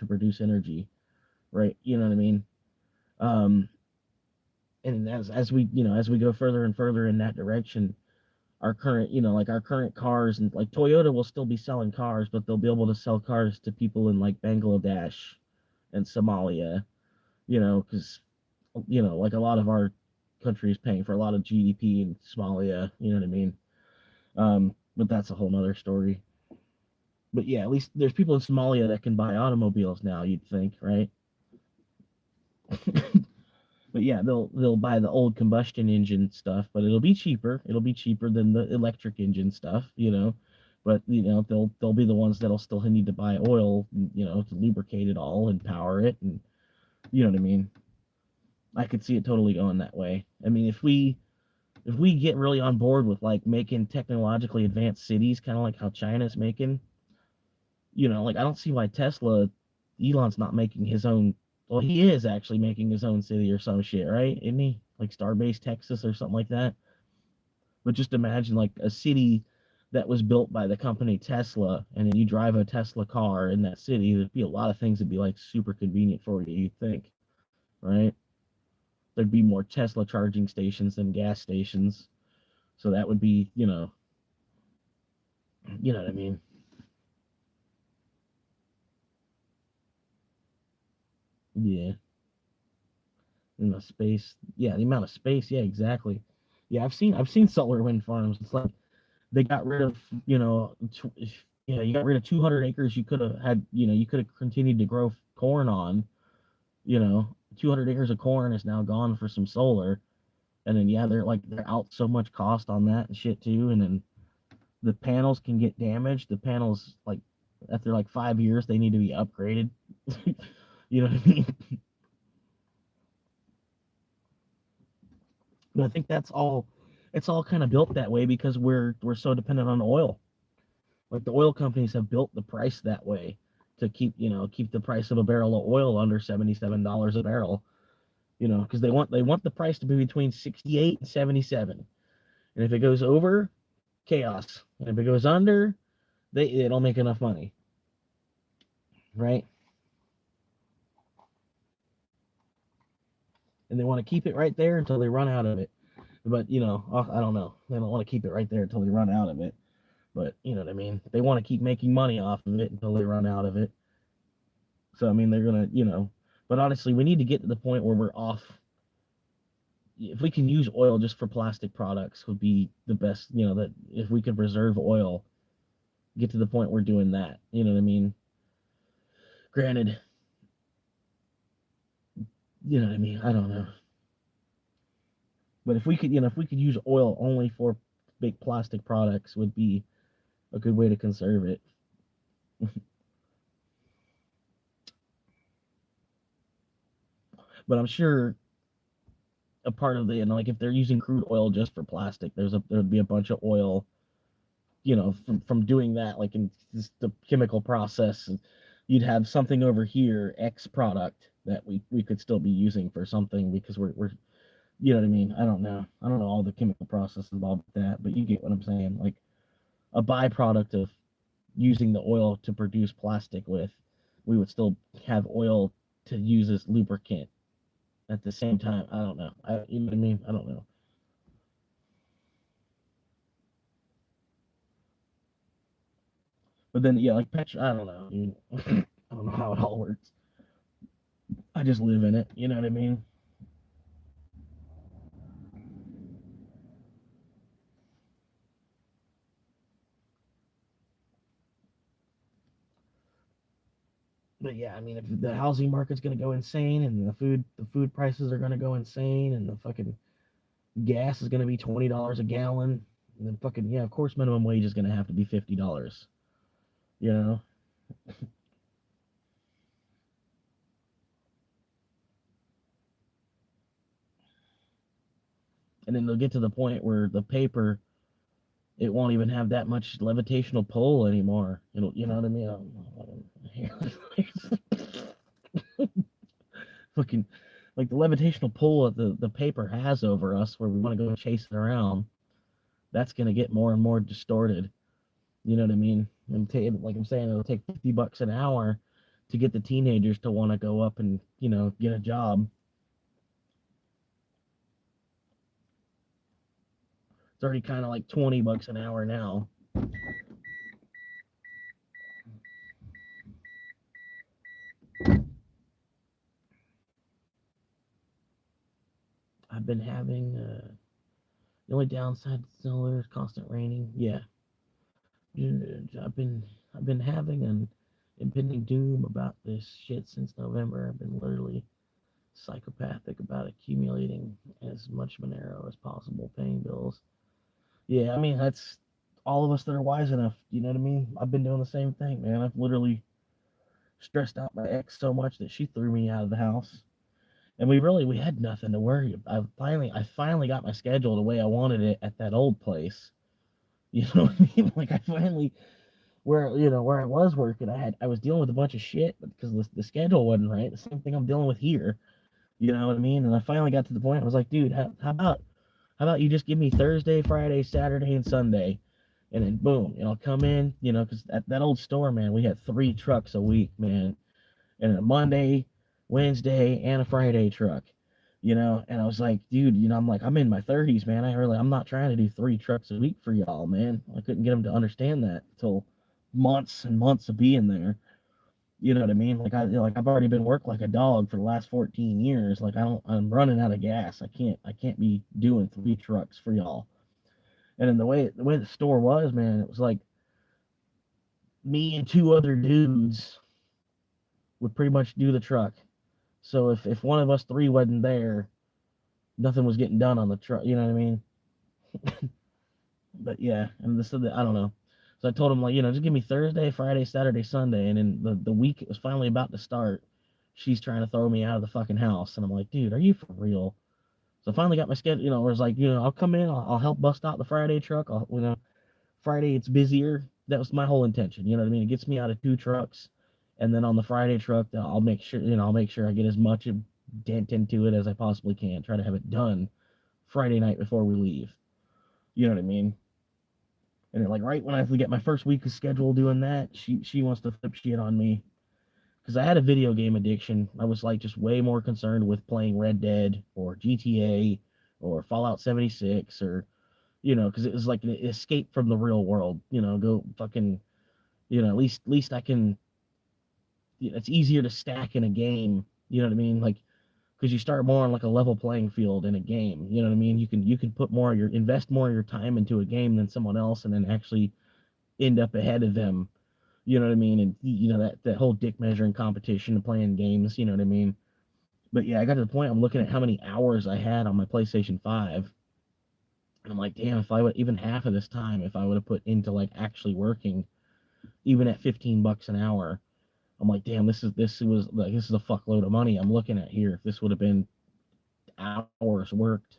produce energy, right? You know what I mean? Um, and as we go further and further in that direction, our current cars, and like Toyota will still be selling cars, but they'll be able to sell cars to people in, like, Bangladesh and Somalia, because like a lot of our country is paying for a lot of GDP in Somalia. You know what I mean? But that's a whole nother story. But yeah, at least there's people in Somalia that can buy automobiles now. You'd think, right? But yeah, they'll buy the old combustion engine stuff, but it'll be cheaper. It'll be cheaper than the electric engine stuff. But they'll be the ones that'll still need to buy oil, to lubricate it all and power it, and you know what I mean. I could see it totally going that way. I mean, if we get really on board with, like, making technologically advanced cities, kind of like how China's making, like, I don't see why Elon's not making his own. Well, he is actually making his own city or some shit, right? Isn't he? Like Starbase, Texas, or something like that. But just imagine, like, a city that was built by the company Tesla, and then you drive a Tesla car in that city. There'd be a lot of things that'd be, like, super convenient for you, you'd think, right? There'd be more Tesla charging stations than gas stations. So that would be, you know what I mean? Yeah. In the space. Yeah, the amount of space. Yeah, exactly. Yeah, I've seen solar wind farms. It's like they got rid of, you got rid of 200 acres you could have continued to grow corn on. 200 acres of corn is now gone for some solar. And then, yeah, they're out so much cost on that and shit too. And then the panels can get damaged. The panels, like, after like 5 years, they need to be upgraded. You know what I mean? But I think that's all. It's all kind of built that way because we're so dependent on oil. Like, the oil companies have built the price that way to keep the price of a barrel of oil under $77 a barrel. Because they want the price to be between 68 and 77, and if it goes over, chaos, and if it goes under, they don't make enough money, right? and they want to keep it right there until they run out of it. But I don't know. They don't want to keep it right there until they run out of it. But you know what I mean. They want to keep making money off of it until they run out of it. So I mean, they're gonna, But honestly, we need to get to the point where we're off. If we can use oil just for plastic products, would be the best. That if we could reserve oil, get to the point we're doing that. You know what I mean? Granted, you know what I mean. I don't know. But if we could use oil only for big plastic products, would be a good way to conserve it. But I'm sure a part of the, like if they're using crude oil just for plastic, there'd be a bunch of oil, from doing that, like in the chemical process, and you'd have something over here, X product that we could still be using for something because we're you know what I mean? I don't know all the chemical process involved with that, but you get what I'm saying. Like a byproduct of using the oil to produce plastic with, we would still have oil to use as lubricant at the same time. I don't know. You know what I mean? I don't know. But then, yeah, like petrol, I don't know. I don't know how it all works. I just live in it. You know what I mean? But yeah, I mean, if the housing market's gonna go insane, and the food prices are gonna go insane, and the fucking gas is gonna be $20 a gallon, and then fucking yeah, of course, minimum wage is gonna have to be $50. You know, and then they'll get to the point where the paper, it won't even have that much levitational pull anymore. You know what I mean? Fucking like the levitational pull that the paper has over us, where we want to go chase it around. That's gonna get more and more distorted. You know what I mean? And like I'm saying, it'll take $50 an hour to get the teenagers to want to go up and get a job. It's already kind of like $20 an hour now. I've been having the only downside is there's constant raining. Yeah, I've been I've been having an impending doom about this shit since November. I've been literally psychopathic about accumulating as much Monero as possible, paying bills. Yeah, I mean that's all of us that are wise enough. You know what I mean? I've been doing the same thing, man. I've literally stressed out my ex so much that she threw me out of the house, and we had nothing to worry about. I finally got my schedule the way I wanted it at that old place. You know what I mean? Like I finally where I was working, I was dealing with a bunch of shit because the schedule wasn't right. The same thing I'm dealing with here. You know what I mean? And I finally got to the point. I was like, dude, how about you just give me Thursday, Friday, Saturday, and Sunday, and then boom, I'll come in. Because at that old store, man, we had 3 trucks a week, man, and a Monday, Wednesday, and a Friday truck. And I was like, dude, I'm like, I'm in my 30s, man. I'm not trying to do 3 trucks a week for y'all, man. I couldn't get them to understand that until months and months of being there. You know what I mean? I've already been worked like a dog for the last 14 years. Like I'm running out of gas. I can't be doing 3 trucks for y'all. And then the way the store was, man, it was like me and 2 other dudes would pretty much do the truck. So if one of us 3 wasn't there, nothing was getting done on the truck. You know what I mean? But yeah, and this I don't know. So I told him, like, just give me Thursday, Friday, Saturday, Sunday, and then the week it was finally about to start, she's trying to throw me out of the fucking house, and I'm like, dude, are you for real? So I finally got my schedule. Where it's like, I'll come in, I'll help bust out the Friday truck. Friday it's busier. That was my whole intention. You know what I mean? It gets me out of 2 trucks, and then on the Friday truck, I'll make sure I get as much dent into it as I possibly can. Try to have it done Friday night before we leave. You know what I mean? And then, like right when I get my first week of schedule doing that, she wants to flip shit on me because I had a video game addiction. I was like just way more concerned with playing Red Dead or GTA or Fallout 76 or, because it was like an escape from the real world. Go fucking, at least I can. It's easier to stack in a game. You know what I mean? Like, because you start more on like a level playing field in a game. You know what I mean? You can put more of your invest more of your time into a game than someone else, and then actually end up ahead of them. You know what I mean? And that whole dick measuring competition of playing games. You know what I mean? But yeah, I got to the point I'm looking at how many hours I had on my PlayStation 5. And I'm like, damn, if I would even half of this time, if I would have put into like actually working, even at $15 an hour, I'm like, damn, this is a fuckload of money I'm looking at here. If this would have been hours worked,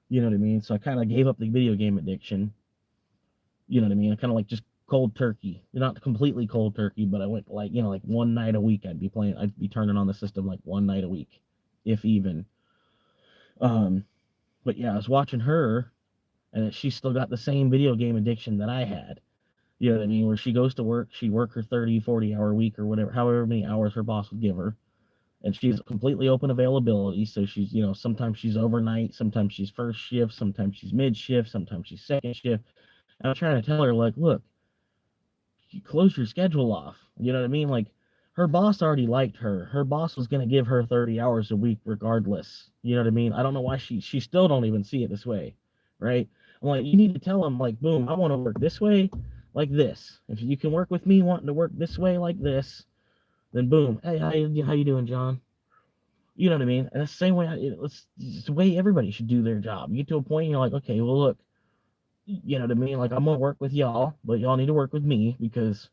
you know what I mean? So I kind of gave up the video game addiction. You know what I mean? I kind of like just cold turkey, not completely cold turkey, but I went like, like one night a week I'd be turning on the system like one night a week, if even. Um, but yeah, I was watching her, and she's still got the same video game addiction that I had. You know what I mean? Where she goes to work, she work her 30, 40-hour week or whatever, however many hours her boss would give her. And she's completely open availability. So she's, sometimes she's overnight, sometimes she's first shift, sometimes she's mid shift, sometimes she's second shift. And I'm trying to tell her, like, look, you close your schedule off. You know what I mean? Like, her boss already liked her. Her boss was going to give her 30 hours a week regardless. You know what I mean? I don't know why she still don't even see it this way, right? I'm like, you need to tell him, like, boom, I want to work this way, like this. If you can work with me wanting to work this way, like this, then boom, hey, how you doing, John? You know what I mean? And it's the same way. It's the way everybody should do their job. You get to a point, and you're like, okay, well, look, you know what I mean? Like, I'm gonna work with y'all, but y'all need to work with me because,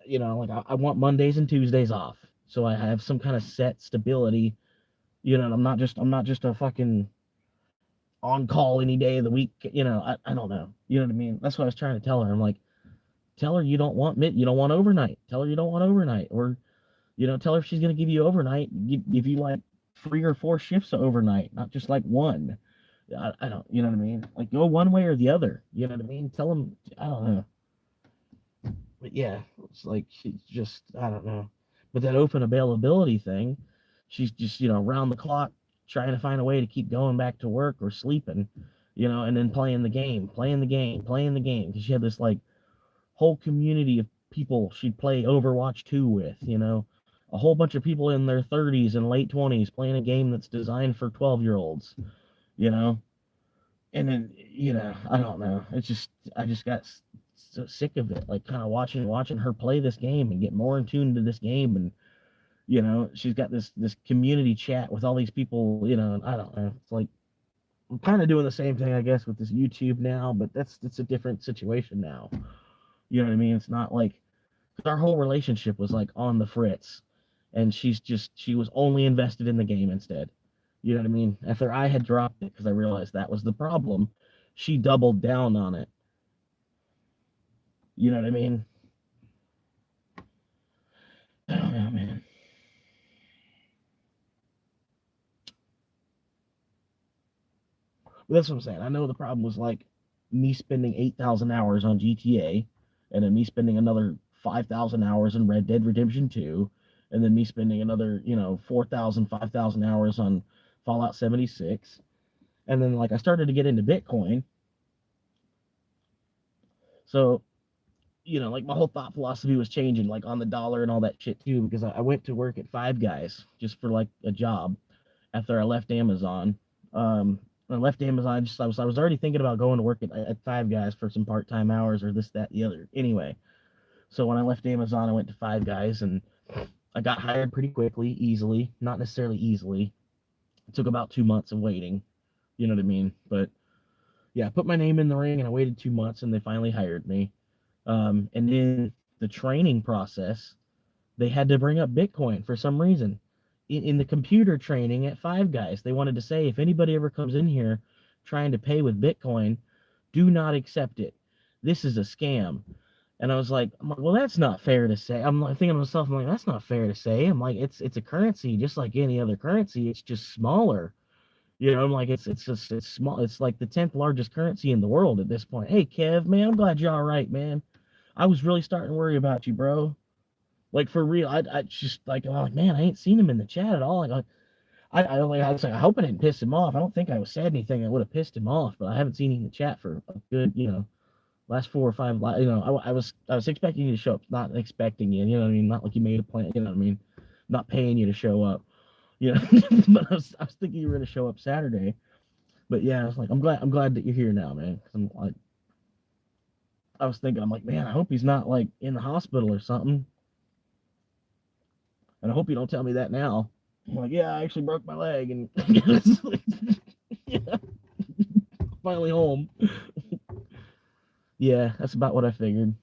like I want Mondays and Tuesdays off, so I have some kind of set stability. And I'm not just a fucking on call any day of the week. I don't know. You know what I mean? That's what I was trying to tell her. I'm like, tell her you don't want overnight. Tell her you don't want overnight, or tell her if she's going to give you overnight, give you like 3 or 4 shifts of overnight, not just like one. I don't, you know what I mean? Like, go one way or the other. You know what I mean? Tell them, I don't know. But yeah, it's like she's just, I don't know. But that open availability thing, she's just, round the clock trying to find a way to keep going back to work or sleeping, and then playing the game, because she had this like whole community of people she'd play Overwatch 2 with, a whole bunch of people in their 30s and late 20s playing a game that's designed for 12-year-olds, you know? And then, I don't know. I just got so sick of it, like kind of watching her play this game and get more in tune to this game. And, she's got this community chat with all these people, and I don't know. It's like, I'm kind of doing the same thing, I guess, with this YouTube now, but it's a different situation now. You know what I mean? It's not like, because our whole relationship was like on the fritz, and she was only invested in the game instead. You know what I mean? After I had dropped it, because I realized that was the problem, she doubled down on it. You know what I mean? I don't know, man. But that's what I'm saying. I know the problem was like me spending 8,000 hours on GTA, and then me spending another 5,000 hours in Red Dead Redemption 2, and then me spending another, 4,000, 5,000 hours on Fallout 76. And then like I started to get into Bitcoin. So, like my whole thought philosophy was changing, like on the dollar and all that shit too, because I went to work at Five Guys just for like a job after I left Amazon. I left Amazon. I was already thinking about going to work at Five Guys for some part-time hours or this, that, the other. Anyway, so when I left Amazon, I went to Five Guys, and I got hired pretty quickly, easily. Not necessarily easily. It took about 2 months of waiting. You know what I mean? But yeah, I put my name in the ring, and I waited 2 months, and they finally hired me. And in the training process, they had to bring up Bitcoin for some reason. In the computer training at Five Guys, they wanted to say, if anybody ever comes in here trying to pay with Bitcoin, do not accept it. This is a scam. And I'm like, well, that's not fair to say. I'm like, thinking to myself, I'm like, that's not fair to say. I'm like, it's a currency just like any other currency. It's just smaller. I'm like, it's small. It's like the 10th largest currency in the world at this point. Hey, Kev, man, I'm glad you're all right, man. I was really starting to worry about you, bro. Like for real, I just like, oh man, I ain't seen him in the chat at all. Like I was like, I hope I didn't piss him off. I don't think I was said anything that would have pissed him off, but I haven't seen him in the chat for a good, last 4 or 5. I was expecting you to show up, not expecting you. You know what I mean? Not like you made a plan. You know what I mean? Not paying you to show up. You know, but I was thinking you were gonna show up Saturday. But yeah, I was like, I'm glad that you're here now, man. 'Cause I'm like, I was thinking, I'm like, man, I hope he's not like in the hospital or something. And I hope you don't tell me that now. I'm like, yeah, I actually broke my leg, and yeah, finally home. Yeah, that's about what I figured.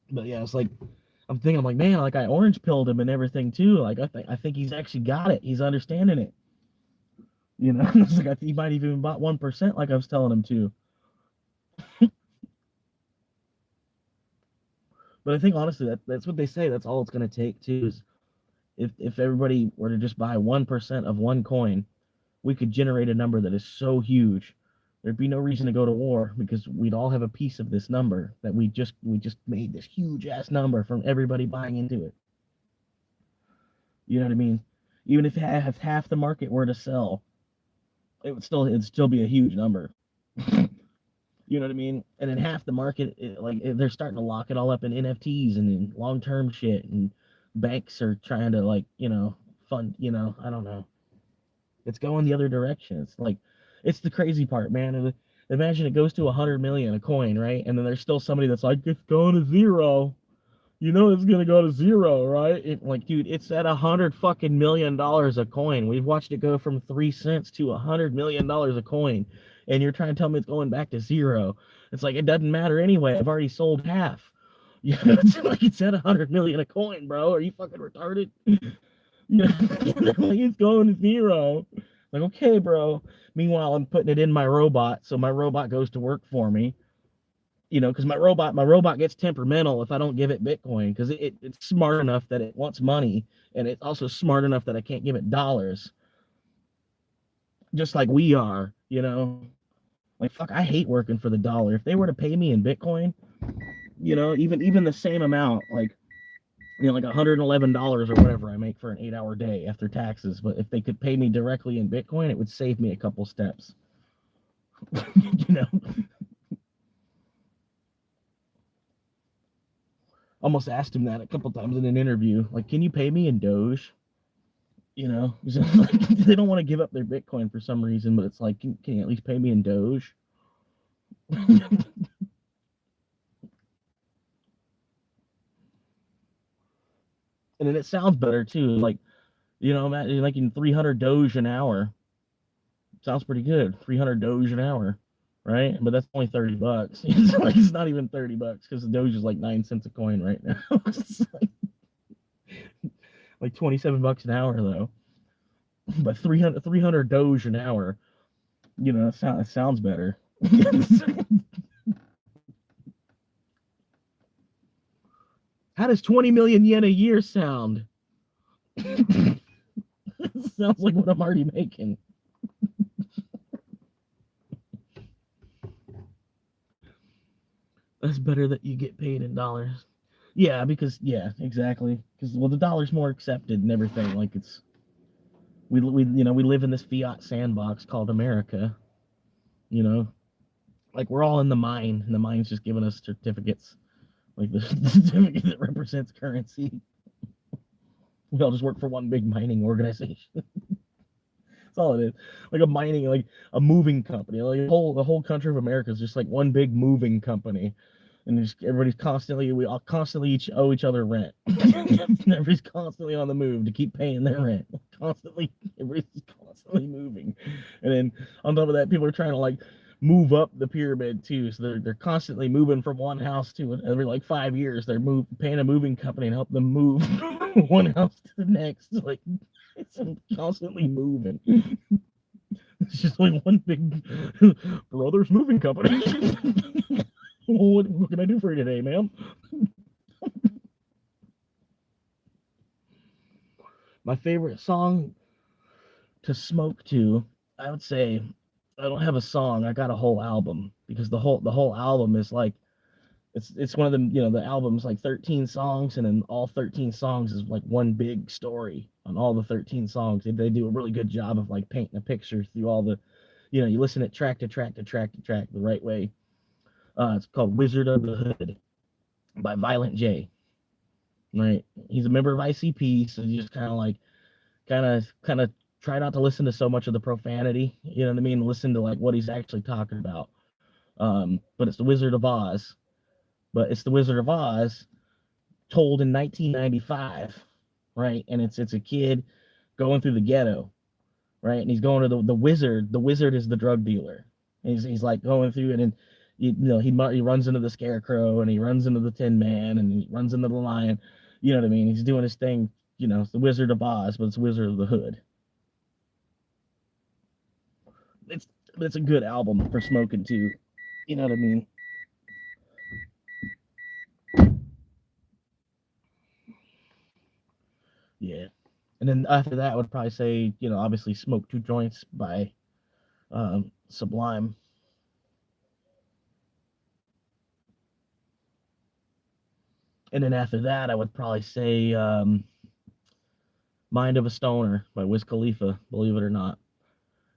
But yeah, it's like I'm like, man, like I orange pilled him and everything too. Like I think he's actually got it. He's understanding it. You know, it's like he might have even bought 1%, like I was telling him to. But I think honestly, that's what they say. That's all it's going to take too. Is if everybody were to just buy 1% of one coin, we could generate a number that is so huge. There'd be no reason to go to war because we'd all have a piece of this number that we just made this huge ass number from everybody buying into it. You know what I mean? Even if half the market were to sell, it'd still be a huge number. You know what I mean? And then half the market, they're starting to lock it all up in NFTs and in long-term shit, and banks are trying to fund. I don't know. It's going the other direction. It's like, it's the crazy part, man. Imagine it goes to 100 million a coin, right? And then there's still somebody that's like, it's going to zero. You know it's gonna go to zero, right? Like, dude, it's at $100 million a coin. We've watched it go from 3 cents to $100 million a coin, and you're trying to tell me it's going back to zero. It's like, it doesn't matter anyway. I've already sold half. You know, it's like it's at 100 million a coin, bro. Are you fucking retarded? You know, like it's going to zero. Like, okay, bro. Meanwhile, I'm putting it in my robot, so my robot goes to work for me. Because my robot gets temperamental if I don't give it Bitcoin, because it's smart enough that it wants money, and it's also smart enough that I can't give it dollars, just like we are. Like, fuck, I hate working for the dollar. If they were to pay me in Bitcoin, even the same amount, like $111 or whatever I make for an 8-hour day after taxes, but if they could pay me directly in Bitcoin, it would save me a couple steps. Almost asked him that a couple times in an interview. Like, can you pay me in Doge? Like, they don't want to give up their Bitcoin for some reason, but it's like, can you at least pay me in Doge? And then it sounds better too. Like, making 300 Doge an hour. Sounds pretty good. 300 Doge an hour, right? But that's only $30. It's not even $30 because the Doge is like 9 cents a coin right now. It's like $27 an hour though. But 300 Doge an hour, it sounds better. How does 20 million yen a year sound? It sounds like what I'm already making. That's better that you get paid in dollars. Yeah, exactly. Because the dollar's more accepted and everything. Like, we live in this fiat sandbox called America. Like, we're all in the mine, and the mine's just giving us certificates, like the certificate that represents currency. We all just work for one big mining organization. That's all it is. Like a moving company. Like the whole country of America is just like one big moving company. And we all constantly each owe each other rent. Everybody's constantly on the move to keep paying their rent. Everybody's constantly moving. And then on top of that, people are trying to like move up the pyramid too. So they're constantly moving from one house to every like 5 years. They're paying a moving company and help them move one house to the next. Like, it's constantly moving. It's just like one big brothers moving company. What can I do for you today, ma'am? My favorite song to smoke to, I would say, I don't have a song. I got a whole album, because the whole album is like, It's one of them, the album's like 13 songs, and then all 13 songs is like one big story on all the 13 songs. They do a really good job of like painting a picture through all the, you listen at track to track to track to track the right way. It's called Wizard of the Hood by Violent J. Right, he's a member of ICP, so you just kind of try not to listen to so much of the profanity. You know what I mean? Listen to like what he's actually talking about. But it's the Wizard of Oz. But it's the Wizard of Oz told in 1995, right? And it's a kid going through the ghetto, right? And he's going to the wizard. The wizard is the drug dealer. And he's like going through it, and he runs into the Scarecrow, and he runs into the Tin Man, and he runs into the Lion. You know what I mean? He's doing his thing. It's the Wizard of Oz, but it's Wizard of the Hood. It's a good album for smoking too. You know what I mean? Yeah. And then after that, I would probably say, obviously Smoke Two Joints by Sublime. And then after that, I would probably say Mind of a Stoner by Wiz Khalifa, believe it or not.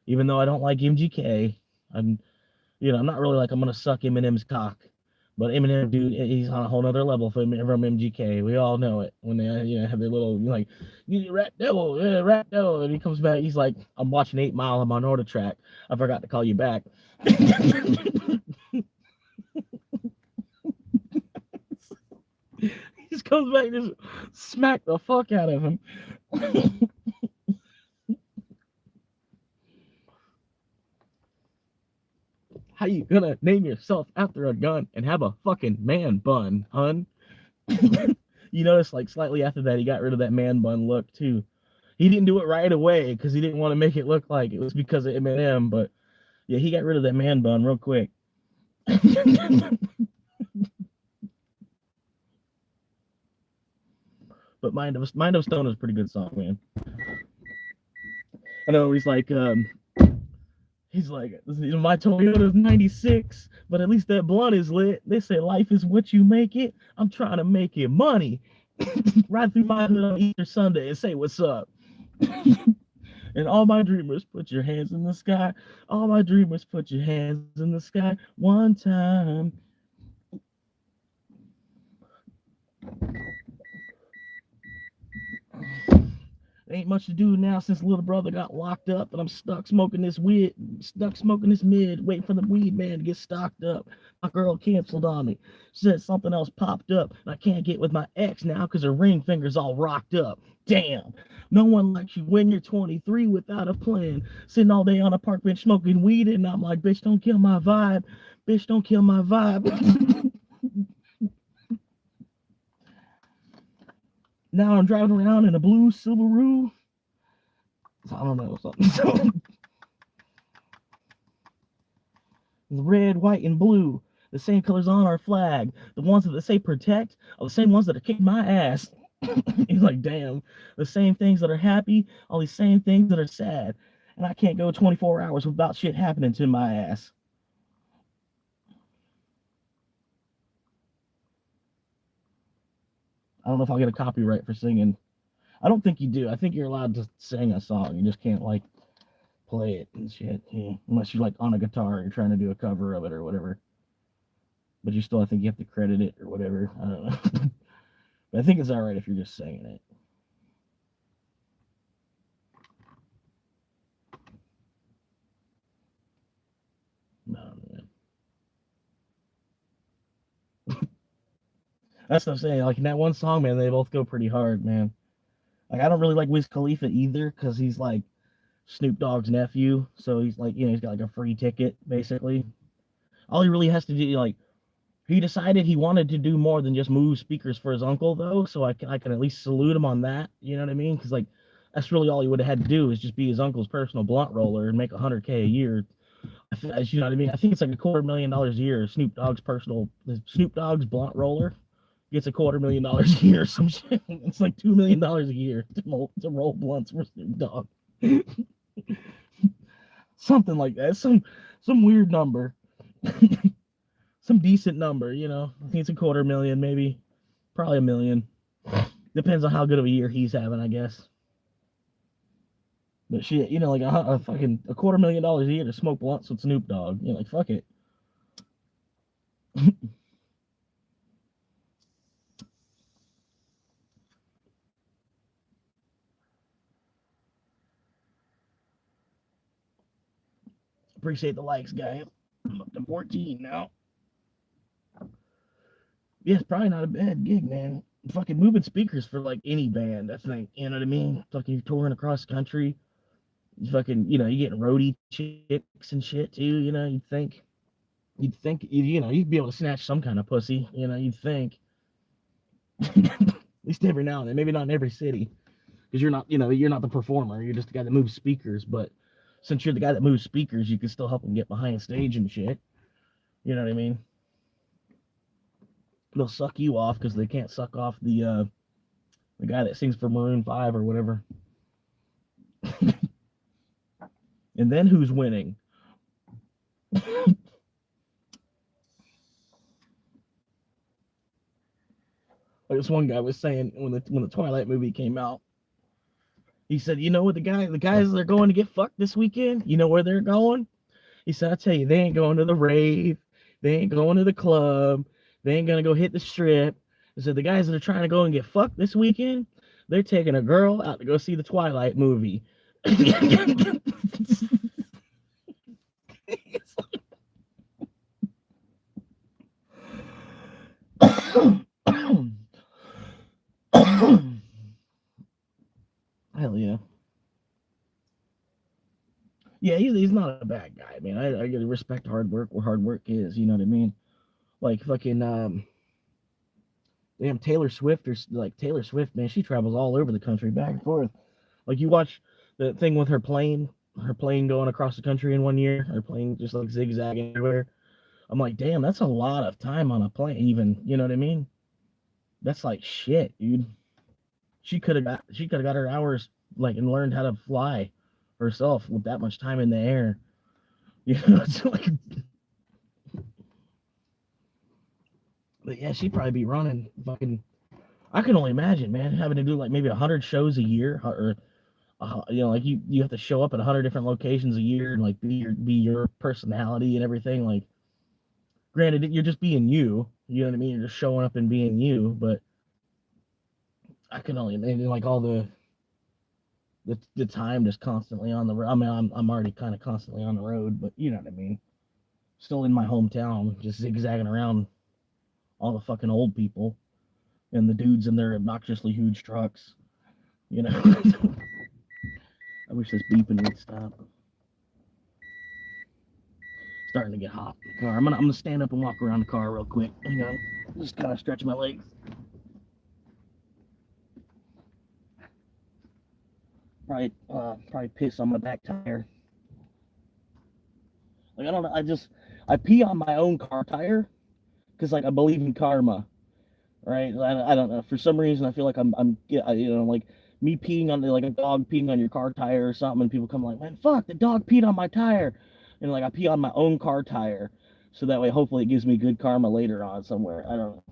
Even though I don't like MGK, I'm not really like I'm going to suck Eminem's cock. But Eminem, dude, he's on a whole other level from MGK. We all know it. When they, have their little, like, rap devil, and he comes back, he's like, I'm watching 8 Mile on my Norda track. I forgot to call you back. He just comes back and just smack the fuck out of him. How you gonna name yourself after a gun and have a fucking man bun, hun? You notice, like, slightly after that, he got rid of that man bun look, too. He didn't do it right away because he didn't want to make it look like it was because of Eminem, but yeah, he got rid of that man bun real quick. But Mind of Stone is a pretty good song, man. I know he's like, my Toyota's 96, but at least that blunt is lit. They say life is what you make it. I'm trying to make it money. Ride through my hood on Easter Sunday and say what's up. And all my dreamers, put your hands in the sky. All my dreamers, put your hands in the sky one time. There ain't much to do now since little brother got locked up, and I'm stuck smoking this mid, waiting for the weed man to get stocked up. My girl canceled on me. She said something else popped up, and I can't get with my ex now because her ring finger's all rocked up. Damn. No one likes you when you're 23 without a plan. Sitting all day on a park bench smoking weed, and I'm like, bitch, don't kill my vibe. Bitch, don't kill my vibe. Now I'm driving around in a blue Subaru. I don't know, something. Red, white, and blue. The same colors on our flag. The ones that say protect are the same ones that are kicking my ass. He's like, damn. The same things that are happy, all these same things that are sad. And I can't go 24 hours without shit happening to my ass. I don't know if I'll get a copyright for singing. I don't think you do. I think you're allowed to sing a song. You just can't, like, play it and shit. Yeah. Unless you're, like, on a guitar and you're trying to do a cover of it or whatever. But you still, I think you have to credit it or whatever. I don't know. But I think it's all right if you're just singing it. No, man. That's what I'm saying. Like, in that one song, man, they both go pretty hard, man. Like, I don't really like Wiz Khalifa either because he's, like, Snoop Dogg's nephew. So he's, like, he's got, like, a free ticket, basically. All he really has to do, like, he decided he wanted to do more than just move speakers for his uncle, though. So I can at least salute him on that. You know what I mean? Because, like, that's really all he would have had to do is just be his uncle's personal blunt roller and make $100K a year. You know what I mean? I think it's like $250,000 a year. Snoop Dogg's blunt roller gets $250,000 a year or some shit. It's like $2 million a year to roll blunts for Snoop Dogg. Something like that. Some weird number. some decent number, you know. I think it's $250,000, maybe, probably $1 million. Depends on how good of a year he's having, I guess. But shit, you know, like a fucking $250,000 a year to smoke blunts with Snoop Dogg. You know, like fuck it. Appreciate the likes, guys. I'm up to 14 now. Yeah, it's probably not a bad gig, man. Fucking moving speakers for like any band, I think. You know what I mean? Fucking you're touring across the country. You fucking, you know, you getting roadie chicks and shit too. You know, you'd think, you know, you'd be able to snatch some kind of pussy. You know, you'd think. At least every now and then, maybe not in every city, because you're not, you know, you're not the performer. You're just the guy that moves speakers. But since you're the guy that moves speakers, you can still help them get behind stage and shit. You know what I mean? They'll suck you off because they can't suck off the guy that sings for Maroon 5 or whatever. And then who's winning? Like this one guy was saying when the Twilight movie came out, he said, you know what, the guys that are going to get fucked this weekend, you know where they're going? He said, I tell you, they ain't going to the rave, they ain't going to the club, they ain't gonna go hit the strip. He said the guys that are trying to go and get fucked this weekend, they're taking a girl out to go see the Twilight movie. Hell yeah. Yeah, he's not a bad guy, man. I gotta respect hard work where hard work is, you know what I mean? Like fucking damn Taylor Swift, or like Taylor Swift, man, she travels all over the country back and forth. Like you watch the thing with her plane going across the country in one year, her plane just like zigzagging everywhere. I'm like, damn, that's a lot of time on a plane, even, you know what I mean? That's like shit, dude. She could have got her hours like and learned how to fly herself with that much time in the air. You know, it's like, but yeah, she'd probably be running fucking. I can only imagine, man, having to do like maybe 100 shows a year, or you know, like you have to show up at 100 different locations a year and like be your personality and everything. Like, granted, you're just being you. You know what I mean? You're just showing up and being you. But I can only imagine like all the time just constantly on the road. I mean, I'm already kind of constantly on the road, but you know what I mean. Still in my hometown, just zigzagging around all the fucking old people and the dudes in their obnoxiously huge trucks. You know. I wish this beeping would stop. Starting to get hot in the car. I'm gonna stand up and walk around the car real quick. Hang on. Just kind of stretch my legs. Probably piss on my back tire. Like I don't know. I pee on my own car tire because like I believe in karma, right? I don't know. For some reason, I feel like I'm you know, like me peeing on like a dog peeing on your car tire or something, and people come like, man, fuck, the dog peed on my tire, and like I pee on my own car tire, so that way hopefully it gives me good karma later on somewhere. I don't know.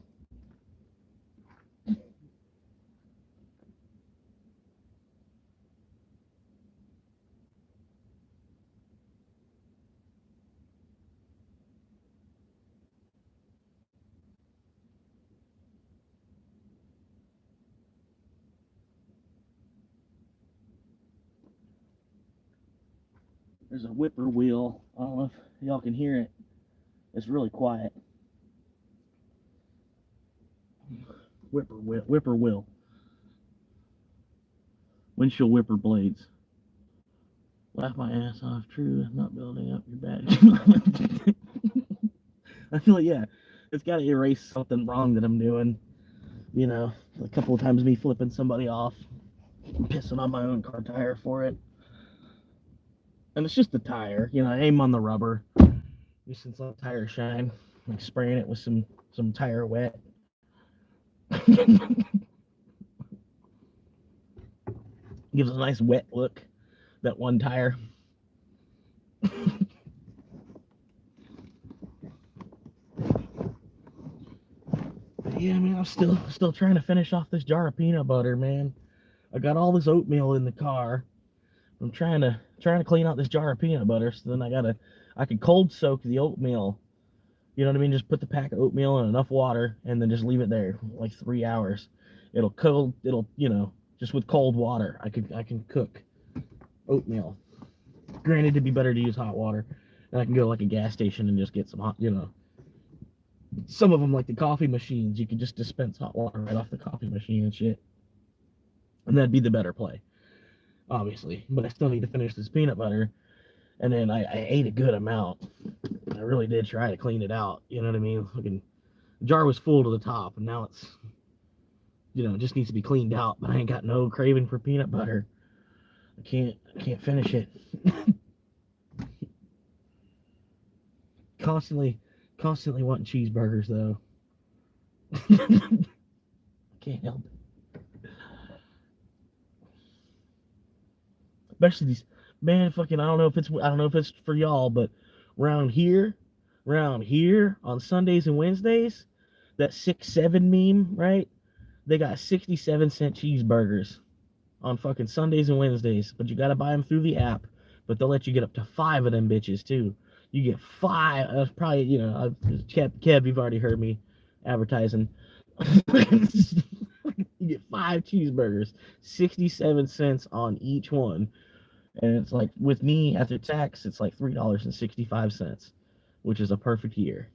There's a whippoorwill. I don't know if y'all can hear it. It's really quiet. Whippoorwill. Windshield whipper blades. Laugh my ass off. True, not building up your bad. I feel like, yeah, it's got to erase something wrong that I'm doing. You know, a couple of times me flipping somebody off, pissing on my own car tire for it. And it's just the tire. You know, I aim on the rubber. Using some tire shine, like spraying it with some tire wet. Gives a nice wet look. That one tire. still trying to finish off this jar of peanut butter, man. I got all this oatmeal in the car. I'm trying to clean out this jar of peanut butter, so then I could cold soak the oatmeal. You know what I mean? Just put the pack of oatmeal in enough water and then just leave it there like 3 hours. It'll just with cold water. I can cook oatmeal. Granted, it'd be better to use hot water. And I can go to like a gas station and just get some hot, some of them, like the coffee machines, you can just dispense hot water right off the coffee machine and shit. And that'd be the better play, obviously. But I still need to finish this peanut butter. And then I ate a good amount. I really did try to clean it out. You know what I mean? The jar was full to the top, and now it's, it just needs to be cleaned out. But I ain't got no craving for peanut butter. I can't finish it. Constantly wanting cheeseburgers, though. Can't help it. Especially these, man, fucking, I don't know if it's for y'all, but around here on Sundays and Wednesdays, that 6-7 meme, right? They got 67-cent cheeseburgers on fucking Sundays and Wednesdays, but you gotta buy them through the app. But they'll let you get up to 5 of them bitches too. You get 5. That's probably, Kev, you've already heard me advertising. You get 5 cheeseburgers, 67 cents on each one. And it's like, with me after tax, it's like $3.65, which is a perfect year.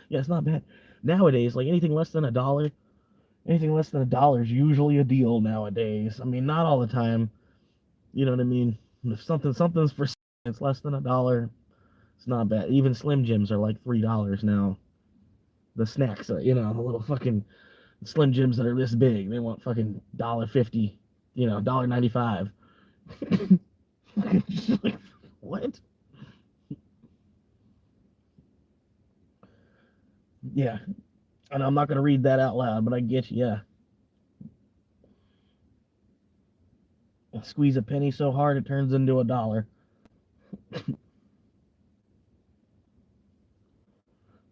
Yeah, it's not bad. Nowadays, like anything less than $1 is usually a deal nowadays. I mean, not all the time. You know what I mean? If something's for it's less than $1, it's not bad. Even Slim Jims are like $3 now. The snacks, the little fucking Slim Jims that are this big, they want fucking $1.50, $1.95. Like, what? Yeah, and I'm not gonna read that out loud, but I get you. Yeah. Squeeze a penny so hard it turns into $1.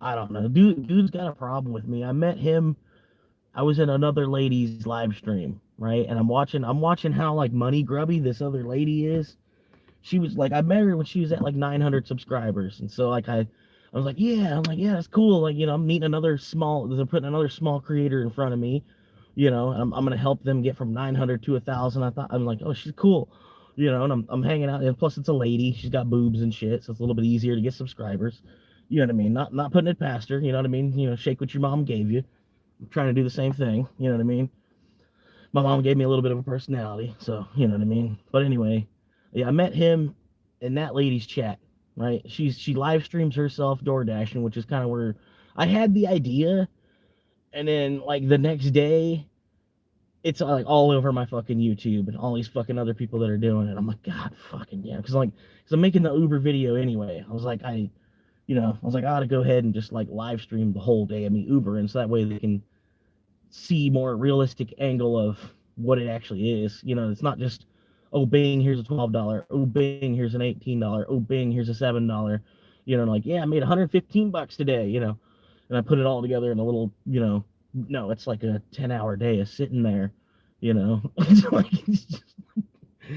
I don't know. Dude's got a problem with me. I met him. I was in another lady's live stream, right? And I'm watching how like money grubby this other lady is. She was like, I met her when she was at like 900 subscribers, and so like I was like, yeah, that's cool. Like, I'm meeting they're putting another small creator in front of me, and I'm gonna help them get from 900 to 1,000. I'm like, oh, she's cool, and I'm hanging out, and plus it's a lady, she's got boobs and shit, so it's a little bit easier to get subscribers. You know what I mean? Not putting it past her. You know what I mean? Shake what your mom gave you. I'm trying to do the same thing. You know what I mean? My mom gave me a little bit of a personality, so you know what I mean. But anyway, yeah, I met him in that lady's chat. Right? She live streams herself door dashing, which is kind of where I had the idea, and then like the next day, it's like all over my fucking YouTube and all these fucking other people that are doing it. I'm like, God fucking yeah, because I'm making the Uber video anyway. I was like, I ought to go ahead and just like live stream the whole day of me Ubering, so that way they can see more realistic angle of what it actually is. It's not just, oh, bing, here's a $12. Oh, bing, here's an $18. Oh, bing, here's a $7. Like, yeah, I made $115 today, and I put it all together in a little, no, it's like a 10-hour day of sitting there, It's like, it's just,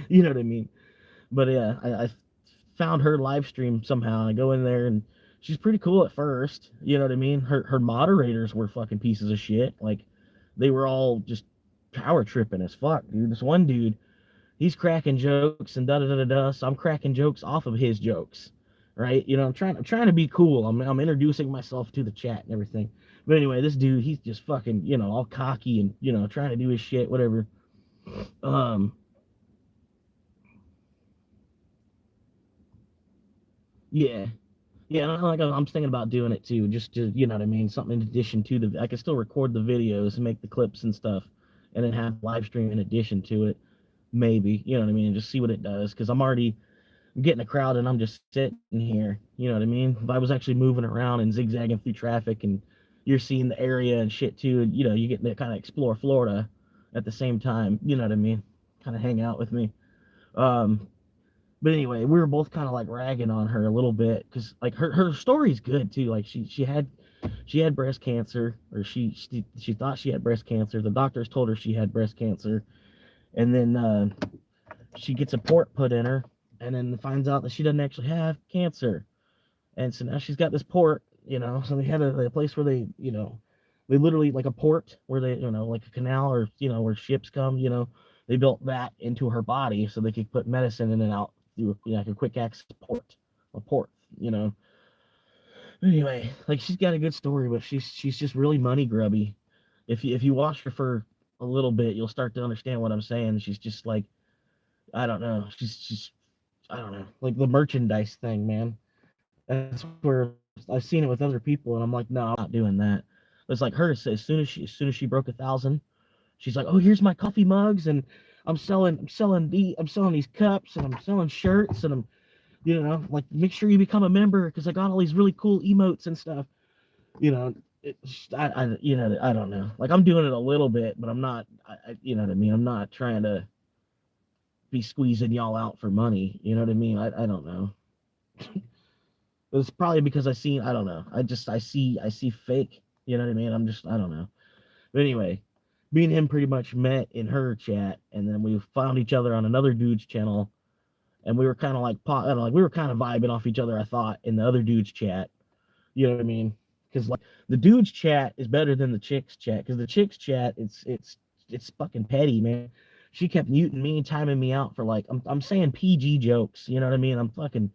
you know what I mean? But yeah, I found her live stream somehow. I go in there and she's pretty cool at first, you know what I mean? Her moderators were fucking pieces of shit. Like, they were all just power tripping as fuck, dude. This one dude, he's cracking jokes and da da da da. So I'm cracking jokes off of his jokes, right? I'm trying to be cool. I'm introducing myself to the chat and everything. But anyway, this dude, he's just fucking, all cocky and trying to do his shit, whatever. Yeah, I'm thinking about doing it too, just to, you know what I mean, something in addition to I can still record the videos and make the clips and stuff, and then have live stream in addition to it. Maybe, you know what I mean, and just see what it does, because I'm getting a crowd and I'm just sitting here, you know what I mean. If I was actually moving around and zigzagging through traffic, and you're seeing the area and shit too, and you get to kind of explore Florida at the same time, you know what I mean. kind of hang out with me. Um, but anyway, we were both kind of like ragging on her a little bit because like her story's good too. Like she had breast cancer, or she thought she had breast cancer. The doctors told her she had breast cancer, and then she gets a port put in her, and then finds out that she doesn't actually have cancer. And so now she's got this port, So they had a place where they literally like a port where they, like a canal, or where ships come. They built that into her body so they could put medicine in and out through like a quick access port. You know. Anyway, like she's got a good story, but she's just really money grubby. If you watch her for a little bit, you'll start to understand what I'm saying. She's just like, I don't know. She's I don't know, like the merchandise thing, man. That's where I've seen it with other people, and I'm like, no, I'm not doing that. It's like her. As soon as she broke 1,000, she's like, oh, here's my coffee mugs, and I'm selling these cups, and I'm selling shirts, and I'm, like, make sure you become a member because I got all these really cool emotes and stuff. You know, I don't know. Like I'm doing it a little bit, but I'm not. You know what I mean. I'm not trying to be squeezing y'all out for money. You know what I mean? I don't know. It's probably because I don't know. I see fake. You know what I mean? I don't know. But anyway, me and him pretty much met in her chat, and then we found each other on another dude's channel, and we were kind of like we were kind of vibing off each other. I thought in the other dude's chat. You know what I mean? Because like the dude's chat is better than the chick's chat. Because the chick's chat, it's fucking petty, man. She kept muting me and timing me out for like I'm saying PG jokes. You know what I mean? I'm fucking.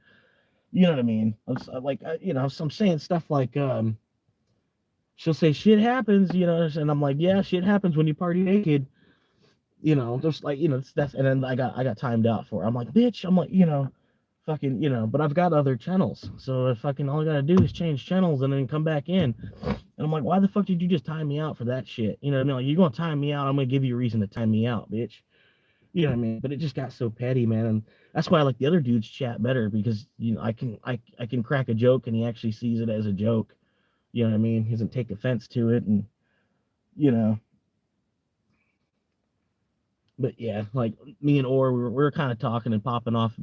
You know what I mean? I'm saying stuff like she'll say shit happens, and I'm like, yeah, shit happens when you party naked. Just like, that's, and then I got timed out for it. I'm like, bitch, I'm like, fucking, but I've got other channels. So if fucking all I gotta do is change channels and then come back in. And I'm like, why the fuck did you just time me out for that shit? You know what I mean? Like, you're gonna time me out, I'm gonna give you a reason to time me out, bitch. You know what I mean? But it just got so petty, man. And that's why I like the other dude's chat better, because I can crack a joke and he actually sees it as a joke. You know what I mean? He doesn't take offense to it, and you know. But yeah, like me and Orr, we were kind of talking and popping off,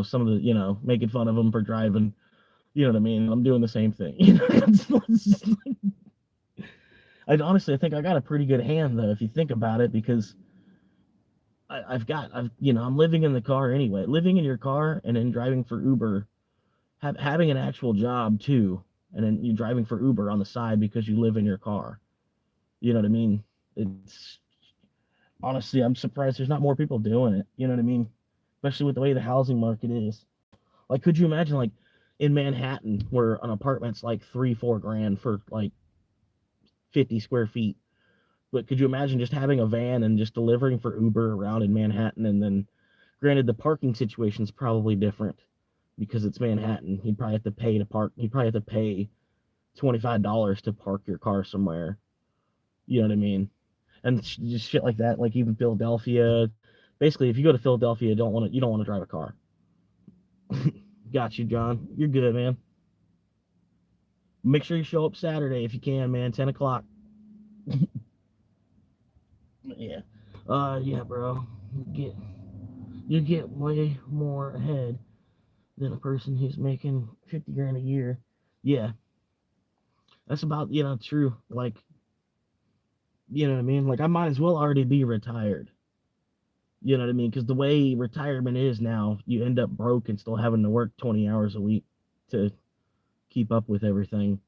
some of the, making fun of him for driving. You know what I mean? I'm doing the same thing. I think I got a pretty good hand though, if you think about it, because I'm living in the car anyway. Living in your car and then driving for Uber, having an actual job too, and then you driving for Uber on the side because you live in your car. You know what I mean? It's honestly, I'm surprised there's not more people doing it. You know what I mean? Especially with the way the housing market is. Like, could you imagine, like, in Manhattan, where an apartment's like 3-4 grand for like 50 square feet? But could you imagine just having a van and just delivering for Uber around in Manhattan? And then, granted, the parking situation's probably different because it's Manhattan. You'd probably have to pay to park. You'd probably have to pay $25 to park your car somewhere. You know what I mean? And just shit like that. Like even Philadelphia. Basically, if you go to Philadelphia, you don't want to drive a car. Got you, John. You're good, man. Make sure you show up Saturday if you can, man. 10 o'clock. Yeah. Yeah, bro. You get way more ahead than a person who's making 50 grand a year. Yeah. That's about, true. Like, you know what I mean? Like, I might as well already be retired. You know what I mean? Because the way retirement is now, you end up broke and still having to work 20 hours a week to keep up with everything.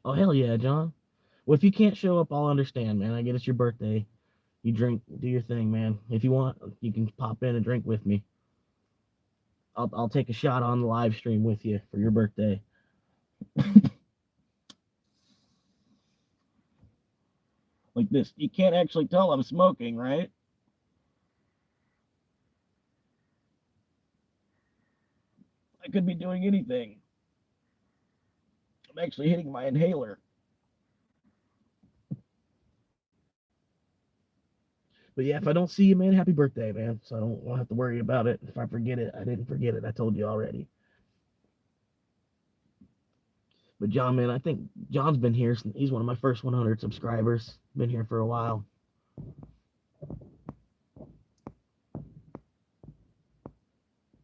Oh, hell yeah, John. Well, if you can't show up, I'll understand, man. I get it's your birthday. You drink, do your thing, man. If you want, you can pop in and drink with me. I'll take a shot on the live stream with you for your birthday. Like this. You can't actually tell I'm smoking, right? I could be doing anything. I'm actually hitting my inhaler. But yeah, if I don't see you, man, happy birthday, man. So I don't have to worry about it. If I forget it, I didn't forget it. I told you already. But John, man, I think John's been here. He's one of my first 100 subscribers. Been here for a while.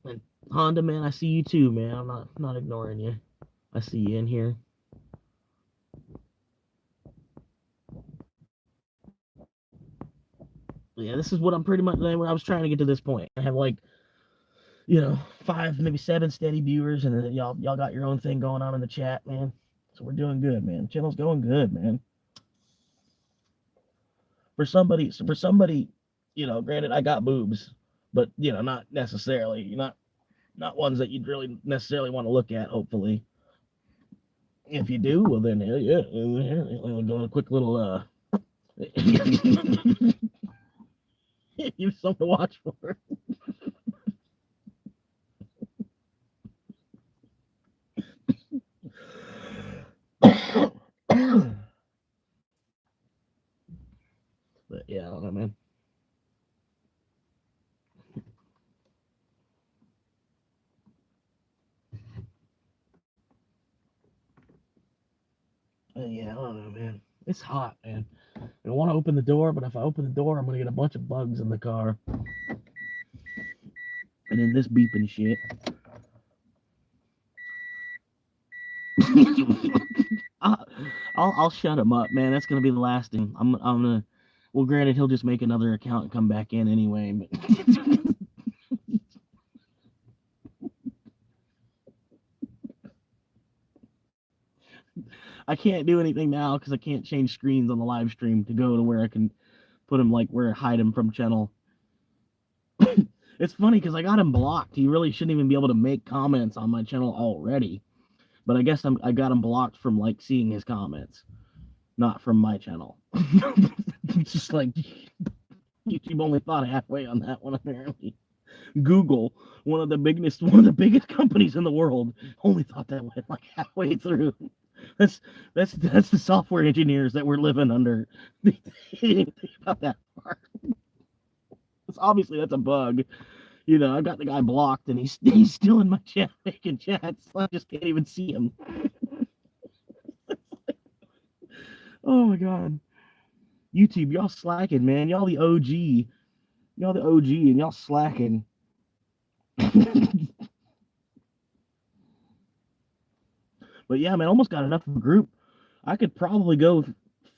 And Honda, man, I see you too, man. I'm not ignoring you. I see you in here. Yeah, this is what I'm pretty much when I was trying to get to this point. I have like, 5, maybe 7 steady viewers, and then y'all got your own thing going on in the chat, man. So we're doing good, man. Channel's going good, man. For somebody, granted I got boobs, but not necessarily, not ones that you'd really necessarily want to look at. Hopefully, if you do, well then yeah, we'll go a quick little you have something to watch for. But yeah, I don't know, man. Yeah, I don't know, man. It's hot, man. I want to open the door, but if I open the door, I'm gonna get a bunch of bugs in the car, and then this beeping shit. I'll shut him up, man. That's gonna be the last thing. I'm gonna. Well, granted, he'll just make another account and come back in anyway. But I can't do anything now because I can't change screens on the live stream to go to where I can put him where I hide him from channel. It's funny because I got him blocked. He really shouldn't even be able to make comments on my channel already. But I guess I got him blocked from seeing his comments, not from my channel. It's just like YouTube only thought halfway on that one apparently. Google, one of the biggest companies in the world, only thought that went halfway through. That's the software engineers that we're living under. They didn't think about that part. Obviously that's a bug. I got the guy blocked and he's still in my chat making chats. I just can't even see him. Oh my god. YouTube, y'all slacking, man. Y'all the OG. Y'all the OG and y'all slacking. But yeah, man, almost got enough of a group. I could probably go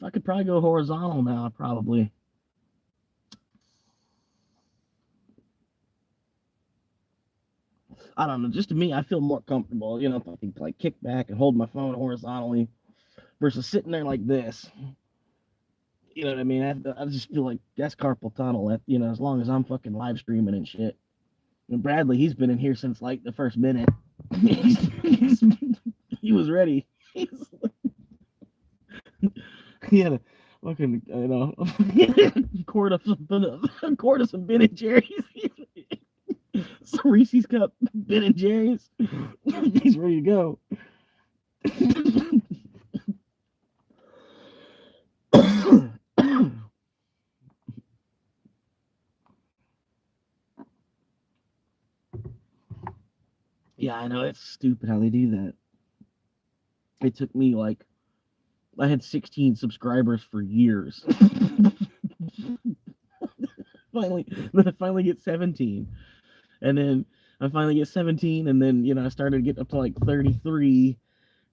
horizontal now, probably. I don't know. Just to me, I feel more comfortable, if I can kick back and hold my phone horizontally versus sitting there like this. You know what I mean? I just feel like that's carpal tunnel. As long as I'm fucking live streaming and shit. And Bradley, he's been in here since the first minute. He was ready. He had a fucking, quart of some Ben and Jerry's. Some Reese's cup Ben and Jerry's. He's ready to go. Yeah, I know it's stupid how they do that. It took me I had 16 subscribers for years. Then I finally get 17. And then I finally get 17, and then I started getting up to 33,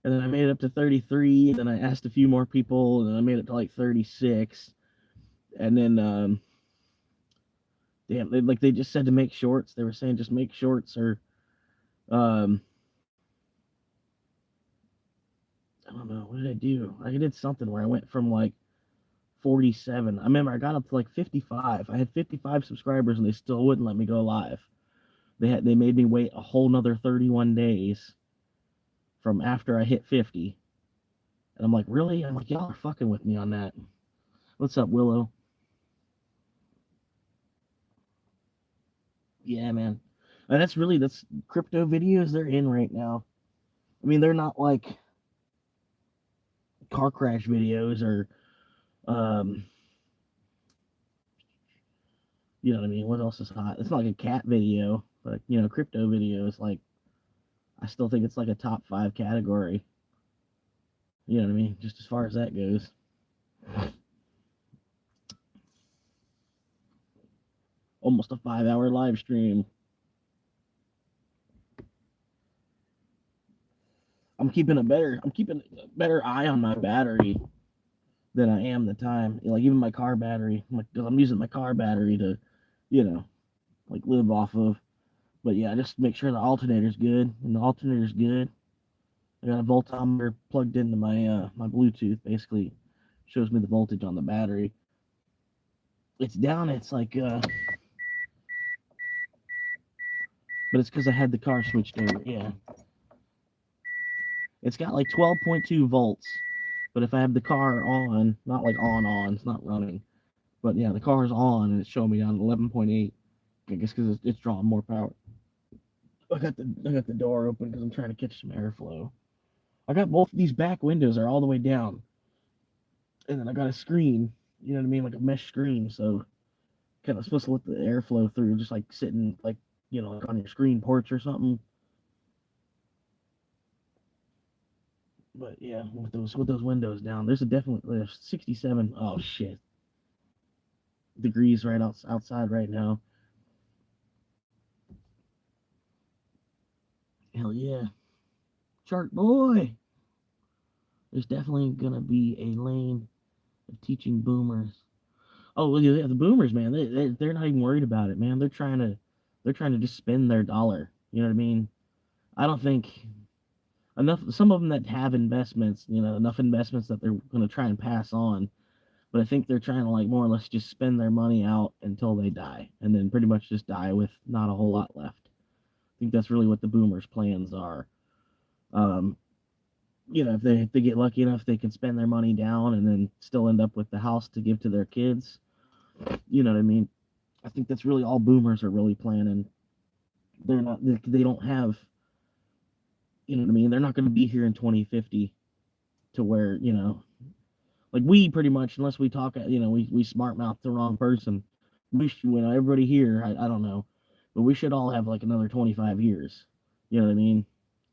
and then I made it up to 33, and then I asked a few more people, and then I made it to 36. And then damn, they just said to make shorts. They were saying just make shorts or I don't know, what did I do? I did something where I went from 47. I remember I got up to 55. I had 55 subscribers and they still wouldn't let me go live. They made me wait a whole nother 31 days from after I hit 50. And I'm like, really? I'm like, y'all are fucking with me on that. What's up, Willow? Yeah, man. And that's crypto videos they're in right now. I mean, they're not car crash videos or you know what I mean? What else is hot? It's not like a cat video, but crypto videos, I still think it's a top 5 category. You know what I mean? Just as far as that goes. almost a 5-hour live stream. I'm keeping a better eye on my battery than I am the time. Like even my car battery, like, 'cause I'm using my car battery to, you know, like live off of. But yeah, just make sure the alternator's good, and the alternator's good. I got a voltometer plugged into my Bluetooth. Basically, shows me the voltage on the battery. It's down. It's like but it's because I had the car switched over. Yeah, it's got like 12.2 volts. But if I have the car on, not like on, it's not running. But yeah, the car's on and it's showing me down 11.8. I guess because it's drawing more power. I got the door open because I'm trying to catch some airflow. I got both of these back windows are all the way down, and then I got a screen. You know what I mean, like a mesh screen. So kind of supposed to let the airflow through, just like sitting like like on your screen porch or something. But yeah, with those windows down, there's definitely 67. Oh shit, degrees right outside right now. Hell yeah, Shark Boy. There's definitely gonna be a lane of teaching boomers. Oh well, yeah, the boomers, man. They're not even worried about it, man. They're trying to just spend their dollar. You know what I mean? I don't think enough. Some of them that have investments, enough investments that they're gonna try and pass on. But I think they're trying to like more or less just spend their money out until they die, and then pretty much just die with not a whole lot left. I think that's really what the boomers' plans are. Um, if they get lucky enough, they can spend their money down and then still end up with the house to give to their kids. You know what I mean? I think that's really all boomers are really planning. They're not. They don't have. You know what I mean? They're not going to be here in 2050 to where like we pretty much, unless we talk, we smart mouth the wrong person. Everybody here, I don't know, but we should all have like another 25 years. You know what I mean?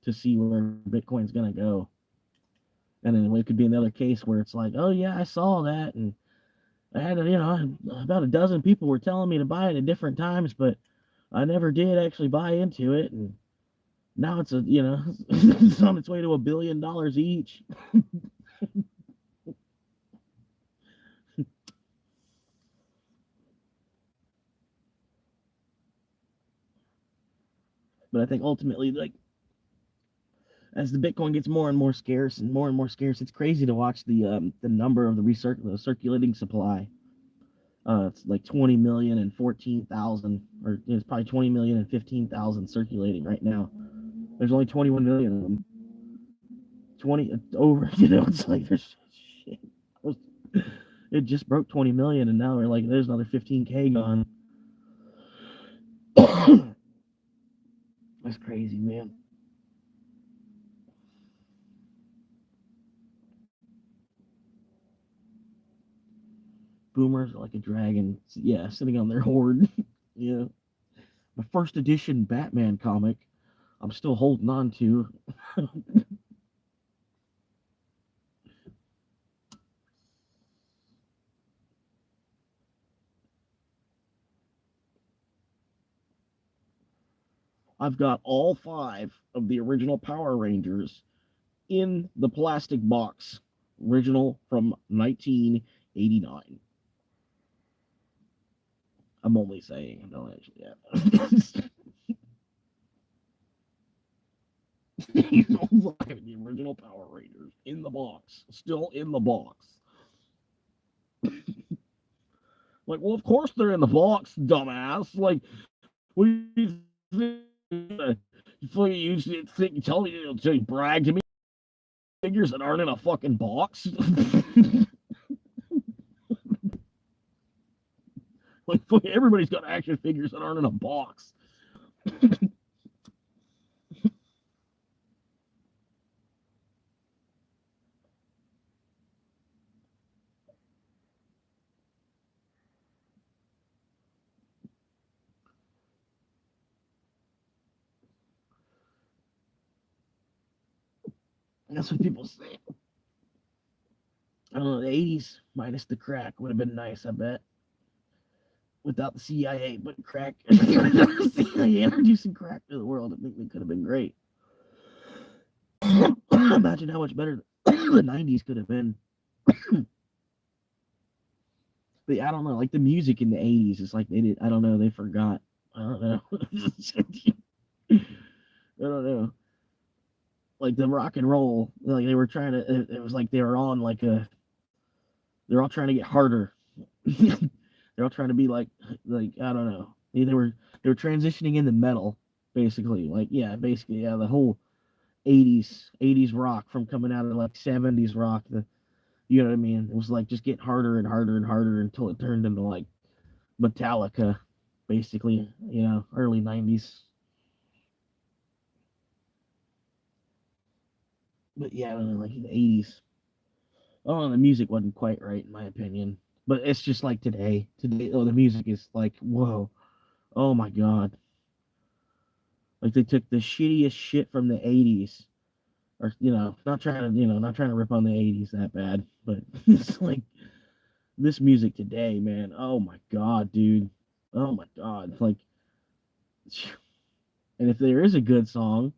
To see where Bitcoin's going to go. And then it could be another case where it's like, oh yeah, I saw that, and I had about a dozen people were telling me to buy it at different times, but I never did actually buy into it, and now it's it's on its way to $1 billion each. But I think ultimately, like as the Bitcoin gets more and more scarce and more scarce, it's crazy to watch the number of the circulating supply. It's like 20 million and 14,000, or it's probably 20 million and 15,000 circulating right now. There's only 21 million of them. 20 over, it's like there's shit. It just broke 20 million, and now we're like, there's another 15K gone. That's crazy, man. Boomers are like a dragon, yeah, sitting on their hoard. Yeah, my first edition Batman comic, I'm still holding on to. I've got all 5 of the original Power Rangers in the plastic box, original from 1989. I'm only saying, I don't actually have. The original Power Rangers in the box, still in the box. Like, well, of course they're in the box, dumbass. Like, we you think you tell me to brag to me figures that aren't in a fucking box. Like, everybody's got action figures that aren't in a box. That's what people say. I don't know, the 80s minus the crack would have been nice, I bet. without the CIA, but crack, without the CIA introducing crack to the world, I think it could have been great. Imagine how much better the '90s could have been. But I don't know, like the music in the '80s is like they did. I don't know, they forgot. I don't know. I don't know. Like the rock and roll, like they were trying to. It was like they were on like a. They're all trying to get harder. They're all trying to be like I don't know. They were transitioning into metal, basically. Like yeah, basically yeah. The whole '80s rock from coming out of like '70s rock. You know what I mean? It was like just getting harder and harder and harder until it turned into like Metallica, basically. You know, early '90s. But yeah, I don't know, like in the '80s. Oh, the music wasn't quite right in my opinion. But it's just like today. Today, oh, the music is like whoa, oh my god. Like they took the shittiest shit from the '80s, or not trying to rip on the '80s that bad, but it's like this music today, man. Oh my god, dude. Oh my god. Like, and if there is a good song,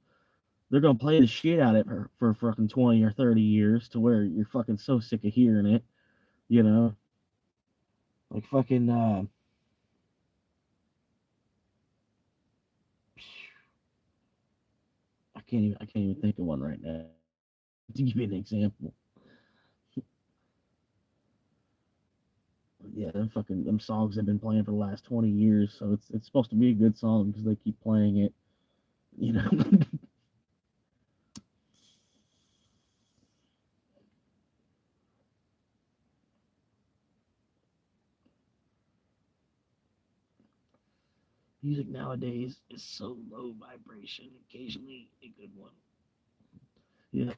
they're gonna play the shit out of it for fucking 20 or 30 years to where you're fucking so sick of hearing it. You know, like fucking. I can't even think of one right now. To give you an example, yeah, them songs have been playing for the last 20 years, so it's supposed to be a good song because they keep playing it. You know, music nowadays is so low vibration. Occasionally a good one. Yeah,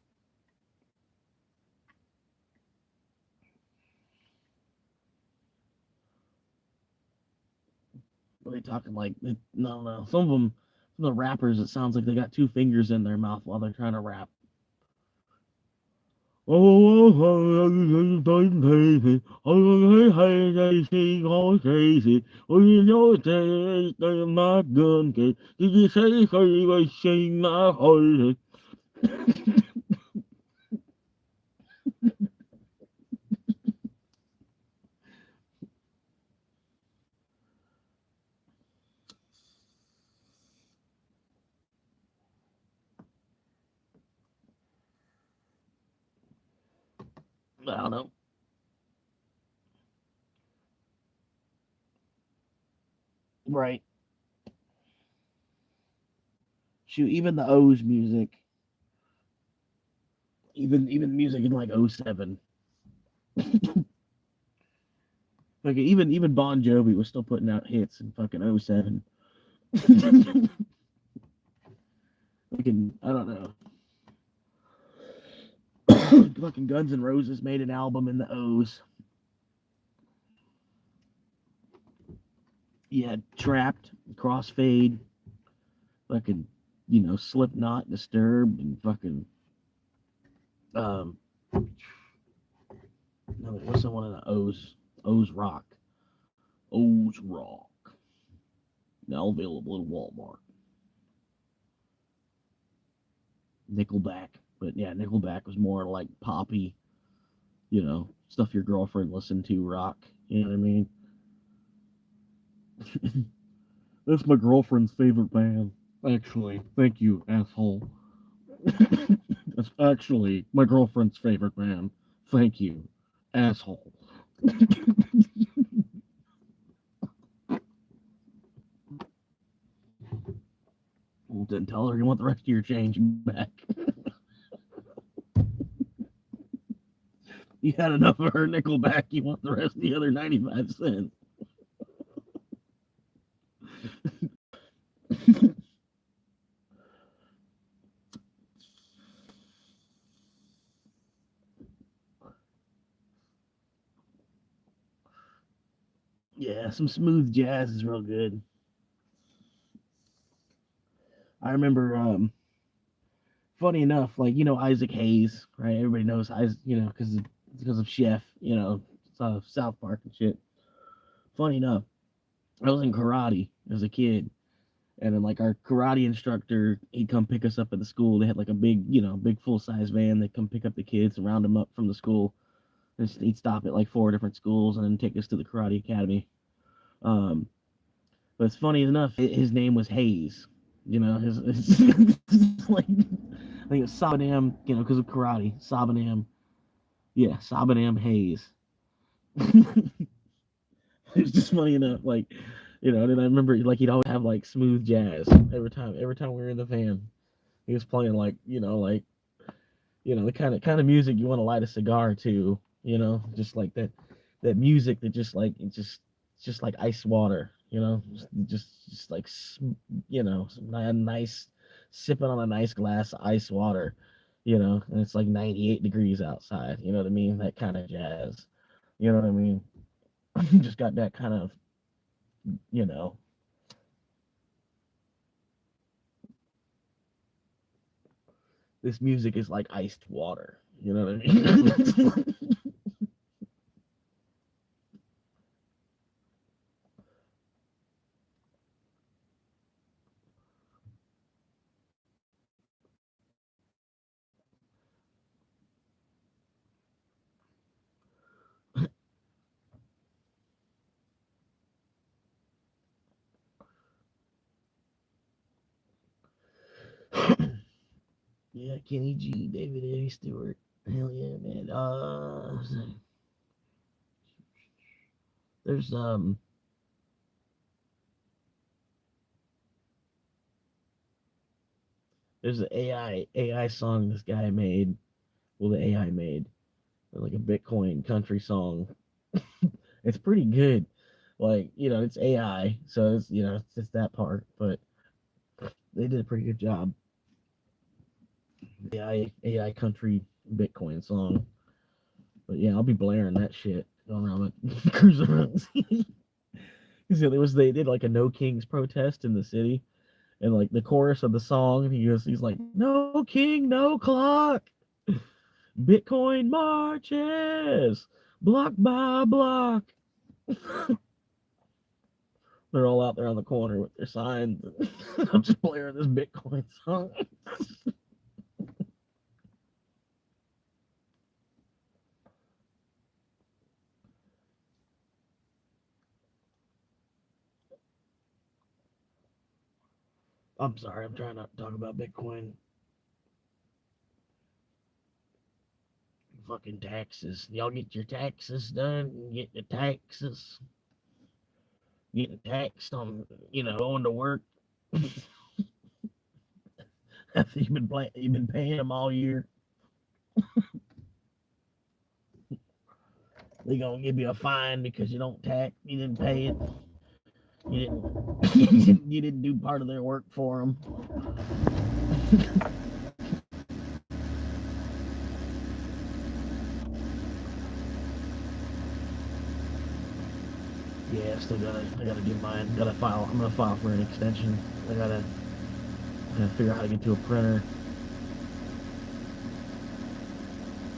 but they talking like no, no. Some of the rappers, it sounds like they got two fingers in their mouth while they're trying to rap. Oh, crazy. Oh, hey, she all crazy. Oh, you know, they my gun case. Did you say she was saying my heart? I don't know. Right. Shoot, even the O's music, even music in like '07. Like even Bon Jovi was still putting out hits in fucking '07. Fucking I don't know. Fucking Guns N' Roses made an album in the O's. You had Trapped, Crossfade, fucking Slipknot, Disturbed, and fucking um no, what's the one in the O's? O's Rock. O's Rock. Now available in Walmart. Nickelback. But yeah, Nickelback was more like poppy, stuff your girlfriend listened to rock. You know what I mean? That's my girlfriend's favorite band. Actually, thank you, asshole. That's actually my girlfriend's favorite band. Thank you, asshole. Well, didn't tell her you want the rest of your change back. You had enough of her nickel back. You want the rest of the other 95 cents. Yeah, some smooth jazz is real good. I remember, funny enough, like Isaac Hayes, right? Everybody knows Isaac, because of Chef, South Park and shit. Funny enough, I was in karate as a kid, and then like our karate instructor, he'd come pick us up at the school. They had like a big, big full size van. They'd come pick up the kids and round them up from the school. And he'd stop at like four different schools and then take us to the karate academy. Um, but it's funny enough, his name was Hayes. His like I think it was Sabanam, because of karate. Sabanam, yeah, Sabanam Hayes. It's just funny enough, like, and then I remember like he'd always have like smooth jazz every time we were in the van. He was playing like, the kind of music you want to light a cigar to, just like that music that just like it's just like ice water, just like a nice sipping on a nice glass of ice water, and it's like 98 degrees outside, you know what I mean? That kind of jazz. You know what I mean? Just got that kind of, you know, this music is like iced water. You know what I mean? Yeah, Kenny G, David A. Stewart. Hell yeah, man. There's there's an AI song this guy made. Well, the AI made like a Bitcoin country song. It's pretty good. Like, it's AI, so it's just that part, but they did a pretty good job. AI country Bitcoin song. But yeah, I'll be blaring that shit going around with cruising around. Because they did like a No Kings protest in the city, and like the chorus of the song, he's like, "No king, no clock, Bitcoin marches, block by block." They're all out there on the corner with their signs. I'm just blaring this Bitcoin song. I'm sorry, I'm trying not to talk about Bitcoin. Fucking taxes. Y'all get your taxes done. Get the taxes. Getting taxed on, going to work. After you've been paying them all year. They gonna give you a fine because you didn't pay it. You didn't, you didn't do part of their work for them. Yeah, I gotta get mine. Gotta file. I'm gonna file for an extension. I gotta figure out how to get to a printer.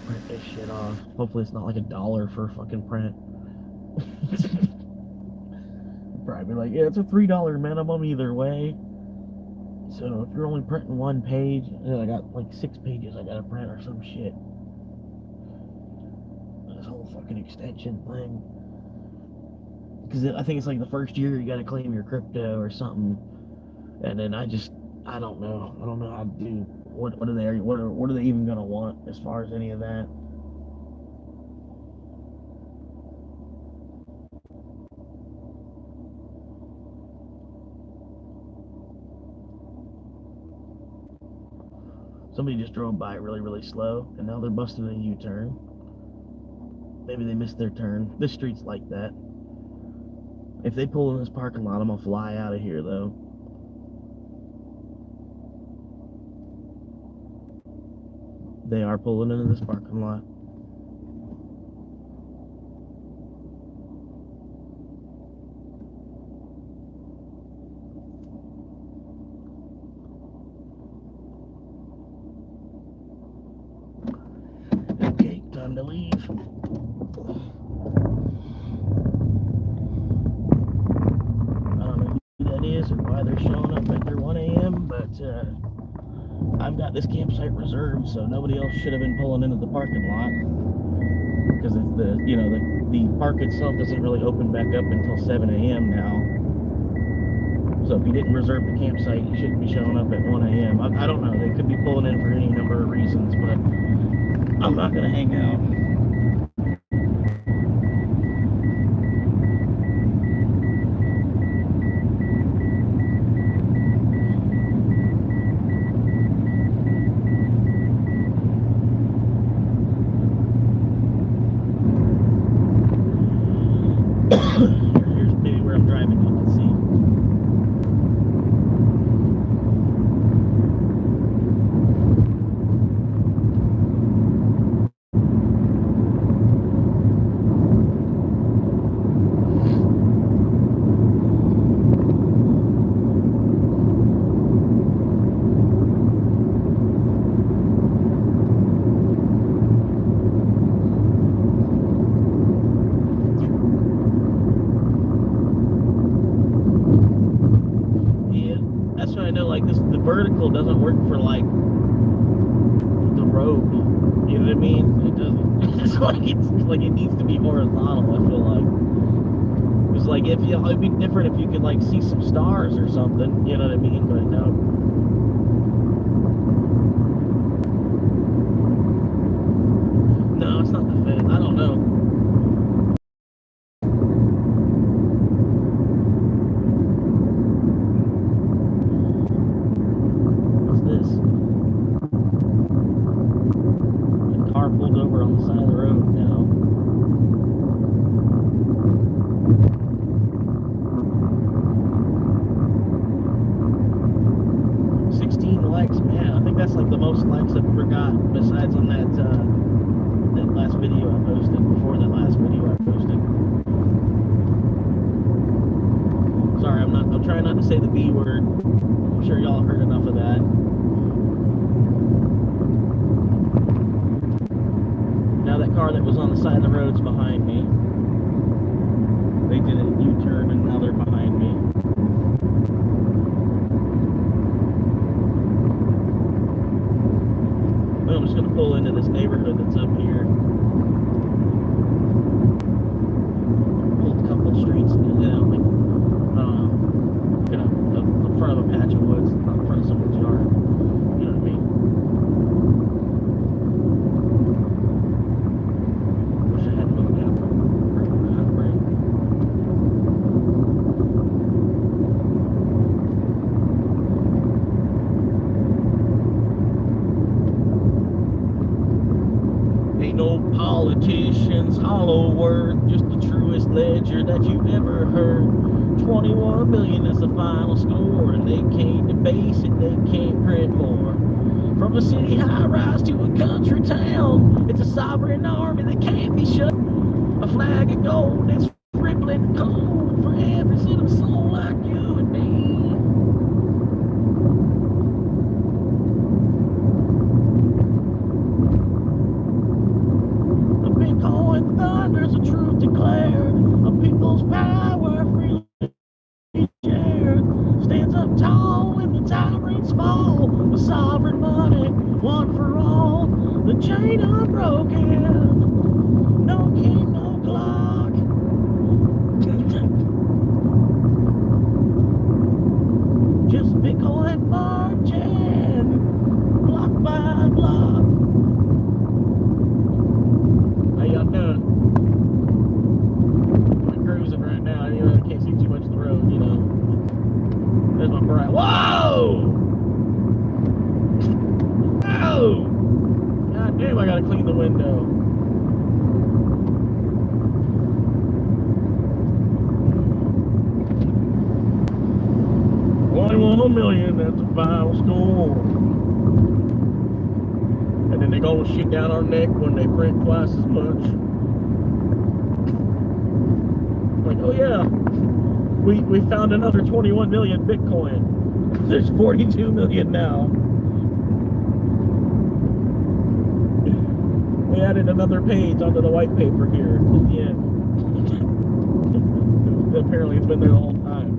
Print this shit off. Hopefully it's not like $1 for a fucking print. Probably be like, yeah, it's a $3 minimum either way. So if you're only printing one page, and I got like 6 pages I gotta print or some shit. This whole fucking extension thing. Because I think it's like the first year you gotta claim your crypto or something. And then I don't know. I don't know how to do. What are they even gonna want as far as any of that? Somebody just drove by really, really slow, and now they're busting a U-turn. Maybe they missed their turn. This street's like that. If they pull in this parking lot, I'm gonna fly out of here, though. They are pulling into this parking lot. Okay, time to leave. got this campsite reserved, so nobody else should have been pulling into the parking lot. Because it's the park itself doesn't really open back up until 7 a.m. now. So if you didn't reserve the campsite, you shouldn't be showing up at 1 a.m. I don't know. They could be pulling in for any number of reasons, but I'm not going to hang out. Here's maybe where I'm driving, you can see. Vertical doesn't work for like the road, you know what I mean? It doesn't. It's like it needs to be horizontal. I feel like it's like if you, it'd be different if you could like see some stars or something, you know what I mean? But no. No, it's not the fence. I don't know. Pulled over on the side of the road now. Likes, man. I think that's like the most likes I've ever got, besides on that that last video I posted, before that last video I posted. Sorry, I'm trying not to say the B word. I'm sure y'all heard enough of that. Now that car that was on the side of the road's behind me. They did a U-turn and now they're behind me. I'm just going to pull into this neighborhood that's up here. Pulled a couple of streets and down, like, in front of a patch of woods, not in front of someone's yard. You know what I mean? Wish I had moved down from brake. No politicians, hollow word, just the truest ledger that you've ever heard. 21 million is the final score, and they can't debase it, they can't print more. From a city high rise to a country town, it's a sovereign army that can't be shut. A flag of gold that's rippling cold for every single soul like you and me. Bitcoin thunders a truth declared, a people's power freely shared, stands up tall when the tyrants fall, with sovereign money, one for all, the chain unbroken, no king, no clock. Just Bitcoin marching, block by block. How y'all doing? I'm cruising right now. I can't see too much of the road, you know. There's my bride. Whoa! Oh! God damn, I gotta clean the window. $21 million, that's the final score. And then they go shit down our neck when they print twice as much. Like, oh yeah, we found another 21 million Bitcoin. There's 42 million now. We added another page onto the white paper here at the end. Apparently it's been there the whole time.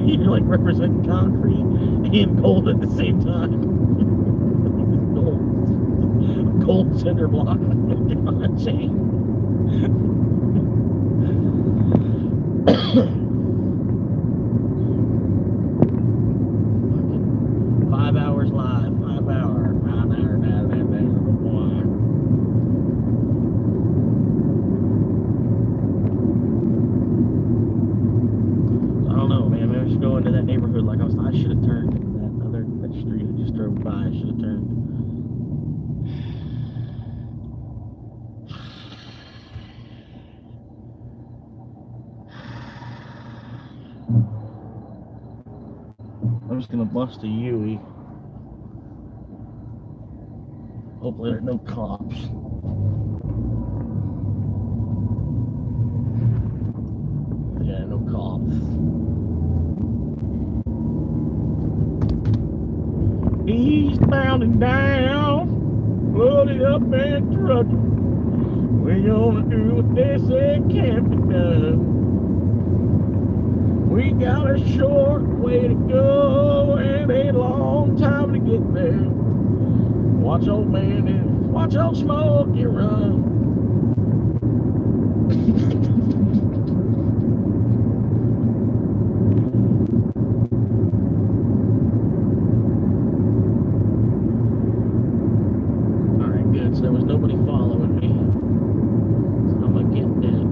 You like represent concrete and gold at the same time. Gold cinder block on a chain. Fucking 5 hours live, 5 hour, 5 hour, I don't know, man. Maybe I should go into that neighborhood like I should have turned into that street I just drove by. I should have turned. I'm just gonna bust a Yui. Hopefully there's no cops. Yeah, no cops. Eastbound and down, loaded up and trucking. We're gonna do what they say can't be done. We got a short way to go and a long time to get there. Watch old man and watch old Smokey run. Alright, good. So there was nobody following me. So I'm gonna get that.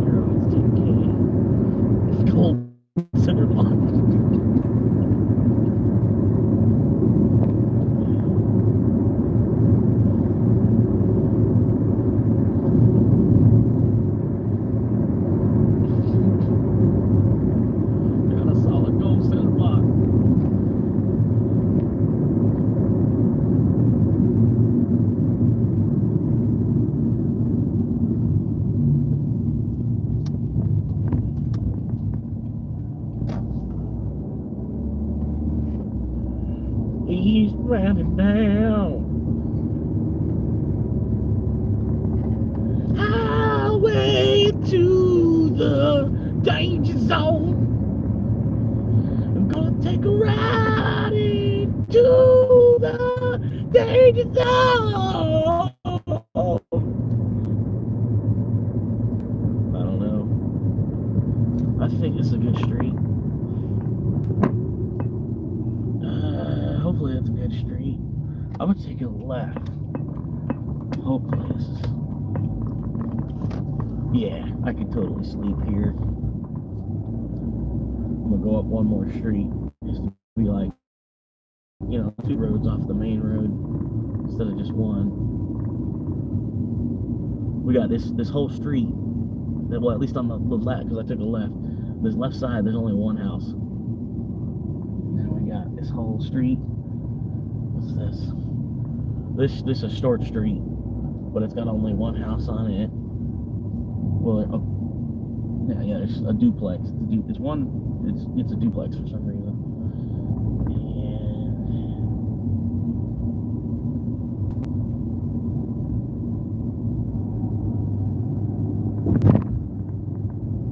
Here it's 10K. Gold cinder block. He's running down. Highway to the danger zone. I'm gonna take a ride into the danger zone. I don't know. I think it's a good street. Hopefully it's a good street. I'm gonna take a left. Hopefully this is... Yeah, I could totally sleep here. I'm gonna go up one more street just to be like, you know, 2 roads off the main road instead of just one. We got this whole street. Well, at least on the left, because I took a left. This left side, there's only one house. Now we got this whole street. What's this? This is a short street, but it's got only one house on it. Well, yeah, it's a duplex. It's a duplex for some reason.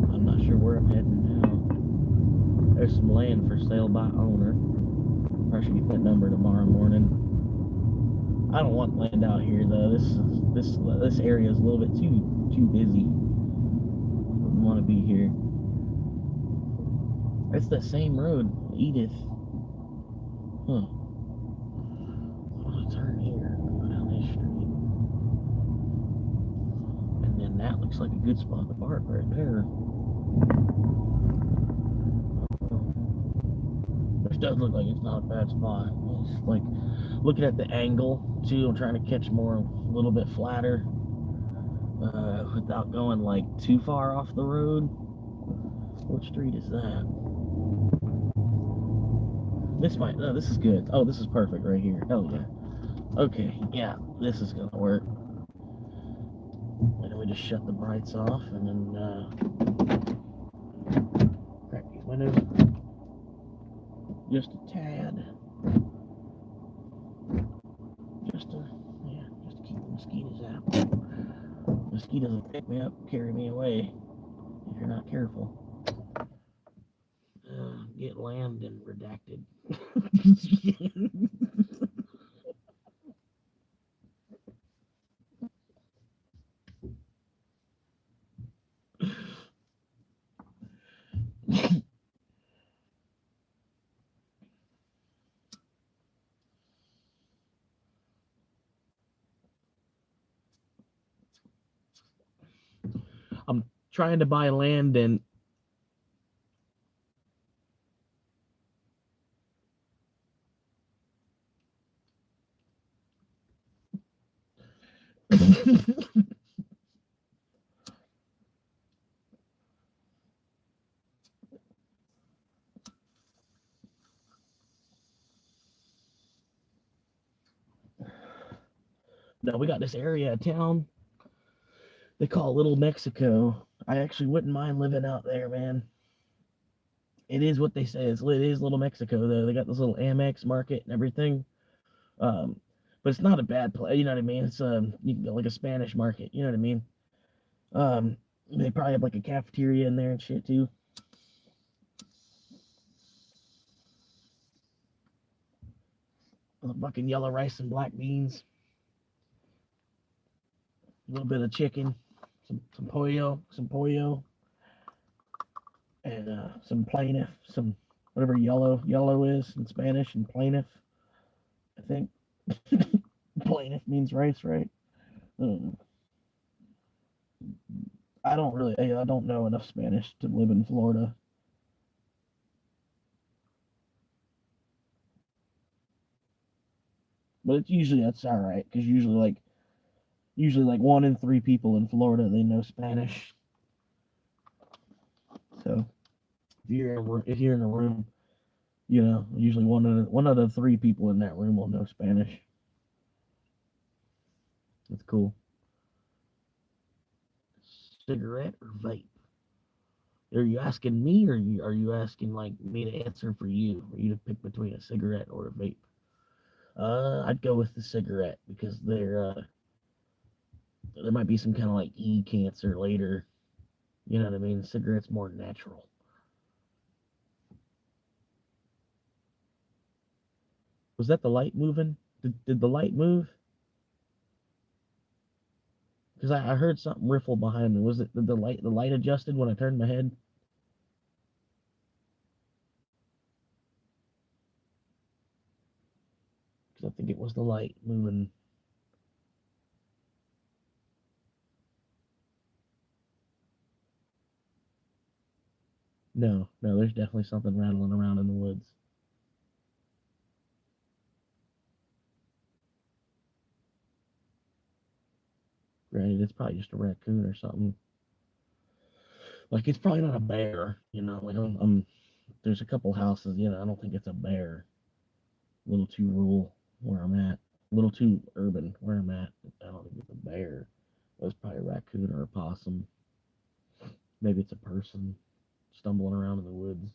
And I'm not sure where I'm heading now. There's some land for sale by owner. I should get that number tomorrow morning. I don't want land out here though. This area is a little bit too busy. Wouldn't want to be here. It's the same road, Edith. Huh. I'm gonna turn here down this street, and then that looks like a good spot to park right there. Which does look like it's not a bad spot. It's like looking at the angle too. I'm trying to catch more, a little bit flatter, without going like too far off the road. What street is that? This is good. Oh, this is perfect right here. Hell yeah. Okay, yeah, this is gonna work. And then we just shut the brights off, and then crack these windows just a tad. Just to keep the mosquitoes out. Mosquitoes will pick me up, carry me away if you're not careful. Get land and redacted. I'm trying to buy land and no, we got this area of town they call Little Mexico. I actually wouldn't mind living out there, man. It is what they say. It is Little Mexico, though. They got this little Amex market and everything. Um, but it's not a bad place. You know what I mean? It's you can go like a Spanish market. You know what I mean? Um, they probably have like a cafeteria in there and shit too. With fucking yellow rice and black beans, a little bit of chicken, some pollo, and some plaintiff, some whatever yellow is in Spanish, and plaintiff. I think plaintiff means rice, right? Um, I don't know enough Spanish to live in Florida. But it's usually that's all right because usually like 1 in 3 people in Florida they know Spanish. So if you're in a room, you know usually one out of 3 people in that room will know Spanish. That's cool. Cigarette or vape? Are you asking me, or are you asking like me to answer for you? For you to pick between a cigarette or a vape? I'd go with the cigarette because there might be some kind of like cancer later. You know what I mean? Cigarette's more natural. Was that the light moving? Did the light move? Because I heard something riffle behind me. Was it the light adjusted when I turned my head? Because I think it was the light moving. No, there's definitely something rattling around in the woods. Granted, it's probably just a raccoon or something. Like it's probably not a bear, you know. Like there's a couple houses, you know. I don't think it's a bear. A little too rural where I'm at. A little too urban where I'm at. I don't think it's a bear. It's probably a raccoon or a possum. Maybe it's a person stumbling around in the woods.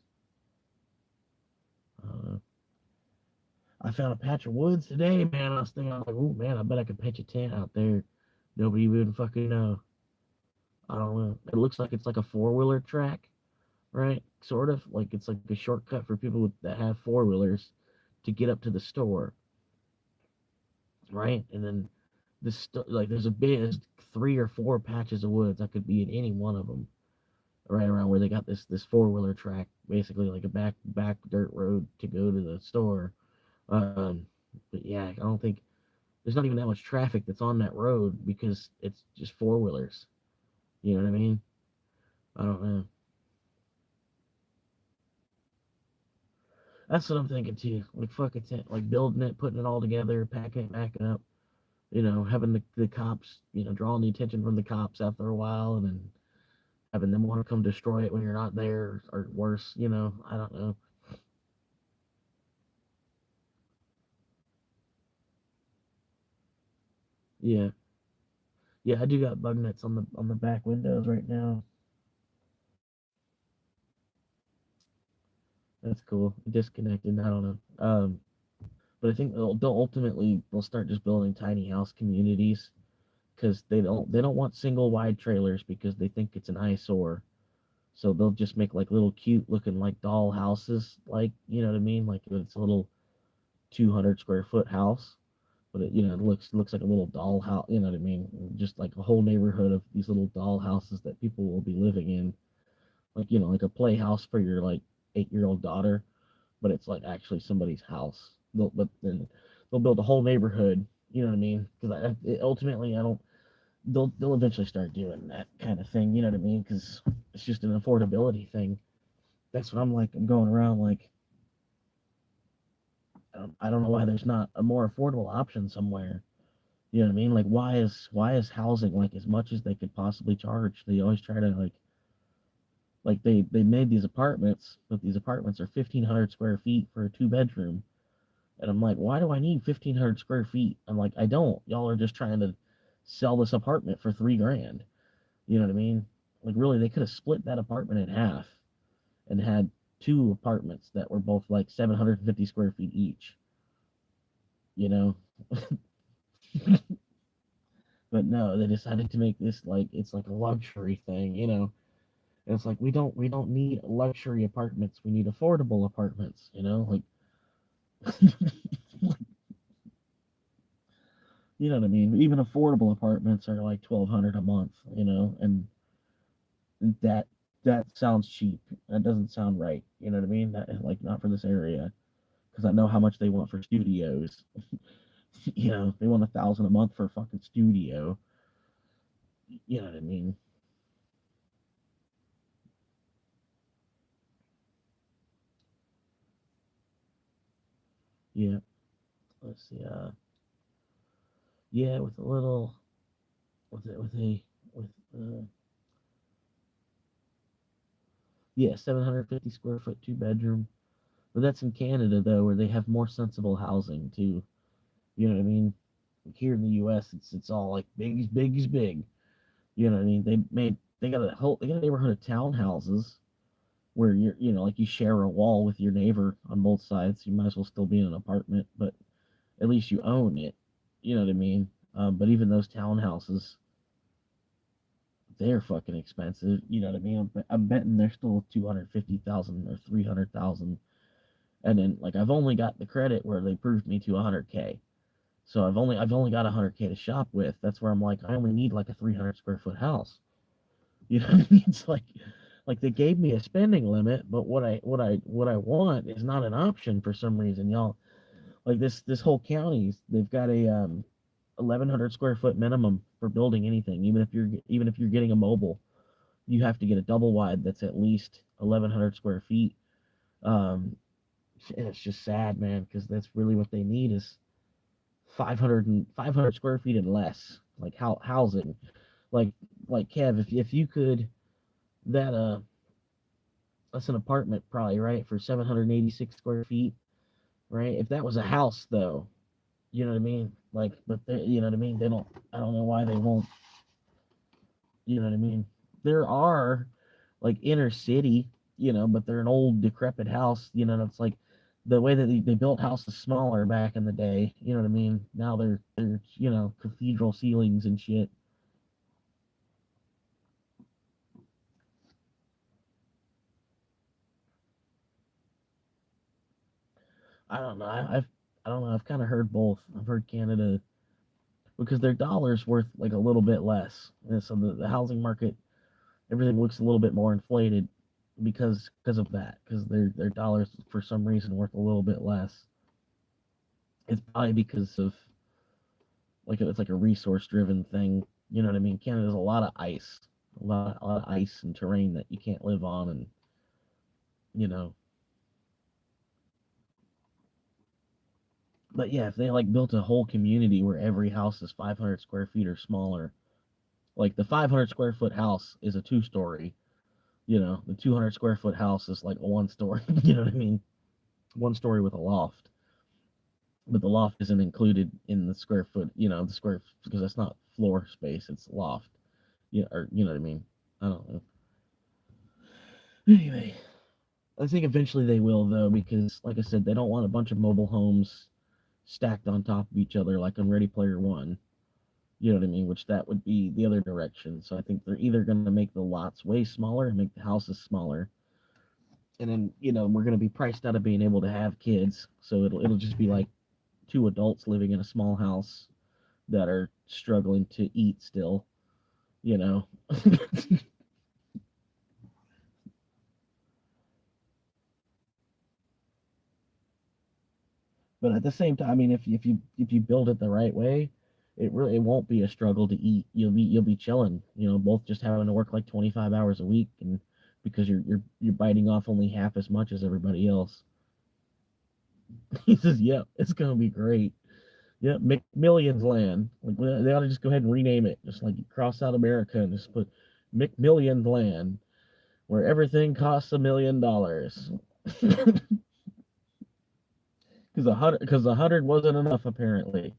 I found a patch of woods today, man. I was thinking, I was like, oh man, I bet I could pitch a tent out there. Nobody would fucking know. I don't know. It looks like it's like a 4-wheeler track, right? Sort of like it's like a shortcut for people that have 4-wheelers to get up to the store, right? And then like there's a big 3 or 4 patches of woods. I could be in any one of them, right around where they got this 4-wheeler track, basically like a back dirt road to go to the store. But yeah, I don't think there's not even that much traffic that's on that road because it's just 4-wheelers. You know what I mean? I don't know. That's what I'm thinking too. Like fuck it, like building it, putting it all together, packing it, backing up. You know, having the cops, you know, drawing the attention from the cops after a while, and then having them want to come destroy it when you're not there, or worse. You know, I don't know. Yeah, yeah, I do got bug nets on the back windows right now. That's cool. Disconnected. I don't know. But I think they'll start just building tiny house communities because they don't want single wide trailers because they think it's an eyesore. So they'll just make like little cute looking like doll houses, like, you know what I mean? Like it's a little 200 square foot house, but it looks like a little doll house, you know what I mean? Just like a whole neighborhood of these little doll houses that people will be living in, like, like a playhouse for your like 8-year-old daughter, but it's like actually somebody's house. But then they'll build a whole neighborhood, you know what I mean? Because ultimately, I don't. They'll eventually start doing that kind of thing, you know what I mean? Because it's just an affordability thing. That's what I'm like. I'm going around like, I don't know why there's not a more affordable option somewhere. You know what I mean? Like why is housing like as much as they could possibly charge? They always try to like they made these apartments, but these apartments are 1,500 square feet for a 2 bedroom. And I'm like, why do I need 1,500 square feet? I'm like, I don't. Y'all are just trying to sell this apartment for 3 grand. You know what I mean? Like really, they could have split that apartment in half and had 2 apartments that were both like 750 square feet each. You know, but no, they decided to make this like it's like a luxury thing. And it's like we don't need luxury apartments. We need affordable apartments. You know what I mean? Even affordable apartments are like 1,200 a month. And that that sounds cheap. That doesn't sound right. You know what I mean? Like not for this area because I know how much they want for studios. They want 1,000 a month for a fucking studio. You know what I mean? Yeah. Let's see. Yeah, with a little, with a, with yeah, 750 square foot 2 bedroom. But that's in Canada though, where they have more sensible housing too. You know what I mean? Like here in the U.S., it's all like big is big is big. You know what I mean? They got a neighborhood of townhouses where like you share a wall with your neighbor on both sides. You might as well still be in an apartment, but at least you own it. You know what I mean? But even those townhouses, they're fucking expensive. You know what I mean? I'm betting they're still 250,000 or 300,000. And then like I've only got the credit where they proved me to 100K. So I've only got 100K to shop with. That's where I'm like I only need like a 300 square foot house. You know what I mean? It's like they gave me a spending limit, but what I want is not an option for some reason, y'all. Like this whole county, they've got a 1,100 square foot minimum for building anything. Even if you're getting a mobile, you have to get a double wide that's at least 1,100 square feet. Um, and it's just sad, man, because that's really what they need is 500 square feet and less, like housing. Like like Kev, if you could that that's an apartment probably, right, for 786 square feet, right? If that was a house though, you know what I mean? Like, but you know what I mean? They don't. I don't know why they won't. You know what I mean? There are like inner city, but they're an old decrepit house. And it's like the way that they built houses smaller back in the day. You know what I mean? Now they're cathedral ceilings and shit. I don't know. I don't know. I've kind of heard both. I've heard Canada because their dollar's worth like a little bit less, and so the housing market, everything looks a little bit more inflated because of that, because their dollars for some reason worth a little bit less. It's probably because of like it's like a resource driven thing. You know what I mean? Canada's a lot of ice, a lot of ice and terrain that you can't live on, and you know. But yeah, if they like built a whole community where every house is 500 square feet or smaller, like the 500 square foot house is a 2 story. The 200 square foot house is like a 1 story. You know what I mean? 1 story with a loft, but the loft isn't included in the square foot. The square because that's not floor space; it's loft. Yeah, or you know what I mean? I don't know. Anyway, I think eventually they will though, because like I said, they don't want a bunch of mobile homes stacked on top of each other like on Ready Player One. You know what I mean? Which that would be the other direction. So I think they're either going to make the lots way smaller and make the houses smaller, and then we're going to be priced out of being able to have kids. So it'll just be like two adults living in a small house that are struggling to eat still. You know. But at the same time, I mean, if you build it the right way, it won't be a struggle to eat. You'll be chilling. Both just having to work like 25 hours a week, and because you're biting off only half as much as everybody else. He says, "Yep, it's gonna be great. Yep, McMillions Land. Like they ought to just go ahead and rename it, just like cross out America and just put McMillions Land, where everything costs $1 million." Because 100 wasn't enough apparently.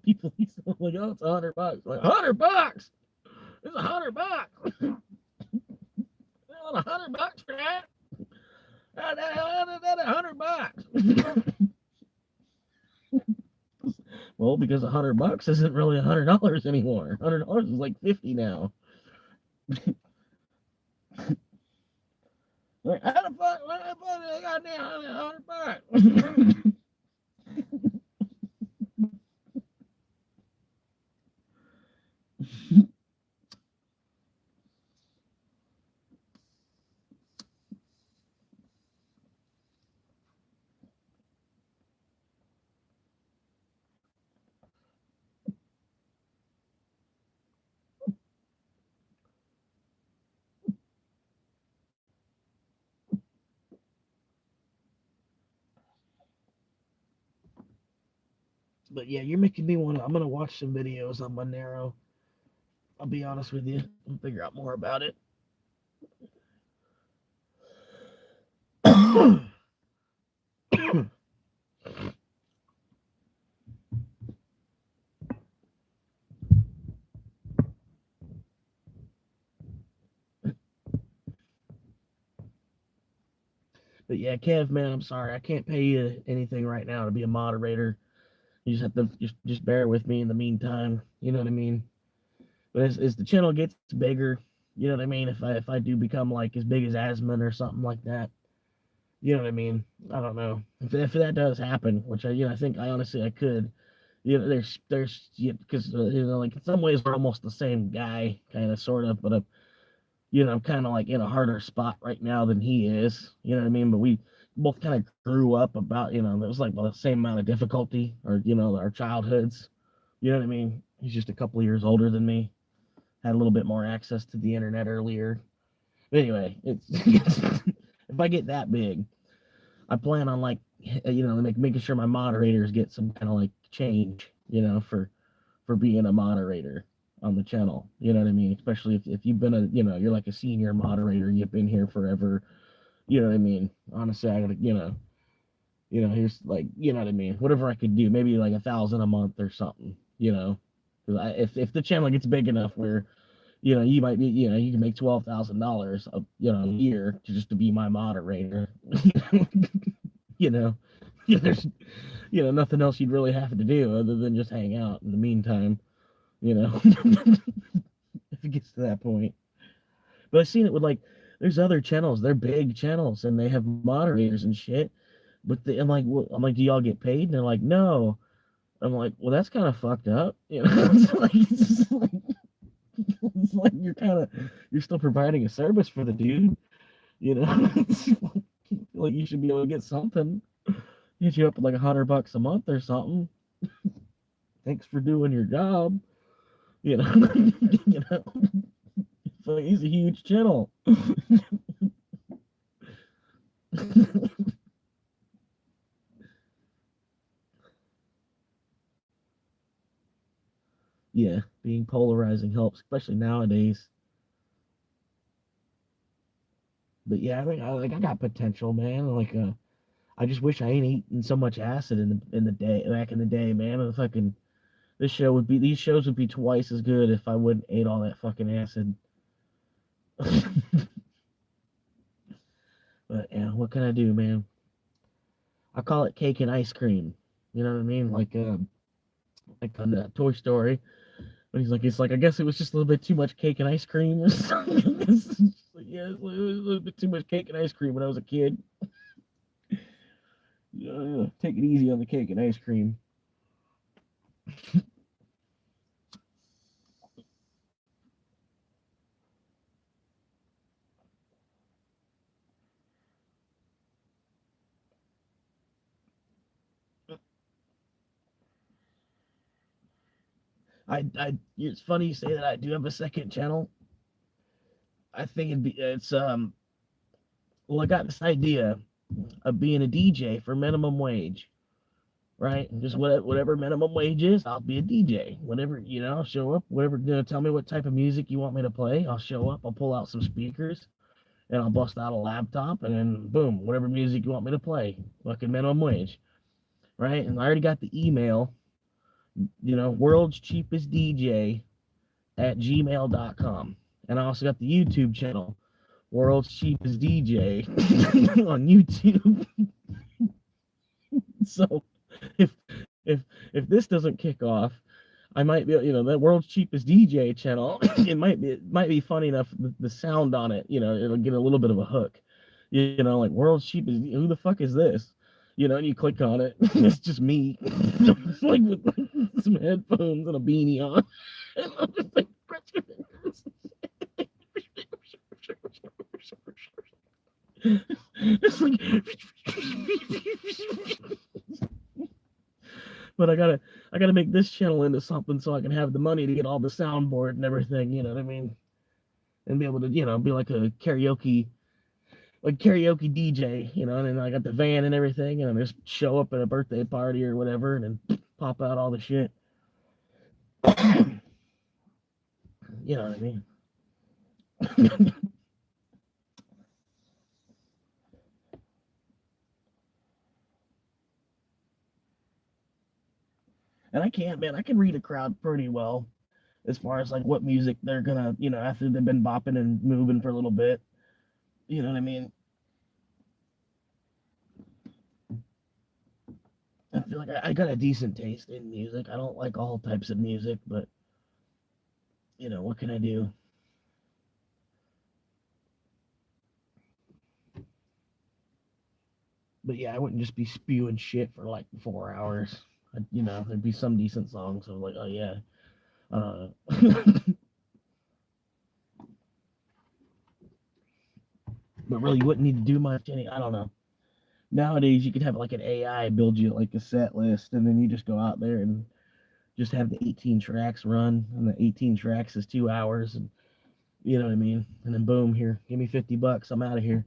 People used to like, oh, it's $100. Like $100. It's $100. $100 for that. That $100. Well, because $100 isn't really $100 anymore. $100 is like 50 now. Like, how the fuck? I got $100. But yeah, you're making me want to. I'm gonna watch some videos on Monero. I'll be honest with you and figure out more about it. But yeah, Kev, man, I'm sorry. I can't pay you anything right now to be a moderator. You just have to just bear with me in the meantime. You know what I mean? But as the channel gets bigger, you know what I mean? If I do become like as big as Asmon or something like that, you know what I mean? I don't know. If that does happen, which I think I honestly I could. There's because like in some ways we're almost the same guy, kind of sort of, but I'm kind of like in a harder spot right now than he is. You know what I mean? But we both kind of grew up about, it was like the same amount of difficulty or, our childhoods. You know what I mean? He's just a couple of years older than me. Had a little bit more access to the internet earlier. But anyway, it's if I get that big, I plan on like, making sure my moderators get some kind of like change, for being a moderator on the channel. You know what I mean? Especially if you've been you're like a senior moderator and you've been here forever. You know what I mean? Honestly, I gotta, here's like, you know what I mean? Whatever I could do, maybe like 1,000 a month or something, if the channel gets big enough where, you might be, you can make $12,000 a year to be my moderator. you know, there's, nothing else you'd really have to do other than just hang out in the meantime. If it gets to that point. But I've seen it with like, there's other channels, they're big channels and they have moderators and shit. But I'm like, do y'all get paid? And they're like, no. I'm like, well, that's kind of fucked up. It's like you're still providing a service for the dude. Like you should be able to get something. Hit you up with like $100 a month or something. Thanks for doing your job. you know, you know, so he's a huge channel. Yeah, being polarizing helps, especially nowadays. But yeah, I think I got potential, man. Like, I just wish I ain't eaten so much acid in the day back in the day, man. The fucking these shows would be twice as good if I wouldn't ate all that fucking acid. But yeah, what can I do, man? I call it cake and ice cream. You know what I mean? Like like on Toy Story. But he's like, I guess it was just a little bit too much cake and ice cream or something. Like, yeah, it was a little bit too much cake and ice cream when I was a kid. Take it easy on the cake and ice cream. It's funny you say that. I do have a second channel. I think well, I got this idea of being a DJ for minimum wage, right? Just whatever minimum wage is, I'll be a DJ. Whatever, I'll show up. Whatever, tell me what type of music you want me to play. I'll show up. I'll pull out some speakers, and I'll bust out a laptop, and then boom, whatever music you want me to play. Fucking minimum wage, right? And I already got the email. World's cheapest DJ at gmail.com. And I also got the YouTube channel, World's Cheapest DJ on YouTube. So if if this doesn't kick off, I might be, that World's Cheapest DJ channel. It might be funny enough. The sound on it, it'll get a little bit of a hook. Like World's Cheapest. Who the fuck is this? And you click on it. It's just me, like with some headphones and a beanie on. And I'm just like, it's like, but I gotta make this channel into something so I can have the money to get all the soundboard and everything. You know what I mean? And be able to, be like a karaoke DJ. And then I got the van and everything, and I just show up at a birthday party or whatever, and then pop out all the shit. You know what I mean? And I can read a crowd pretty well as far as like what music they're gonna, after they've been bopping and moving for a little bit. You know what I mean? I feel like I got a decent taste in music. I don't like all types of music, but what can I do? But yeah, I wouldn't just be spewing shit for like 4 hours. There'd be some decent songs. So like, oh yeah. But really, you wouldn't need to do much. I don't know. Nowadays, you could have like an AI build you like a set list, and then you just go out there and just have the 18 tracks run, and the 18 tracks is 2 hours, and you know what I mean. And then boom, here, give me $50, I'm out of here.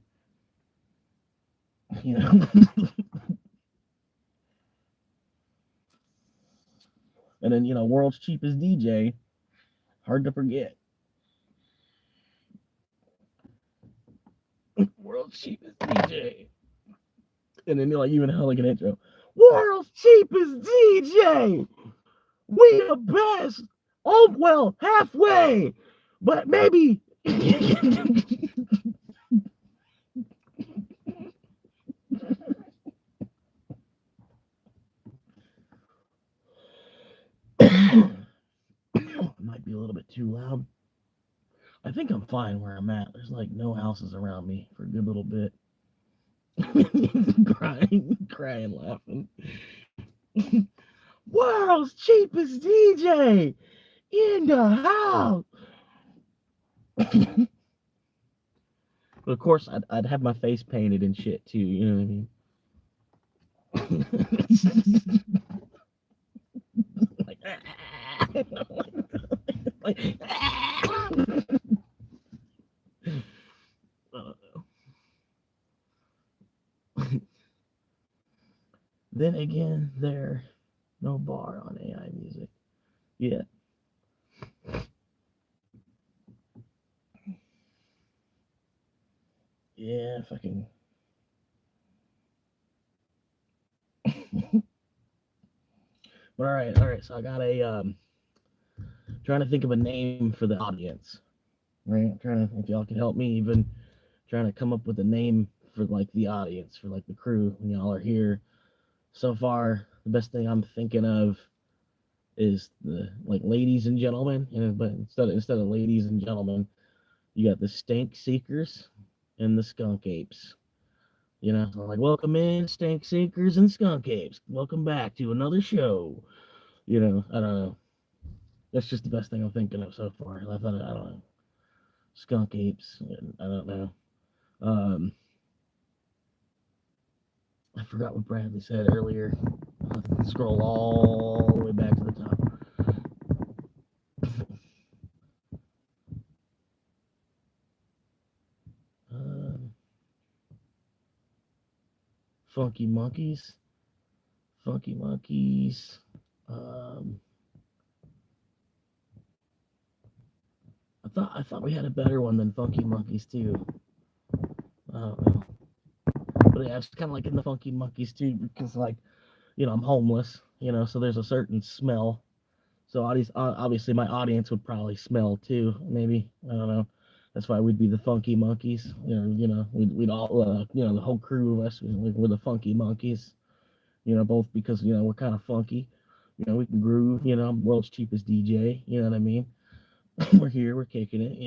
And then world's cheapest DJ, hard to forget. World's cheapest DJ. And then even like an intro. World's cheapest DJ. We the best. Oh well, halfway, but maybe. Might be a little bit too loud. I think I'm fine where I'm at. There's like no houses around me for a good little bit. crying, laughing. World's cheapest DJ in the house. But of course, I'd have my face painted and shit too. You know what I mean? like, Then again, there no bar on AI music yet. Yeah, fucking. But all right. So I got trying to think of a name for the audience. Right, I'm trying to, if y'all can help me, even trying to come up with a name for like the audience, for like the crew when y'all are here. So far, the best thing I'm thinking of is the like ladies and gentlemen, but instead of ladies and gentlemen, you got the stink seekers and the skunk apes. Like welcome in, stink seekers and skunk apes. Welcome back to another show. I don't know. That's just the best thing I'm thinking of so far. I don't know. Skunk apes. I don't know. Um, I forgot what Bradley said earlier. I'll scroll all the way back to the top. Funky Monkeys. Funky Monkeys. I thought we had a better one than Funky Monkeys too. I don't know. But yeah, it's kind of like in the Funky Monkeys too, because like, I'm homeless, so there's a certain smell. So obviously my audience would probably smell too, maybe. I don't know. That's why we'd be the Funky Monkeys. We'd all, the whole crew of us, we're the Funky Monkeys. Both because, we're kind of funky. We can groove, I'm world's cheapest DJ, you know what I mean? We're here, we're kicking it.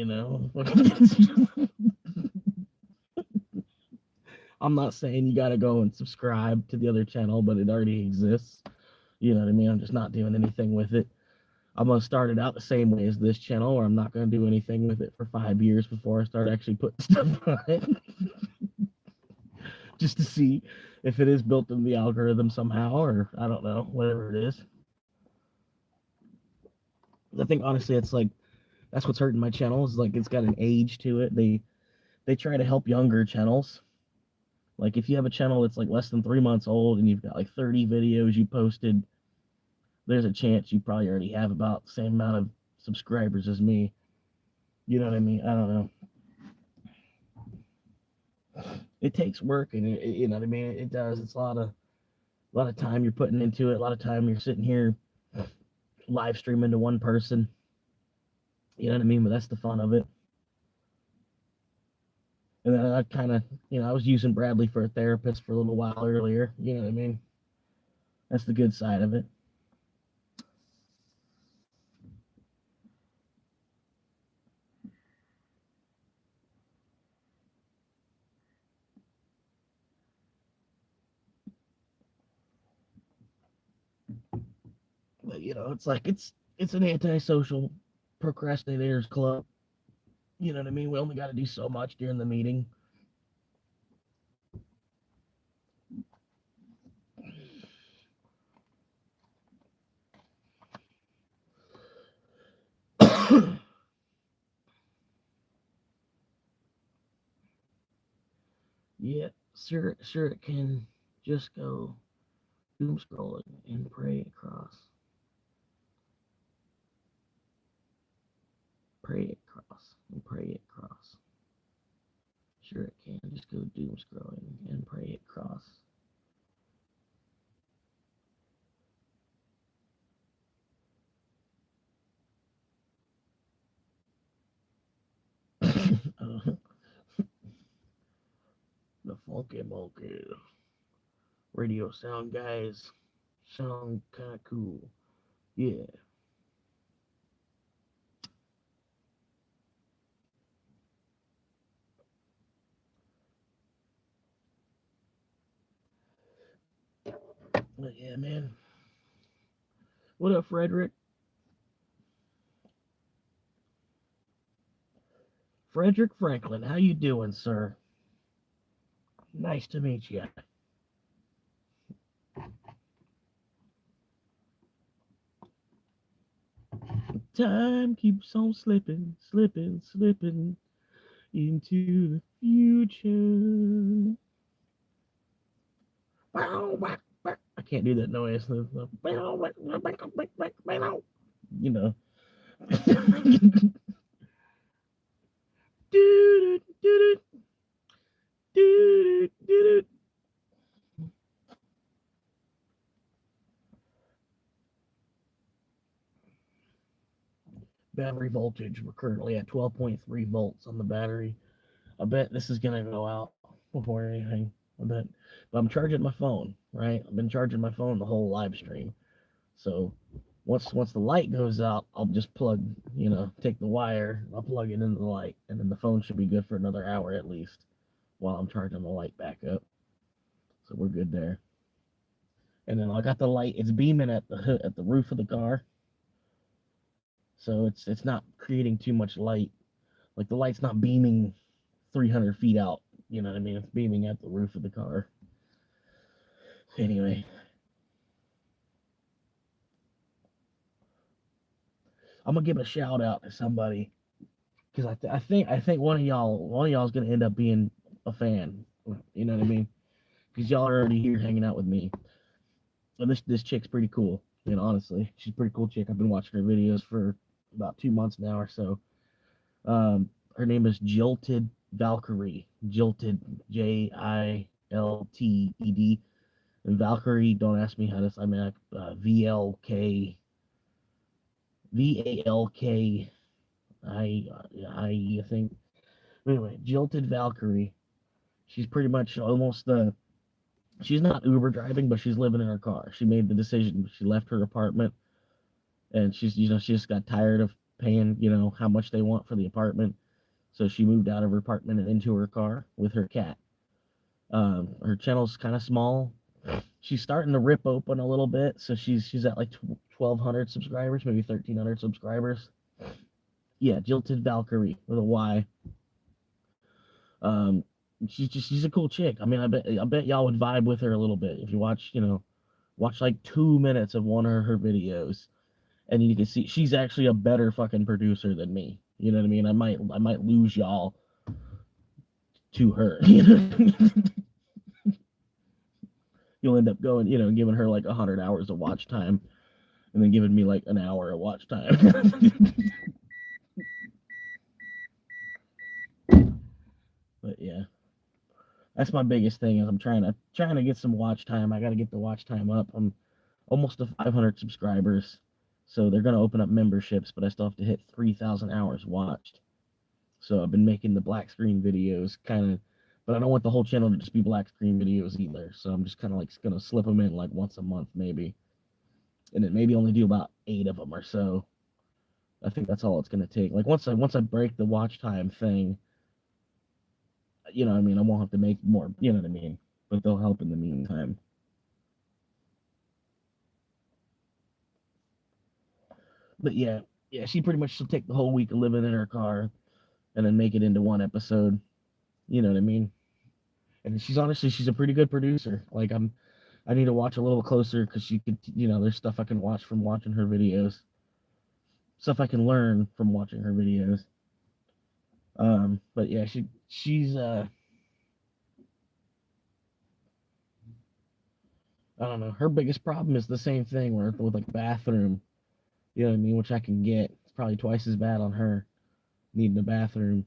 I'm not saying you gotta go and subscribe to the other channel, but it already exists. You know what I mean? I'm just not doing anything with it. I'm gonna start it out the same way as this channel, or I'm not gonna do anything with it for 5 years before I start actually putting stuff on it. Just to see if it is built in the algorithm somehow, or I don't know, whatever it is. I think honestly, it's like that's what's hurting my channel is like it's got an age to it. They try to help younger channels. Like if you have a channel that's like less than 3 months old and you've got like 30 videos you posted, there's a chance you probably already have about the same amount of subscribers as me. You know what I mean? I don't know. It takes work, and you know what I mean. It does. It's a lot of time you're putting into it. A lot of time you're sitting here live streaming to one person. You know what I mean? But that's the fun of it. And then I kind of, I was using Bradley for a therapist for a little while earlier. You know what I mean? That's the good side of it. But it's like it's an antisocial procrastinators club. You know what I mean? We only got to do so much during the meeting. Yeah, sure it can just go doom scrolling and pray across. Pray it cross and pray it cross. Sure it can just go doom scrolling and pray it cross. The funky monkey radio sound guys sound kind of cool. Yeah. But yeah, man. What up, Frederick? Frederick Franklin, how you doing, sir? Nice to meet you. Time keeps on slipping, slipping, slipping into the future. I can't do that noise. You know. Battery voltage. We're currently at 12.3 volts on the battery. I bet this is gonna go out before anything. I bet. But I'm charging my phone, right? I've been charging my phone the whole live stream. So Once the light goes out, I'll just plug, take the wire, I'll plug it into the light, and then the phone should be good for another hour at least while I'm charging the light back up. So we're good there. And then I got the light; it's beaming at the roof of the car, so it's not creating too much light. Like the light's not beaming 300 feet out. You know what I mean? It's beaming at the roof of the car. Anyway, I'm gonna give a shout out to somebody because I think one of y'all is gonna end up being a fan. You know what I mean? Because y'all are already here hanging out with me. And this chick's pretty cool. Honestly, she's a pretty cool chick. I've been watching her videos for about 2 months now or so. Her name is Jilted Valkyrie. Jilted, Jilted. And Valkyrie, don't ask me how to. I mean, VALK. I think. Anyway, Jilted Valkyrie. She's pretty much almost the. She's not Uber driving, but she's living in her car. She made the decision. She left her apartment, and she just got tired of paying, how much they want for the apartment. So she moved out of her apartment and into her car with her cat. Her channel's kind of small. She's starting to rip open a little bit, so she's at like 1,200 subscribers, maybe 1,300 subscribers. Yeah, Jilted Valkyrie with a Y. She's a cool chick. I mean, I bet y'all would vibe with her a little bit if you watch like 2 minutes of one of her videos, and you can see she's actually a better fucking producer than me. You know what I mean? I might lose y'all to her. You'll end up going, giving her like 100 hours of watch time, and then giving me like an hour of watch time. But yeah, that's my biggest thing is I'm trying to get some watch time. I got to get the watch time up. I'm almost to 500 subscribers, so they're gonna open up memberships, but I still have to hit 3,000 hours watched. So I've been making the black screen videos, kind of, but I don't want the whole channel to just be black screen videos either. So I'm just kind of like gonna slip them in like once a month maybe, and then maybe only do about 8 of them or so. I think that's all it's gonna take. Like once I break the watch time thing, I mean, I won't have to make more. You know what I mean? But they'll help in the meantime. But yeah, she pretty much will take the whole week of living in her car, and then make it into one episode. You know what I mean? And she's a pretty good producer. Like I need to watch a little closer because she could, there's stuff I can watch from watching her videos, stuff I can learn from watching her videos. But yeah, she's I don't know. Her biggest problem is the same thing with like bathroom. You know what I mean? Which I can get. It's probably twice as bad on her needing a bathroom.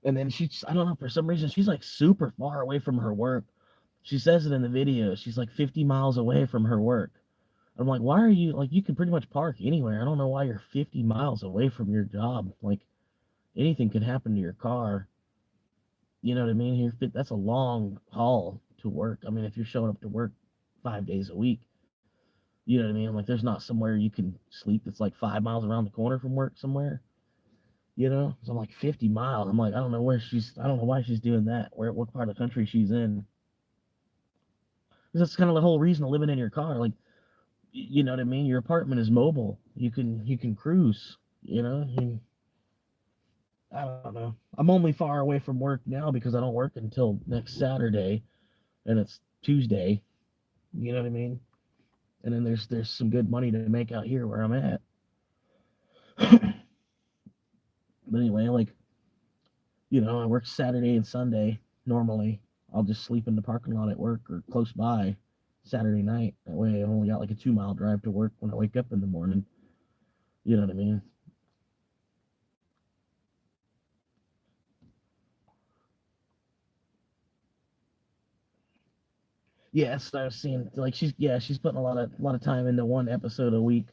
And then I don't know, for some reason, she's like super far away from her work. She says it in the video. She's like 50 miles away from her work. I'm like, why are you, like, you can pretty much park anywhere. I don't know why you're 50 miles away from your job. Like, anything could happen to your car. You know what I mean? That's a long haul to work. I mean, if you're showing up to work 5 days a week, you know what I mean? Like, there's not somewhere you can sleep that's like 5 miles around the corner from work somewhere. So I'm like 50 miles. I'm like, I don't know why she's doing that. What part of the country she's in. Because that's kind of the whole reason of living in your car. Like, you know what I mean? Your apartment is mobile. You can cruise. I don't know. I'm only far away from work now because I don't work until next Saturday, and it's Tuesday. You know what I mean? And then there's some good money to make out here where I'm at. But anyway, like, I work Saturday and Sunday normally. I'll just sleep in the parking lot at work or close by Saturday night. That way I only got like a 2-mile drive to work when I wake up in the morning. You know what I mean? Yes, I've seen, like, she's putting a lot of time into one episode a week.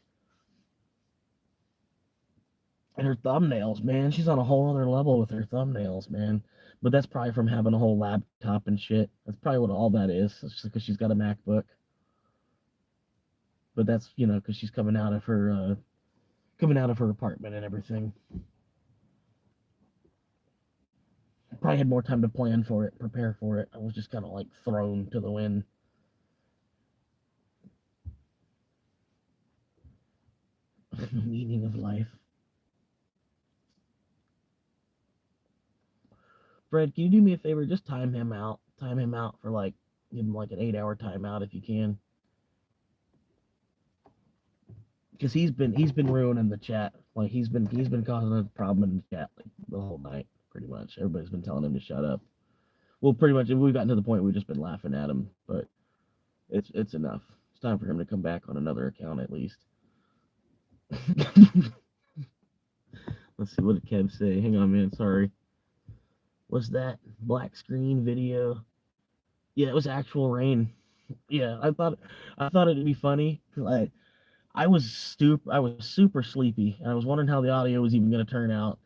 And her thumbnails, man, she's on a whole other level with her thumbnails, man. But that's probably from having a whole laptop and shit. That's probably what all that is. It's just because she's got a MacBook. But that's, you know, because she's coming out of her apartment and everything. Probably had more time to plan for it, prepare for it. I was just kind of like thrown to the wind. Meaning of life. Fred, can you do me a favor? Just time him out. Time him out for like, give him like an 8 hour timeout if you can. Because he's been ruining the chat. Like he's been causing a problem in the chat like the whole night, pretty much. Everybody's been telling him to shut up. Well, pretty much we've gotten to the point we've just been laughing at him, but it's enough. It's time for him to come back on another account at least. Let's see, what did Kev say? Hang on, man. Sorry. What's that? Black screen video? Yeah, it was actual rain. Yeah, I thought it'd be funny because I was super sleepy, and I was wondering how the audio was even going to turn out,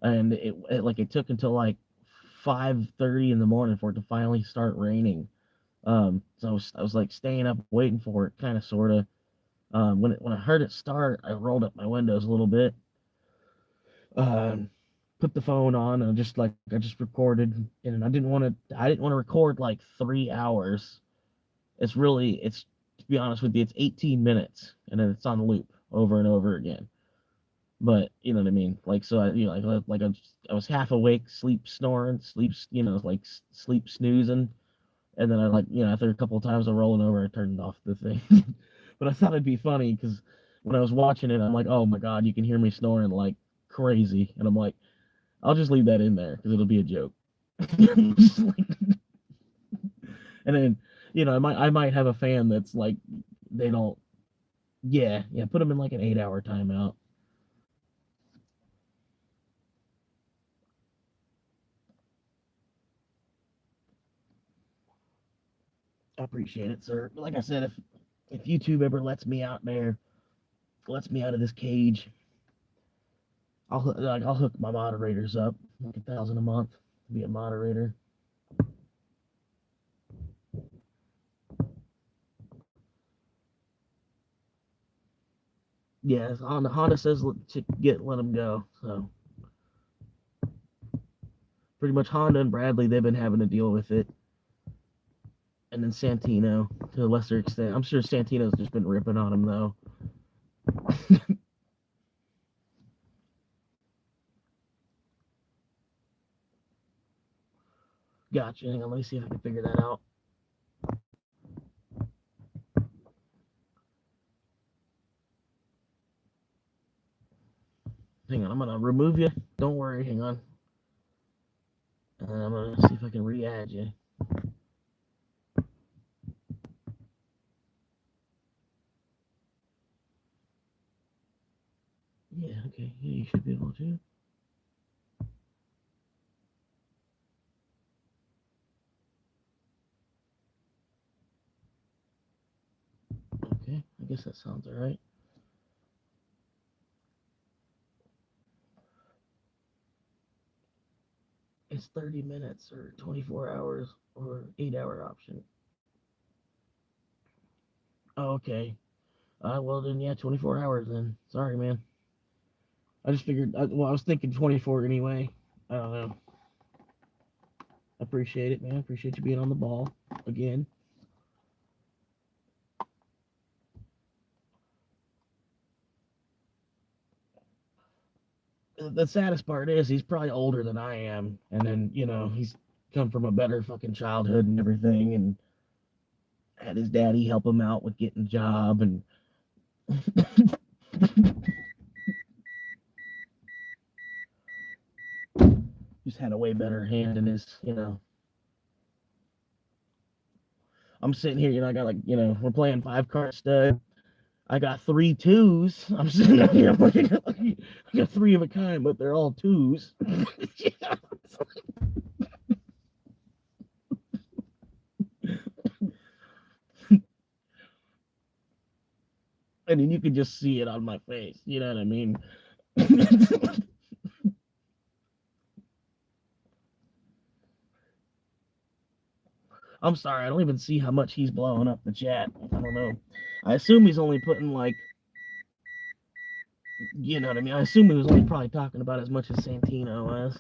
and it took until like 5:30 in the morning for it to finally start raining. So I was like staying up waiting for it, kind of sort of. When I heard it start, I rolled up my windows a little bit, um, put the phone on, and I just recorded, and I didn't want to record like 3 hours. It's to be honest with you, it's 18 minutes, and then it's on loop over and over again. But you know what I mean, like so I was half awake, sleep snoring, sleep snoozing, and then after a couple of times of rolling over, I turned off the thing. But I thought it'd be funny because when I was watching it, I'm like, oh my god, you can hear me snoring like crazy, and I'm like, I'll just leave that in there because it'll be a joke. And then I might have a fan that's like they don't. Yeah, yeah, put them in like an 8 hour timeout. I appreciate it, sir. But like I said, if YouTube ever lets me out of this cage, I'll hook my moderators up, like 1,000 a month to be a moderator. Yeah, Honda says let him go. So pretty much Honda and Bradley, they've been having to deal with it, and then Santino to a lesser extent. I'm sure Santino's just been ripping on him though. Gotcha. Hang on, let me see if I can figure that out. Hang on, I'm gonna remove you. Don't worry. Hang on. And I'm gonna see if I can re-add you. Yeah. Okay. Yeah, you should be able to. Okay. I guess that sounds alright. It's 30 minutes or 24 hours or 8 hour option. Oh, okay. Well then, yeah, 24 hours then. Sorry, man. I just figured. I was thinking 24 anyway. I don't know. Appreciate it, man. Appreciate you being on the ball again. The saddest part is he's probably older than I am, and then he's come from a better fucking childhood and everything, and had his daddy help him out with getting a job, and just had a way better hand in his. I'm sitting here, I got we're playing 5 card stud. I got 3 twos. I'm sitting here, I got 3 of a kind, but they're all twos. And then you can just see it on my face. You know what I mean? I'm sorry, I don't even see how much he's blowing up the chat. I don't know. I assume he's only putting like, you know what I mean? I assume he was only probably talking about as much as Santino was.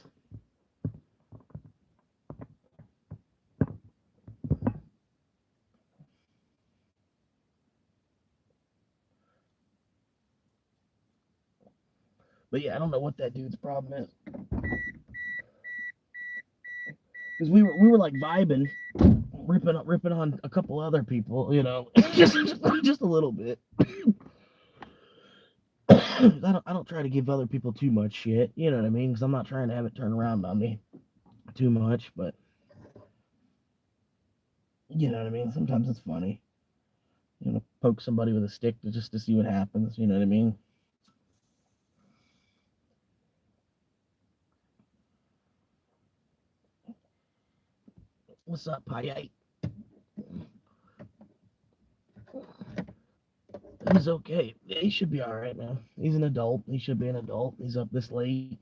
But yeah, I don't know what that dude's problem is. Because we were like vibing, ripping on a couple other people, you know, just a little bit. I don't try to give other people too much shit, you know what I mean? Because I'm not trying to have it turn around on me too much, but you know what I mean. Sometimes it's funny, you know, poke somebody with a stick just to see what happens. You know what I mean? What's up, Payette? He's okay. Yeah, he should be all right, man. He's an adult. He should be an adult. He's up this late.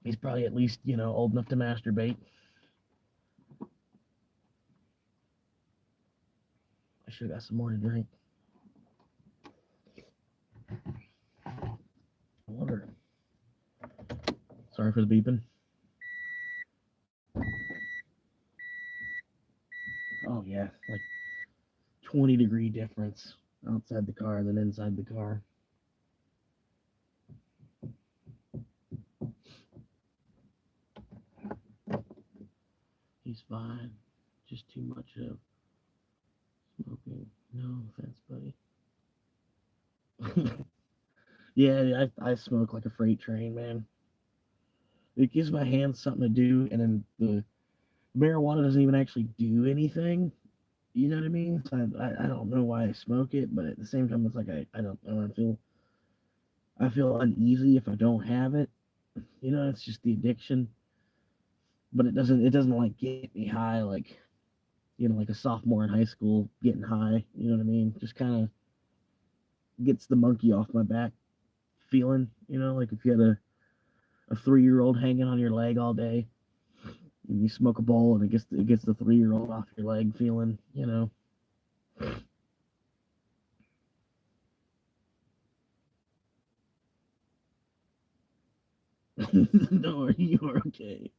He's probably at least, you know, old enough to masturbate. I should have got some more to drink. Water. Sorry for the beeping. Oh yeah, like 20-degree difference outside the car than inside the car. He's fine. Just too much of smoking. No offense, buddy. Yeah, I smoke like a freight train, man. It gives my hands something to do, and then the marijuana doesn't even actually do anything. You know what I mean? So I don't know why I smoke it, but at the same time, it's like I feel uneasy if I don't have it. You know, it's just the addiction. But it doesn't like get me high like, you know, like a sophomore in high school getting high. You know what I mean? Just kind of gets the monkey off my back feeling. You know, like if you had a 3-year-old hanging on your leg all day, and you smoke a bowl and it gets the 3-year-old off your leg feeling. You know. Don't worry, you're okay.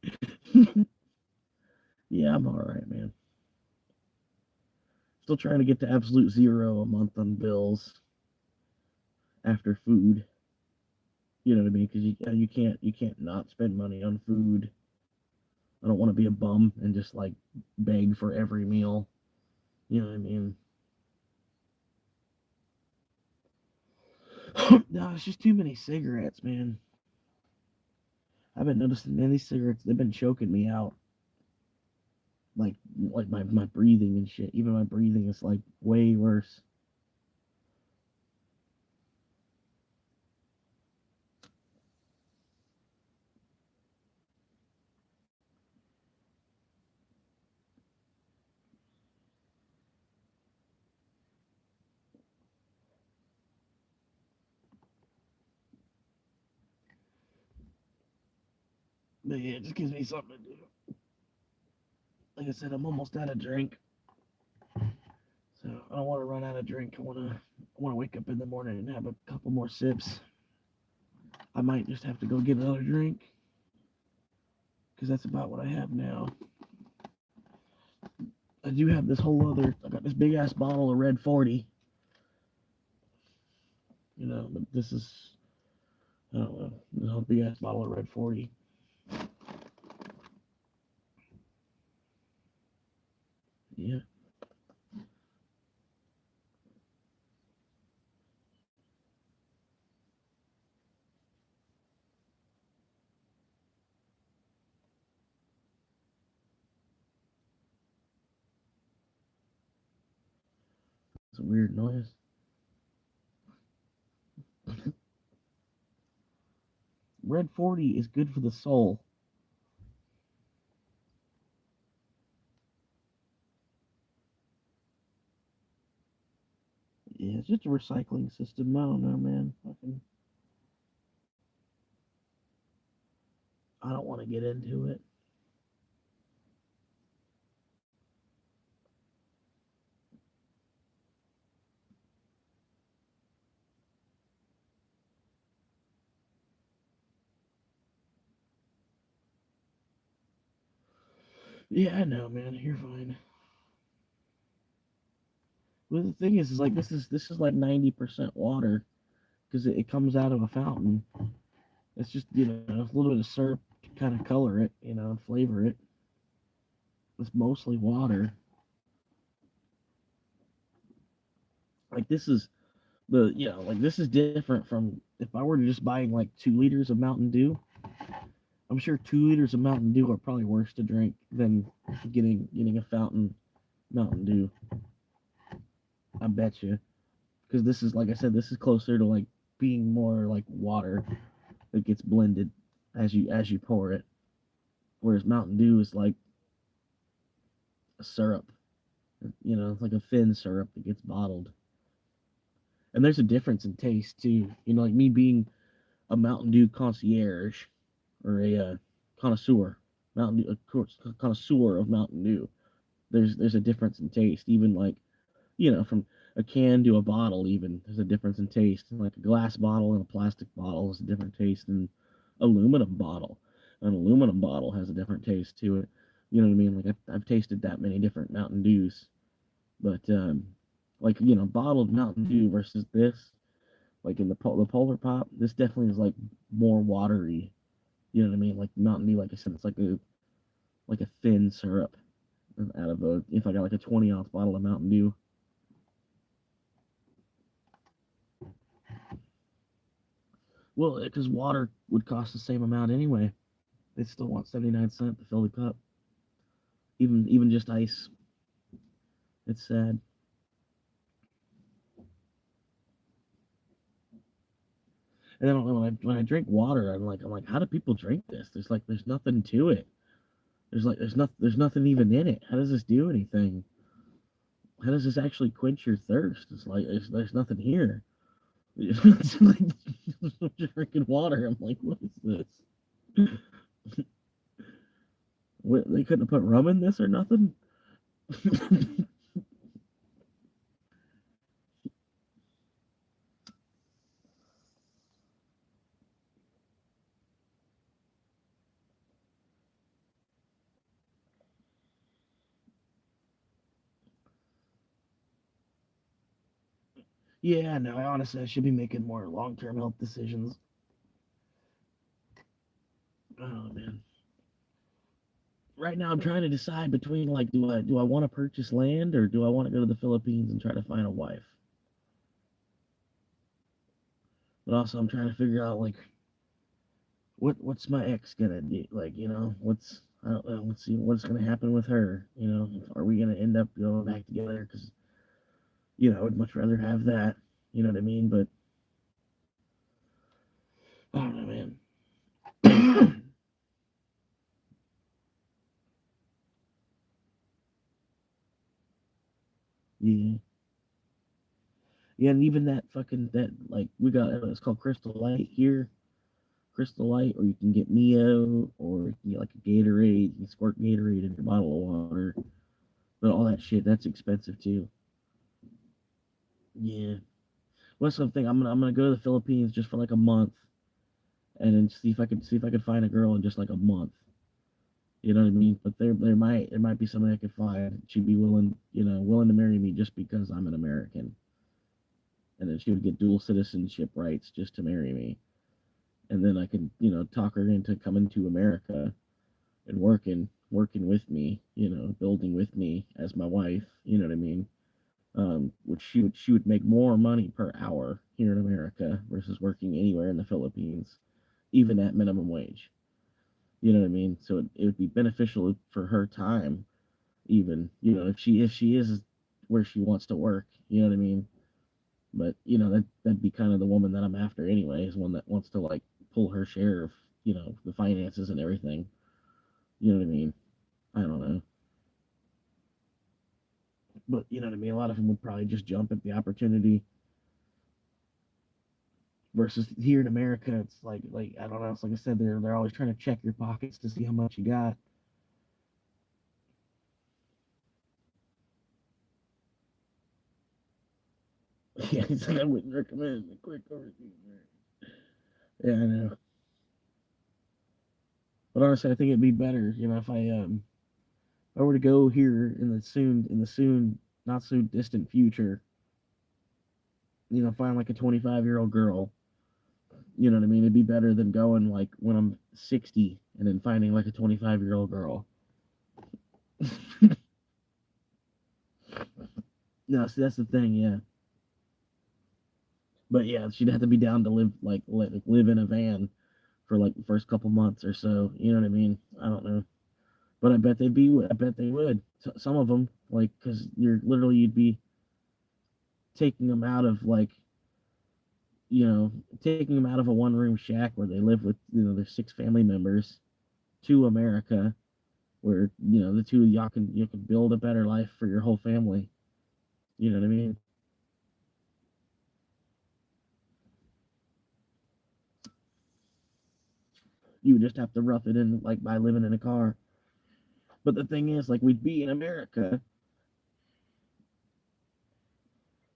Yeah, I'm all right, man. Still trying to get to absolute zero a month on bills after food. You know what I mean? Because you can't not spend money on food. I don't want to be a bum and just like beg for every meal. You know what I mean? No, it's just too many cigarettes, man. I've been noticing, man, these cigarettes, they've been choking me out. Like my breathing and shit. Even my breathing is like way worse. But yeah, it just gives me something to do. Like I said, I'm almost out of drink. So I don't want to run out of drink. I want to wake up in the morning and have a couple more sips. I might just have to go get another drink because that's about what I have now. I do have this whole other. I got this big ass bottle of Red 40. You know, but this is, I don't know, this whole big ass bottle of Red 40. Yeah, it's a weird noise. Red 40 is good for the soul. Yeah, just a recycling system. I don't know, man. Fucking, I don't want to get into it. Yeah, I know, man. You're fine. But the thing is like this is like 90% water because it comes out of a fountain. It's just a little bit of syrup to kind of color it, and flavor it. It's mostly water. Like this is different from if I were to just buying like 2 liters of Mountain Dew. I'm sure 2 liters of Mountain Dew are probably worse to drink than getting a fountain Mountain Dew. I bet you, because this is like I said, this is closer to like being more like water that gets blended as you pour it, whereas Mountain Dew is like a syrup, it's like a thin syrup that gets bottled. And there's a difference in taste too. Like me being a Mountain Dew concierge or a connoisseur, Mountain Dew, a connoisseur of Mountain Dew. There's a difference in taste, even like from a can to a bottle. Even there's a difference in taste. Like a glass bottle and a plastic bottle is a different taste than aluminum bottle. An aluminum bottle has a different taste to it. You know what I mean? Like I've tasted that many different Mountain Dews, but like bottled Mountain Dew versus this, like in the Polar Pop, this definitely is like more watery. You know what I mean? Like Mountain Dew, like I said, it's like a thin syrup out of a if I got like a 20-ounce bottle of Mountain Dew. Well, because water would cost the same amount anyway. They still want 79 cents to fill the cup, even just ice. It's sad. And then when I drink water, I'm like, how do people drink this? There's nothing to it. There's nothing even in it. How does this do anything? How does this actually quench your thirst? It's like there's nothing here. It's like drinking water. I'm like, what is this? What, they couldn't have put rum in this or nothing? Yeah, no, honestly, I should be making more long-term health decisions. Oh man. Right now, I'm trying to decide between like, do I want to purchase land or do I want to go to the Philippines and try to find a wife? But also, I'm trying to figure out like what's my ex gonna do? Like, what's I don't know. Let's see what's gonna happen with her. Are we gonna end up going back together? Because I would much rather have that. You know what I mean? But I don't know, man. Yeah, yeah, and even that fucking that like we got it's called Crystal Light here. Crystal Light, or you can get Mio, or you can get like a Gatorade. You can squirt Gatorade in your bottle of water. But all that shit, that's expensive too. Yeah. Well, that's something. I'm gonna go to the Philippines just for like a month, and then see if I could find a girl in just like a month. You know what I mean? But there might be somebody I could find. She'd be willing to marry me just because I'm an American, and then she would get dual citizenship rights just to marry me, and then I could talk her into coming to America and working with me, building with me as my wife. You know what I mean? Which she would make more money per hour here in America versus working anywhere in the Philippines, even at minimum wage. You know what I mean? So it would be beneficial for her time, even if she is where she wants to work. You know what I mean? But that'd be kind of the woman that I'm after anyway, is one that wants to like pull her share of the finances and everything. You know what I mean? I don't know, but you know what I mean. A lot of them would probably just jump at the opportunity. Versus here in America, it's like I don't know. It's like I said, they're always trying to check your pockets to see how much you got. Yeah, it's like I wouldn't recommend a quick overseas marriage. Yeah, I know. But honestly, I think it'd be better, if I were to go here in the soon not so distant future, find like a 25-year-old girl. You know what I mean? It'd be better than going like when I'm 60 and then finding like a 25-year-old girl. No, see that's the thing, yeah. But yeah, she'd have to be down to live in a van for like the first couple months or so. You know what I mean? I don't know, but I bet they'd be. I bet they would. Some of them, like, because you'd be taking them out of taking them out of a one-room shack where they live with their six family members to America, where the two of y'all can build a better life for your whole family. You know what I mean? You would just have to rough it in like by living in a car. But the thing is, like, we'd be in America,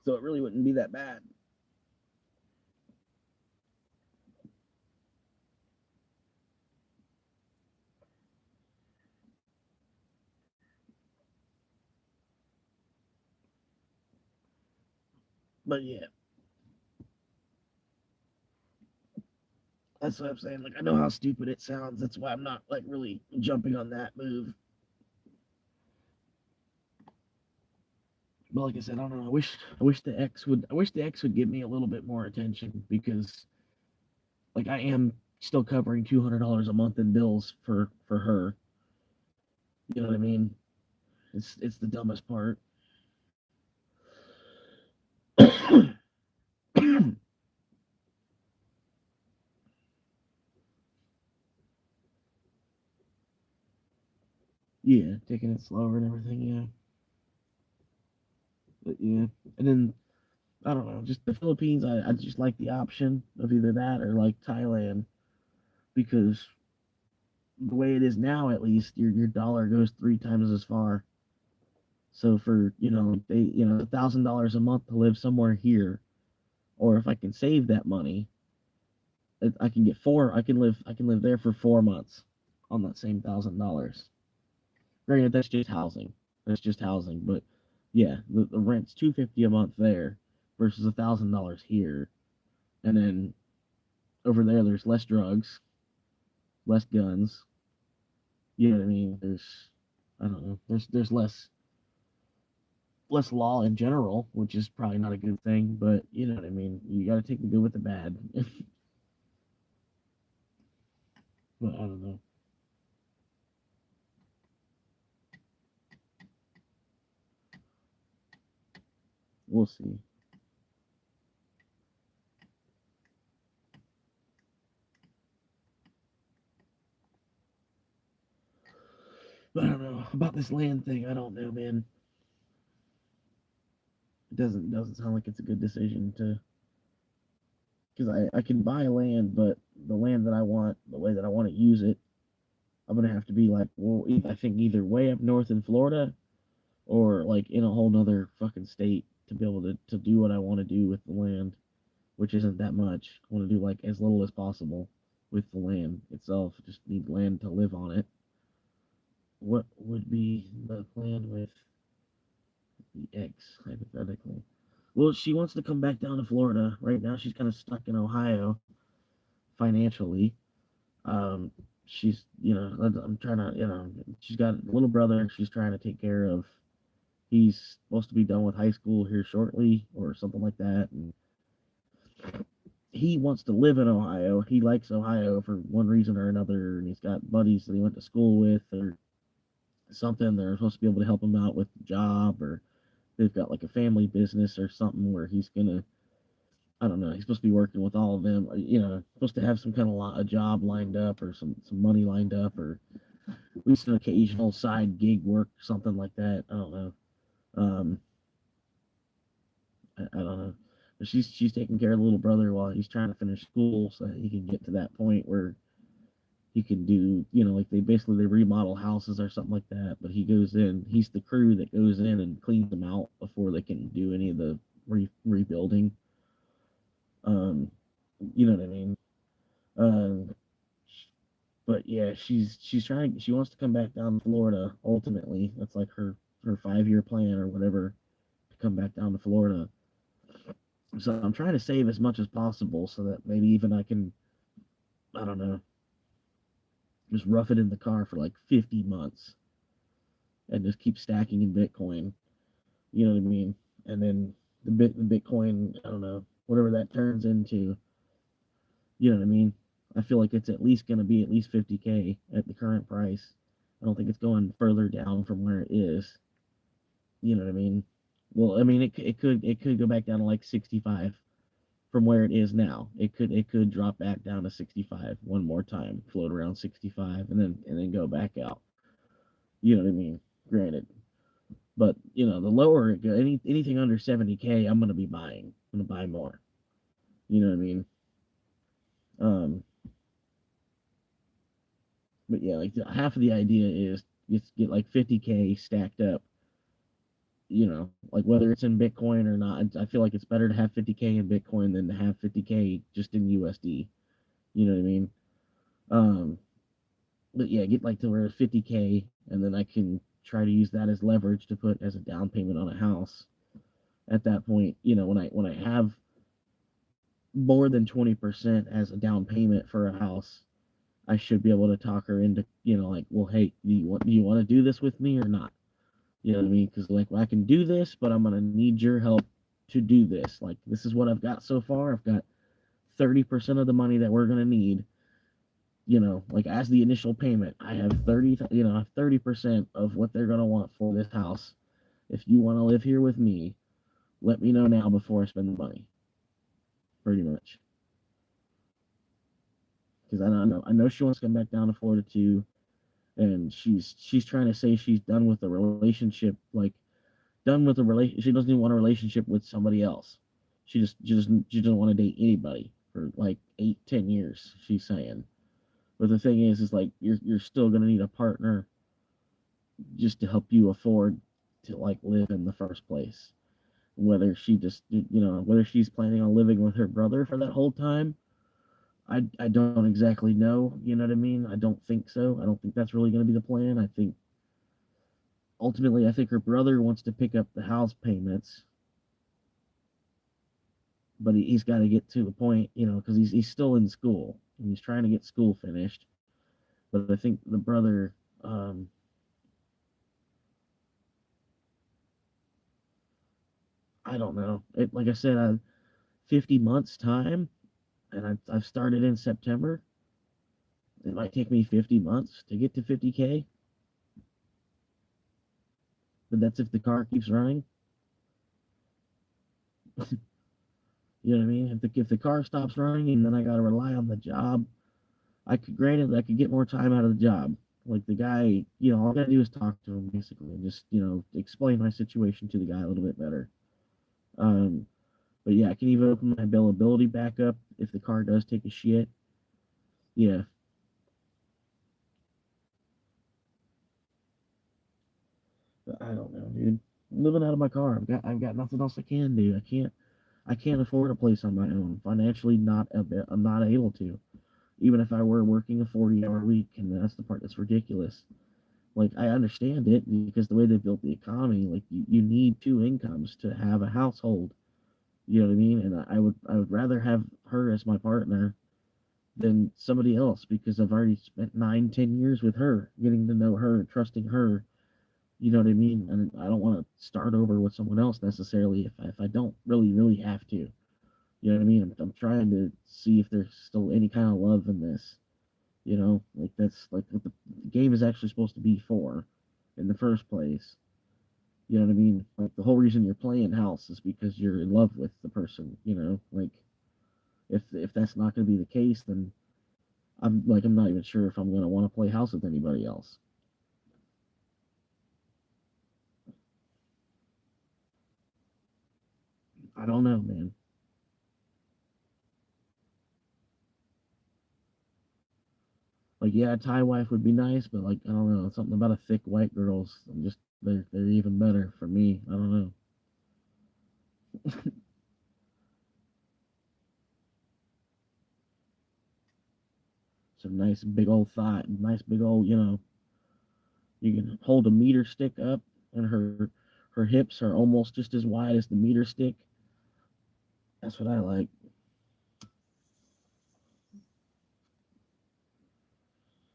so it really wouldn't be that bad. But yeah, that's what I'm saying. Like, I know how stupid it sounds. That's why I'm not like really jumping on that move. But like I said, I don't know. I wish the ex would give me a little bit more attention because like I am still covering $200 a month in bills for her. You know what I mean? It's the dumbest part. Yeah, taking it slower and everything. Yeah, but yeah, and then I don't know, just the Philippines. I just like the option of either that or like Thailand because the way it is now, at least your dollar goes three times as far. So for $1,000 a month to live somewhere here, or if I can save that money, I can get four. I can live there for 4 months on that same $1,000. Granted, that's just housing. That's just housing, but yeah, the rent's $250 a month there versus $1,000 here, and then over there there's less drugs, less guns. You know what I mean? I don't know. There's less law in general, which is probably not a good thing, but you know what I mean. You got to take the good with the bad. But I don't know. We'll see. But I don't know about this land thing. I don't know, man. It doesn't sound like it's a good decision to because I can buy land, but the land that I want, the way that I want to use it, I'm gonna have to be like, well, I think either way up north in Florida or like in a whole nother fucking state to be able to do what I want to do with the land, which isn't that much. I want to do like as little as possible with the land itself. Just need land to live on it. What would be the plan with the ex, hypothetically? Well, she wants to come back down to Florida. Right now, she's kind of stuck in Ohio financially. Um, I'm trying to, she's got a little brother she's trying to take care of. He's supposed to be done with high school here shortly or something like that. And he wants to live in Ohio. He likes Ohio for one reason or another. And he's got buddies that he went to school with or something. They're supposed to be able to help him out with the job or they've got like a family business or something where he's going to I don't know. He's supposed to be working with all of them. Supposed to have some kind of a job lined up or some money lined up or at least an occasional side gig work, something like that. I don't know. Um, I don't know. She's taking care of the little brother while he's trying to finish school so that he can get to that point where he can do, like they remodel houses or something like that. But he goes in, he's the crew that goes in and cleans them out before they can do any of the rebuilding. Um, you know what I mean? Um, but yeah, she's trying. She wants to come back down to Florida. Ultimately, that's like her 5 year plan or whatever to come back down to Florida. So I'm trying to save as much as possible so that maybe even I can, I don't know, just rough it in the car for like 50 months and just keep stacking in Bitcoin. You know what I mean? And then the Bitcoin, I don't know, whatever that turns into. You know what I mean? I feel like it's at least going to be at least 50K at the current price. I don't think it's going further down from where it is. You know what I mean? Well, I mean it could go back down to like 65 from where it is now. It could drop back down to 65 one more time, float around 65, and then go back out. You know what I mean? Granted, but the lower it goes, anything under 70K, I'm gonna be buying. I'm gonna buy more. You know what I mean? Um, but yeah, like half of the idea is get like 50K stacked up. Like whether it's in Bitcoin or not, I feel like it's better to have 50K in Bitcoin than to have 50K just in USD. You know what I mean? Um, but yeah, get like to where it's 50K, and then I can try to use that as leverage to put as a down payment on a house. At that point, when I have more than 20% as a down payment for a house, I should be able to talk her into, like, well, hey, do you want to do this with me or not? You know what I mean? Because like, well, I can do this, but I'm gonna need your help to do this. Like, this is what I've got so far. I've got 30% of the money that we're gonna need. Like as the initial payment, I have 30% of what they're gonna want for this house. If you want to live here with me, let me know now before I spend the money. Pretty much, because I know she wants to come back down to Florida too, and she's trying to say she's done with the relationship, like done with the relation. She doesn't even want a relationship with somebody else. She doesn't want to date anybody for like 8-10 years. She's saying, but the thing is like you're still gonna need a partner just to help you afford to like live in the first place. Whether she's planning on living with her brother for that whole time, I don't exactly know. You know what I mean? I don't think so. I don't think that's really going to be the plan. I think ultimately, I think her brother wants to pick up the house payments, but he's got to get to a point, because he's still in school and he's trying to get school finished. But I think the brother, I don't know. Like I said, 50 months time, and I've started in September. It might take me 50 months to get to 50K, but that's if the car keeps running. You know what I mean? If the car stops running and then I got to rely on the job, granted I could get more time out of the job. Like the guy, all I gotta do is talk to him basically and just explain my situation to the guy a little bit better. Um, but yeah, I can even open my availability back up if the car does take a shit. Yeah, but I don't know, dude. I'm living out of my car. I've got nothing else I can do. I can't afford a place on my own. Financially, not a bit. I'm not able to. Even if I were working a 40-hour week, and that's the part that's ridiculous. Like I understand it because the way they built the economy, like you need two incomes to have a household. You know what I mean? And I would rather have her as my partner than somebody else because I've already spent 9-10 years with her, getting to know her, trusting her. You know what I mean? And I don't want to start over with someone else necessarily if I don't really have to. You know what I mean? I'm trying to see if there's still any kind of love in this. Like that's like what the game is actually supposed to be for in the first place. You know what I mean? Like the whole reason you're playing house is because you're in love with the person. Like if that's not going to be the case, then I'm not even sure if I'm going to want to play house with anybody else. I don't know, man. Like, yeah, a Thai wife would be nice, but like, I don't know, something about a thick white girl's just they're even better for me. I don't know. Some nice big old thigh, nice big old, you can hold a meter stick up, and her hips are almost just as wide as the meter stick. That's what I like.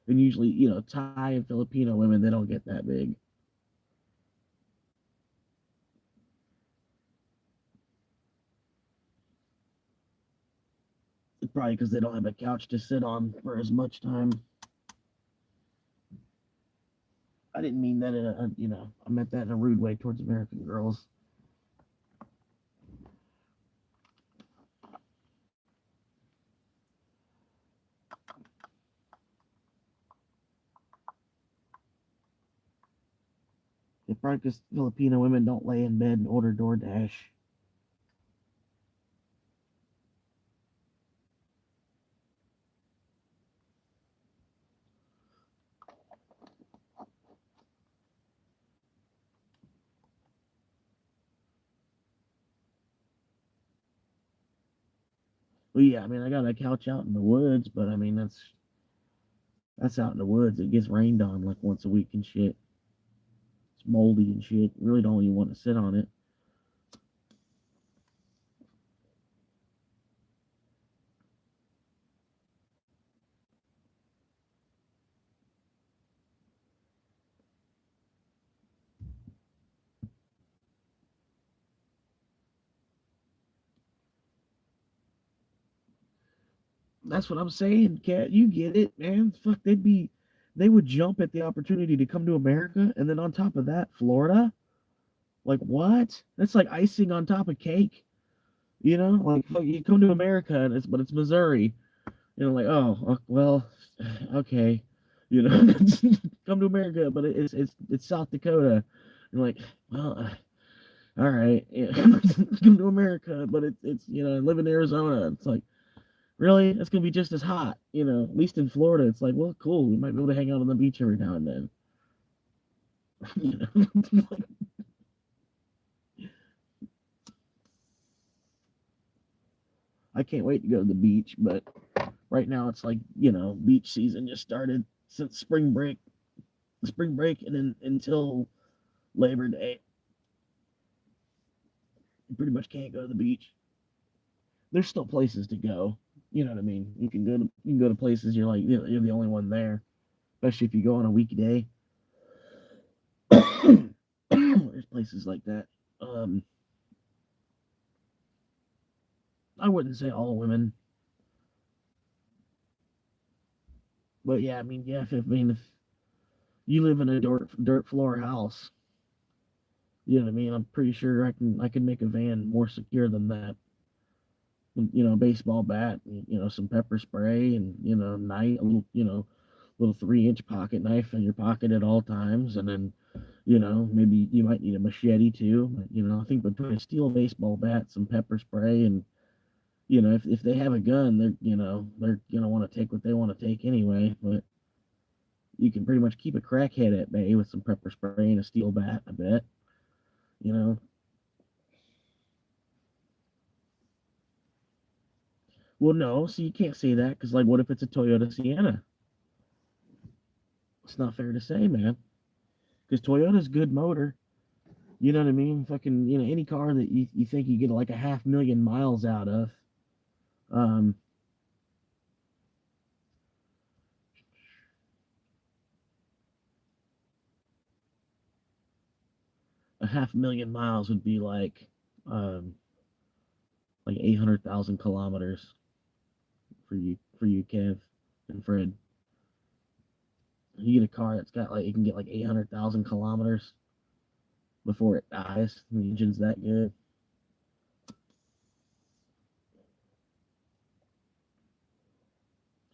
And usually, Thai and Filipino women, they don't get that big. Probably because they don't have a couch to sit on for as much time. I didn't mean that I meant that in a rude way towards American girls. It's probably because Filipino women don't lay in bed and order DoorDash. Well, yeah, I mean, I got a couch out in the woods, but I mean, that's out in the woods. It gets rained on like once a week and shit. It's moldy and shit. You really don't even want to sit on it. That's what I'm saying, Cat. You get it, man. Fuck, they would jump at the opportunity to come to America, and then on top of that, Florida. Like what? That's like icing on top of cake. Like fuck, you come to America, and it's Missouri. Like, oh, well, okay, come to America, but it's South Dakota. And like, well, all right, yeah. Come to America, but it's I live in Arizona. It's like, really, it's gonna be just as hot. At least in Florida, it's like, well, cool, we might be able to hang out on the beach every now and then. you know, I can't wait to go to the beach, but right now it's like beach season just started since spring break, and then until Labor Day, you pretty much can't go to the beach. There's still places to go. You know what I mean? You can go to places you're like you're the only one there, especially if you go on a weekday. There's places like that. Um, I wouldn't say all women, but yeah, I mean, yeah, if you live in a dirt floor house, you know what I mean. I'm pretty sure I can make a van more secure than that. Baseball bat, some pepper spray, and knife, a little, little 3-inch pocket knife in your pocket at all times, and then maybe you might need a machete too. But, I think between a steel baseball bat, some pepper spray, and if they have a gun, they're gonna want to take what they want to take anyway. But you can pretty much keep a crackhead at bay with some pepper spray and a steel bat. I bet. You know. Well, no. So you can't say that because, like, what if it's a Toyota Sienna? It's not fair to say, man. Because Toyota's good motor. You know what I mean? Fucking, any car that you think you get like a 500,000 miles out of. Um, a 500,000 miles would be um, like 800,000 kilometers for you, Kev and Fred. You get a car that's got like, it can get like 800,000 kilometers before it dies. The engine's that good.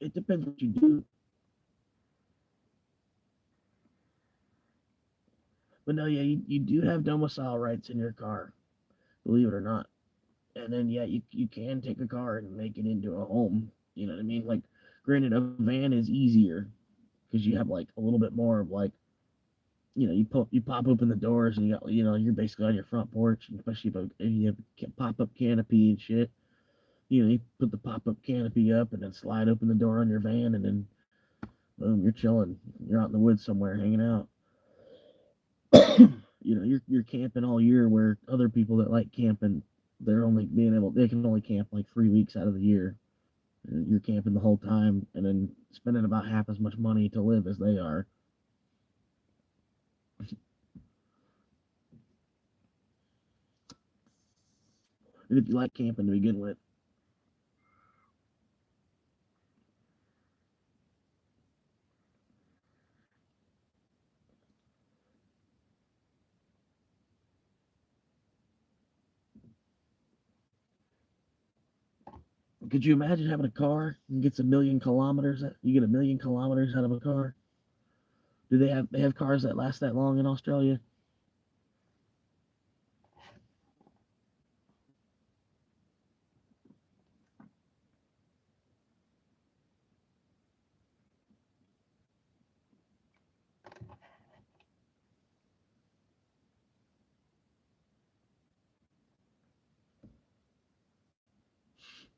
It depends what you do. But no, yeah, you do have domicile rights in your car, believe it or not. And then, yeah, you can take a car and make it into a home. You know what I mean? Like, granted, a van is easier. because you have like a little bit more of like, you pop open the doors and you're basically on your front porch, and especially if you have pop up canopy and shit. You put the pop up canopy up and then slide open the door on your van, and then boom, you're chilling. You're out in the woods somewhere hanging out. You're camping all year, where other people that like camping, they can only camp like 3 weeks out of the year. You're camping the whole time and then spending about half as much money to live as they are. And if you like camping to begin with, could you imagine having a car and gets a million kilometers? You get a million kilometers out of a car. Do they have cars that last that long in Australia?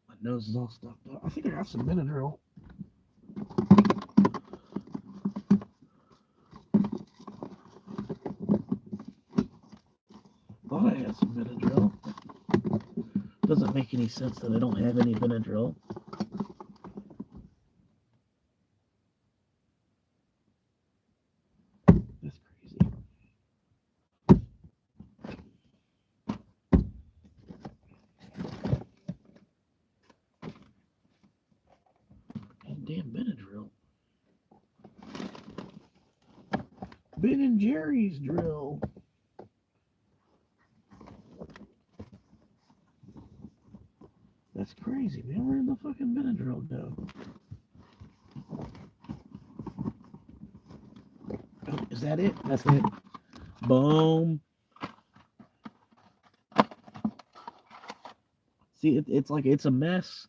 My nose is all stuffed up. I think I got some Benadryl. Thought I had some Benadryl. Doesn't make any sense that I don't have any Benadryl. That's crazy. Damn Benadryl. Ben and Jerry's drill. That's crazy, man. Where did the fucking Benadryl go? Oh, is that it? That's it. Boom. See, it's like it's a mess,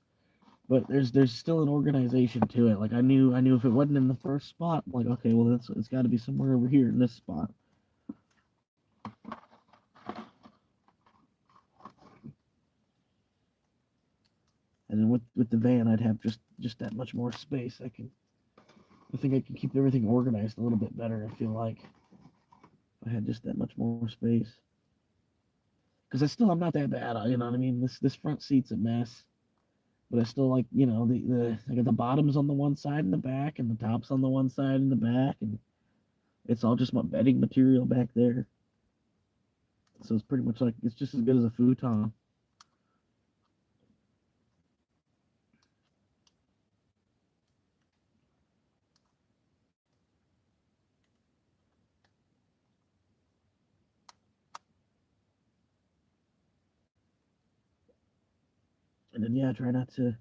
but there's still an organization to it. Like I knew if it wasn't in the first spot, like okay, well it's got to be somewhere over here in this spot. And then with the van, I'd have just that much more space. I think I can keep everything organized a little bit better. I feel like if I had just that much more space. Because I'm not that bad. You know what I mean? This front seat's a mess, but I still like I got the bottoms on the one side and the back, and the tops on the one side and the back, and it's all just my bedding material back there. So it's pretty much like it's just as good as a futon. And then yeah, I try not to.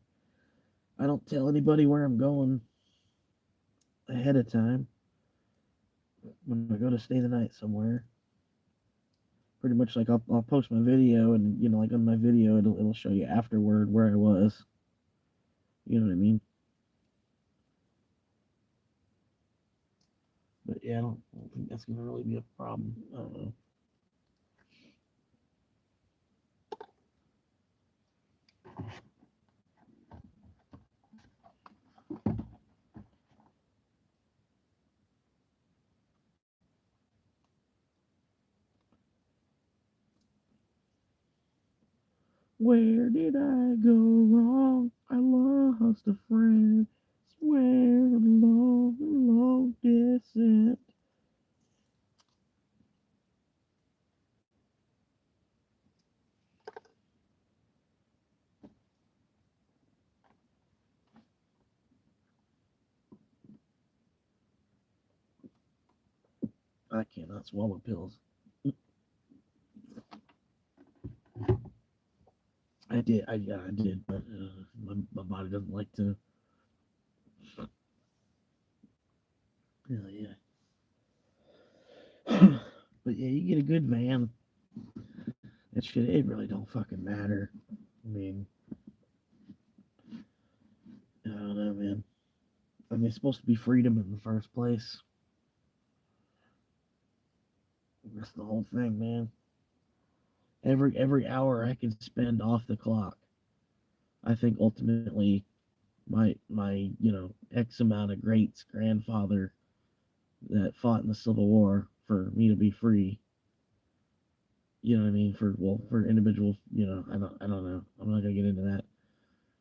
I don't tell anybody where I'm going ahead of time when I go to stay the night somewhere. Pretty much like I'll post my video, and like on my video it'll show you afterward where I was. You know what I mean? But yeah, I don't think that's gonna really be a problem. I don't know. Where did I go wrong? I lost a friend. Swear long, long distance. I cannot swallow pills. I did, yeah, I did, but my body doesn't like to. Yeah. But yeah, you get a good van. That shit, it really don't fucking matter. I mean, I don't know, man. I mean, it's supposed to be freedom in the first place. That's the whole thing, man. Every hour I can spend off the clock, I think ultimately my X amount of greats grandfather that fought in the Civil War for me to be free. You know what I mean? For individuals, I don't know. I'm not gonna get into that.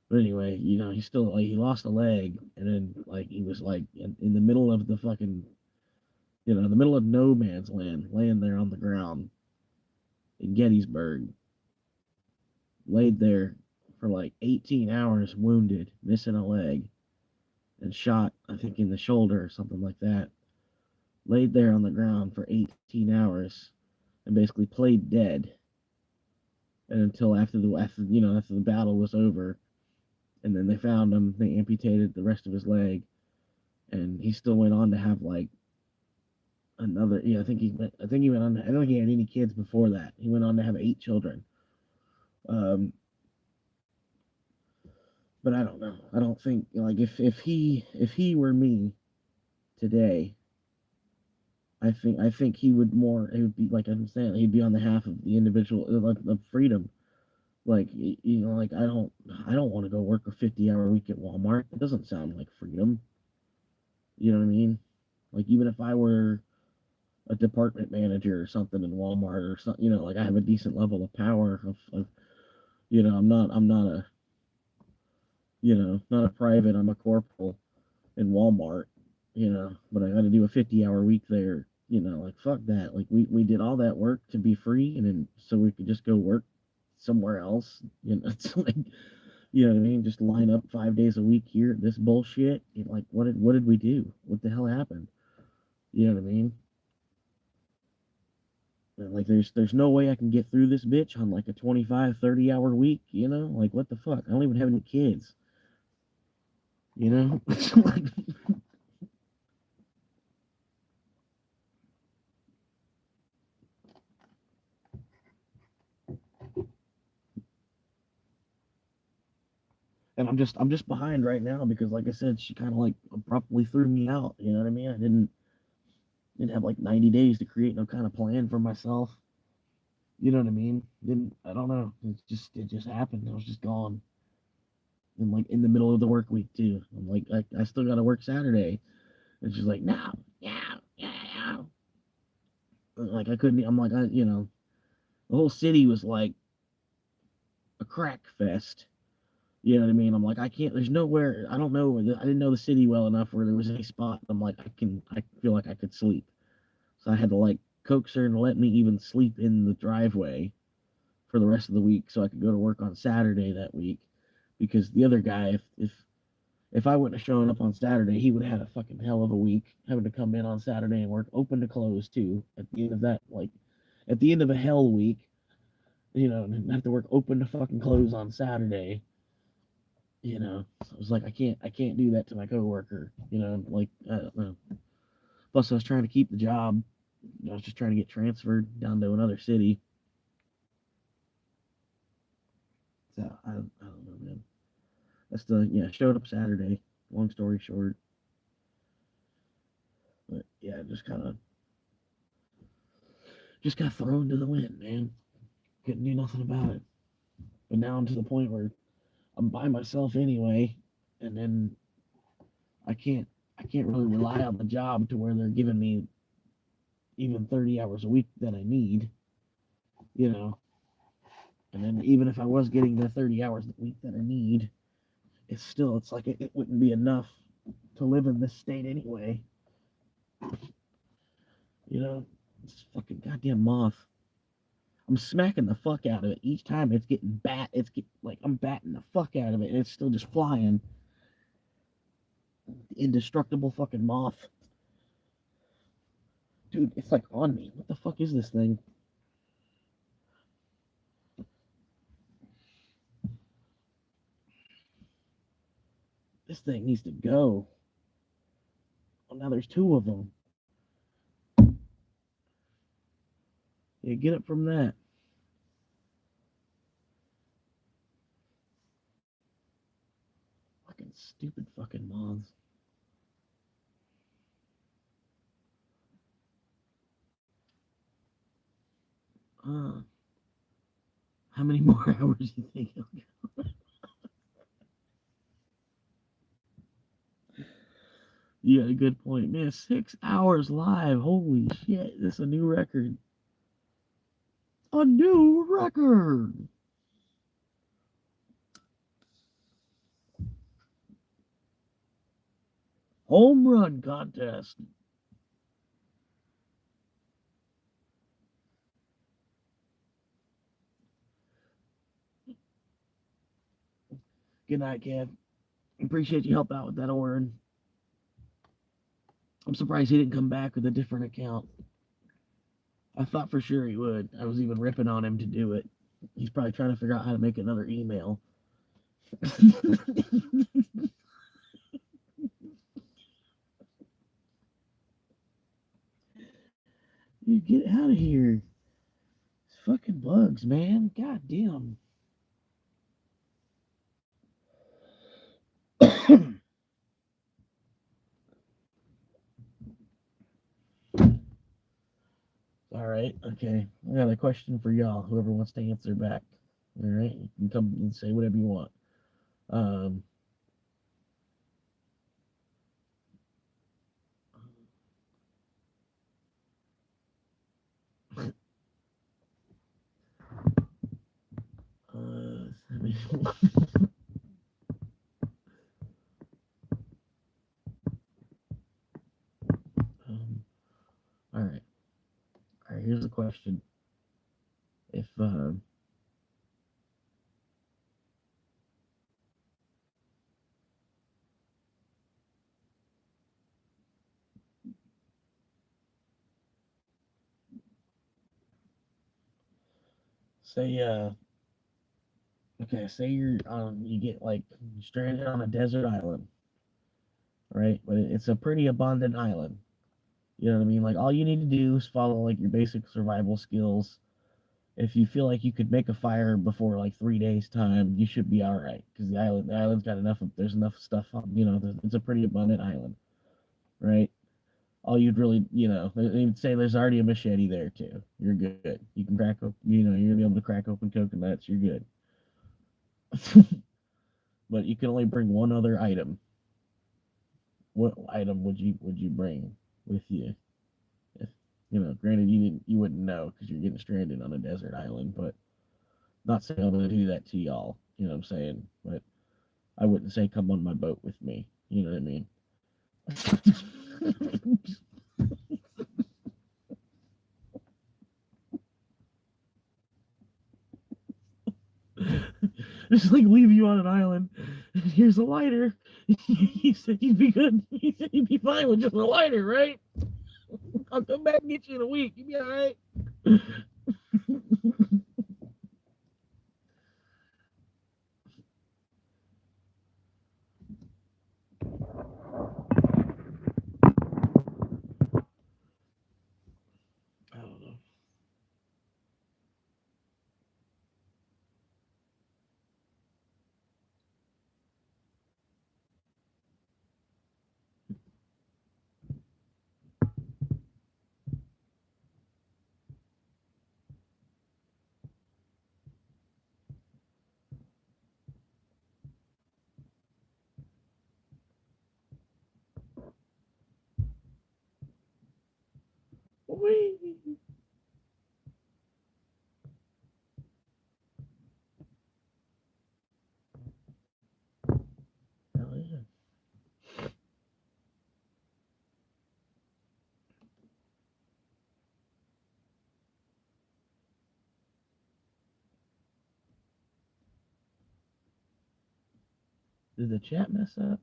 But anyway, he still like he lost a leg, and then like he was like in the middle of the fucking the middle of no man's land, laying there on the ground in Gettysburg, laid there for like 18 hours, wounded, missing a leg, and shot, I think, in the shoulder or something like that. Laid there on the ground for 18 hours and basically played dead. And until after the battle was over, and then they found him, they amputated the rest of his leg, and he still went on to have like another. Yeah, I think he went on. I don't think he had any kids before that. He went on to have 8 children. Um, but I don't know. I don't think like if he were me today, I think he would more. It would be like I'm saying. He'd be on the half of the individual of freedom. Like like I don't want to go work a 50-hour week at Walmart. It doesn't sound like freedom. You know what I mean? Like even if I were a department manager or something in Walmart or something, like I have a decent level of power of I'm not a not a private. I'm a corporal in Walmart. But I got to do a 50-hour week there. Like fuck that. Like we did all that work to be free, and then so we could just go work somewhere else. It's like you know what I mean. Just line up 5 days a week here. This bullshit. Like what did we do? What the hell happened? You know what I mean? Like there's no way I can get through this bitch on like a 25, 30-hour week. Like what the fuck? I don't even have any kids. It's like and I'm just behind right now because like I said, she kind of like abruptly threw me out. You know what I mean? I didn't have like 90 days to create no kind of plan for myself. You know what I mean? Didn't I don't know. It just happened. I was just gone. And like in the middle of the work week too. I'm like I still gotta work Saturday. And she's like, no, yeah, yeah. Like I couldn't. I'm like the whole city was like a crack fest. You know what I mean? I'm like, I can't. There's nowhere. I don't know. I didn't know the city well enough where there was any spot. I'm like, I feel like I could sleep. So I had to like coax her and let me even sleep in the driveway for the rest of the week, so I could go to work on Saturday that week. Because the other guy, if I wouldn't have shown up on Saturday, he would have had a fucking hell of a week having to come in on Saturday and work open to close too. At the end of that, like at the end of a hell week, and have to work open to fucking close on Saturday. So I was like, I can't do that to my coworker. Like I don't know. Plus, I was trying to keep the job. I was just trying to get transferred down to another city. So I don't know, man. Showed up Saturday. Long story short, but yeah, just got thrown to the wind, man. Couldn't do nothing about it. But now I'm to the point where I'm by myself anyway, and then I can't I can't really rely on the job to where they're giving me even 30 hours a week that I need, you know. And then even if I was getting the 30 hours a week that I need, it's like it wouldn't be enough to live in this state anyway. It's fucking goddamn moth. I'm smacking the fuck out of it each time. It's getting like I'm batting the fuck out of it, and it's still just flying. Indestructible fucking moth, dude. It's like on me. What the fuck is this thing? This thing needs to go. Oh, now there's two of them. Yeah, get it from that. Fucking stupid fucking moths. How many more hours do you think it'll go? You got a good point, man. 6 hours live. Holy shit! This is a new record. A new record. Home run contest. Good night, Kev. Appreciate you help out with that order. I'm surprised he didn't come back with a different account. I thought for sure he would. I was even ripping on him to do it. He's probably trying to figure out how to make another email. You get out of here. It's fucking bugs, man. God damn. All right. Okay. I got a question for y'all. Whoever wants to answer back. All right. You can come and say whatever you want. Um, all right. All right. Here's the question. If say okay, say you're you get like stranded on a desert island, right? But it's a pretty abundant island. You know what I mean? Like all you need to do is follow like your basic survival skills. If you feel like you could make a fire before like 3 days time, you should be all right because the island's got enough of there's enough stuff on. It's a pretty abundant island, right? All you'd really, they'd say there's already a machete there too. You're good. You can crack open, you're gonna be able to crack open coconuts. You're good. But you can only bring one other item. What item would you bring with you? If, granted you wouldn't know because you're getting stranded on a desert island, but not saying I'm gonna do that to y'all. You know what I'm saying? But I wouldn't say come on my boat with me. You know what I mean? Just like leave you on an island. Here's a lighter. He said you'd be good. He said you'd be fine with just a lighter, right? I'll come back and get you in a week. You be all right. I don't know. Whee! Hell yeah. Did the chat mess up?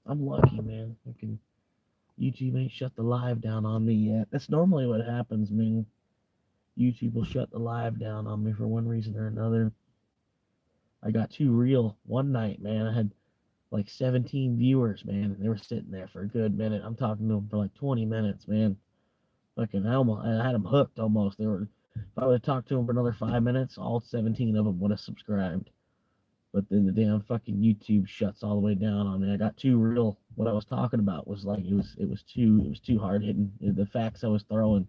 I'm lucky, man. YouTube ain't shut the live down on me yet. That's normally what happens, man. YouTube will shut the live down on me for one reason or another. I got too real one night, man. I had like 17 viewers, man, and they were sitting there for a good minute. I'm talking to them for like 20 minutes, man. Fucking, I had them hooked almost. If I would have talked to them for another 5 minutes, all 17 of them would have subscribed. But then the damn fucking YouTube shuts all the way down on me. I got too real. What I was talking about was like it was too hard hitting. The facts I was throwing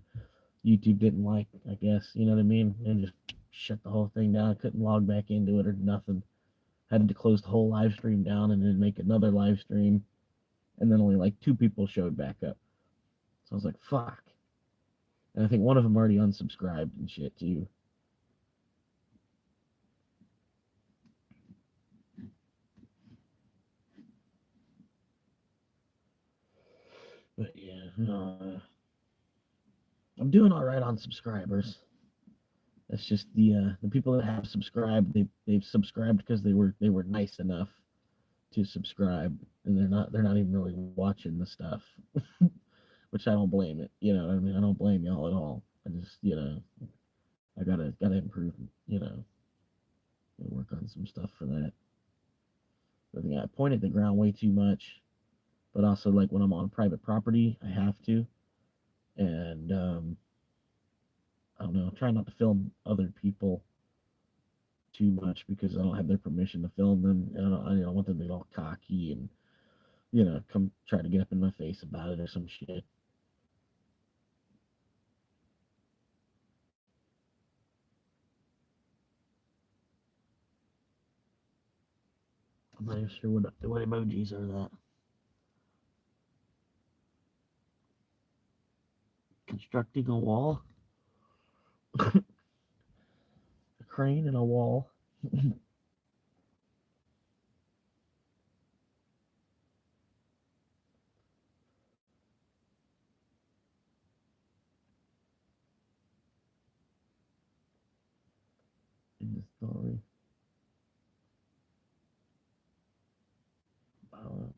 YouTube didn't like, I guess, you know what I mean? And just shut the whole thing down. I couldn't log back into it or nothing. Had to close the whole live stream down and then make another live stream. And then only like 2 people showed back up. So I was like, fuck. And I think one of them already unsubscribed and shit too. But yeah, I'm doing all right on subscribers. That's just the people that have subscribed. They've subscribed because they were nice enough to subscribe, and they're not even really watching the stuff, which I don't blame it. You know what I mean? I don't blame y'all at all. I just I gotta improve. Work on some stuff for that. I think I point at the ground way too much, but also like when I'm on private property, I have to, and I don't know, try not to film other people too much because I don't have their permission to film them. And I don't want them to get all cocky and come try to get up in my face about it or some shit. I'm not even sure what emojis are that. Constructing a wall, a crane, and a wall. In the story. I don't know.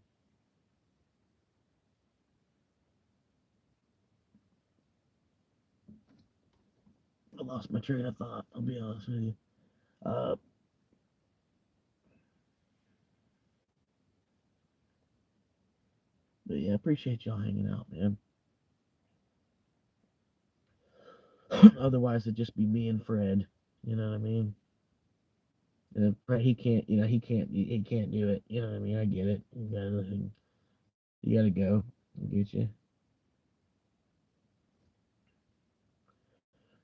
I lost my train of thought. I'll be honest with you. Uh, but yeah, appreciate y'all hanging out, man. Otherwise, it'd just be me and Fred. You know what I mean? And Fred, he can't do it. You know what I mean? I get it. You gotta go. I get you.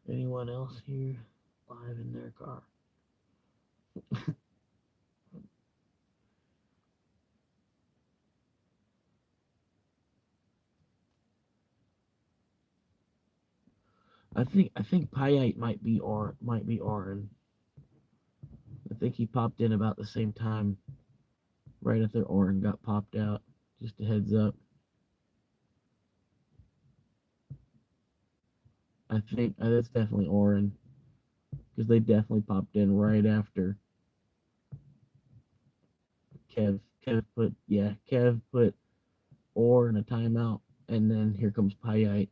Anyone else here live in their car? I think Payite might be Oren. I think he popped in about the same time, right after Oren got popped out. Just a heads up. I think that's definitely Oren because they definitely popped in right after Kev. Kev put Or in a timeout, and then here comes Payite.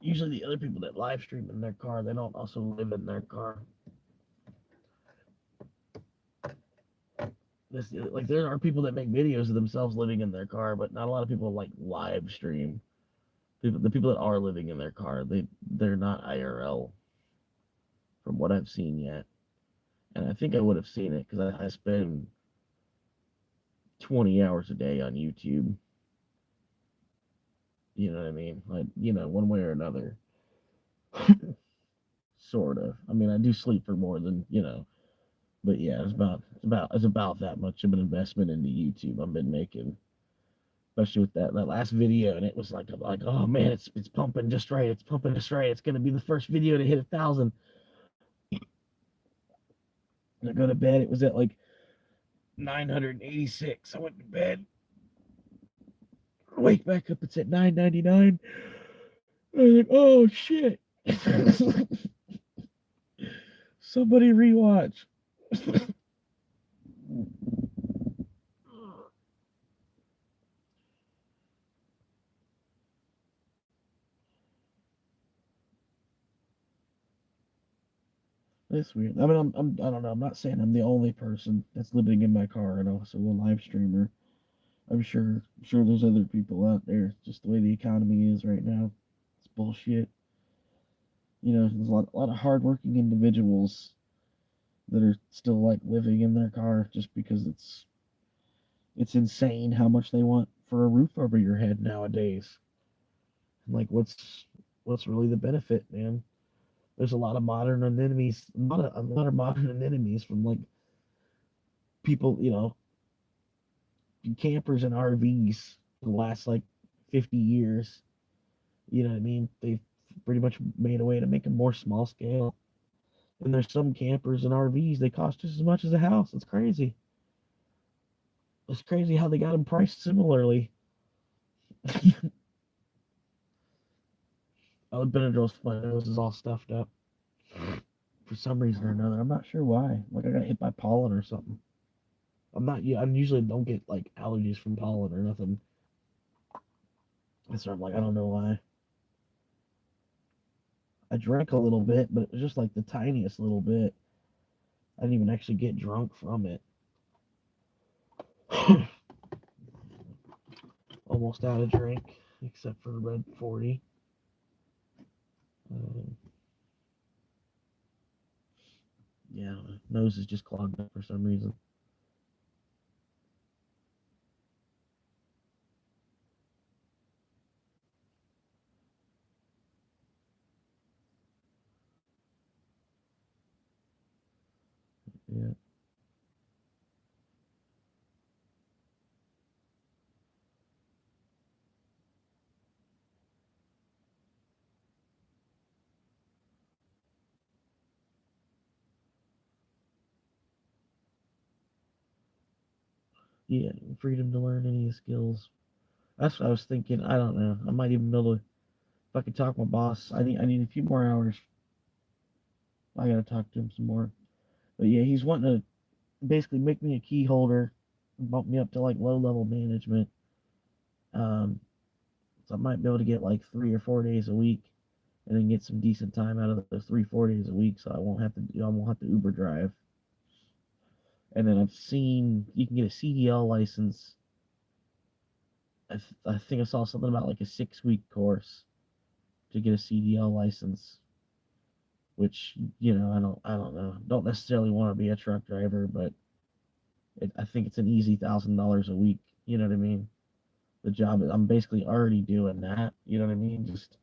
Usually the other people that live stream in their car, they don't also live in their car. Like there are people that make videos of themselves living in their car, but not a lot of people like live stream. The people that are living in their car, they're not IRL from what I've seen yet. And I think I would have seen it because I spend 20 hours a day on YouTube. You know what I mean? Like, one way or another. Sort of. I mean, I do sleep for more than, but yeah, it's about that much of an investment into YouTube I've been making. Especially with that last video, and it was like, oh man, it's pumping just right. It's pumping just right. It's gonna be the first video to hit 1,000. And I go to bed. It was at like 986. I went to bed. Wake back up. It's at 999. I was like, oh shit. Somebody rewatch. That's weird. I mean, I don't know. I'm not saying I'm the only person that's living in my car and also a live streamer. I'm sure there's other people out there. Just the way the economy is right now. bullshit. You know, there's a lot of hardworking individuals that are still like living in their car just because it's insane how much they want for a roof over your head nowadays. Like, what's really the benefit, man? There's a lot of modern enemies, a lot of modern enemies from like people, campers and RVs for the last like 50 years. You know what I mean? They've pretty much made a way to make them more small scale. And there's some campers and RVs, they cost just as much as a house. It's crazy. It's crazy how they got them priced similarly. Oh, Benadryl's my nose is all stuffed up for some reason or another. I'm not sure why. Like I got hit by pollen or something. I'm not. Yeah, I usually don't get like allergies from pollen or nothing. And so I'm like, I don't know why. I drank a little bit, but it was just like the tiniest little bit. I didn't even actually get drunk from it. Almost out of drink, except for Red 40. Um, yeah, my nose is just clogged up for some reason. Yeah, yeah, freedom to learn any skills. That's what I was thinking. I don't know. I might even be able to. If I could talk to my boss, I need a few more hours. I gotta talk to him some more. But yeah, he's wanting to basically make me a key holder, bump me up to like low level management. Um, so I might be able to get like 3 or 4 days a week, and then get some decent time out of those 3 4 days a week. So I won't have to Uber drive. And then I've seen you can get a CDL license. I think I saw something about like a 6 week course to get a CDL license, which I don't know. Don't necessarily want to be a truck driver, but I think it's an easy $1,000 a week. You know what I mean? The job I'm basically already doing that. You know what I mean? Just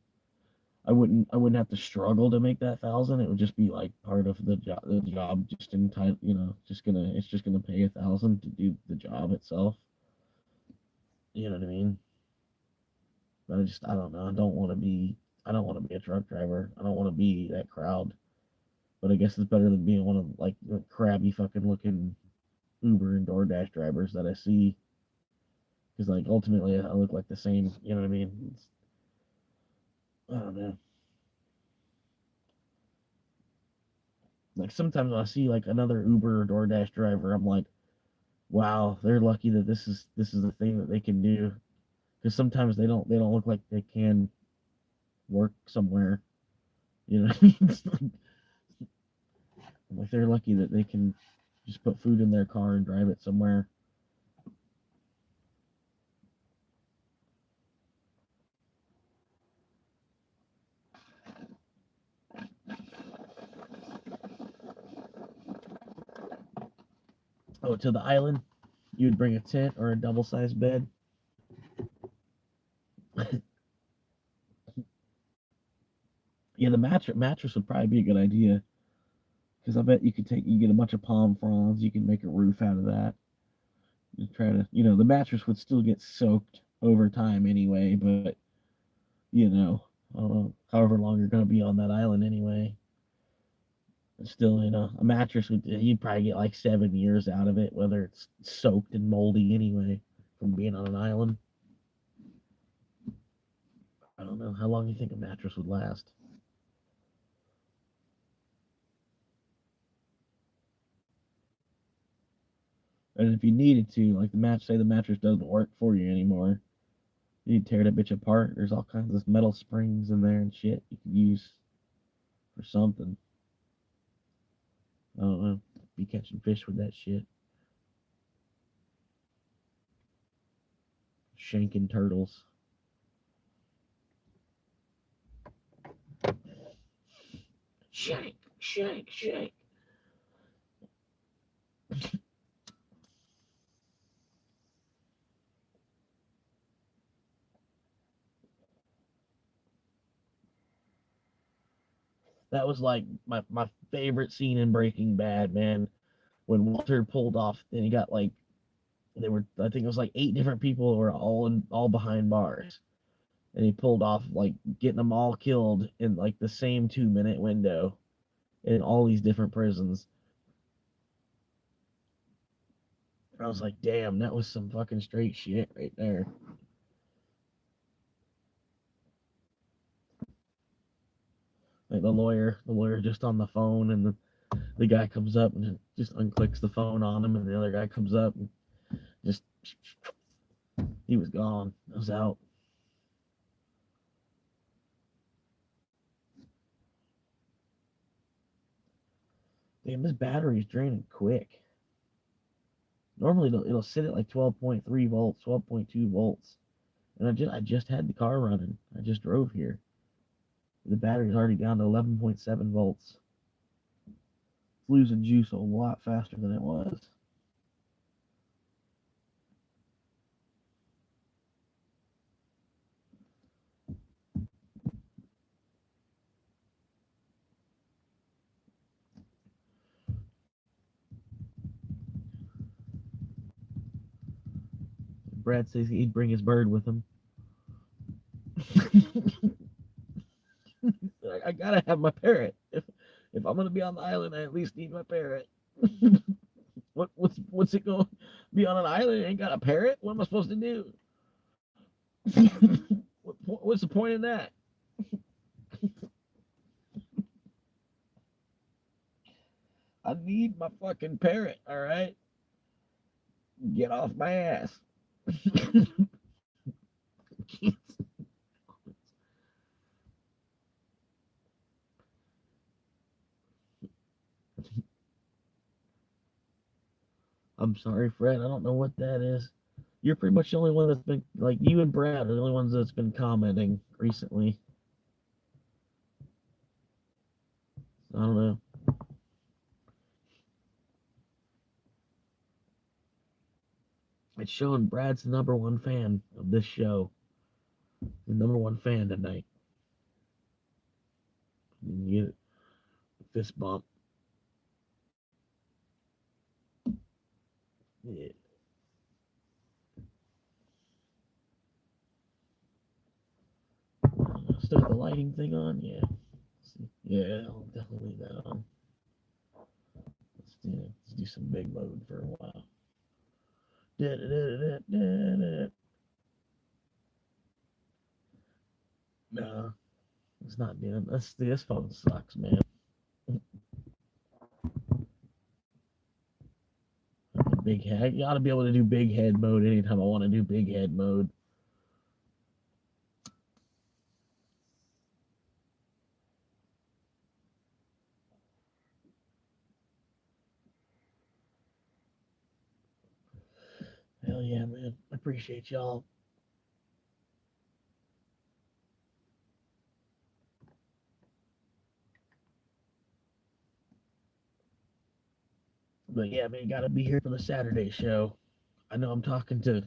I wouldn't have to struggle to make that 1,000. It would just be like part of the job. The job just in time. It's just gonna pay 1,000 to do the job itself. You know what I mean? But I don't know. I don't want to be a truck driver. I don't want to be that crowd. But I guess it's better than being one of like the crabby fucking looking Uber and DoorDash drivers that I see. Because like ultimately I look like the same. You know what I mean? I don't know. Like sometimes when I see like another Uber or DoorDash driver, I'm like, wow, they're lucky that this is the thing that they can do. Because sometimes they don't look like they can work somewhere. You know what I mean? Like they're lucky that they can just put food in their car and drive it somewhere. Oh, to the island, you would bring a tent or a double sized bed. Yeah, the mattress would probably be a good idea because I bet you get a bunch of palm fronds, you can make a roof out of that. You try to, the mattress would still get soaked over time anyway, but you know, I don't know, however long you're gonna be on that island anyway. But still, a mattress you'd probably get like 7 years out of it, whether it's soaked and moldy anyway from being on an island. I don't know how long you think a mattress would last. And if you needed to, like say the mattress doesn't work for you anymore, you tear that bitch apart. There's all kinds of metal springs in there and shit you could use for something. I don't know. Be catching fish with that shit. Shanking turtles. Shake, shake, shake. That was like my favorite scene in Breaking Bad, man. When Walter pulled off and he got like they were I think it was like 8 different people who were all behind bars. And he pulled off like getting them all killed in like the same 2 minute window in all these different prisons. I was like, damn, that was some fucking straight shit right there. Like the lawyer just on the phone, and the guy comes up and just unclicks the phone on him, and the other guy comes up and just he was gone. I was out. Damn, this battery's draining quick. Normally it'll sit at like 12.3 volts, 12.2 volts, and I just had the car running. I just drove here. The battery's already down to 11.7 volts. It's losing juice a lot faster than it was. Brad says he'd bring his bird with him. I gotta have my parrot. If I'm gonna be on the island, I at least need my parrot. What's it going to be on an island? Ain't got a parrot? What am I supposed to do? What's the point in that? I need my fucking parrot. All right, get off my ass. I'm sorry, Fred. I don't know what that is. You're pretty much the only one that's been like you and Brad are the only ones that's been commenting recently. I don't know. It's showing Brad's the #1 fan of this show. The #1 fan tonight. You get a fist bump. Yeah. Still got the lighting thing on? Yeah. Yeah, I'll definitely leave that on. Let's do some big mode for a while. No, it's not doing. This phone sucks, man. Big head. You ought to be able to do big head mode anytime I want to do big head mode. Hell yeah, man. I appreciate y'all. But yeah, man, you gotta be here for the Saturday show. I know I'm talking to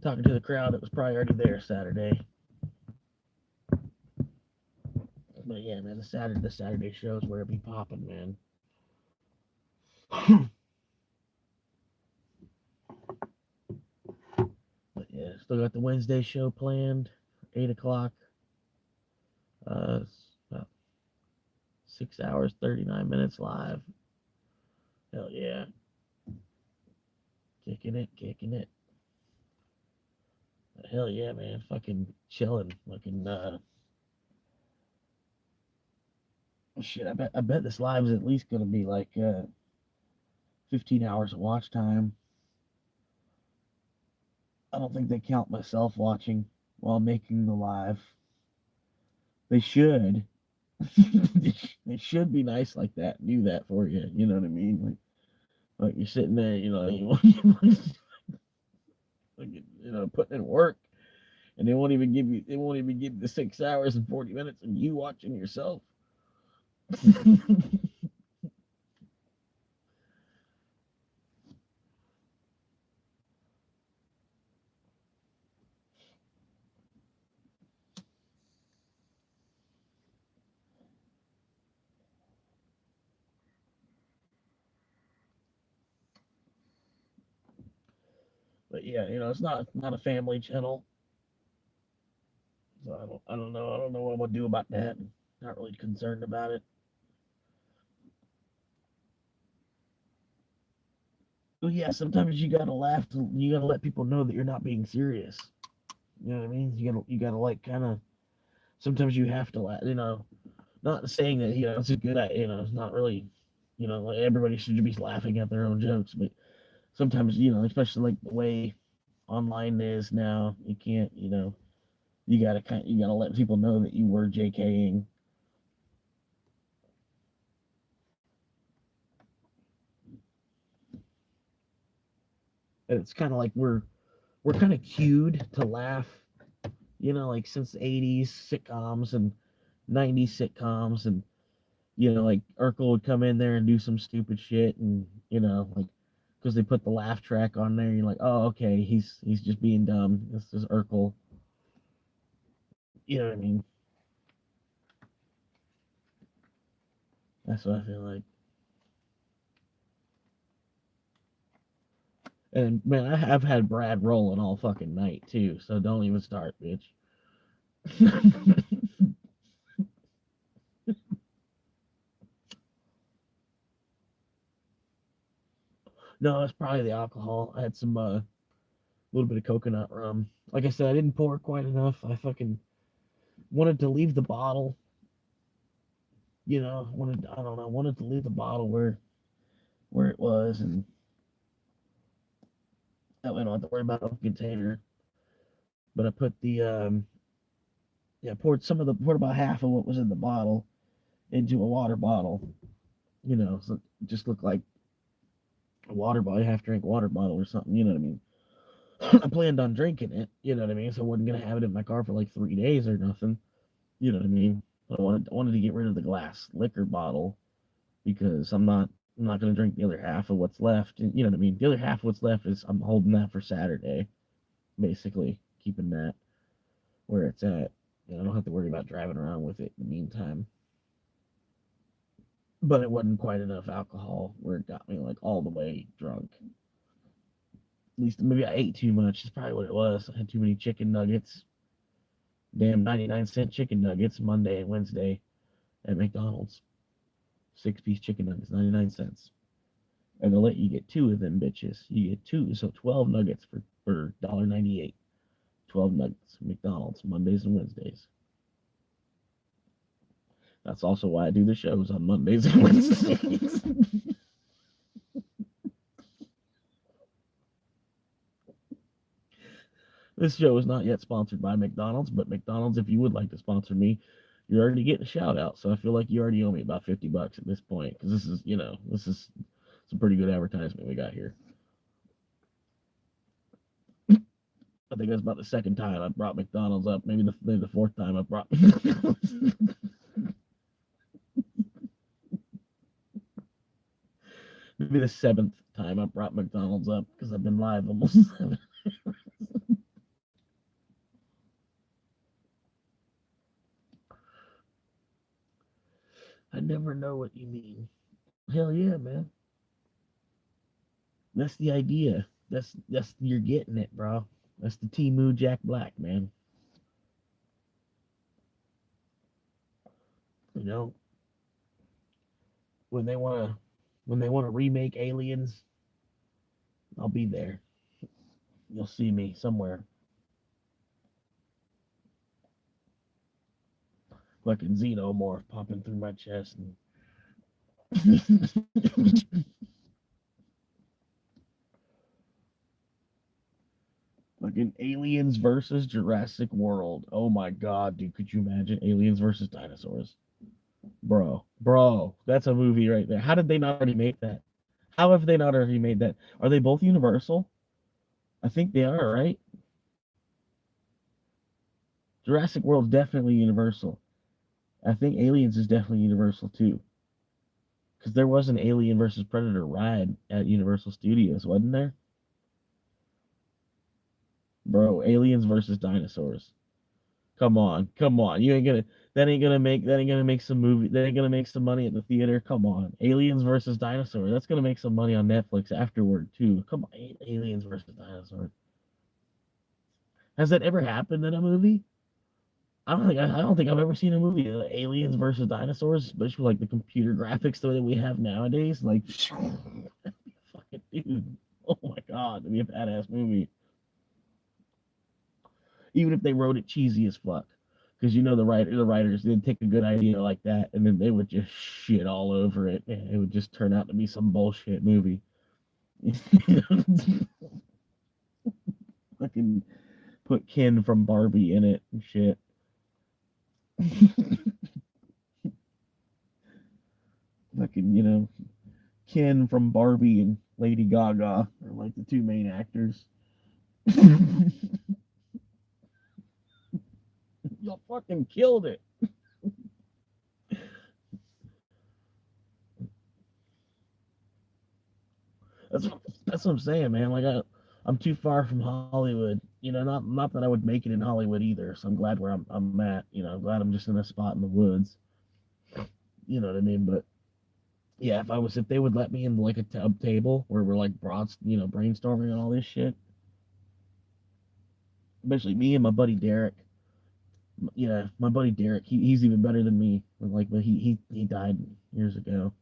the crowd that was probably already there Saturday. But yeah, man, the Saturday show is where it be popping, man. But yeah, still got the Wednesday show planned, 8 o'clock. About 6 hours, 39 minutes live. Hell yeah. Kicking it. Hell yeah, man. Fucking chilling. Fucking shit, I bet this live is at least gonna be like 15 hours of watch time. I don't think they count myself watching while making the live. They should. They should be nice like that. Do that for you. You know what I mean? Like you're sitting there, putting in work, and they won't even give you the 6 hours and 40 minutes of you watching yourself. But yeah, it's not a family channel, so I don't know what I'm gonna do about that. Not really concerned about it. Well, yeah, sometimes you gotta laugh. You gotta let people know that you're not being serious. You know what I mean? You gotta like kind of. Sometimes you have to laugh. Not saying that it's a good. It's not really. Like everybody should be laughing at their own jokes, but sometimes especially like the way online is now, you can't. You gotta let people know that you were JKing. And it's kind of like we're kind of cued to laugh. Like since the '80s sitcoms and '90s sitcoms, and like Urkel would come in there and do some stupid shit, and like because they put the laugh track on there, you're like, oh, okay, he's just being dumb. This is Urkel. You know what I mean? That's what I feel like. And man, I have had Brad rolling all fucking night too, so don't even start, bitch. No, it's probably the alcohol. I had some little bit of coconut rum. Like I said, I didn't pour quite enough. I fucking wanted to leave the bottle. Wanted I don't know, wanted to leave the bottle where it was, and that way I don't have to worry about the container. But I put the poured about half of what was in the bottle into a water bottle. So it just looked like a water bottle, half drink water bottle or something. You know what I mean? I planned on drinking it. You know what I mean? So I wasn't gonna have it in my car for like 3 days or nothing. You know what I mean? But I wanted to get rid of the glass liquor bottle because I'm not gonna drink the other half of what's left. And you know what I mean? The other half of what's left is I'm holding that for Saturday, basically keeping that where it's at. I don't have to worry about driving around with it in the meantime. But it wasn't quite enough alcohol where it got me like all the way drunk. At least maybe I ate too much. That's probably what it was. I had too many chicken nuggets. Damn 99-cent chicken nuggets Monday and Wednesday at McDonald's. 6-piece chicken nuggets, 99 cents. And they'll let you get two of them bitches. You get two, so 12 nuggets for $1.98. 12 nuggets, McDonald's, Mondays and Wednesdays. That's also why I do the shows on Mondays and Wednesdays. This show is not yet sponsored by McDonald's, but McDonald's, if you would like to sponsor me, you're already getting a shout out. So I feel like you already owe me about $50 at this point because this is some pretty good advertisement we got here. I think that's about the second time I brought McDonald's up. Maybe the fourth time I brought McDonald's. Maybe the seventh time I brought McDonald's up because I've been live almost 7. I never know what you mean. Hell yeah, man. That's the idea. That's you're getting it, bro. That's the Temu Jack Black, man. You know, when they wanna remake Aliens, I'll be there. You'll see me somewhere. Fucking xenomorph popping through my chest and fucking Aliens versus Jurassic World. Oh my god, dude, could you imagine Aliens versus dinosaurs? Bro, that's a movie right there. How did they not already make that? How have they not already made that? Are they both Universal? I think they are, right? Jurassic World's definitely Universal. I think Aliens is definitely Universal too, because there was an Alien versus Predator ride at Universal Studios, wasn't there? Bro, Aliens versus dinosaurs. Come on, come on. You ain't gonna that ain't gonna make some movie that ain't gonna make some money at the theater. Come on. Aliens versus dinosaurs. That's gonna make some money on Netflix afterward too. Come on, Aliens versus dinosaurs. Has that ever happened in a movie? I don't think I've ever seen a movie aliens versus dinosaurs, especially like the computer graphics the way that we have nowadays. Like, fucking dude, oh my god, that'd be a badass movie. Even if they wrote it cheesy as fuck, because you know the writers they'd take a good idea like that and then they would just shit all over it, and it would just turn out to be some bullshit movie. Fucking put Ken from Barbie in it and shit. Fucking Ken from Barbie and Lady Gaga are like the two main actors. Y'all fucking killed it. That's that's what I'm saying, man. Like I'm too far from Hollywood. Not that I would make it in Hollywood either. So I'm glad where I'm at. I'm glad I'm just in a spot in the woods. You know what I mean? But yeah, if they would let me in like a table where we're like brainstorming and all this shit, especially me and my buddy Derek. Yeah, my buddy Derek, he's even better than me. But he died years ago.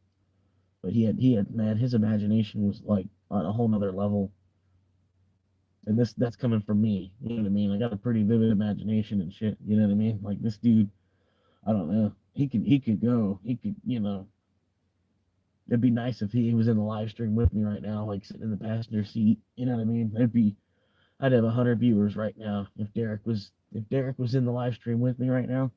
But he had man, his imagination was like on a whole nother level. And that's coming from me. You know what I mean? I got a pretty vivid imagination and shit. You know what I mean? Like this dude, I don't know. He could go. He could, it'd be nice if he was in the live stream with me right now, like sitting in the passenger seat. You know what I mean? I'd have 100 viewers right now if Derek was in the live stream with me right now.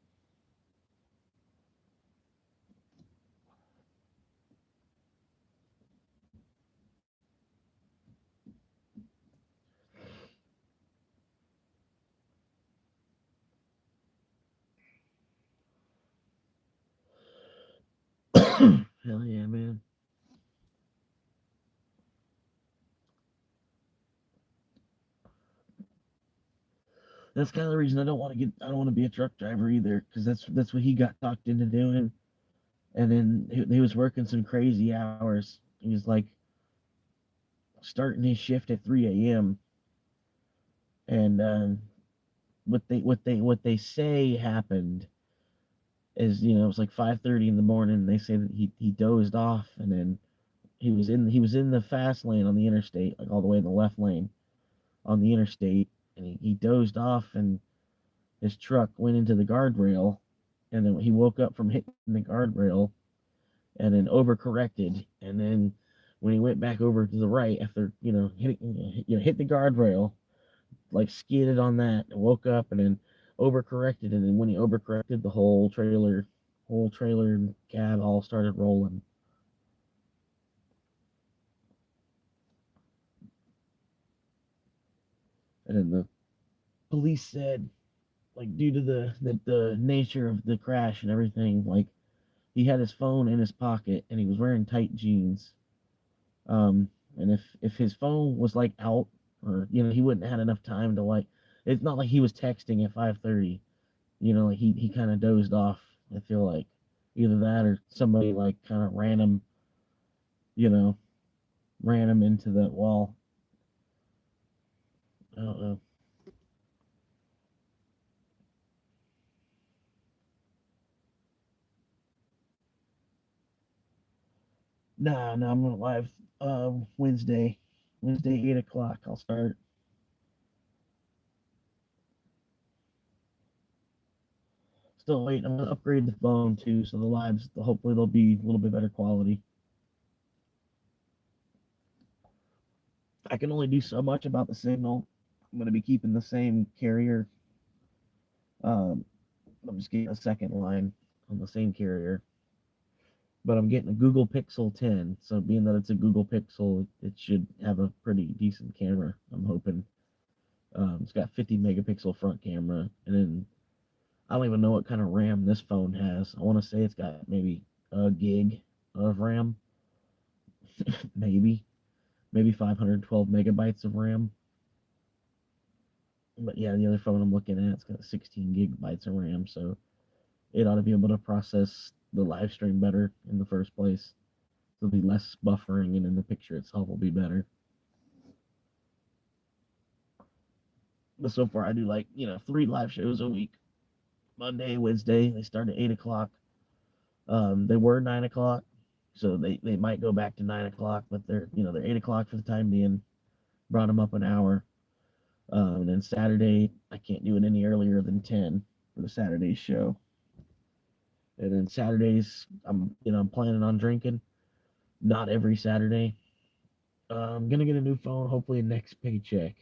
Hell yeah, man. That's kind of the reason I don't want to be a truck driver either, because that's what he got talked into doing. And then he was working some crazy hours. He was like starting his shift at 3 a.m. and what they say happened is it was like 5:30 in the morning. They say that he dozed off, and then he was in the fast lane on the interstate, like all the way in the left lane on the interstate, and he dozed off, and his truck went into the guardrail, and then he woke up from hitting the guardrail, and then overcorrected, and then when he went back over to the right after hit the guardrail, like skidded on that, and woke up, and then overcorrected, and then when he overcorrected, the whole trailer and cab all started rolling. And then the police said, like, due to the nature of the crash and everything, like he had his phone in his pocket and he was wearing tight jeans. And if his phone was like out, or he wouldn't have had enough time to like. It's not like he was texting at 5:30. Like he kind of dozed off. I feel like either that or somebody like kind of you know, ran him into the wall. I don't know. Nah, no, I'm gonna live Wednesday. Wednesday, 8 o'clock. I'll start. Still waiting. I'm gonna upgrade the phone too, so the lives hopefully they'll be a little bit better quality. I can only do so much about the signal. I'm gonna be keeping the same carrier. Um, I'm just getting a second line on the same carrier, but I'm getting a Google Pixel 10. So being that it's a Google Pixel, it should have a pretty decent camera. I'm hoping. It's got 50 megapixel front camera, and then I don't even know what kind of RAM this phone has. I want to say it's got maybe a gig of RAM, maybe 512 megabytes of RAM. But yeah, the other phone I'm looking at, it's got 16 gigabytes of RAM, so it ought to be able to process the live stream better in the first place. There'll be less buffering, and then the picture itself will be better. But so far, I do 3 live shows a week. Monday, Wednesday, they start at 8 o'clock. They were 9 o'clock, so they might go back to 9 o'clock, but they're 8 o'clock for the time being. Brought them up an hour. And then Saturday, I can't do it any earlier than 10 for the Saturday show. And then Saturdays, I'm planning on drinking. Not every Saturday. I'm gonna get a new phone, hopefully next paycheck.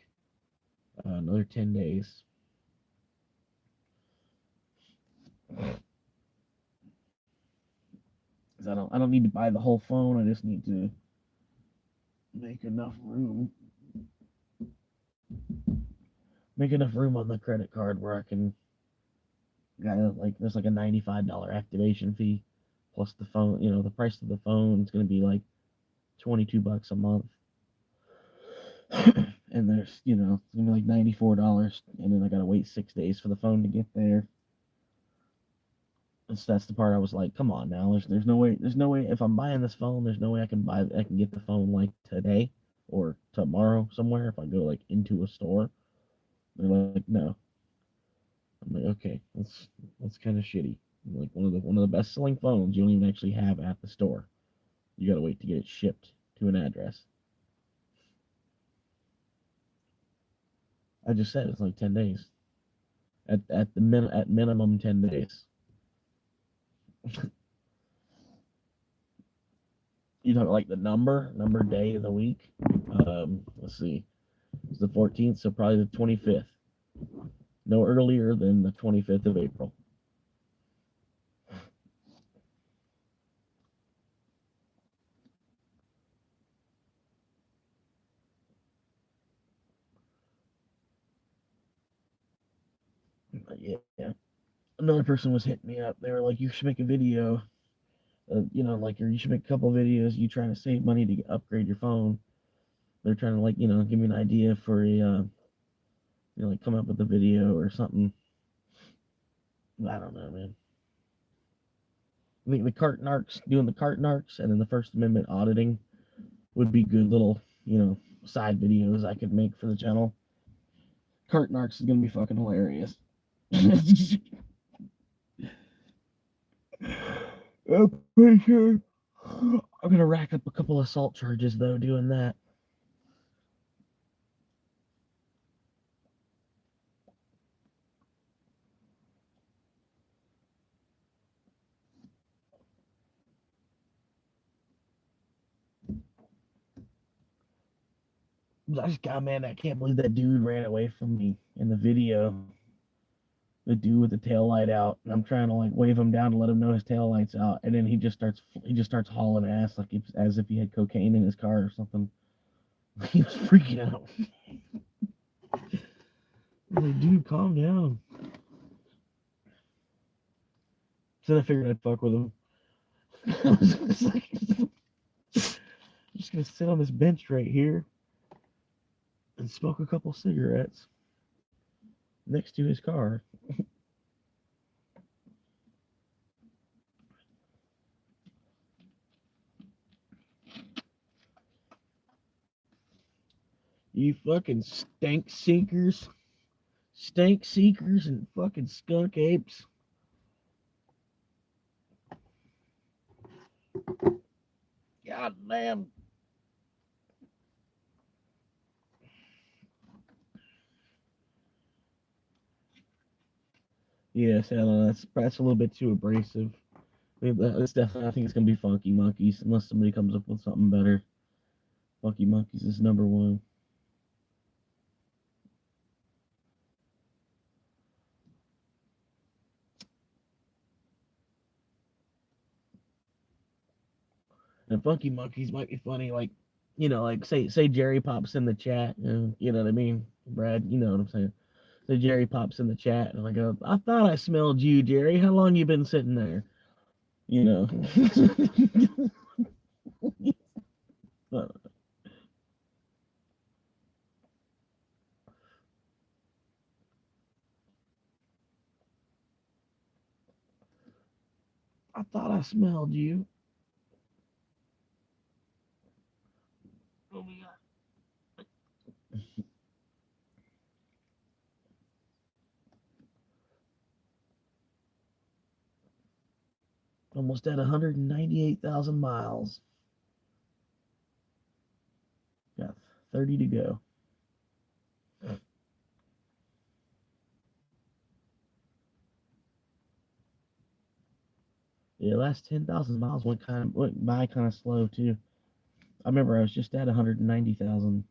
Another 10 days. Cause I don't need to buy the whole phone. I just need to make enough room. Make enough room on the credit card where I can. There's like a $95 activation fee, plus the phone. The price of the phone is gonna be like $22 a month. And there's it's gonna be like $94, and then I gotta wait 6 days for the phone to get there. And so that's the part I was like, come on now, there's no way if I'm buying this phone, there's no way I can get the phone like today or tomorrow somewhere if I go like into a store. They're like, no. I'm like, okay, that's kind of shitty. Like one of the best selling phones you don't even actually have at the store. You gotta wait to get it shipped to an address. I just said it's like 10 days. At minimum 10 days. You talk like the number day of the week. Let's see. It's the 14th, so probably the 25th. No earlier than the 25th of April. Yeah. Another person was hitting me up. They were like, "You should make a video. Or you should make a couple videos. You trying to save money to upgrade your phone." They're trying to give me an idea for a come up with a video or something. I don't know, man. I think doing the cart narcs and then the First Amendment auditing would be good little, side videos I could make for the channel. Cart narcs is gonna be fucking hilarious. I'm pretty sure I'm gonna rack up a couple assault charges though doing that. I just got mad. I can't believe that dude ran away from me in the video. The dude with the tail light out, and I'm trying to wave him down to let him know his tail light's out, and then he just starts hauling ass as if he had cocaine in his car or something. He was freaking out. I'm like, dude, calm down. So then I figured I'd fuck with him. I was just gonna sit on this bench right here and smoke a couple cigarettes next to his car. You fucking stank seekers and fucking skunk apes. God damn. Yes, I don't know. That's a little bit too abrasive. It's definitely. I think it's gonna be Funky Monkeys unless somebody comes up with something better. Funky Monkeys is number one. And Funky Monkeys might be funny, say Jerry pops in the chat. You know what I mean, Brad? You know what I'm saying. So Jerry pops in the chat, and I go, I thought I smelled you, Jerry. How long you been sitting there? You know. I thought I smelled you. What we got? Almost at 198,000 miles. Got 30 to go. Yeah, last 10,000 miles went by kind of slow too. I remember I was just at 190,000.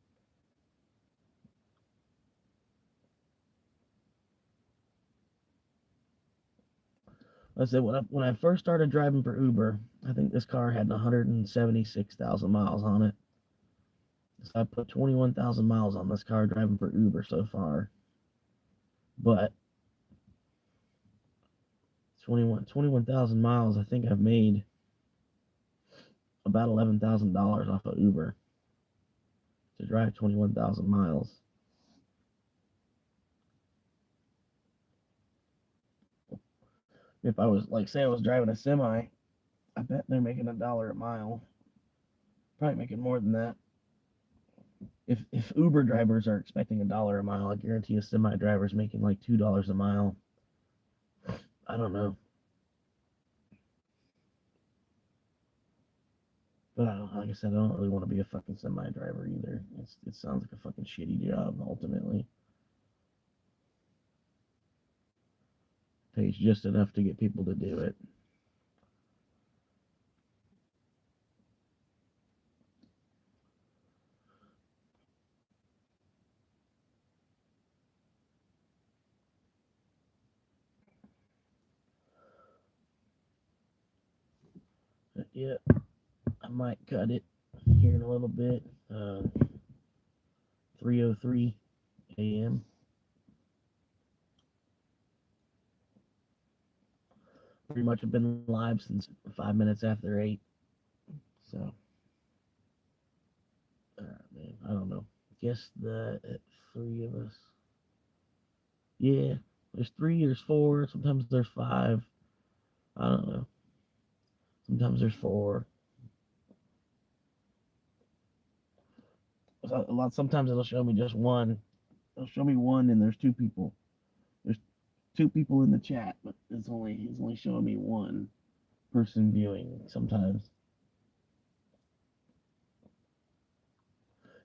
I said when I first started driving for Uber, I think this car had 176,000 miles on it. So I put 21,000 miles on this car driving for Uber so far. But 21,000 miles, I think I've made about $11,000 off of Uber to drive 21,000 miles. If I was like, say I was driving a semi, I bet they're making $1 a mile. Probably making more than that. If Uber drivers are expecting $1 a mile, I guarantee a semi driver's making like $2 a mile. I don't know. But like I said, I don't really want to be a fucking semi driver either. It sounds like a fucking shitty job ultimately. Pays just enough to get people to do it. But yeah, I might cut it here in a little bit. 3:03 a.m. Pretty much have been live since 5 minutes after 8. So, man, I don't know. Guess that three of us. Yeah, there's 3, there's 4, sometimes there's 5. I don't know. Sometimes there's 4. Sometimes it'll show me just one. It'll show me one, and there's 2 people. There's 2 people in the chat, but it's only showing me one person viewing sometimes.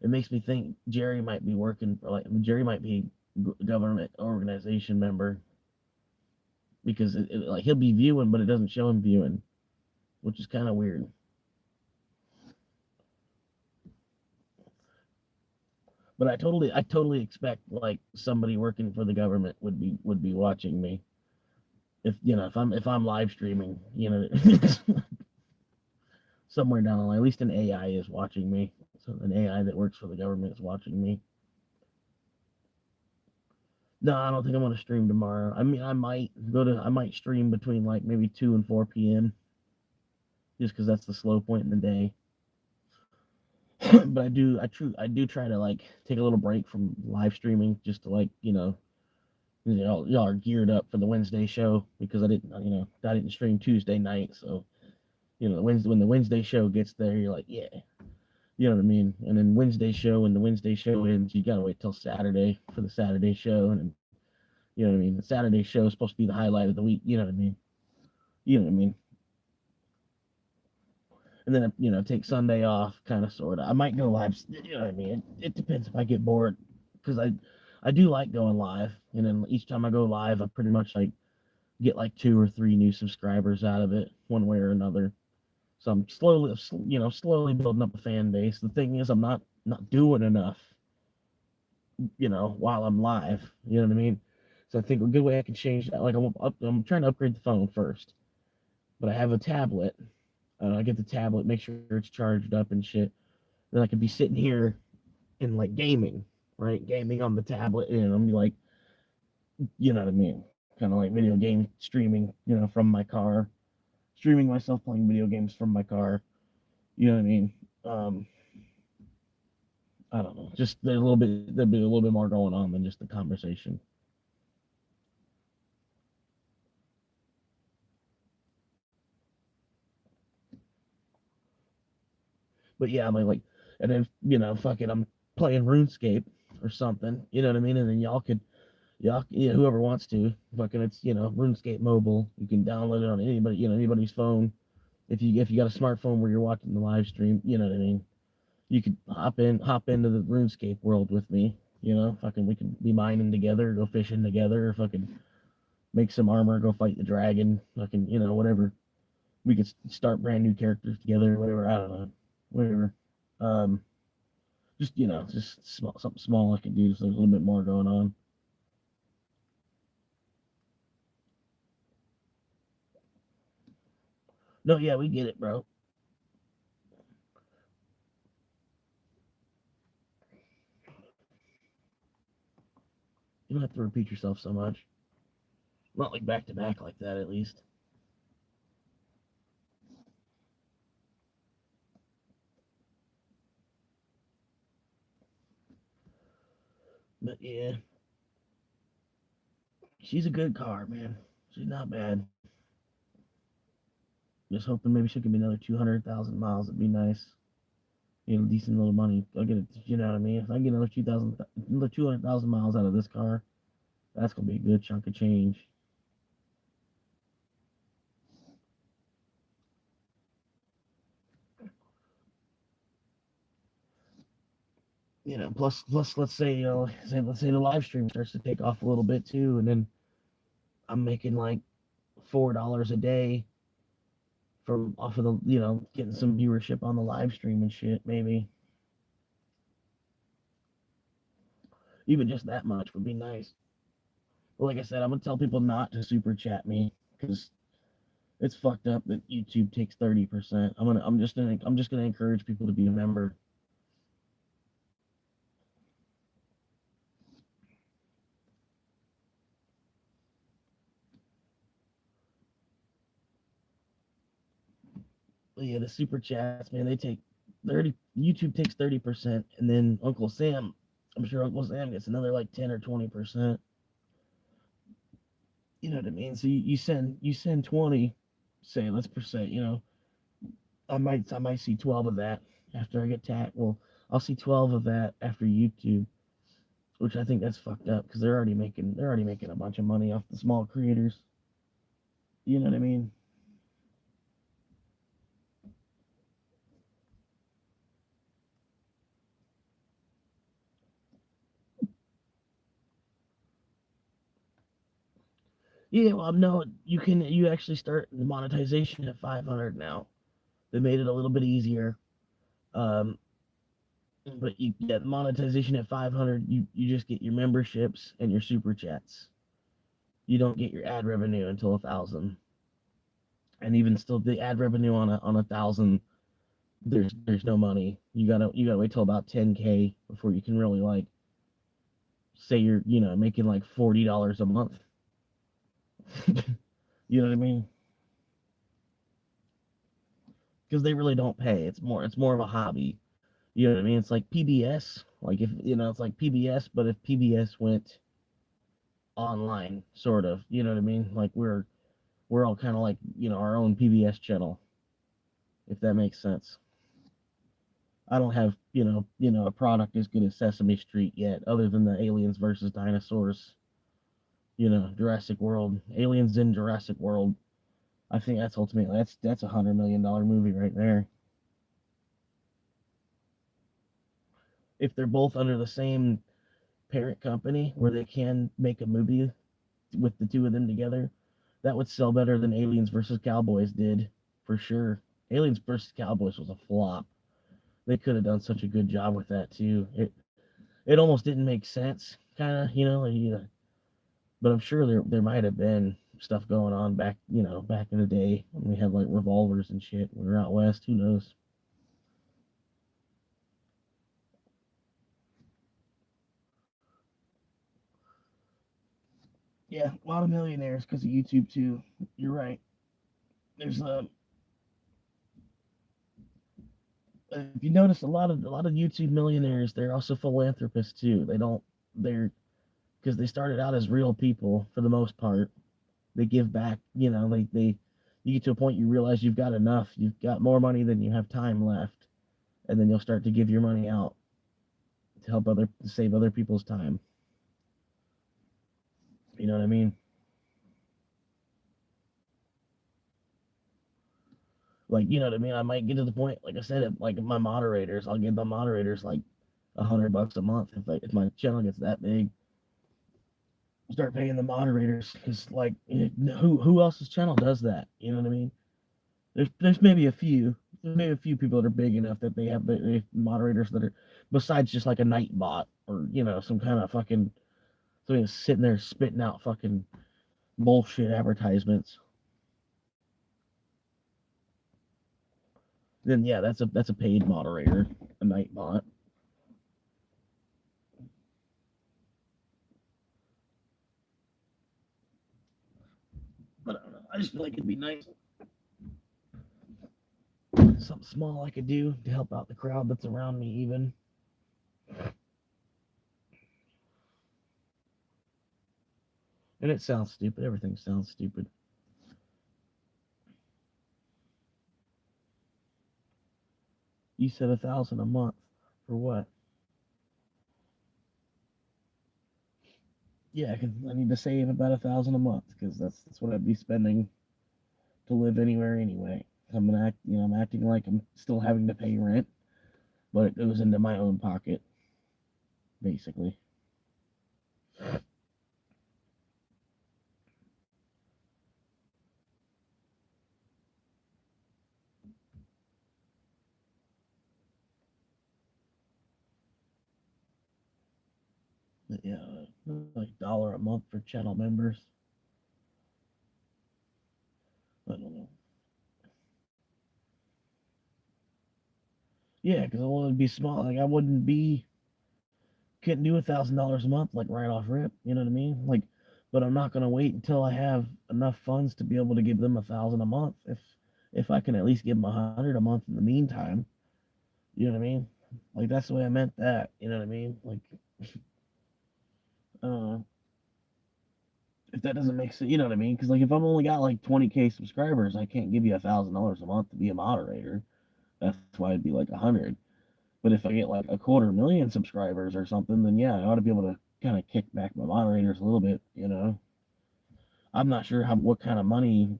It makes me think Jerry might be working for Jerry might be a government organization member because like he'll be viewing, but it doesn't show him viewing, which is kind of weird. But I totally expect like somebody working for the government would be watching me. If I'm live streaming, somewhere down the line, at least an AI is watching me. So an AI that works for the government is watching me. No, I don't think I'm gonna stream tomorrow. I mean, I might stream between like maybe 2 and 4 p.m. just because that's the slow point in the day. But I do try to like take a little break from live streaming just to like y'all are geared up for the Wednesday show because I didn't stream Tuesday night, so when the Wednesday show gets there, you're like, yeah, you know what I mean. And then Wednesday show, when the Wednesday show ends, you gotta wait till Saturday for the Saturday show, and you know what I mean. The Saturday show is supposed to be the highlight of the week, you know what I mean. You know what I mean. And then take Sunday off, kind of sort of. I might go live. You know what I mean. It depends if I get bored, because I do like going live, and then each time I go live, I pretty much like get like 2 or 3 new subscribers out of it, one way or another. So I'm slowly building up a fan base. The thing is, I'm not doing enough, while I'm live. You know what I mean? So I think a good way I can change that, like I'm trying to upgrade the phone first, but I have a tablet. I get the tablet, make sure it's charged up and shit. Then I could be sitting here and like gaming, right? Gaming on the tablet, and I'm like You know what I mean? Kind of like video game streaming, from my car, streaming myself playing video games from my car. You know what I mean? Um, I don't know. Just there'd be a little bit more going on than just the conversation. But yeah, I'm and then fuck it, I'm playing RuneScape or something. You know what I mean? And then y'all, whoever wants to, fucking, it's RuneScape mobile. You can download it on anybody's phone. If you got a smartphone where you're watching the live stream, you know what I mean. You could hop into the RuneScape world with me. Fucking, we could be mining together, go fishing together, or fucking make some armor, go fight the dragon, fucking, whatever. We could start brand new characters together, whatever. I don't know, whatever. Um, just small, something small I could do, so there's a little bit more going on. No, yeah, we get it, bro. You don't have to repeat yourself so much. Not like back to back like that, at least. But yeah, she's a good car, man. She's not bad. Just hoping maybe she could be another 200,000 miles. It'd be nice. Decent little money. I'll get it. You know what I mean? If I get another 200,000 miles out of this car, that's gonna be a good chunk of change. Plus, let's say let's say the live stream starts to take off a little bit too, and then I'm making like $4 a day from off of the getting some viewership on the live stream and shit. Maybe even just that much would be nice. But like I said, I'm gonna tell people not to super chat me because it's fucked up that YouTube takes 30%. I'm just gonna encourage people to be a member. But yeah, the super chats, man, they take 30. YouTube takes 30%, and then Uncle Sam, I'm sure Uncle Sam gets another like 10 or 20%. You know what I mean? So you send 20, say let's per se, I might see 12 of that after I get tagged. Well, I'll see 12 of that after YouTube, which I think that's fucked up because they're already making a bunch of money off the small creators. You know what I mean? Yeah, well, no, you actually start the monetization at 500 now. They made it a little bit easier. Um, but you get monetization at 500. You just get your memberships and your super chats. You don't get your ad revenue until 1,000. And even still, the ad revenue on 1,000, there's no money. You gotta wait till about 10K before you can really like say you're making like $40 a month. You know what I mean? Because they really don't pay. It's more of a hobby. You know what I mean? It's like PBS. Like if it's like PBS, but if PBS went online, sort of. You know what I mean? Like we're all kind of like our own PBS channel, if that makes sense. I don't have a product as good as Sesame Street yet, other than the Aliens versus Dinosaurs. Jurassic World, Aliens in Jurassic World. I think that's $100 million movie right there. If they're both under the same parent company where they can make a movie with the two of them together, that would sell better than Aliens versus Cowboys did, for sure. Aliens versus Cowboys was a flop. They could have done such a good job with that too. It almost didn't make sense, kind of, but I'm sure there might have been stuff going on back in the day when we had like revolvers and shit when we were out west. Who knows? Yeah, a lot of millionaires because of YouTube too. You're right. There's if you notice a lot of YouTube millionaires, they're also philanthropists too. They're because they started out as real people for the most part. They give back, they you get to a point you realize you've got enough, you've got more money than you have time left, and then you'll start to give your money out to save other people's time. You know what I mean? Like, you know what I mean? I might get to the point, like I said, like my moderators, I'll give the moderators like $100 a month if my channel gets that big. Start paying the moderators because like who else's channel does that? You know what I mean? There's maybe a few. There's maybe a few people that are big enough that they have moderators that are besides just like a night bot or some kind of fucking somebody that's sitting there spitting out fucking bullshit advertisements. Then yeah, that's a paid moderator, a night bot. But I don't know. I just feel like it'd be nice something small I could do to help out the crowd that's around me even. And it sounds stupid. Everything sounds stupid. You said 1,000 a month for what? Yeah, I need to save about 1,000 a month because that's what I'd be spending to live anywhere anyway. I'm acting like I'm still having to pay rent, but it goes into my own pocket, basically. But yeah, like $1 a month for channel members. I don't know. Yeah, because I wanted to be small. Like I couldn't do $1,000 a month like right off rip. You know what I mean? Like, but I'm not gonna wait until I have enough funds to be able to give them 1,000 a month. If I can at least give them 100 a month in the meantime, you know what I mean? Like that's the way I meant that. You know what I mean? Like, uh, if that doesn't make sense, you know what I mean? Because like if I've only got like 20K subscribers, I can't give you $1,000 a month to be a moderator. That's why it'd be like 100. But if I get like 250,000 subscribers or something, then yeah, I ought to be able to kind of kick back my moderators a little bit. I'm not sure what kind of money,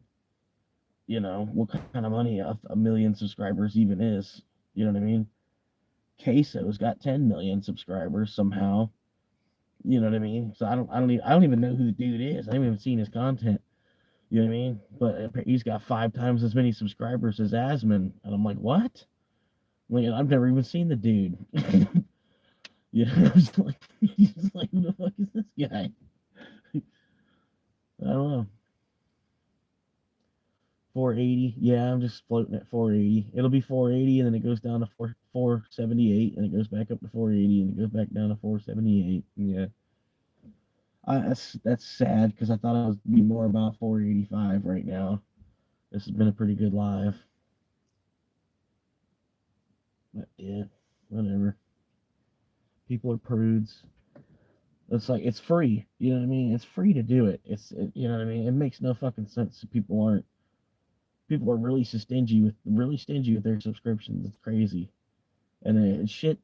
what kind of money a million subscribers even is. You know what I mean? Queso's got 10 million subscribers somehow. You know what I mean? So I don't even know who the dude is. I haven't even seen his content. You know what I mean? But he's got 5 times as many subscribers as Asman, and I'm like, what? Like, I've never even seen the dude. I was like, he's like, who the fuck is this guy? I don't know. 480. Yeah, I'm just floating at 480. It'll be 480, and then it goes down to 478, and it goes back up to 480, and it goes back down to 478. Yeah, that's sad because I thought I was be more about 485 right now. This has been a pretty good live. But yeah, whatever. People are prudes. It's like it's free. You know what I mean? It's free to do it. You know what I mean? It makes no fucking sense. People are really stingy with their subscriptions. It's crazy. And shit.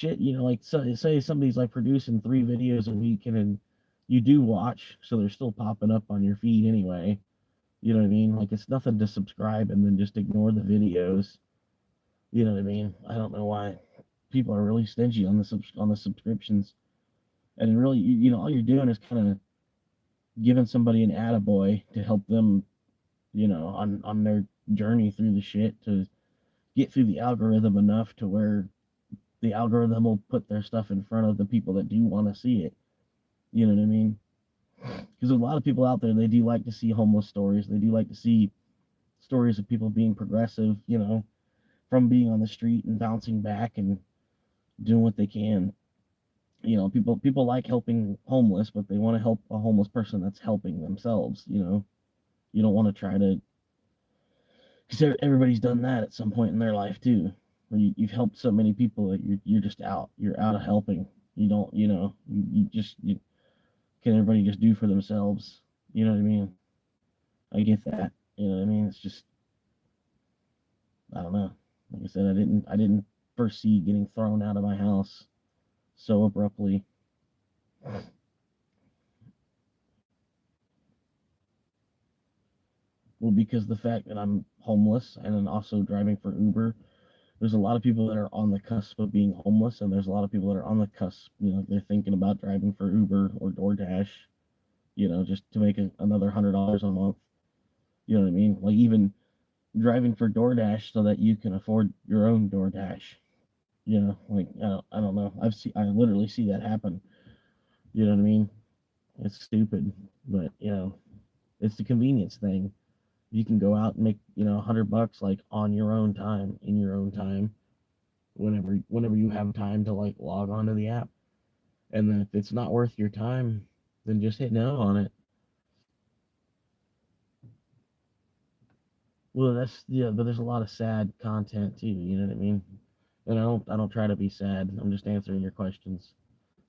Like say somebody's like producing 3 videos a week, and then you do watch, so they're still popping up on your feed anyway. You know what I mean? Like it's nothing to subscribe and then just ignore the videos. You know what I mean? I don't know why people are really stingy on the subscriptions. And really, all you're doing is kind of giving somebody an attaboy to help them, on their journey through the shit to get through the algorithm enough to where the algorithm will put their stuff in front of the people that do want to see it. You know what I mean? Because a lot of people out there, they do like to see homeless stories. They do like to see stories of people being progressive, from being on the street and bouncing back and doing what they can. You know, people like helping homeless, but they want to help a homeless person that's helping themselves. You know, you don't want to try to, because everybody's done that at some point in their life too. Where you've helped so many people that you're just out. You're out of helping. You don't, you know, can everybody just do for themselves? You know what I mean? I get that. You know what I mean? It's just, I don't know. Like I said, I didn't foresee getting thrown out of my house so abruptly. Well, because the fact that I'm homeless and then also driving for Uber, there's a lot of people that are on the cusp of being homeless, and there's a lot of people that are on the cusp. You know, they're thinking about driving for Uber or DoorDash. You know, just to make another $100 a month. You know what I mean? Like even driving for DoorDash so that you can afford your own DoorDash. You know, like I don't know. I literally see that happen. You know what I mean? It's stupid, but you know, it's the convenience thing. You can go out and make, you know, $100 like on your own time, in your own time, whenever you have time to like log onto the app. And then if it's not worth your time, then just hit no on it. Well, that's, yeah, but there's a lot of sad content too. You know what I mean? And I don't try to be sad. I'm just answering your questions.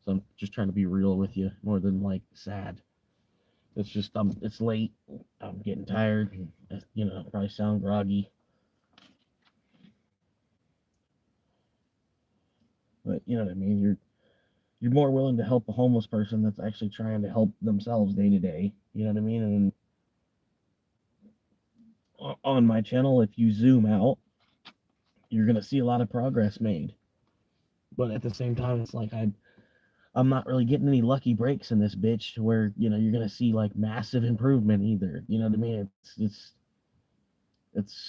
So I'm just trying to be real with you more than like sad. It's just it's late. I'm getting tired. You know, probably sound groggy, but you know what I mean. You're more willing to help a homeless person that's actually trying to help themselves day to day. You know what I mean? And on my channel, if you zoom out, you're gonna see a lot of progress made. But at the same time, it's like I'm not really getting any lucky breaks in this bitch where, you know, you're gonna see like massive improvement either. You know what I mean? It's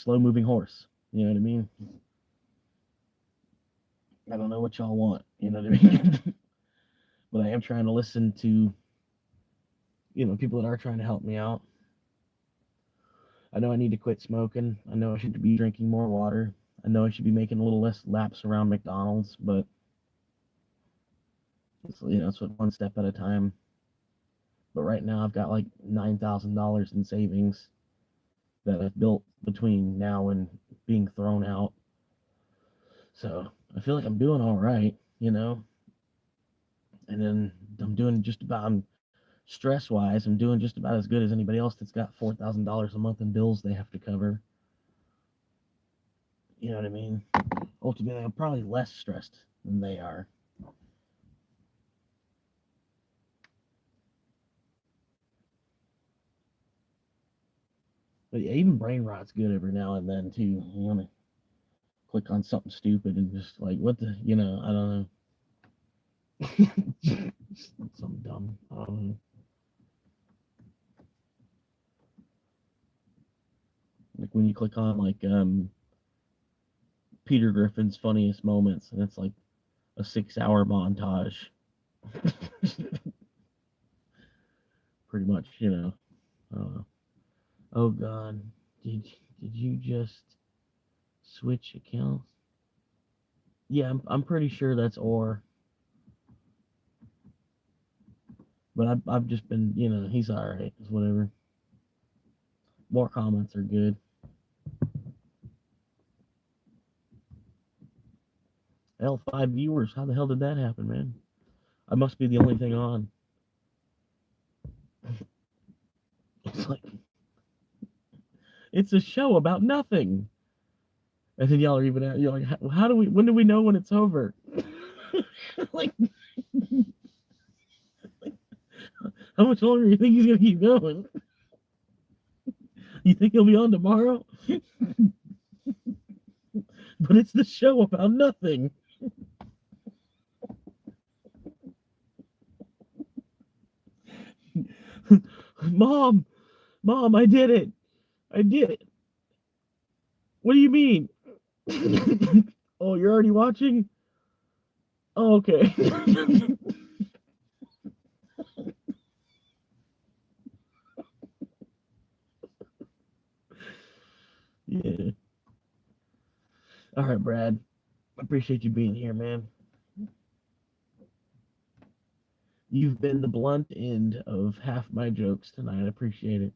slow moving horse. You know what I mean? I don't know what y'all want. You know what I mean? But I am trying to listen to, you know, people that are trying to help me out. I know I need to quit smoking. I know I should be drinking more water. I know I should be making a little less laps around McDonald's, but it's, you know, it's one step at a time. But right now I've got like $9,000 in savings that I've built between now and being thrown out. So I feel like I'm doing all right, you know. And then I'm doing just about, stress wise, I'm doing just about as good as anybody else that's got $4,000 a month in bills they have to cover. You know what I mean? Ultimately, I'm probably less stressed than they are. But yeah, even brain rot's good every now and then too. You want to click on something stupid and just like, what the, you know, I don't know. Something dumb. I don't know. Like when you click on like Peter Griffin's funniest moments, and it's like a 6 hour montage. Pretty much, you know. I don't know. Oh God, did did you just switch accounts? Yeah, I'm pretty sure that's or. But I've just been, you know, he's all right. It's whatever. More comments are good. Hell, 5 viewers. How the hell did that happen, man? I must be the only thing on. It's like it's a show about nothing. And then y'all are even out. You're like, how do we? When do we know when it's over? Like, how much longer do you think he's gonna keep going? You think he'll be on tomorrow? But it's the show about nothing. Mom, Mom, I did it. I did it. What do you mean? Oh, you're already watching? Oh, okay. Yeah. All right, Brad. I appreciate you being here, man. You've been the blunt end of half my jokes tonight. I appreciate it.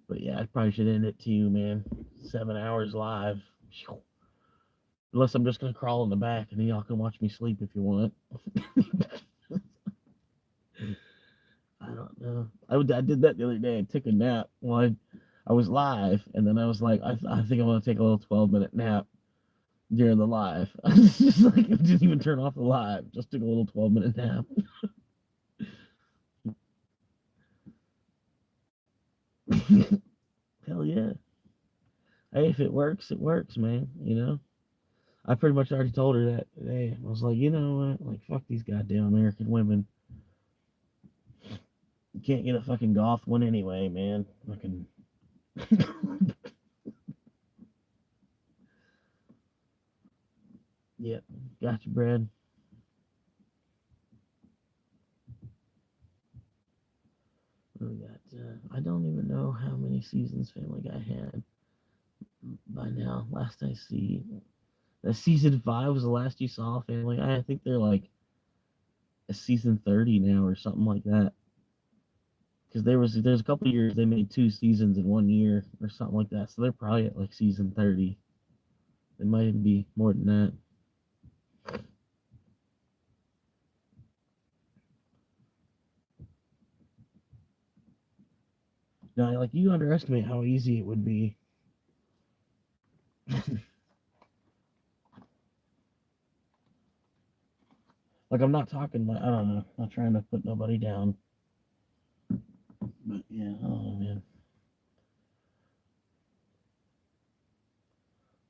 But yeah, I probably should end it too, man. 7 hours live. Unless I'm just gonna crawl in the back and then y'all can watch me sleep if you want. I don't know. I did that the other day. I took a nap while I was live, and then I was like, I think I'm gonna take a little 12-minute nap during the live. I was just like, I didn't even turn off the live. Just took a little 12-minute nap. Hell yeah. Hey, if it works, man. You know. I pretty much already told her that today. I was like, you know what? Like, fuck these goddamn American women. You can't get a fucking golf one anyway, man. Fucking. Yep. Gotcha, Brad. We got. I don't even know how many seasons Family Guy had by now. Last I see, that season 5 was the last you saw Family Guy. I think they're like a season 30 now or something like that. Because there's a couple of years they made 2 seasons in 1 year or something like that. So they're probably at like season 30. It might even be more than that. No, like you underestimate how easy it would be. Like I'm not talking like I don't know, not trying to put nobody down. But yeah, I don't know, man.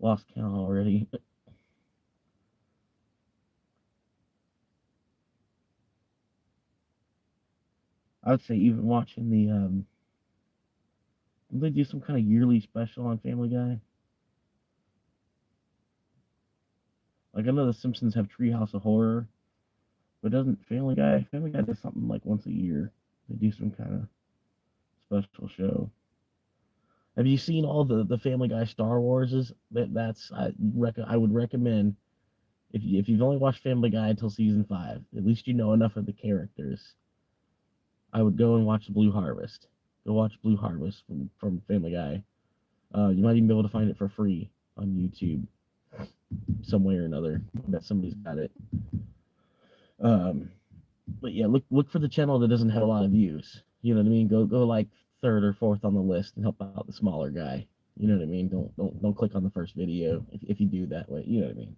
Lost count already. I would say even watching they do some kind of yearly special on Family Guy. Like I know the Simpsons have Treehouse of Horror, but doesn't Family Guy does something like once a year. They do some kind of special show. Have you seen all the Family Guy Star Warses? I would recommend if you've only watched Family Guy until season 5, at least you know enough of the characters. I would go and watch Blue Harvest. Go watch Blue Harvest from Family Guy. You might even be able to find it for free on YouTube some way or another. I bet somebody's got it. Um, but yeah, look for the channel that doesn't have a lot of views. You know what I mean? Go like third or fourth on the list and help out the smaller guy. You know what I mean? Don't click on the first video if you do that way. You know what I mean?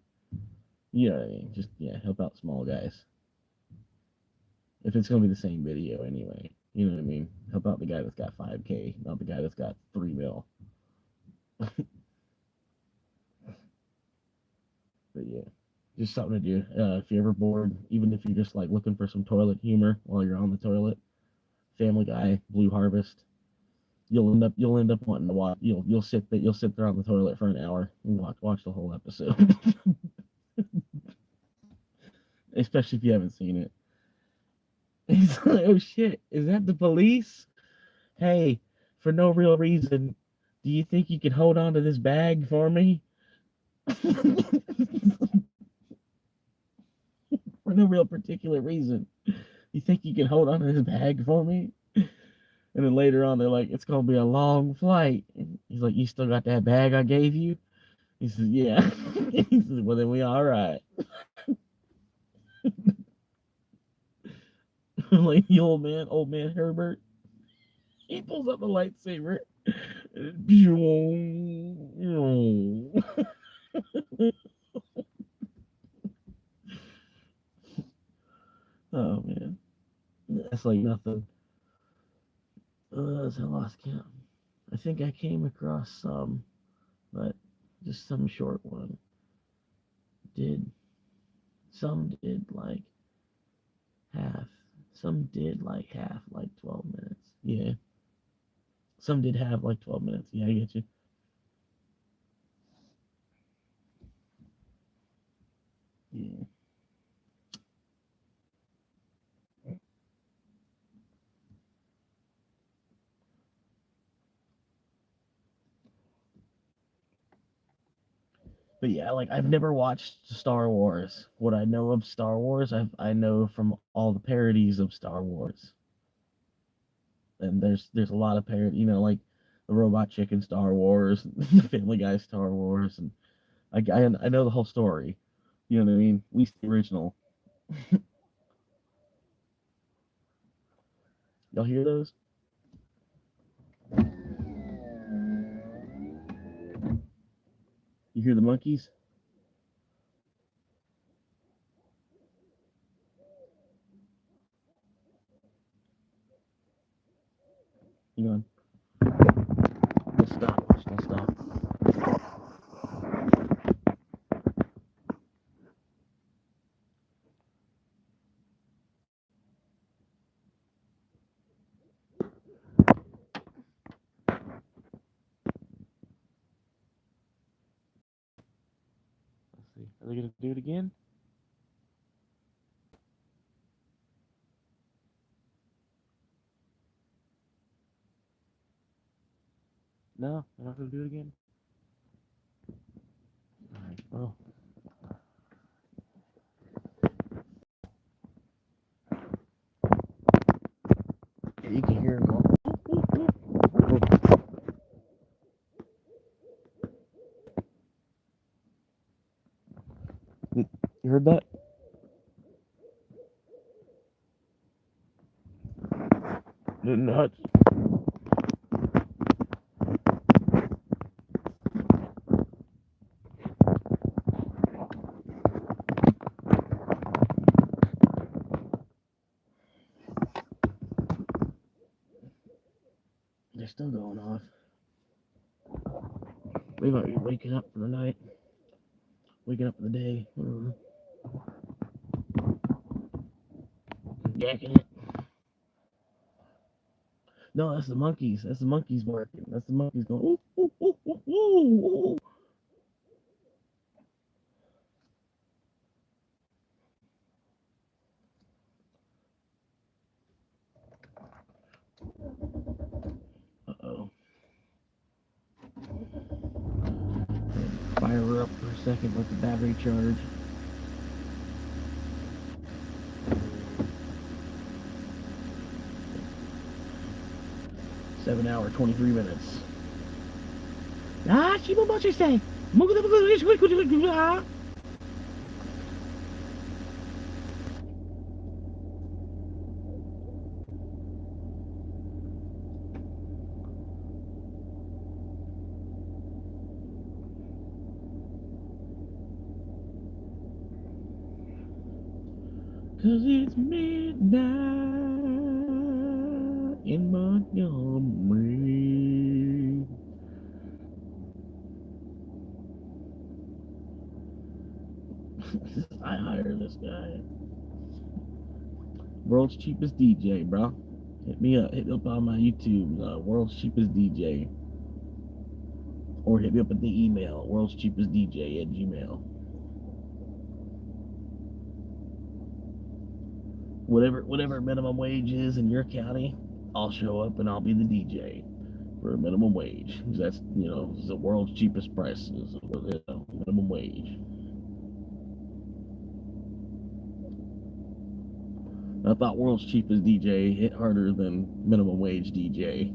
You know what I mean? Just yeah, help out small guys. If it's gonna be the same video anyway. You know what I mean? Help out the guy that's got 5K, not the guy that's got 3 mil. But yeah, just something to do. If you're ever bored, even if you're just like looking for some toilet humor while you're on the toilet, Family Guy, Blue Harvest, you'll end up wanting to watch. You'll sit there on the toilet for an hour and watch the whole episode, especially if you haven't seen it. He's like, oh shit, is that the police? Hey, for no real reason, do you think you could hold on to this bag for me? For no real particular reason. You think you can hold on to this bag for me? And then later on, they're like, it's gonna be a long flight. And he's like, you still got that bag I gave you? He says, yeah. He says, well then we all right. Like the old man Herbert. He pulls up a lightsaber. Oh man, that's like nothing. I lost count. I think I came across some, but just some short one. Did some did like half. Some did like half, like 12 minutes. Yeah. Some did have like 12 minutes. Yeah, I get you. Yeah. But yeah, like I've never watched Star Wars. What I know of Star Wars, I know from all the parodies of Star Wars. And there's a lot of parody, like the Robot Chicken Star Wars, the Family Guy Star Wars, and I know the whole story. You know what I mean? At least the original. Y'all hear those? You hear the monkeys? Hang on. We'll stop. I'll stop. Let's see. Are they gonna do it again? No, they're not gonna do it again. All right. Well. Yeah, you can hear them all. You heard that? The nuts. They're still going off. We might be waking up for the night. Waking up for the day. Jacking it. No, that's the monkeys. That's the monkeys working. That's the monkeys going. Ooh, ooh, ooh, ooh, ooh, ooh. Uh-oh. Fire her up for a second. Let the battery charge. $7 hour, 23 minutes. Ah, she will say. Cause it's midnight in Montgomery. I hire this guy. World's cheapest DJ, bro. Hit me up. Hit me up on my YouTube. World's cheapest DJ. Or hit me up at the email. World's cheapest DJ at Gmail. Whatever minimum wage is in your county, I'll show up and I'll be the DJ for a minimum wage. That's the world's cheapest price is minimum wage. I thought world's cheapest DJ hit harder than minimum wage DJ,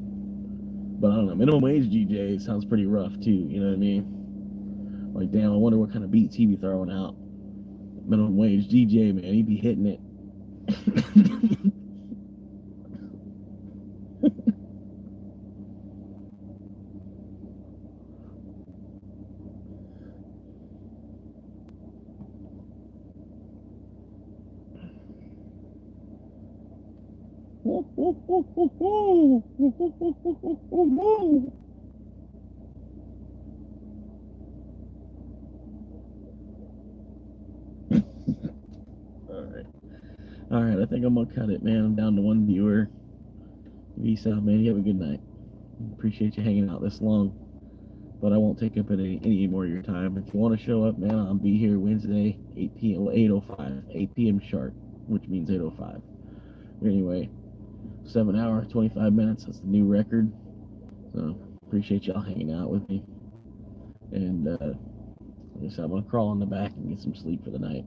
but I don't know. Minimum wage DJ sounds pretty rough too. You know what I mean? Like, damn, I wonder what kind of beats he be throwing out. Minimum wage DJ, man, he be hitting it. All right, I think I'm gonna cut it, man. I'm down to one viewer. Peace out, man. You have a good night. Appreciate you hanging out this long, but I won't take up any more of your time. If you want to show up, man, I'll be here Wednesday, 8 p.m. 8:05, 8 p.m. sharp, which means 8:05. Anyway, 7 hour, 25 minutes. That's the new record. So appreciate y'all hanging out with me, and So I'm gonna crawl in the back and get some sleep for the night.